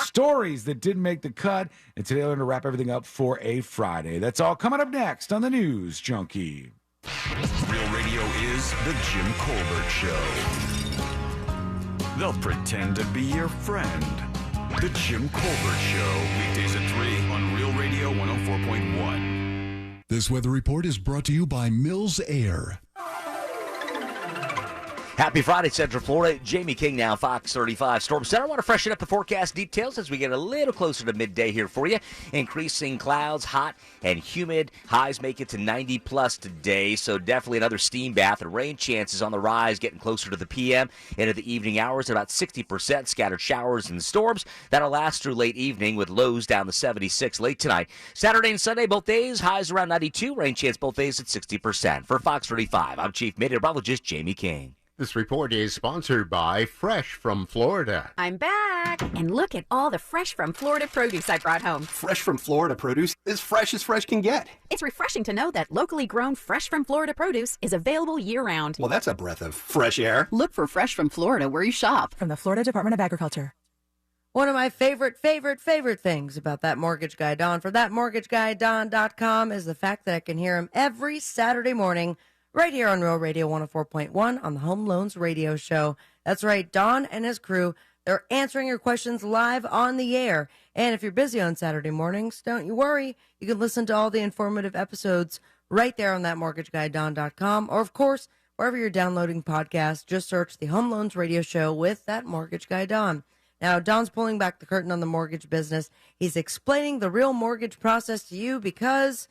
Stories that didn't make the cut. And today we're going to wrap everything up for a Friday. That's all coming up next on the News Junkie. Real Radio is the Jim Colbert Show. They'll pretend to be your friend. The Jim Colbert Show. Weekdays at 3 on Real Radio 104.1. This weather report is brought to you by Mills Air. Happy Friday, Central Florida. Jamie King now, Fox 35 Storm Center. I want to freshen up the forecast details as we get a little closer to midday here for you. Increasing clouds, hot and humid. Highs make it to 90-plus today, so definitely another steam bath. And rain chances on the rise, getting closer to the p.m. into the evening hours, about 60%. Scattered showers and storms. That'll last through late evening with lows down to 76 late tonight. Saturday and Sunday, both days, highs around 92. Rain chance both days at 60%. For Fox 35, I'm Chief Meteorologist Jamie King. This report is sponsored by Fresh from Florida. I'm back, and look at all the Fresh from Florida produce I brought home. Fresh from Florida produce is fresh as fresh can get. It's refreshing to know that locally grown Fresh from Florida produce is available year-round. Well, that's a breath of fresh air. Look for Fresh from Florida where you shop. From the Florida Department of Agriculture. One of my favorite things about That Mortgage Guy Don for thatmortgageguyDon.com is the fact that I can hear him every Saturday morning right here on Real Radio 104.1 on the Home Loans Radio Show. That's right, Don and his crew, they're answering your questions live on the air. And if you're busy on Saturday mornings, don't you worry. You can listen to all the informative episodes right there on thatmortgageguyDon.com. Or, of course, wherever you're downloading podcasts, just search the Home Loans Radio Show with That Mortgage Guy Don. Now, Don's pulling back the curtain on the mortgage business. He's explaining the real mortgage process to you because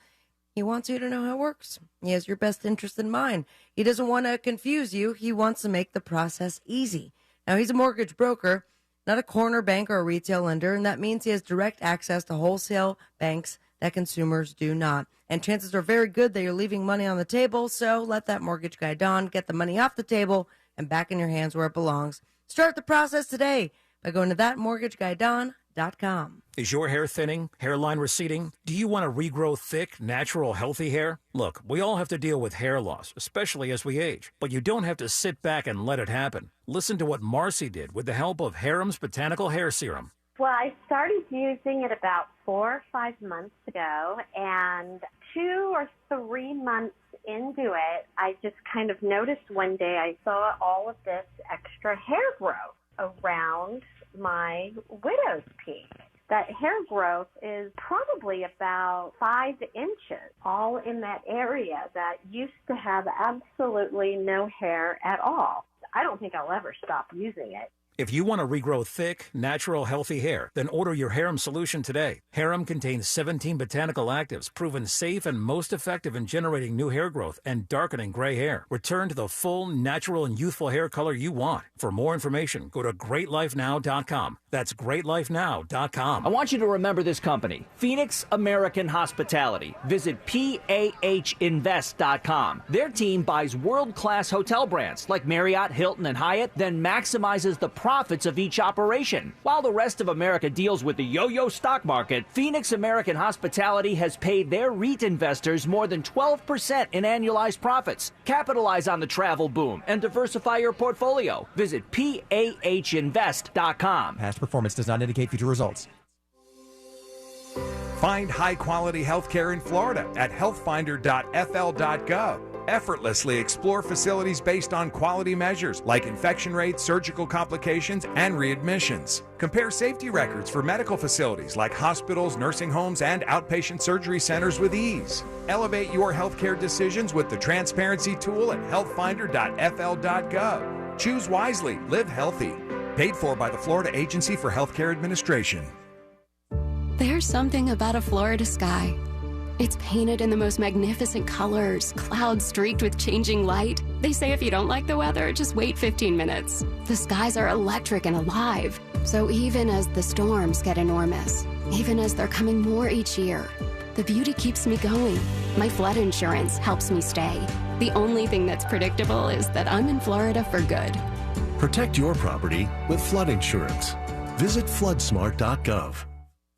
he wants you to know how it works. He has your best interest in mind. He doesn't want to confuse you. He wants to make the process easy. Now, he's a mortgage broker, not a corner bank or a retail lender, and that means he has direct access to wholesale banks that consumers do not. And chances are very good that you're leaving money on the table, so let That Mortgage Guy Don get the money off the table and back in your hands where it belongs. Start the process today by going to thatmortgageguyDon.com. Is your hair thinning, hairline receding? Do you want to regrow thick, natural, healthy hair? Look, we all have to deal with hair loss, especially as we age. But you don't have to sit back and let it happen. Listen to what Marcy did with the help of Harem's Botanical Hair Serum. Well, I started using it about 4 or 5 months ago, and 2 or 3 months into it, I just kind of noticed one day I saw all of this extra hair growth around my widow's peak. That hair growth is probably about 5 inches, all in that area that used to have absolutely no hair at all. I don't think I'll ever stop using it. If you want to regrow thick, natural, healthy hair, then order your Harem solution today. Harem contains 17 botanical actives proven safe and most effective in generating new hair growth and darkening gray hair. Return to the full, natural, and youthful hair color you want. For more information, go to GreatLifeNow.com. That's GreatLifeNow.com. I want you to remember this company, Phoenix American Hospitality. Visit PAHinvest.com. Their team buys world-class hotel brands like Marriott, Hilton, and Hyatt, then maximizes the profits of each operation. While the rest of America deals with the yo-yo stock market, Phoenix American Hospitality has paid their REIT investors more than 12% in annualized profits. Capitalize on the travel boom and diversify your portfolio. Visit PAHinvest.com. Past performance does not indicate future results. Find high-quality healthcare in Florida at healthfinder.fl.gov. Effortlessly explore facilities based on quality measures like infection rates, surgical complications, and readmissions. Compare safety records for medical facilities like hospitals, nursing homes, and outpatient surgery centers with ease. Elevate your healthcare decisions with the transparency tool at healthfinder.fl.gov. Choose wisely, live healthy. Paid for by the Florida Agency for Healthcare Administration. There's something about a Florida sky. It's painted in the most magnificent colors, clouds streaked with changing light. They say if you don't like the weather, just wait 15 minutes. The skies are electric and alive. So even as the storms get enormous, even as they're coming more each year, The beauty keeps me going. My flood insurance helps me stay. The only thing that's predictable is that I'm in Florida for good. Protect your property with flood insurance. Visit floodsmart.gov.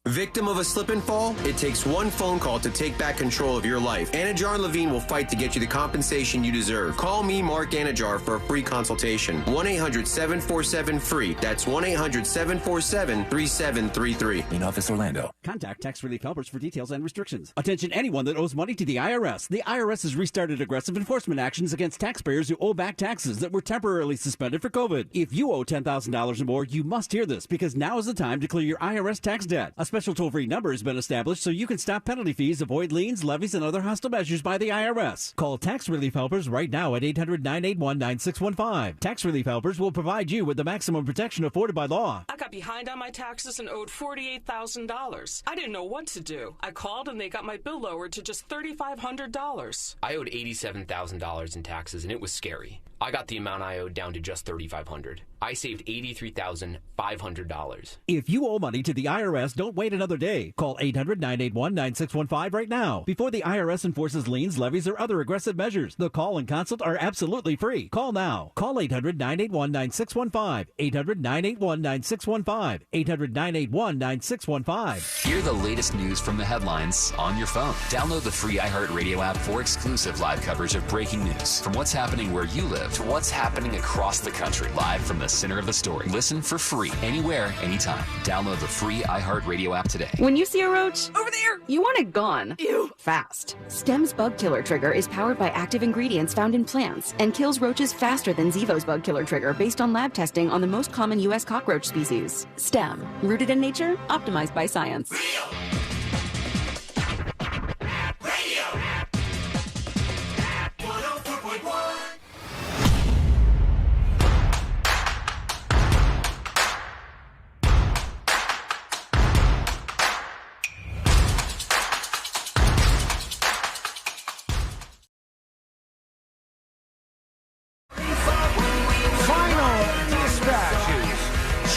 Victim of a slip and fall? It takes one phone call to take back control of your life. Anajar and Levine will fight to get you the compensation you deserve. Call me, Mark Anajar, for a free consultation. 1-800-747-FREE. That's 1-800-747-3733. In Office Orlando. Contact Tax Relief Helpers for details and restrictions. Attention anyone that owes money to the IRS. The IRS has restarted aggressive enforcement actions against taxpayers who owe back taxes that were temporarily suspended for COVID. If you owe $10,000 or more, you must hear this because now is the time to clear your IRS tax debt. A special toll-free number has been established so you can stop penalty fees, avoid liens, levies, and other hostile measures by the IRS. Call Tax Relief Helpers right now at 800-981-9615. Tax Relief Helpers will provide you with the maximum protection afforded by law. I got behind on my taxes and owed $48,000. I didn't know what to do. I called and they got my bill lowered to just $3,500. I owed $87,000 in taxes and it was scary. I got the amount I owed down to just $3,500. I saved $83,500. If you owe money to the IRS, don't wait another day. Call 800-981-9615 right now before the IRS enforces liens, levies, or other aggressive measures. The call and consult are absolutely free. Call now. Call 800-981-9615. 800-981-9615. 800-981-9615. Hear the latest news from the headlines on your phone. Download the free iHeartRadio app for exclusive live coverage of breaking news. From what's happening where you live to what's happening across the country. Live from the center of the story. Listen for free anywhere, anytime. Download the free iHeartRadio app today. When you see a roach, over there, you want it gone. Ew. Fast. Stem's Bug Killer Trigger is powered by active ingredients found in plants and kills roaches faster than Zevo's Bug Killer Trigger based on lab testing on the most common U.S. cockroach species. Stem. Rooted in nature, optimized by science.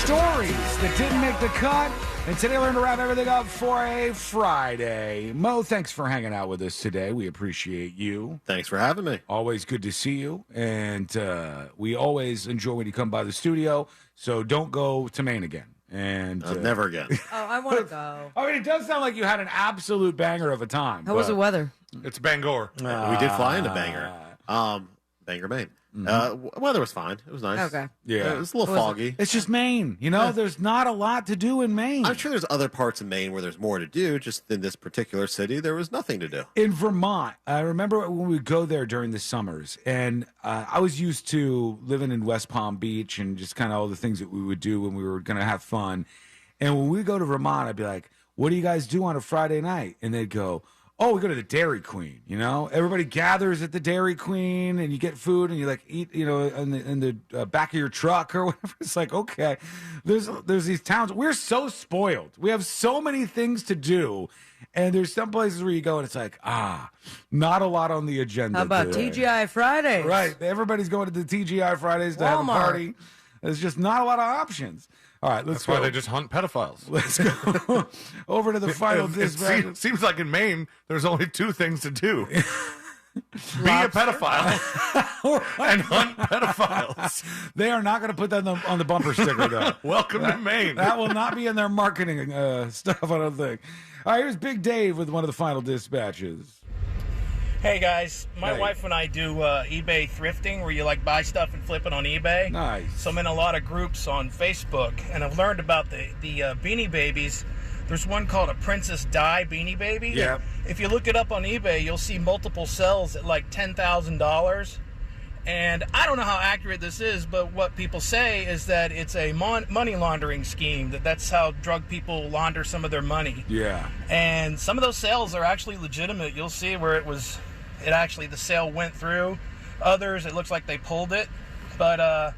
Stories that didn't make the cut. And today we're going to wrap everything up for a Friday. Mo, thanks for hanging out with us today. We appreciate you. Thanks for having me. Always good to see you. And we always enjoy when you come by the studio. So don't go to Maine again. And never again. Oh, I want to go. I mean, it does sound like you had an absolute banger of a time. How was the weather? It's Bangor. We did fly into Bangor. Bangor, Maine. Weather was fine. It was nice. Okay. Yeah. It was a little foggy. It's just Maine. You know, there's not a lot to do in Maine. I'm sure there's other parts of Maine where there's more to do. Just in this particular city, there was nothing to do. In Vermont, I remember when we would go there during the summers, and I was used to living in West Palm Beach and just kind of all the things that we would do when we were going to have fun. And when we go to Vermont, I'd be like, what do you guys do on a Friday night? And they'd go, oh, we go to the Dairy Queen, you know? Everybody gathers at the Dairy Queen, and you get food, and you, like, eat, you know, in the back of your truck or whatever. It's like, okay, there's these towns. We're so spoiled. We have so many things to do, and there's some places where you go, and it's like, not a lot on the agenda. How about today. TGI Fridays? Right. Everybody's going to the TGI Fridays to have a party. There's just not a lot of options. All right, let's That's go. why they just hunt pedophiles. Let's go over to the final dispatch. Seems like in Maine, there's only two things to do. Be a pedophile and hunt pedophiles. They are not going to put that on the bumper sticker, though. Welcome to Maine. That will not be in their marketing stuff, I don't think. All right, here's Big Dave with one of the final dispatches. Hey guys, my wife and I do eBay thrifting where you like buy stuff and flip it on eBay. Nice. So I'm in a lot of groups on Facebook, and I've learned about the Beanie Babies. There's one called a Princess Di Beanie Baby. Yeah. If you look it up on eBay, you'll see multiple sales at like $10,000. And I don't know how accurate this is, but what people say is that it's a money laundering scheme, that's how drug people launder some of their money. Yeah. And some of those sales are actually legitimate. You'll see where the sale went through. Others, it looks like they pulled it. But,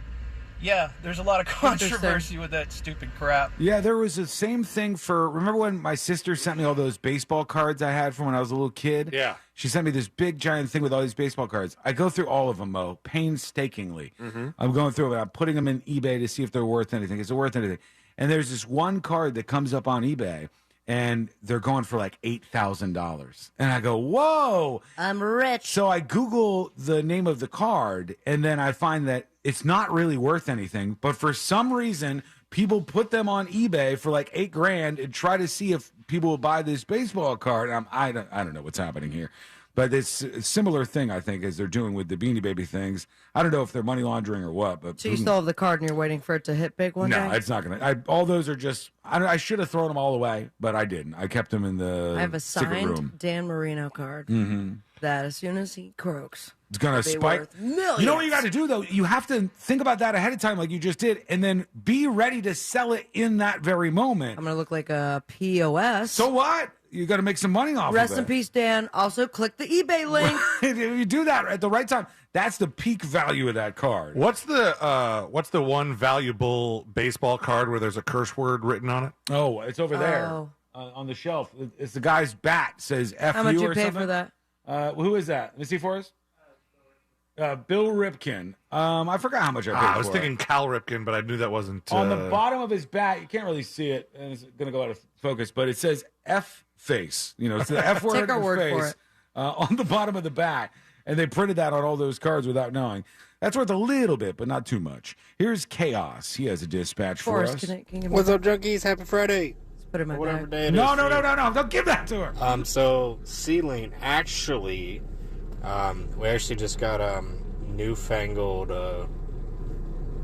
yeah, there's a lot of controversy with that stupid crap. Yeah, there was the same thing remember when my sister sent me all those baseball cards I had from when I was a little kid? Yeah. She sent me this big giant thing with all these baseball cards. I go through all of them, Mo, painstakingly. Mm-hmm. I'm going through it. I'm putting them in eBay to see if they're worth anything. Is it worth anything? And there's this one card that comes up on eBay, and they're going for like $8,000. And I go, whoa. I'm rich. So I Google the name of the card, and then I find that it's not really worth anything. But for some reason, people put them on eBay for like $8,000 and try to see if people will buy this baseball card. I don't know what's happening here. But it's a similar thing, I think, as they're doing with the Beanie Baby things. I don't know if they're money laundering or what. But So you still have the card and you're waiting for it to hit big one day? No, it's not going to. All those are just, I should have thrown them all away, but I didn't. I kept them in the I have a secret room. signed Dan Marino card that as soon as he croaks, It's going to it'll be spike. worth millions. You know what you got to do, though? You have to think about that ahead of time like you just did, and then be ready to sell it in that very moment. I'm going to look like a POS. So what? You got to make some money off Rest of it. in peace, Dan. Also, click the eBay link. If you do that at the right time, that's the peak value of that card. What's the one valuable baseball card where there's a curse word written on it? Oh, it's over there on the shelf. It's the guy's bat. Says F How much you you or pay something. for that? Who is that? Let me see for us. Bill Ripken. I forgot how much I paid I was for thinking it. Cal Ripken, but I knew that wasn't. On the bottom of his bat, you can't really see it, and it's going to go out of focus, but it says F face. You know, it's the F word. Take our word for face it. on the bottom of the bat, and they printed that on all those cards without knowing. That's worth a little bit, but not too much. Here's Chaos. He has a dispatch for Forrest, us. can you give me What's that? up, junkies? Happy Friday. Let's put it in my Whatever bag. day it No, is no, for no, you. no, no! Don't give that to her. So ceiling actually, we actually just got newfangled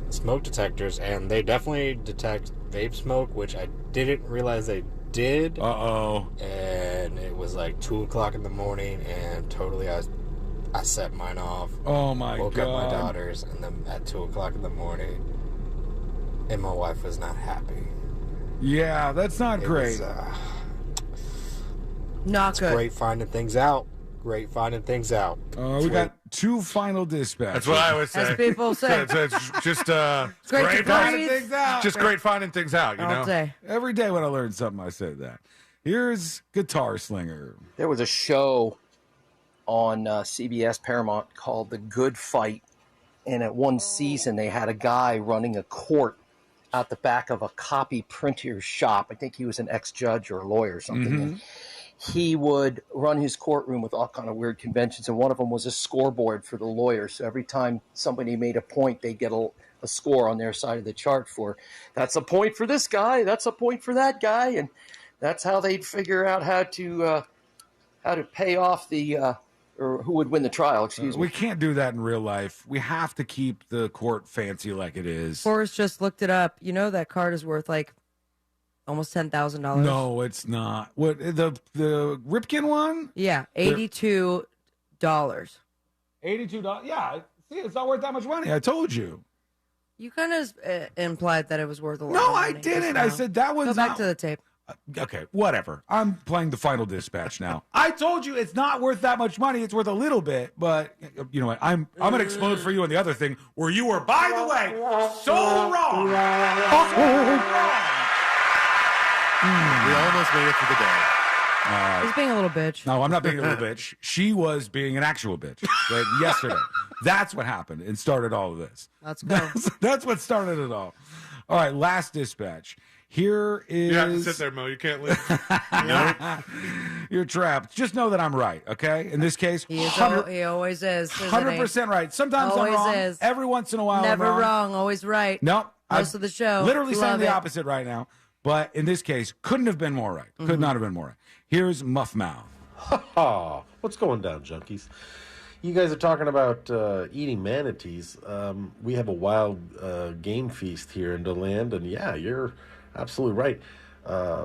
smoke detectors, and they definitely detect vape smoke, which I didn't realize they did. Uh-oh. And it was like 2 o'clock in the morning, and totally I set mine off. Oh my woke God. up my daughters, and then at 2 o'clock in the morning, and my wife was not happy. Yeah, that's not It great. was, Not it's good. great finding things out. Great finding things out. We got two final dispatches. That's what I always say. As people say. It's just great to finding breathe. things out. Just great finding things out. You All know. day. Every day when I learn something, I say that. Here's Guitar Slinger. There was a show on CBS Paramount called The Good Fight, and at one season they had a guy running a court out the back of a copy printer's shop. I think he was an ex-judge or a lawyer or something. And he would run his courtroom with all kind of weird conventions, and one of them was a scoreboard for the lawyers. So every time somebody made a point, they'd get a score on their side of the chart for, that's a point for this guy, that's a point for that guy, and that's how they'd figure out how to pay off the or who would win the trial. Excuse me. We can't do that in real life. We have to keep the court fancy like it is. Forrest just looked it up. You know that card is worth like almost $10,000. No, it's not. What the Ripken one? Yeah, $82. $82. Yeah, see, it's not worth that much money. I told you. You kind of implied that it was worth a lot. No, of I money didn't. just I now. said that was Go back not- to the tape. Okay, whatever. I'm playing the final dispatch now. I told you it's not worth that much money. It's worth a little bit, but you know what? I'm going to explode for you on the other thing where you were, by the way, so wrong. We almost made it for the day. He's being a little bitch. No, I'm not being a little bitch. She was being an actual bitch yesterday. That's what happened and started all of this. Let's go. That's what started it all. All right, last dispatch. Here is. You have to sit there, Mo. You can't leave. You're trapped. Just know that I'm right, okay? In this case, He always is. isn't he? 100% right. Sometimes Always I'm wrong. is. Every once in a while, Never I'm wrong, always right. Nope. Most of the show. Literally saying Love the it. opposite right now. But in this case, couldn't have been more right. Could not have been more right. Here's Muff Mouth. Oh, what's going down, junkies? You guys are talking about eating manatees. We have a wild game feast here in DeLand, and yeah, you're absolutely right.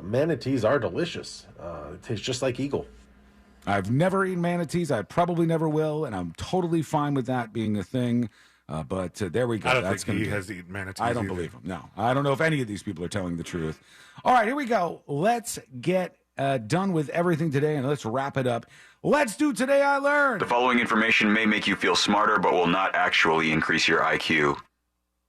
Manatees are delicious. It tastes just like eagle. I've never eaten manatees. I probably never will, and I'm totally fine with that being a thing. But there we go. I don't That's think he gonna do has it. eaten manatees I don't either. believe him. No, I don't know if any of these people are telling the truth. All right, here we go. Let's get done with everything today, and let's wrap it up. Let's do Today I Learned. The following information may make you feel smarter, but will not actually increase your IQ.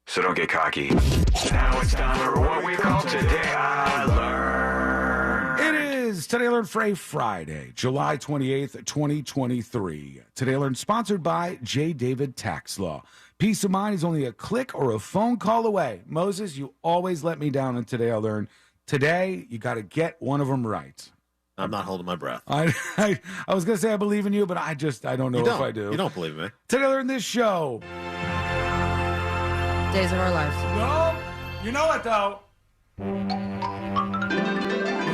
So don't get cocky. Now it's time for what we call Today I Learned. It is Today I Learned for a Friday, July 28th, 2023. Today I Learned sponsored by J. David Tax Law. Peace of mind is only a click or a phone call away. Moses, you always let me down on Today I Learned. Today, you got to get one of them right. I'm not holding my breath. I was going to say I believe in you, but I don't know if I do. You don't believe in me. Today on this show. Days of Our Lives. No, you know it, though.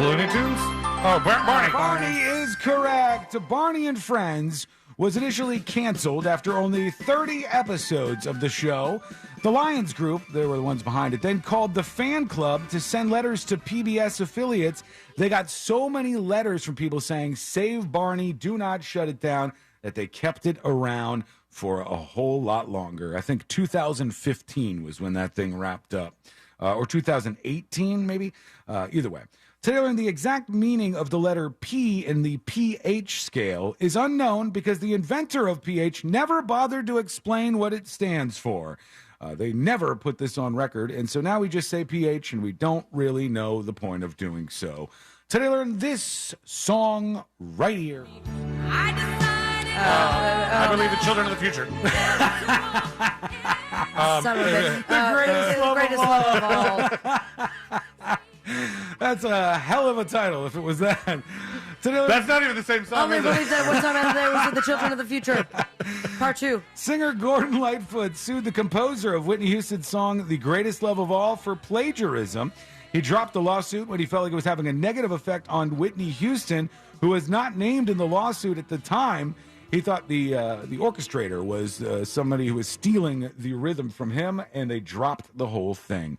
Looney Tunes? Oh, Barney. Barney is correct. Barney and Friends was initially canceled after only 30 episodes of the show. The Lions Group, they were the ones behind it, then called the fan club to send letters to PBS affiliates. They got so many letters from people saying, save Barney, do not shut it down, that they kept it around for a whole lot longer. I think 2015 was when that thing wrapped up. Or 2018, maybe. Either way. Today, learn the exact meaning of the letter P in the pH scale is unknown because the inventor of pH never bothered to explain what it stands for. They never put this on record, and so now we just say pH, and we don't really know the point of doing so. Today, learn this song right here. I believe the children of the future. Son of a bitch. The greatest love of all. That's a hell of a title if it was that. Today, that's not even the same song. Only believe that one time out of the day was with the children of the future. Part 2. Singer Gordon Lightfoot sued the composer of Whitney Houston's song The Greatest Love of All for plagiarism. He dropped the lawsuit when he felt like it was having a negative effect on Whitney Houston, who was not named in the lawsuit at the time. He thought the orchestrator was somebody who was stealing the rhythm from him, and they dropped the whole thing.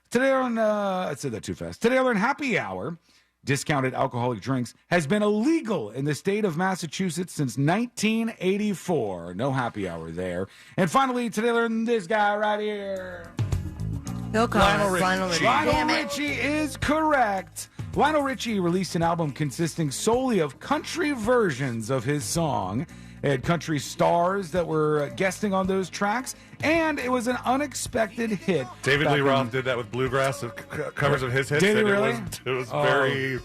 Today on, I said that too fast. Today I learned Happy Hour, discounted alcoholic drinks, has been illegal in the state of Massachusetts since 1984. No happy hour there. And finally, today I learned this guy right here. Phil Collins. Lionel Richie is correct. Lionel Richie released an album consisting solely of country versions of his song. It had country stars that were guesting on those tracks, and it was an unexpected hit. David Lee Roth did that with bluegrass covers of his hits. Did he really? It was very...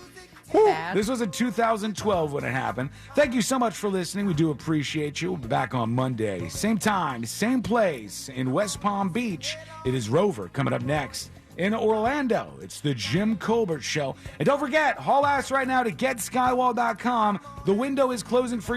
This was in 2012 when it happened. Thank you so much for listening. We do appreciate you. We'll be back on Monday. Same time, same place in West Palm Beach. It is Rover coming up next. In Orlando, it's the Jim Colbert Show. And don't forget, haul ass right now to getskywall.com. The window is closing for your